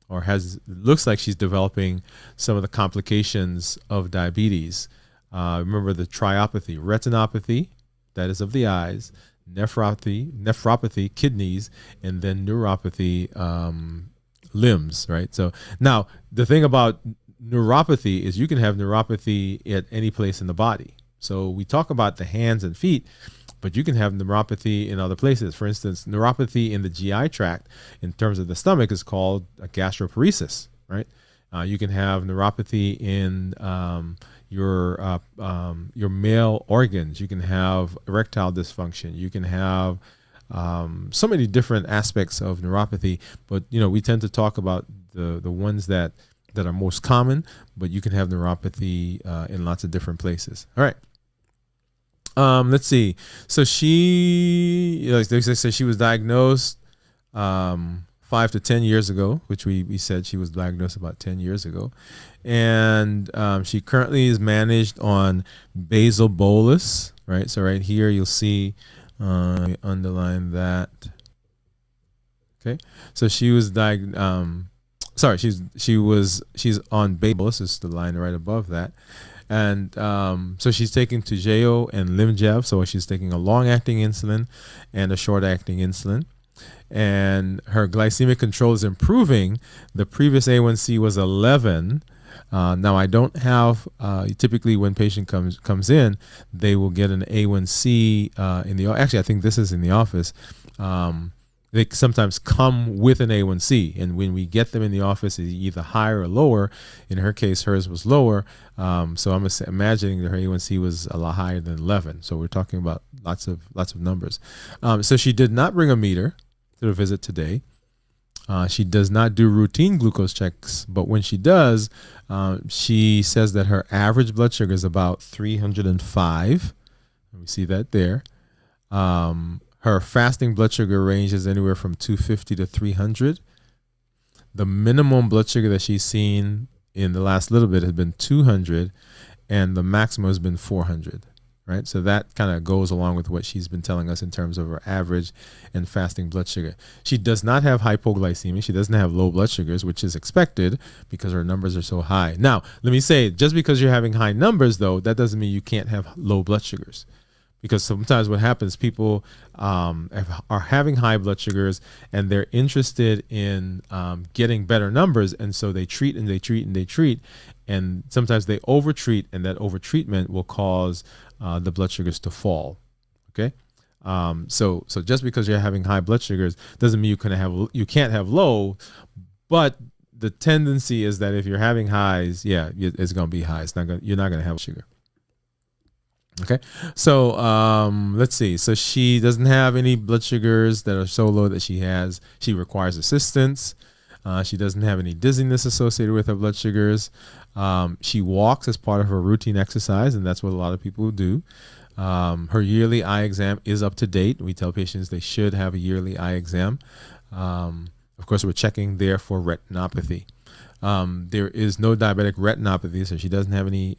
or looks like she's developing some of the complications of diabetes. Remember the triopathy, retinopathy, that is of the eyes, nephropathy, kidneys, and then neuropathy, limbs, right? So now the thing about neuropathy is you can have neuropathy at any place in the body. So we talk about the hands and feet, but you can have neuropathy in other places. For instance, neuropathy in the GI tract in terms of the stomach is called a gastroparesis, right? You can have neuropathy in your male organs. You can have erectile dysfunction. You can have so many different aspects of neuropathy, but we tend to talk about the ones that that are most common, but you can have neuropathy in lots of different places. All right. Let's see. So she, like they say, she was diagnosed 5 to 10 years ago, which we said she was diagnosed about 10 years ago. And she currently is managed on basal bolus, right? So right here you'll see, let me underline that. Okay. So she was she's on basal bolus, is the line right above that. And so she's taking Toujeo and Limjev. So she's taking a long-acting insulin and a short-acting insulin. And her glycemic control is improving. The previous A1C was 11. Now I don't have, typically when patient comes in, they will get an A1C in the, actually I think this is in the office. They sometimes come with an A1C, and when we get them in the office, it's either higher or lower. In her case, hers was lower. So I'm imagining that her A1C was a lot higher than 11. So we're talking about lots of numbers. So she did not bring a meter to the visit today. She does not do routine glucose checks, but when she does, she says that her average blood sugar is about 305. Let me see that there. Her fasting blood sugar range is anywhere from 250 to 300. The minimum blood sugar that she's seen in the last little bit has been 200, and the maximum has been 400. Right, so that kind of goes along with what she's been telling us in terms of her average and fasting blood sugar. She does not have hypoglycemia. She doesn't have low blood sugars, which is expected because her numbers are so high. Now, let me say, just because you're having high numbers, though, that doesn't mean you can't have low blood sugars. Because sometimes what happens, people are having high blood sugars and they're interested in getting better numbers, and so they treat and they treat and they treat, and sometimes they overtreat, and that overtreatment will cause the blood sugars to fall. Okay, so just because you're having high blood sugars doesn't mean you can't have low, but the tendency is that if you're having highs, yeah, it's going to be high. You're not going to have sugar. Okay, so let's see. So she doesn't have any blood sugars that are so low that she requires assistance. She doesn't have any dizziness associated with her blood sugars. She walks as part of her routine exercise, and that's what a lot of people do. Her yearly eye exam is up to date. We tell patients they should have a yearly eye exam. Of course, we're checking there for retinopathy. There is no diabetic retinopathy, so she doesn't have any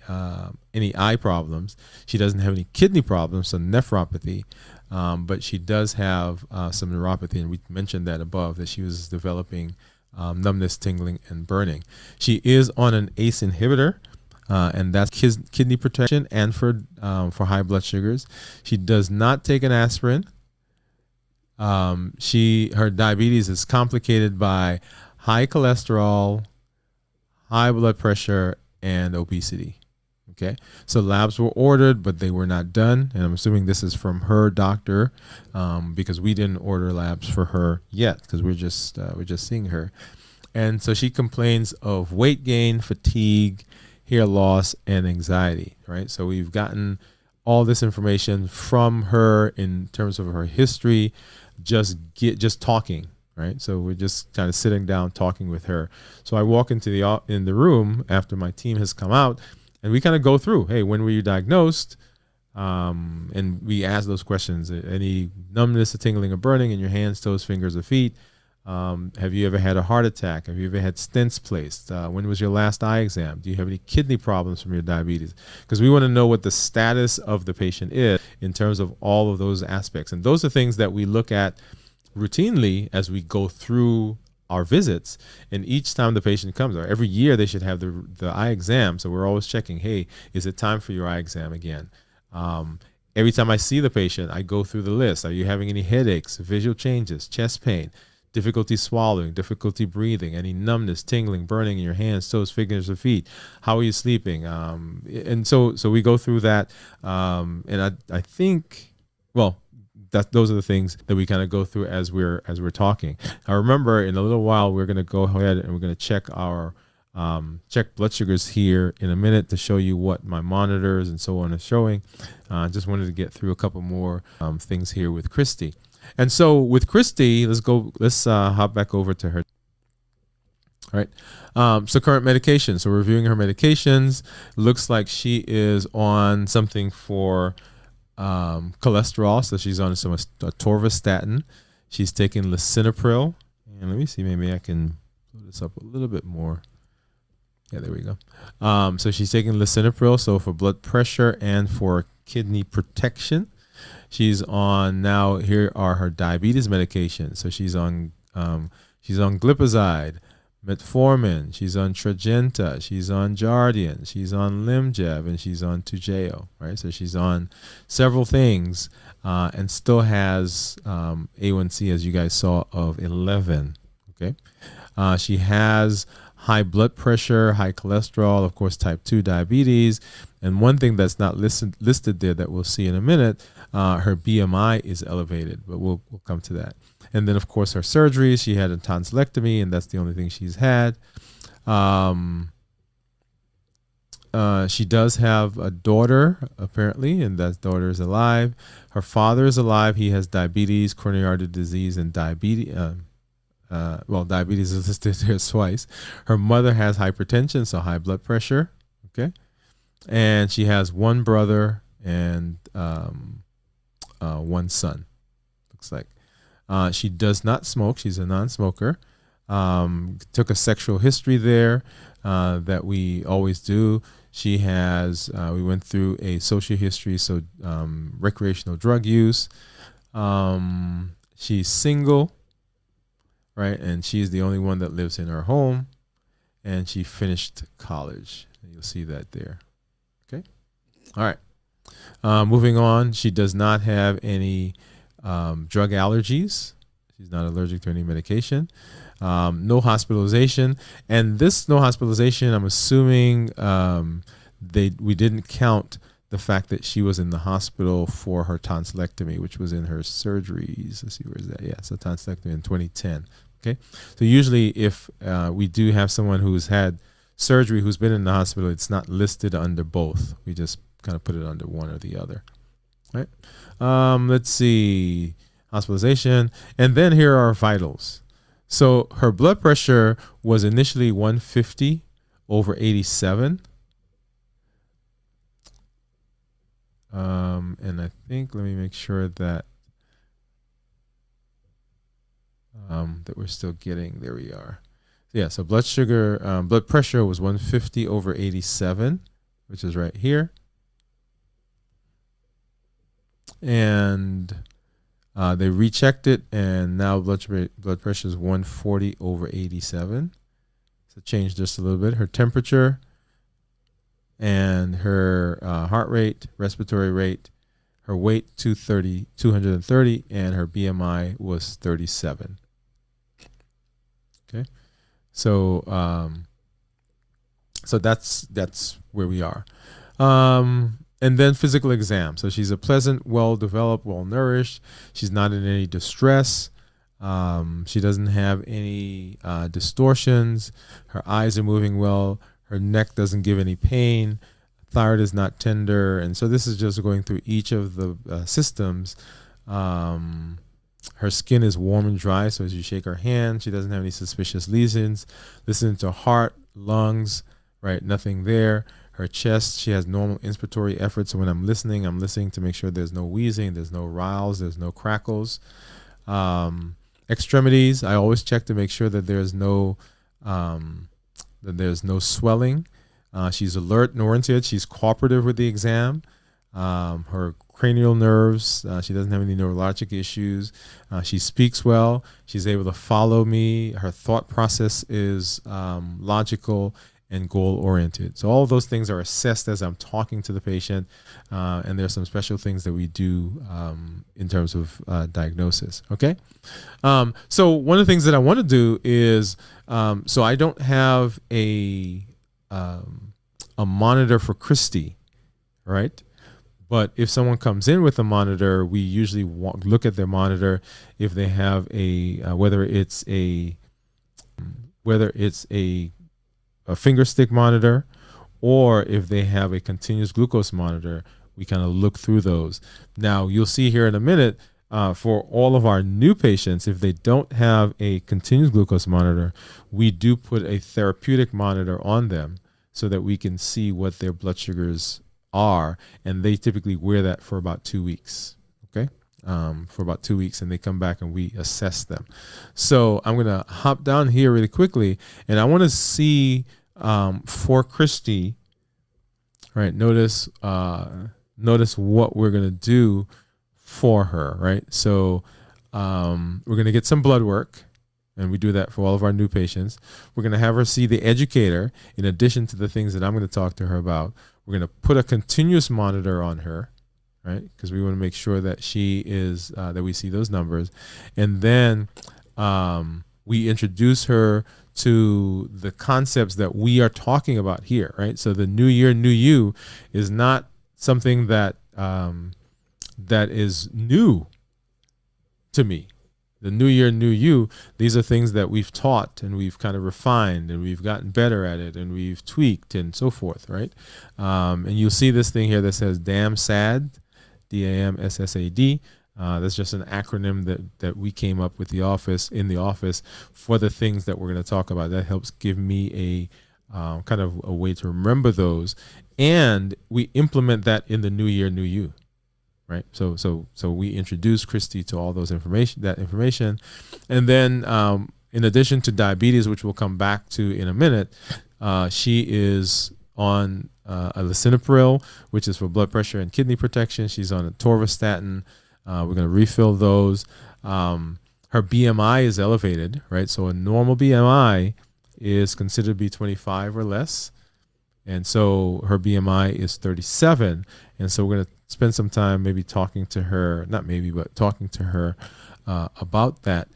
eye problems. She doesn't have any kidney problems, so nephropathy, but she does have some neuropathy, and we mentioned that above, that she was developing numbness, tingling, and burning. She is on an ACE inhibitor, and that's kidney protection and for high blood sugars. She does not take an aspirin. Her diabetes is complicated by high cholesterol, high blood pressure, and obesity. Okay, so labs were ordered, but they were not done, and I'm assuming this is from her doctor, because we didn't order labs for her yet, because we're just seeing her. And so she complains of weight gain, fatigue, hair loss, and anxiety. Right, so we've gotten all this information from her in terms of her history, just talking. Right, so we're just kind of sitting down talking with her. So I walk into the room after my team has come out, and we kind of go through, hey, when were you diagnosed? And we ask those questions. Any numbness, or tingling, or burning in your hands, toes, fingers, or feet? Have you ever had a heart attack? Have you ever had stents placed? When was your last eye exam? Do you have any kidney problems from your diabetes? Because we want to know what the status of the patient is in terms of all of those aspects. And those are things that we look at routinely as we go through our visits, and each time the patient comes, or every year, they should have the eye exam. So we're always checking, hey, is it time for your eye exam again? Every time I see the patient, I go through the list. Are you having any headaches, visual changes, chest pain, difficulty swallowing, difficulty breathing, any numbness, tingling, burning in your hands, toes, fingers, or feet? How are you sleeping? And so we go through that, and I think, well, those are the things that we kind of go through as we're talking. I remember in a little while we're going to go ahead and we're going to check our blood sugars here in a minute to show you what my monitors and so on are showing. Just wanted to get through a couple more things here with Christy. And so with Christy, let's hop back over to her. All right. So current medication. So reviewing her medications. Looks like she is on something for cholesterol. So she's on some atorvastatin. She's taking lisinopril. And let me see, maybe I can blow this up a little bit more. Yeah, there we go. So she's taking lisinopril, so for blood pressure and for kidney protection. She's on now. Here are her diabetes medications. So she's on glipizide, metformin. She's on Tradjenta. She's on Jardian. She's on Limjev, and she's on Toujeo. Right. So she's on several things, and still has A1C, as you guys saw, of 11. Okay. She has high blood pressure, high cholesterol, of course, type 2 diabetes. And one thing that's not listed there that we'll see in a minute, her BMI is elevated, but we'll come to that. And then, of course, her surgery. She had a tonsillectomy, and that's the only thing she's had. She does have a daughter, apparently, and that daughter is alive. Her father is alive. He has diabetes, coronary artery disease, and diabetes. Diabetes is listed here twice. Her mother has hypertension, so high blood pressure. Okay. And she has one brother and one son, looks like. She does not smoke. She's a non-smoker. Took a sexual history there that we always do. She has, we went through a social history, so recreational drug use. She's single, right? And she's the only one that lives in her home. And she finished college. You'll see that there. Okay. All right. Moving on. She does not have any drug allergies. She's not allergic to any medication. No hospitalization. And this no hospitalization, I'm assuming we didn't count the fact that she was in the hospital for her tonsillectomy, which was in her surgeries. Let's see, where is that? Yeah, so tonsillectomy in 2010. Okay. So usually if we do have someone who's had surgery who's been in the hospital, it's not listed under both. We just kind of put it under one or the other. All right. Let's see. Hospitalization. And then here are vitals. So her blood pressure was initially 150 over 87. And I think, let me make sure that that we're still getting, there we are. Yeah, so blood pressure was 150 over 87, which is right here. And they rechecked it, and now blood pressure is 140 over 87. So changed just a little bit. Her temperature and her heart rate, respiratory rate, her weight 230, and her BMI was 37. Okay, so so that's where we are. And then physical exam. So she's a pleasant, well-developed, well-nourished. She's not in any distress. She doesn't have any distortions. Her eyes are moving well. Her neck doesn't give any pain. Thyroid is not tender. And so this is just going through each of the systems. Her skin is warm and dry. So as you shake her hand, she doesn't have any suspicious lesions. Listen to heart, lungs, right? Nothing there. Her chest, she has normal inspiratory effort. So when I'm listening to make sure there's no wheezing, there's no riles, there's no crackles. Extremities, I always check to make sure that there's no swelling. She's alert and oriented. She's cooperative with the exam. Her cranial nerves, she doesn't have any neurologic issues. She speaks well. She's able to follow me. Her thought process is logical and goal-oriented. So all of those things are assessed as I'm talking to the patient, and there's some special things that we do in terms of diagnosis. Okay, so one of the things that I want to do is, so I don't have a monitor for Christy, right? But if someone comes in with a monitor, we usually look at their monitor if they have whether it's a finger stick monitor, or if they have a continuous glucose monitor, we kind of look through those. Now you'll see here in a minute, for all of our new patients, if they don't have a continuous glucose monitor, we do put a therapeutic monitor on them so that we can see what their blood sugars are. And they typically wear that for about 2 weeks. Okay. For about 2 weeks, and they come back and we assess them. So I'm going to hop down here really quickly, and I want to see for Christy, right? Notice what we're going to do for her, right? So we're going to get some blood work, and we do that for all of our new patients. We're going to have her see the educator in addition to the things that I'm going to talk to her about. We're going to put a continuous monitor on her, right? Because we want to make sure that she is, that we see those numbers. And then we introduce her to the concepts that we are talking about here, right? So the new year, new you is not something that that is new to me. The new year, new you, these are things that we've taught and we've kind of refined and we've gotten better at it and we've tweaked and so forth, right? And you'll see this thing here that says DAMSAD, DAMSSAD. That's just an acronym that we came up with in the office for the things that we're going to talk about. That helps give me a kind of a way to remember those, and we implement that in the new year, new you, right? So we introduce Christy to all those information, and then in addition to diabetes, which we'll come back to in a minute, she is on a lisinopril, which is for blood pressure and kidney protection. She's on a torvastatin. We're going to refill those. Her BMI is elevated, right? So a normal BMI is considered to be 25 or less. And so her BMI is 37. And so we're going to spend some time maybe talking to her, not maybe, but talking to her about that.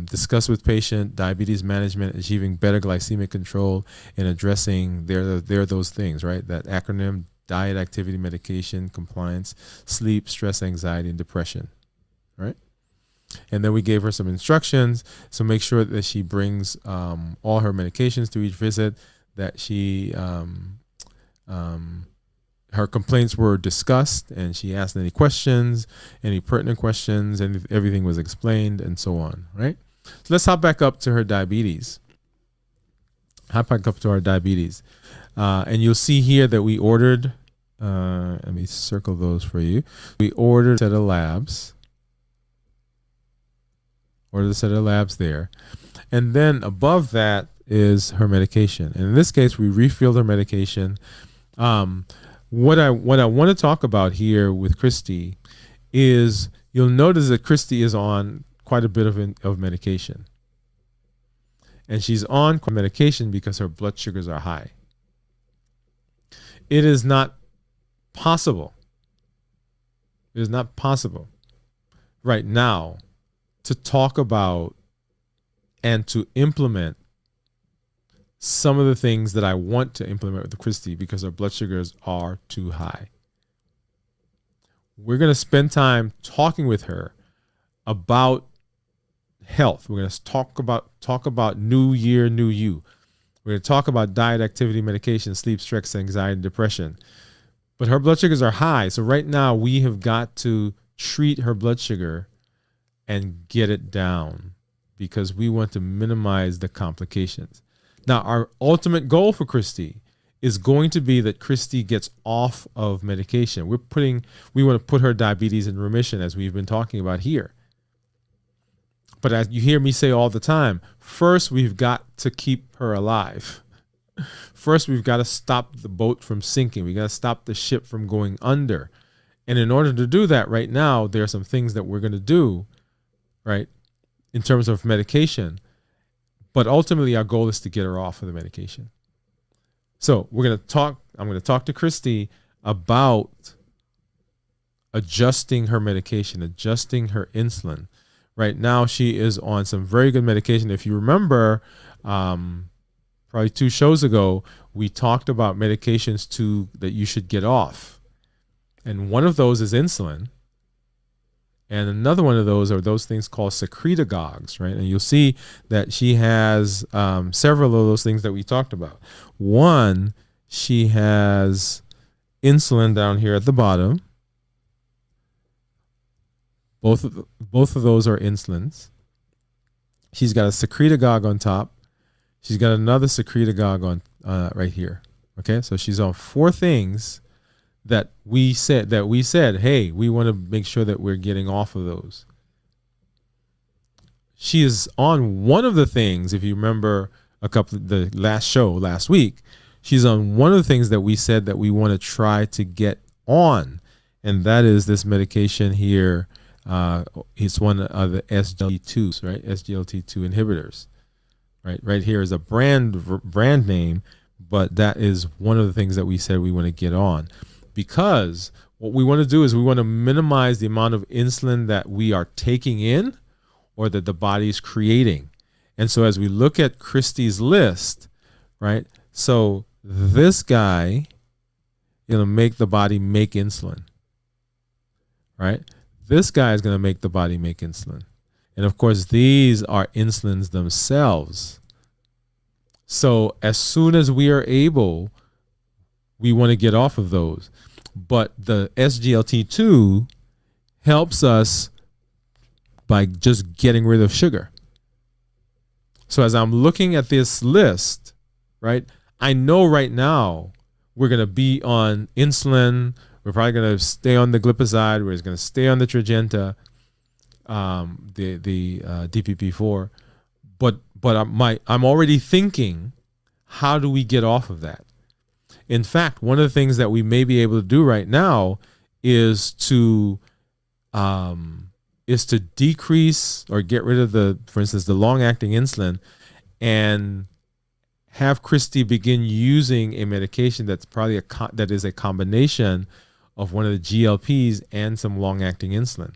Discuss with patient diabetes management, achieving better glycemic control, and addressing those things, right? That acronym: diet, activity, medication, compliance, sleep, stress, anxiety, and depression, right? And then we gave her some instructions. So make sure that she brings all her medications to each visit, that she her complaints were discussed, and she asked any questions, any pertinent questions, and everything was explained, and so on, right? So let's hop back up to her diabetes. And you'll see here that we ordered, let me circle those for you. We ordered a set of labs. Ordered a set of labs there. And then above that is her medication. And in this case, we refilled her medication. What I want to talk about here with Christy is, you'll notice that Christy is on quite a bit of medication. And she's on medication because her blood sugars are high. It is not possible. It is not possible right now to talk about and to implement some of the things that I want to implement with Christy because her blood sugars are too high. We're going to spend time talking with her about health. We're going to talk about new year, new you. We're going to talk about diet, activity, medication, sleep, stress, anxiety, and depression. But her blood sugars are high. So right now we have got to treat her blood sugar and get it down because we want to minimize the complications. Now, our ultimate goal for Christy is going to be that Christy gets off of medication. We want to put her diabetes in remission, as we've been talking about here. But as you hear me say all the time, first we've got to keep her alive. First, we've got to stop the boat from sinking. We got to stop the ship from going under. And in order to do that right now, there are some things that we're going to do, right, in terms of medication. But ultimately, our goal is to get her off of the medication. So I'm going to talk to Christy about adjusting her medication, adjusting her insulin. Right now, she is on some very good medication. If you remember, probably 2 shows ago, we talked about medications that you should get off. And one of those is insulin. And another one of those are those things called secretagogues, right? And you'll see that she has several of those things that we talked about. One, she has insulin down here at the bottom. Both of those are insulins. She's got a secretagogue on top. She's got another secretagogue on right here. Okay, so she's on 4 things that we said, hey, we want to make sure that we're getting off of those. She is on one of the things, if you remember the last show last week, she's on one of the things that we said that we want to try to get on, and that is this medication here. It's one of the SGLT2s, right? SGLT2 inhibitors, right? Right here is a brand name, but that is one of the things that we said we want to get on, because what we want to do is we want to minimize the amount of insulin that we are taking in or that the body is creating. And so as we look at Christy's list, right? So this guy, make the body make insulin, right? This guy is going to make the body make insulin. And of course, these are insulins themselves. So as soon as we are able, we want to get off of those. But the SGLT2 helps us by just getting rid of sugar. So as I'm looking at this list, right, I know right now we're going to be on insulin. We're probably going to stay on the glipizide. We're going to stay on the Tradjenta, the DPP4. But I'm already thinking, how do we get off of that? In fact, one of the things that we may be able to do right now is to decrease or get rid of for instance, the long-acting insulin, and have Christy begin using a medication that's probably that is a combination of one of the GLPs and some long-acting insulin.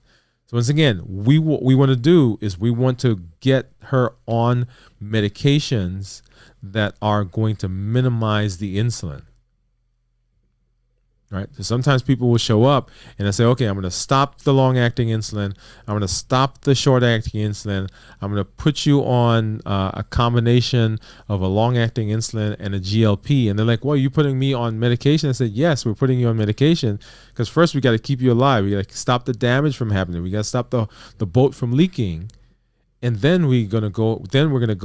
So once again, what we want to do is we want to get her on medications that are going to minimize the insulin. Right? So sometimes people will show up and I say, okay, I'm going to stop the long-acting insulin. I'm going to stop the short-acting insulin. I'm going to put you on a combination of a long-acting insulin and a GLP. And they're like, well, you're putting me on medication? I said, yes, we're putting you on medication because first we got to keep you alive. We got to stop the damage from happening. We got to stop the boat from leaking. And then we're going to go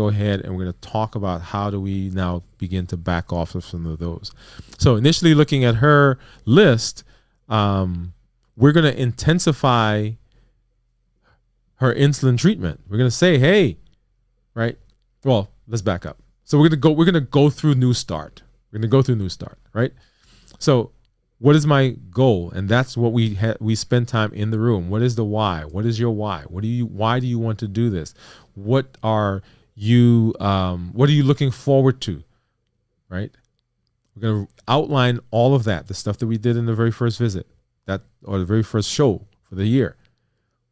ahead and we're going to talk about how do we now begin to back off of some of those. So initially looking at her list, we're going to intensify her insulin treatment. We're going to say, hey, right? Well, let's back up. So we're going to go through New Start. We're going to go through New Start, right? So what is my goal? And that's what we spend time in the room. What is the why? What is your why? Why do you want to do this? What are you looking forward to? Right? We're going to outline all of that, the stuff that we did in the very first visit, or the very first show for the year.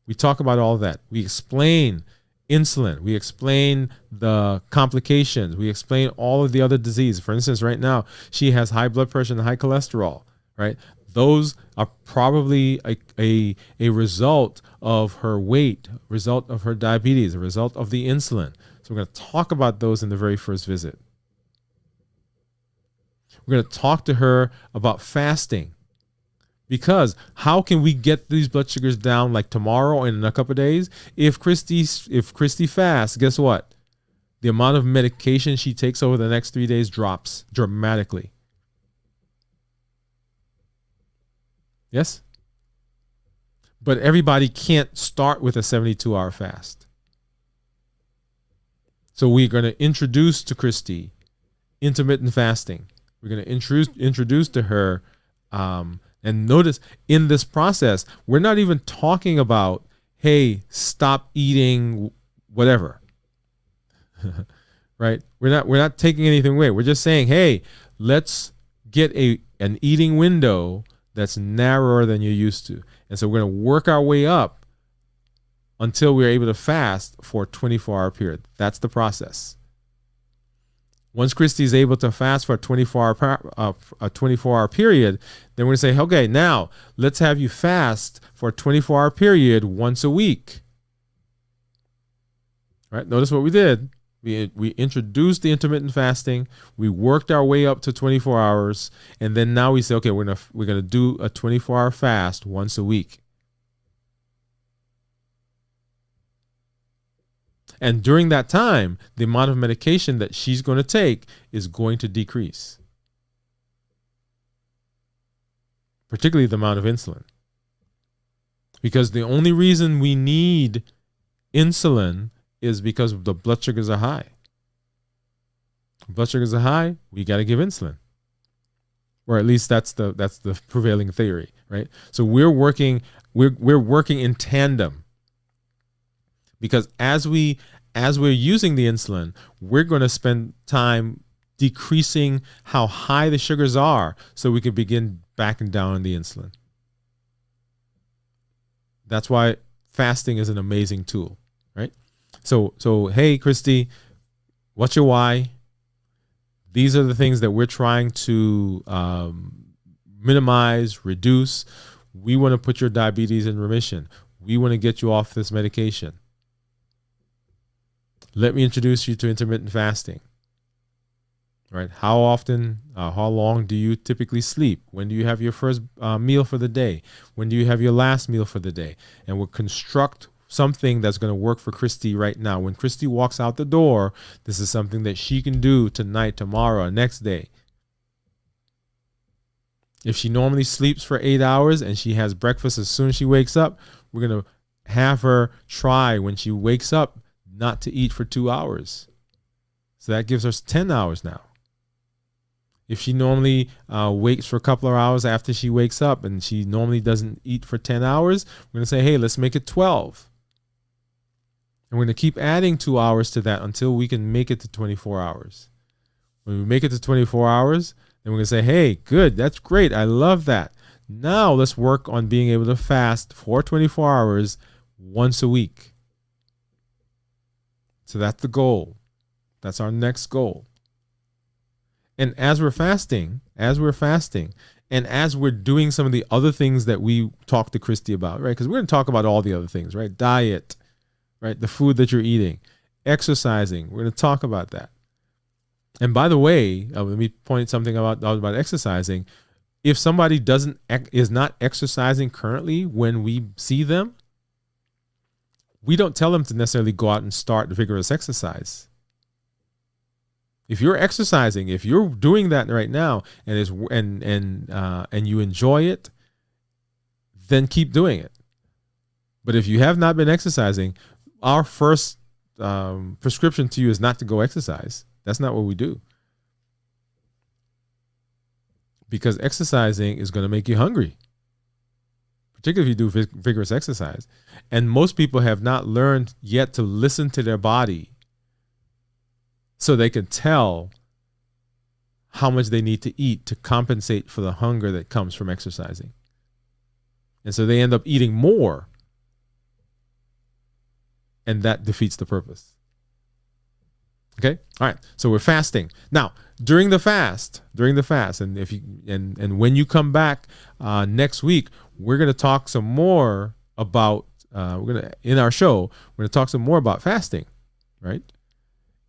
We talk about all of that. We explain insulin. We explain the complications. We explain all of the other disease. For instance, right now, she has high blood pressure and high cholesterol. Right? Those are probably a result of her weight, result of her diabetes, a result of the insulin. So we're going to talk about those in the very first visit. We're going to talk to her about fasting, because how can we get these blood sugars down like tomorrow and in a couple of days? If Christy fasts, guess what? The amount of medication she takes over the next 3 days drops dramatically. Yes? But everybody can't start with a 72-hour fast. So we're going to introduce to Christy intermittent fasting. We're going to introduce to her, and notice in this process, we're not even talking about, hey, stop eating whatever. Right? We're not taking anything away. We're just saying, hey, let's get an eating window that's narrower than you're used to. And so we're going to work our way up until we're able to fast for a 24-hour period. That's the process. Once Christy is able to fast for a 24-hour period, then we're going to say, okay, now let's have you fast for a 24-hour period once a week. Right? Notice what we did. We introduced the intermittent fasting. We worked our way up to 24 hours, and then now we say, okay, we're gonna do a 24-hour fast once a week. And during that time, the amount of medication that she's going to take is going to decrease, particularly the amount of insulin. Because the only reason we need insulin is because the blood sugars are high. Blood sugars are high, we got to give insulin. Or at least that's the prevailing theory, right? So we're working in tandem. Because as we're using the insulin, we're going to spend time decreasing how high the sugars are so we can begin backing down on the insulin. That's why fasting is an amazing tool, right? So hey, Christy, what's your why? These are the things that we're trying to minimize, reduce. We want to put your diabetes in remission. We want to get you off this medication. Let me introduce you to intermittent fasting. Right? How often, how long do you typically sleep? When do you have your first meal for the day? When do you have your last meal for the day? And we'll construct something that's going to work for Christy right now. When Christy walks out the door, this is something that she can do tonight, tomorrow, or next day. If she normally sleeps for 8 hours and she has breakfast as soon as she wakes up, we're going to have her try when she wakes up not to eat for 2 hours. So that gives her 10 hours now. If she normally waits for a couple of hours after she wakes up and she normally doesn't eat for 10 hours, we're going to say, hey, let's make it 12. And we're going to keep adding 2 hours to that until we can make it to 24 hours. When we make it to 24 hours, then we're going to say, hey, good, that's great. I love that. Now let's work on being able to fast for 24 hours once a week. So that's the goal. That's our next goal. And as we're fasting, and as we're doing some of the other things that we talked to Christy about, right? Because we're going to talk about all the other things, right? Diet, right? The food that you're eating, exercising. We're going to talk about that. And by the way, let me point something about exercising. If somebody is not exercising currently when we see them, we don't tell them to necessarily go out and start vigorous exercise. If you're exercising, if you're doing that right now and you enjoy it, then keep doing it. But if you have not been exercising, our first prescription to you is not to go exercise. That's not what we do. Because exercising is going to make you hungry, particularly if you do vigorous exercise. And most people have not learned yet to listen to their body so they can tell how much they need to eat to compensate for the hunger that comes from exercising. And so they end up eating more, and that defeats the purpose. Okay? All right. So we're fasting. Now, during the fast, and if you and when you come back next week, we're going to talk some more about in our show, we're going to talk some more about fasting, right?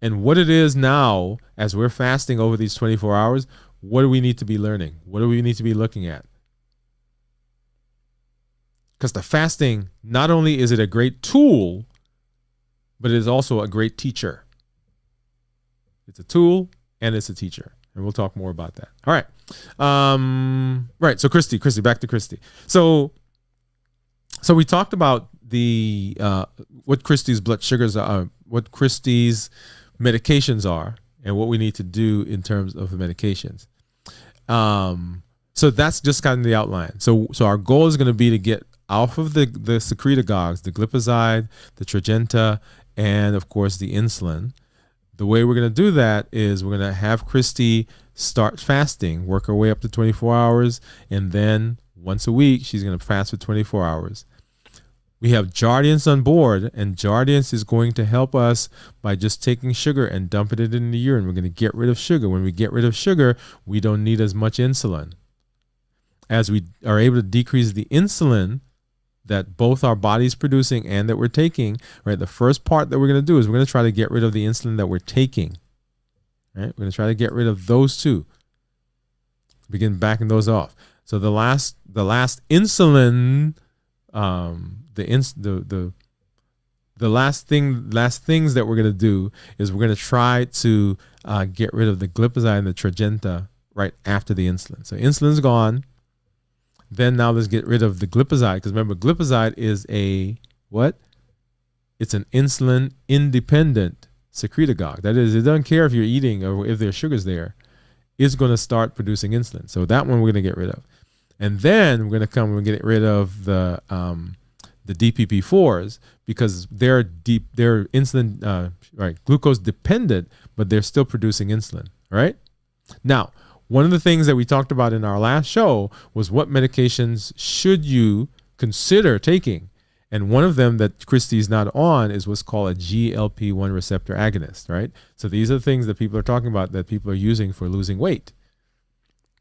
And what it is now, as we're fasting over these 24 hours, what do we need to be learning? What do we need to be looking at? Because the fasting, not only is it a great tool, but it is also a great teacher. It's a tool and it's a teacher. And we'll talk more about that. All right. Right. So Christy, back to Christy. So we talked about the what Christy's blood sugars are, what Christy's medications are, and what we need to do in terms of the medications. So that's just kind of the outline. So our goal is going to be to get off of the secretagogues, the glipizide, the Tradjenta, and of course the insulin. The way we're going to do that is we're going to have Christy start fasting, work her way up to 24 hours, and then once a week, she's going to fast for 24 hours. We have Jardiance on board, and Jardiance is going to help us by just taking sugar and dumping it in the urine. We're going to get rid of sugar. When we get rid of sugar, we don't need as much insulin. As we are able to decrease the insulin that both our body's producing and that we're taking, right? The first part that we're going to do is we're going to try to get rid of the insulin that we're taking, right? We're going to try to get rid of those two. Begin backing those off. So the last insulin, the the last things that we're going to do is we're going to try to get rid of the glipizide and the tragenta right after the insulin. So insulin's gone. Then now let's get rid of the glipizide, because remember, glipizide is a what? It's an insulin independent secretagogue. That is, it doesn't care if you're eating or if there's sugars there. It's going to start producing insulin. So that one we're going to get rid of. And then we're going to come and get rid of the DPP4s, because they're insulin glucose dependent, but they're still producing insulin. Right now, one of the things that we talked about in our last show was what medications should you consider taking, and one of them that Christy's not on is what's called a GLP-1 receptor agonist. Right, so these are the things that people are talking about that people are using for losing weight.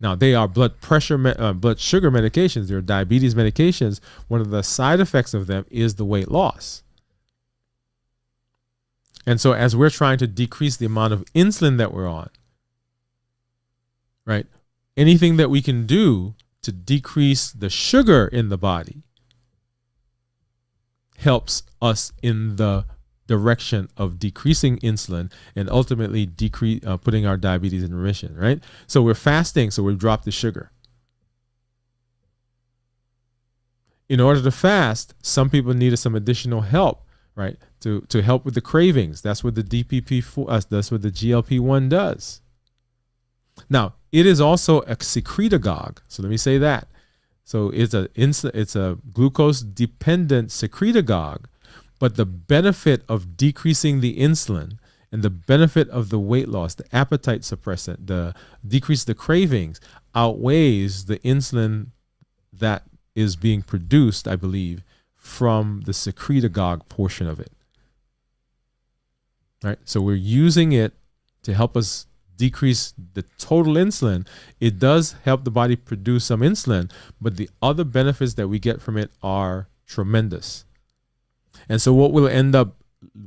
Now, they are blood pressure, blood sugar medications. They're diabetes medications. One of the side effects of them is the weight loss. And so as we're trying to decrease the amount of insulin that we're on, right, anything that we can do to decrease the sugar in the body helps us in the direction of decreasing insulin and ultimately putting our diabetes in remission, right? So we're fasting, so we've dropped the sugar. In order to fast, some people needed some additional help, right? To help with the cravings. That's what the that's what the GLP-1 does. Now, it is also a secretagogue. So let me say that. So it's a glucose dependent secretagogue. But the benefit of decreasing the insulin and the benefit of the weight loss, the appetite suppressant, the decrease the cravings outweighs the insulin that is being produced, I believe, from the secretagogue portion of it. Right? So we're using it to help us decrease the total insulin. It does help the body produce some insulin, but the other benefits that we get from it are tremendous. And so what we'll end up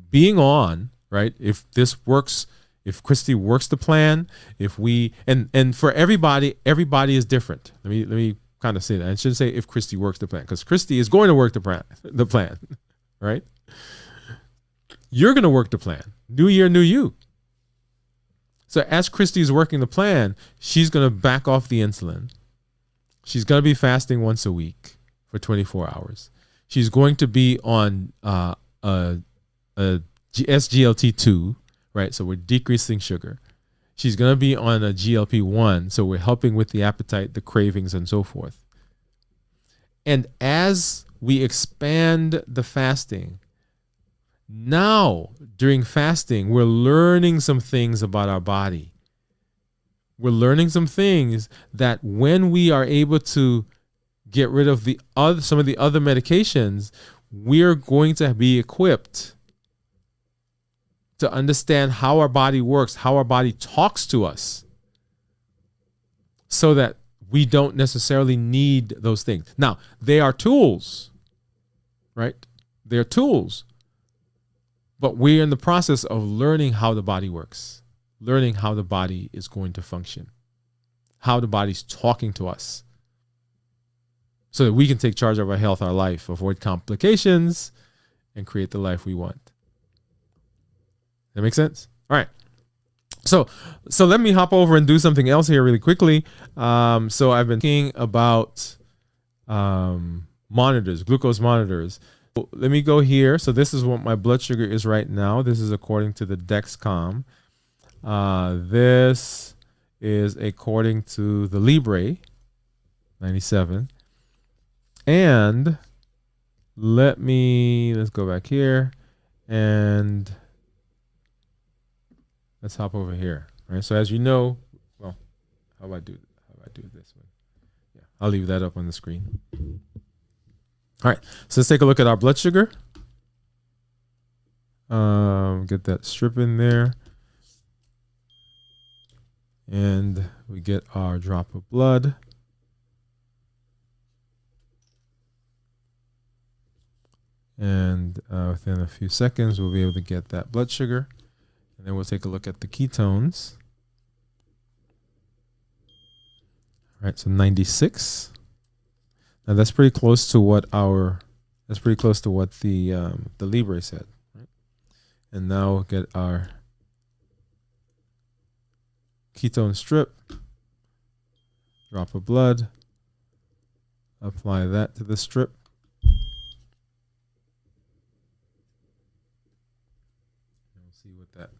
being on, right, if this works, if Christy works the plan, if we, and for everybody is different. Let me kind of say that. I shouldn't say if Christy works the plan, because Christy is going to work the plan, right? You're going to work the plan. New year, new you. So as Christy is working the plan, she's going to back off the insulin. She's going to be fasting once a week for 24 hours. She's going to be on SGLT2, right? So we're decreasing sugar. She's going to be on a GLP-1, so we're helping with the appetite, the cravings, and so forth. And as we expand the fasting, now during fasting, we're learning some things about our body. We're learning some things that when we are able to get rid of some of the other medications, we're going to be equipped to understand how our body works, how our body talks to us, so that we don't necessarily need those things. Now, they are tools, right? They're tools. But we're in the process of learning how the body works, learning how the body is going to function, how the body's talking to us, so that we can take charge of our health, our life, avoid complications, and create the life we want. That make sense? All right. So let me hop over and do something else here really quickly. So I've been thinking about monitors, glucose monitors. Let me go here. So this is what my blood sugar is right now. This is according to the Dexcom. This is according to the Libre 97. And let's go back here and let's hop over here. All right. So as you know, well, how do I do it this way? Yeah, I'll leave that up on the screen. All right. So let's take a look at our blood sugar. Get that strip in there. And we get our drop of blood. And within a few seconds, we'll be able to get that blood sugar. And then we'll take a look at the ketones. All right, so 96. Now that's pretty close to what the Libre said. And now we'll get our ketone strip, drop of blood, apply that to the strip.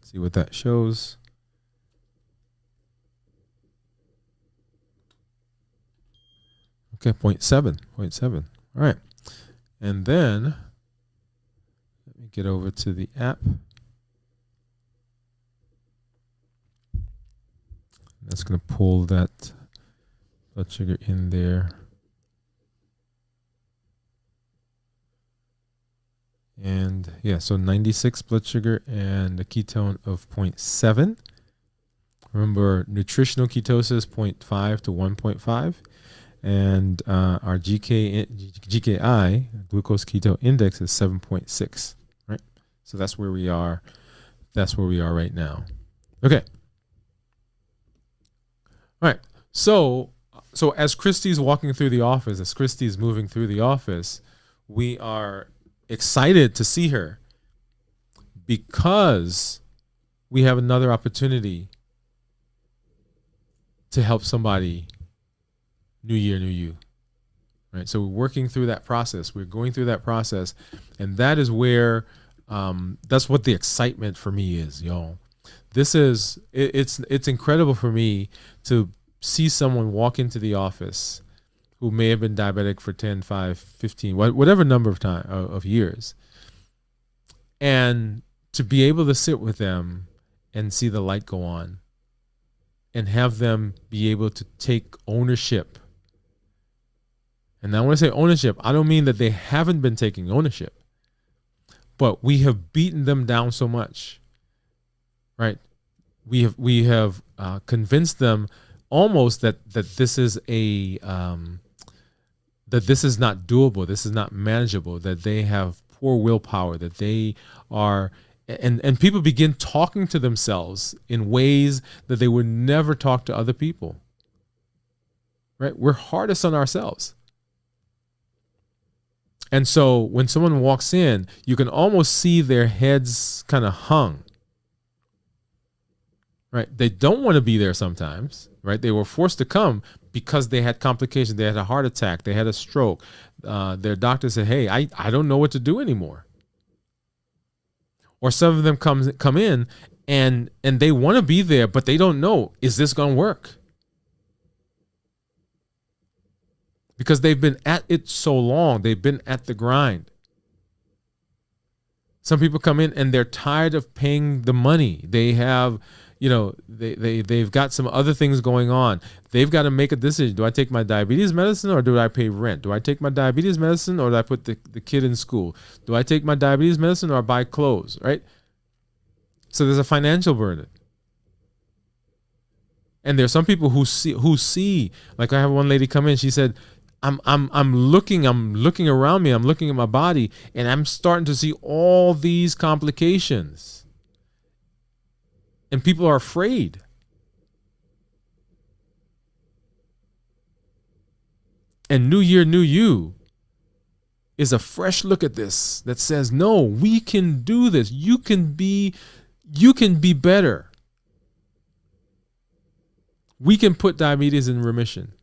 See what that shows. Okay, 0.7. All right. And then let me get over to the app. That's going to pull that blood sugar in there. And yeah, so 96 blood sugar and a ketone of 0.7. Remember, nutritional ketosis 0.5 to 1.5. And our GKI, glucose keto index, is 7.6. Right? So that's where we are. That's where we are right now. Okay. All right. So as Christy's walking through the office, as Christy's moving through the office, we are excited to see her because we have another opportunity to help somebody. New year, new you. Right? So we're working through that process. We're going through that process. And that is where, that's what the excitement for me is, y'all. It's incredible for me to see someone walk into the office who may have been diabetic for 10, 5, 15, whatever number of years. And to be able to sit with them and see the light go on and have them be able to take ownership. And now when I say ownership, I don't mean that they haven't been taking ownership, but we have beaten them down so much, right? We have convinced them almost that this is that this is not doable, this is not manageable, that they have poor willpower, that they are, and people begin talking to themselves in ways that they would never talk to other people, right? We're hardest on ourselves. And so when someone walks in, you can almost see their heads kind of hung, right? They don't want to be there sometimes, right? They were forced to come because they had complications. They had a heart attack. They had a stroke. Their doctor said, hey, I don't know what to do anymore. Or some of them come in and they want to be there, but they don't know, is this going to work? Because they've been at it so long. They've been at the grind. Some people come in and they're tired of paying the money. They have, they've got some other things going on. They've got to make a decision. Do I take my diabetes medicine or do I pay rent? Do I take my diabetes medicine or do I put the kid in school? Do I take my diabetes medicine or I buy clothes, right? So there's a financial burden. And there's some people who see, like I have one lady come in, she said, I'm looking around me, I'm looking at my body, and I'm starting to see all these complications. And people are afraid. And New Year, New You is a fresh look at this that says, no, we can do this. You can be better. We can put diabetes in remission.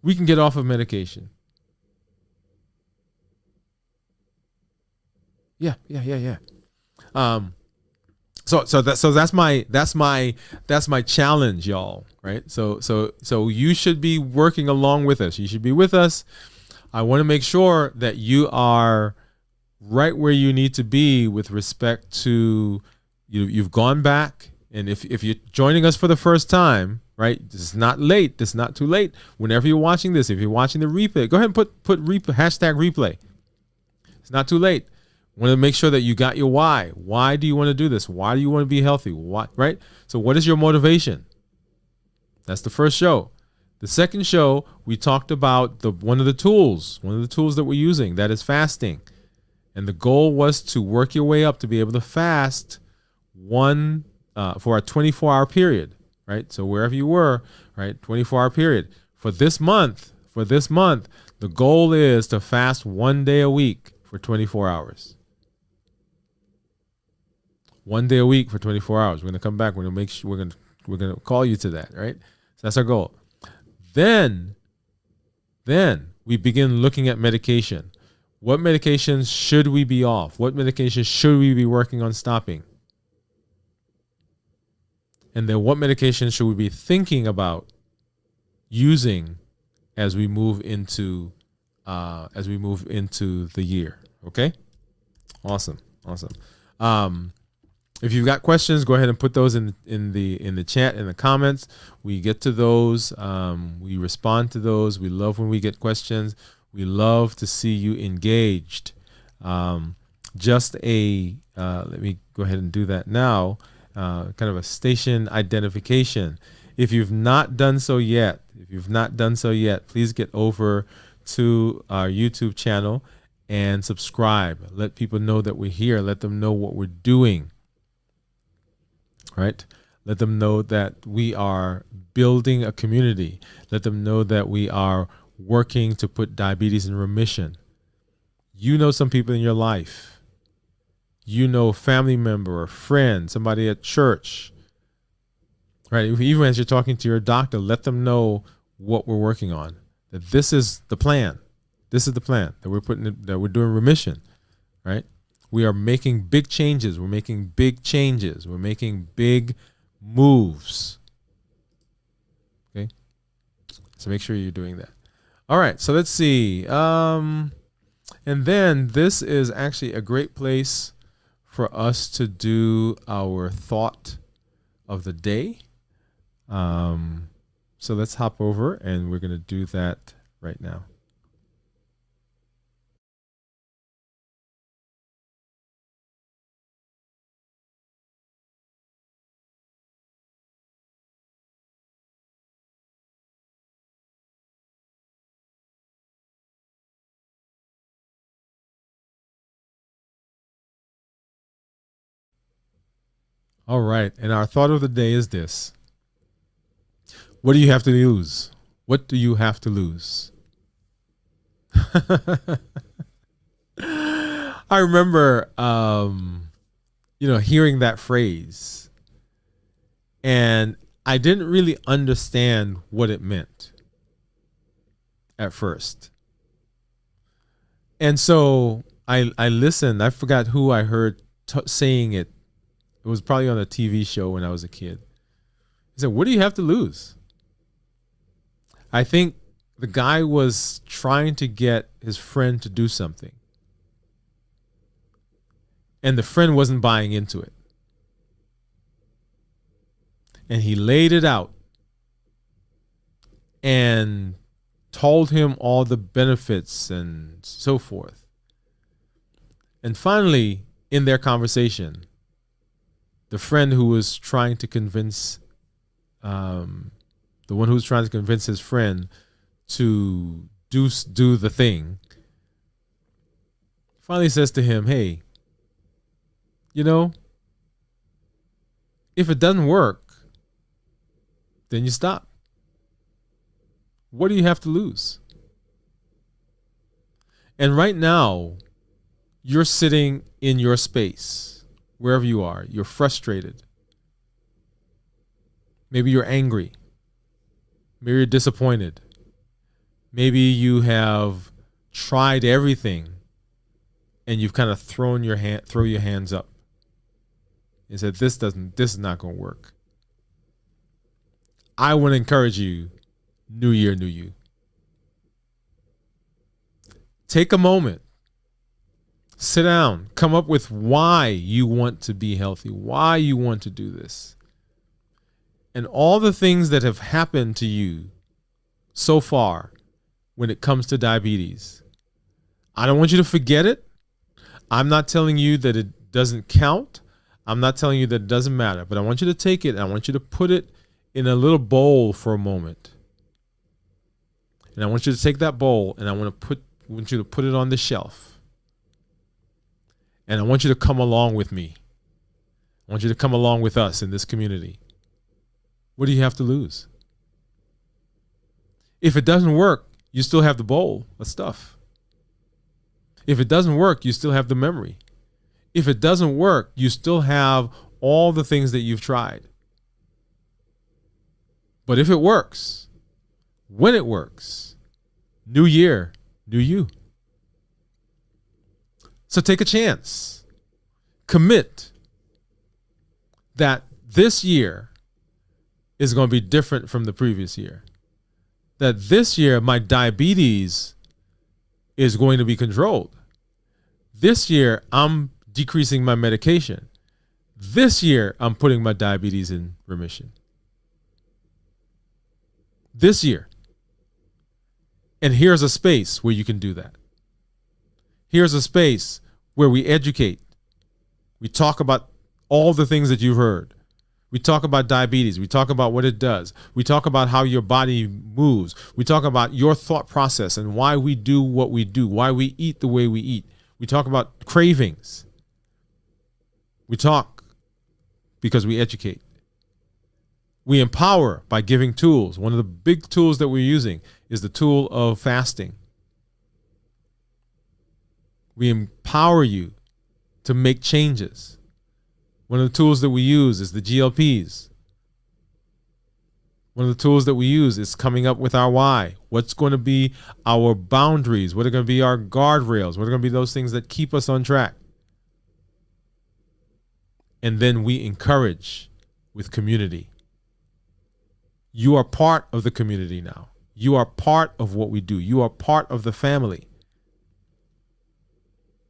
We can get off of medication. Yeah. So that's my challenge, y'all. Right. So you should be working along with us. You should be with us. I want to make sure that you are right where you need to be with respect to you've gone back. And if you're joining us for the first time, right, this is not late. This is not too late. Whenever you're watching this, if you're watching the replay, go ahead and put hashtag replay. It's not too late. Want to make sure that you got your why. Why do you want to do this? Why do you want to be healthy? Why, right? So what is your motivation? That's the first show. The second show, we talked about one of the tools that we're using, that is fasting. And the goal was to work your way up to be able to fast for a 24-hour period, right? So wherever you were, right, 24-hour period. For this month, the goal is to fast 1 day a week for 24 hours. 1 day a week for 24 hours. We're going to come back. We're going to make sure we're going to call you to that, right? So that's our goal. Then we begin looking at medication. What medications should we be off? What medications should we be working on stopping? And then what medications should we be thinking about using as we move into the year? Okay? Awesome. If you've got questions, go ahead and put those in the chat, in the comments. We get to those. We respond to those. We love when we get questions. We love to see you engaged. Let me go ahead and do that now. Kind of a station identification. If you've not done so yet, please get over to our YouTube channel and subscribe. Let people know that we're here. Let them know what we're doing. Right? Let them know that we are building a community. Let them know that we are working to put diabetes in remission. You know some people in your life. You know a family member, a friend, somebody at church. Right? Even as you're talking to your doctor, let them know what we're working on. That this is the plan. This is the plan that we're doing remission. Right? We are making big changes. We're making big moves. Okay? So make sure you're doing that. All right. So let's see. And then this is actually a great place for us to do our thought of the day. So let's hop over and we're going to do that right now. All right. And our thought of the day is this. What do you have to lose? What do you have to lose? I remember, hearing that phrase, and I didn't really understand what it meant at first. And so I listened. I forgot who I heard saying it. It was probably on a TV show when I was a kid. He said, what do you have to lose? I think the guy was trying to get his friend to do something. And the friend wasn't buying into it. And he laid it out and told him all the benefits and so forth. And finally, in their conversation, the friend who was trying to convince, the one who was trying to convince his friend to do the thing, finally says to him, hey, if it doesn't work, then you stop. What do you have to lose? And right now, you're sitting in your space. Wherever you are, you're frustrated. Maybe you're angry. Maybe you're disappointed. Maybe you have tried everything and you've kind of throw your hands up and said, this is not going to work. I want to encourage you, new year, new you. Take a moment. Sit down, come up with why you want to be healthy, why you want to do this. And all the things that have happened to you so far when it comes to diabetes. I don't want you to forget it. I'm not telling you that it doesn't count. I'm not telling you that it doesn't matter, but I want you to take it and I want you to put it in a little bowl for a moment. And I want you to take that bowl and I want you to put it on the shelf. And I want you to come along with me. I want you to come along with us in this community. What do you have to lose? If it doesn't work, you still have the bowl of stuff. If it doesn't work, you still have the memory. If it doesn't work, you still have all the things that you've tried. But if it works, when it works, new year, new you. So take a chance. Commit that this year is going to be different from the previous year. That this year, my diabetes is going to be controlled. This year, I'm decreasing my medication. This year, I'm putting my diabetes in remission. This year. And here's a space where you can do that. Here's a space where we educate. We talk about all the things that you've heard. We talk about diabetes. We talk about what it does. We talk about how your body moves. We talk about your thought process and why we do what we do, why we eat the way we eat. We talk about cravings. We talk because we educate. We empower by giving tools. One of the big tools that we're using is the tool of fasting. We empower you to make changes. One of the tools that we use is the GLPs. One of the tools that we use is coming up with our why. What's going to be our boundaries? What are going to be our guardrails? What are going to be those things that keep us on track? And then we encourage with community. You are part of the community now. You are part of what we do. You are part of the family.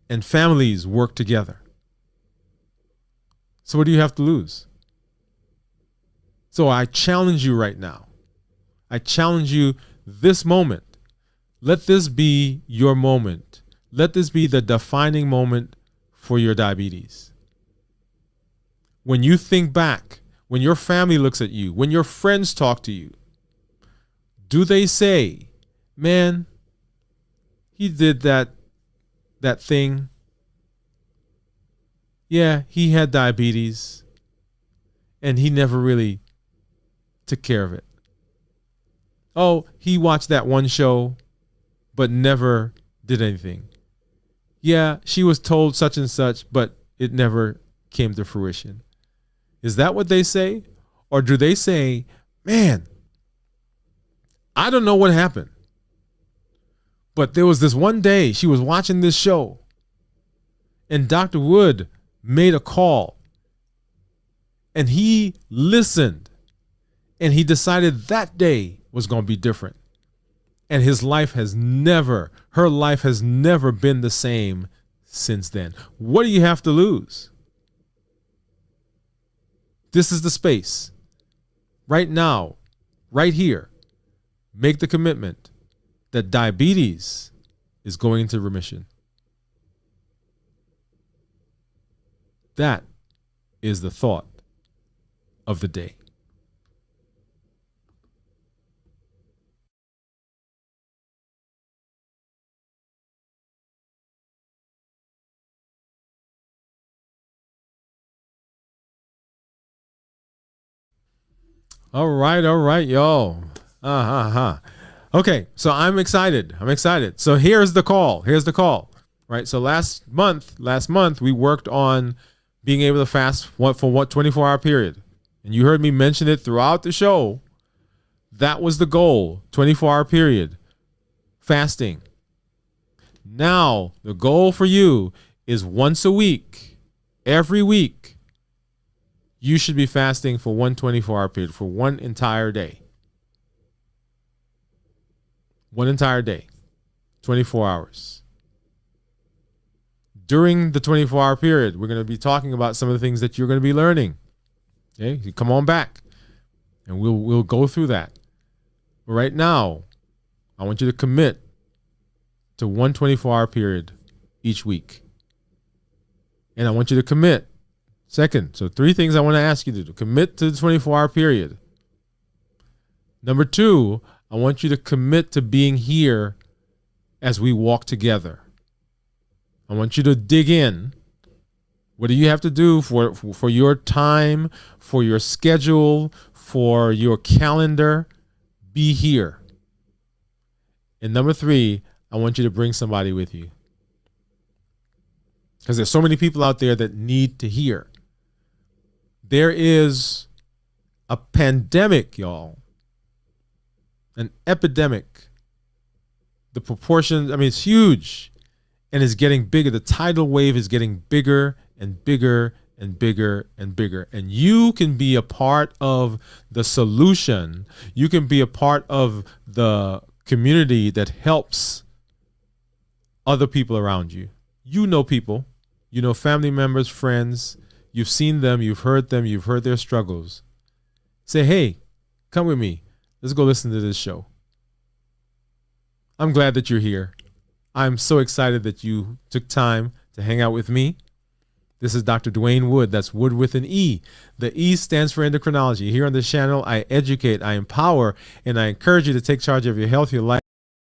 And families work together. So what do you have to lose? So I challenge you right now. I challenge you this moment. Let this be your moment. Let this be the defining moment for your diabetes. When you think back, when your family looks at you, when your friends talk to you, do they say, man, he did that thing? Yeah, he had diabetes and he never really took care of it. Oh, he watched that one show but never did anything. Yeah, she was told such and such, but it never came to fruition. Is that what they say? Or do they say, man, I don't know what happened, but there was this one day she was watching this show and Dr. Woode made a call and he listened and he decided that day was going to be different. And her life has never been the same since then. What do you have to lose? This is the space. Right now, right here, make the commitment that diabetes is going into remission. That is the thought of the day. All right, y'all. Okay, so I'm excited. So here's the call. Right? So last month we worked on being able to fast for 24-hour period. And you heard me mention it throughout the show. That was the goal, 24-hour period, fasting. Now, the goal for you is once a week, every week, you should be fasting for one 24-hour period, for one entire day. One entire day, 24 hours. During the 24-hour period, we're going to be talking about some of the things that you're going to be learning. Okay, you come on back, and we'll go through that. But right now, I want you to commit to one 24-hour period each week. And I want you to commit. Second, so 3 things I want to ask you to do. Commit to the 24-hour period. Number 2, I want you to commit to being here as we walk together. I want you to dig in. What do you have to do for your time, for your schedule, for your calendar? Be here. And number 3, I want you to bring somebody with you. because there's so many people out there that need to hear. There is a pandemic, y'all, an epidemic. The proportions, I mean, it's huge and it's getting bigger. The tidal wave is getting bigger and bigger and bigger and bigger. And you can be a part of the solution. You can be a part of the community that helps other people around you. You know people, you know family members, friends. You've seen them, you've heard them, you've heard their struggles. Say, hey, come with me. Let's go listen to this show. I'm glad that you're here. I'm so excited that you took time to hang out with me. This is Dr. Dwain Woode. That's Wood with an E. The E stands for endocrinology. Here on this channel, I educate, I empower, and I encourage you to take charge of your health, your life.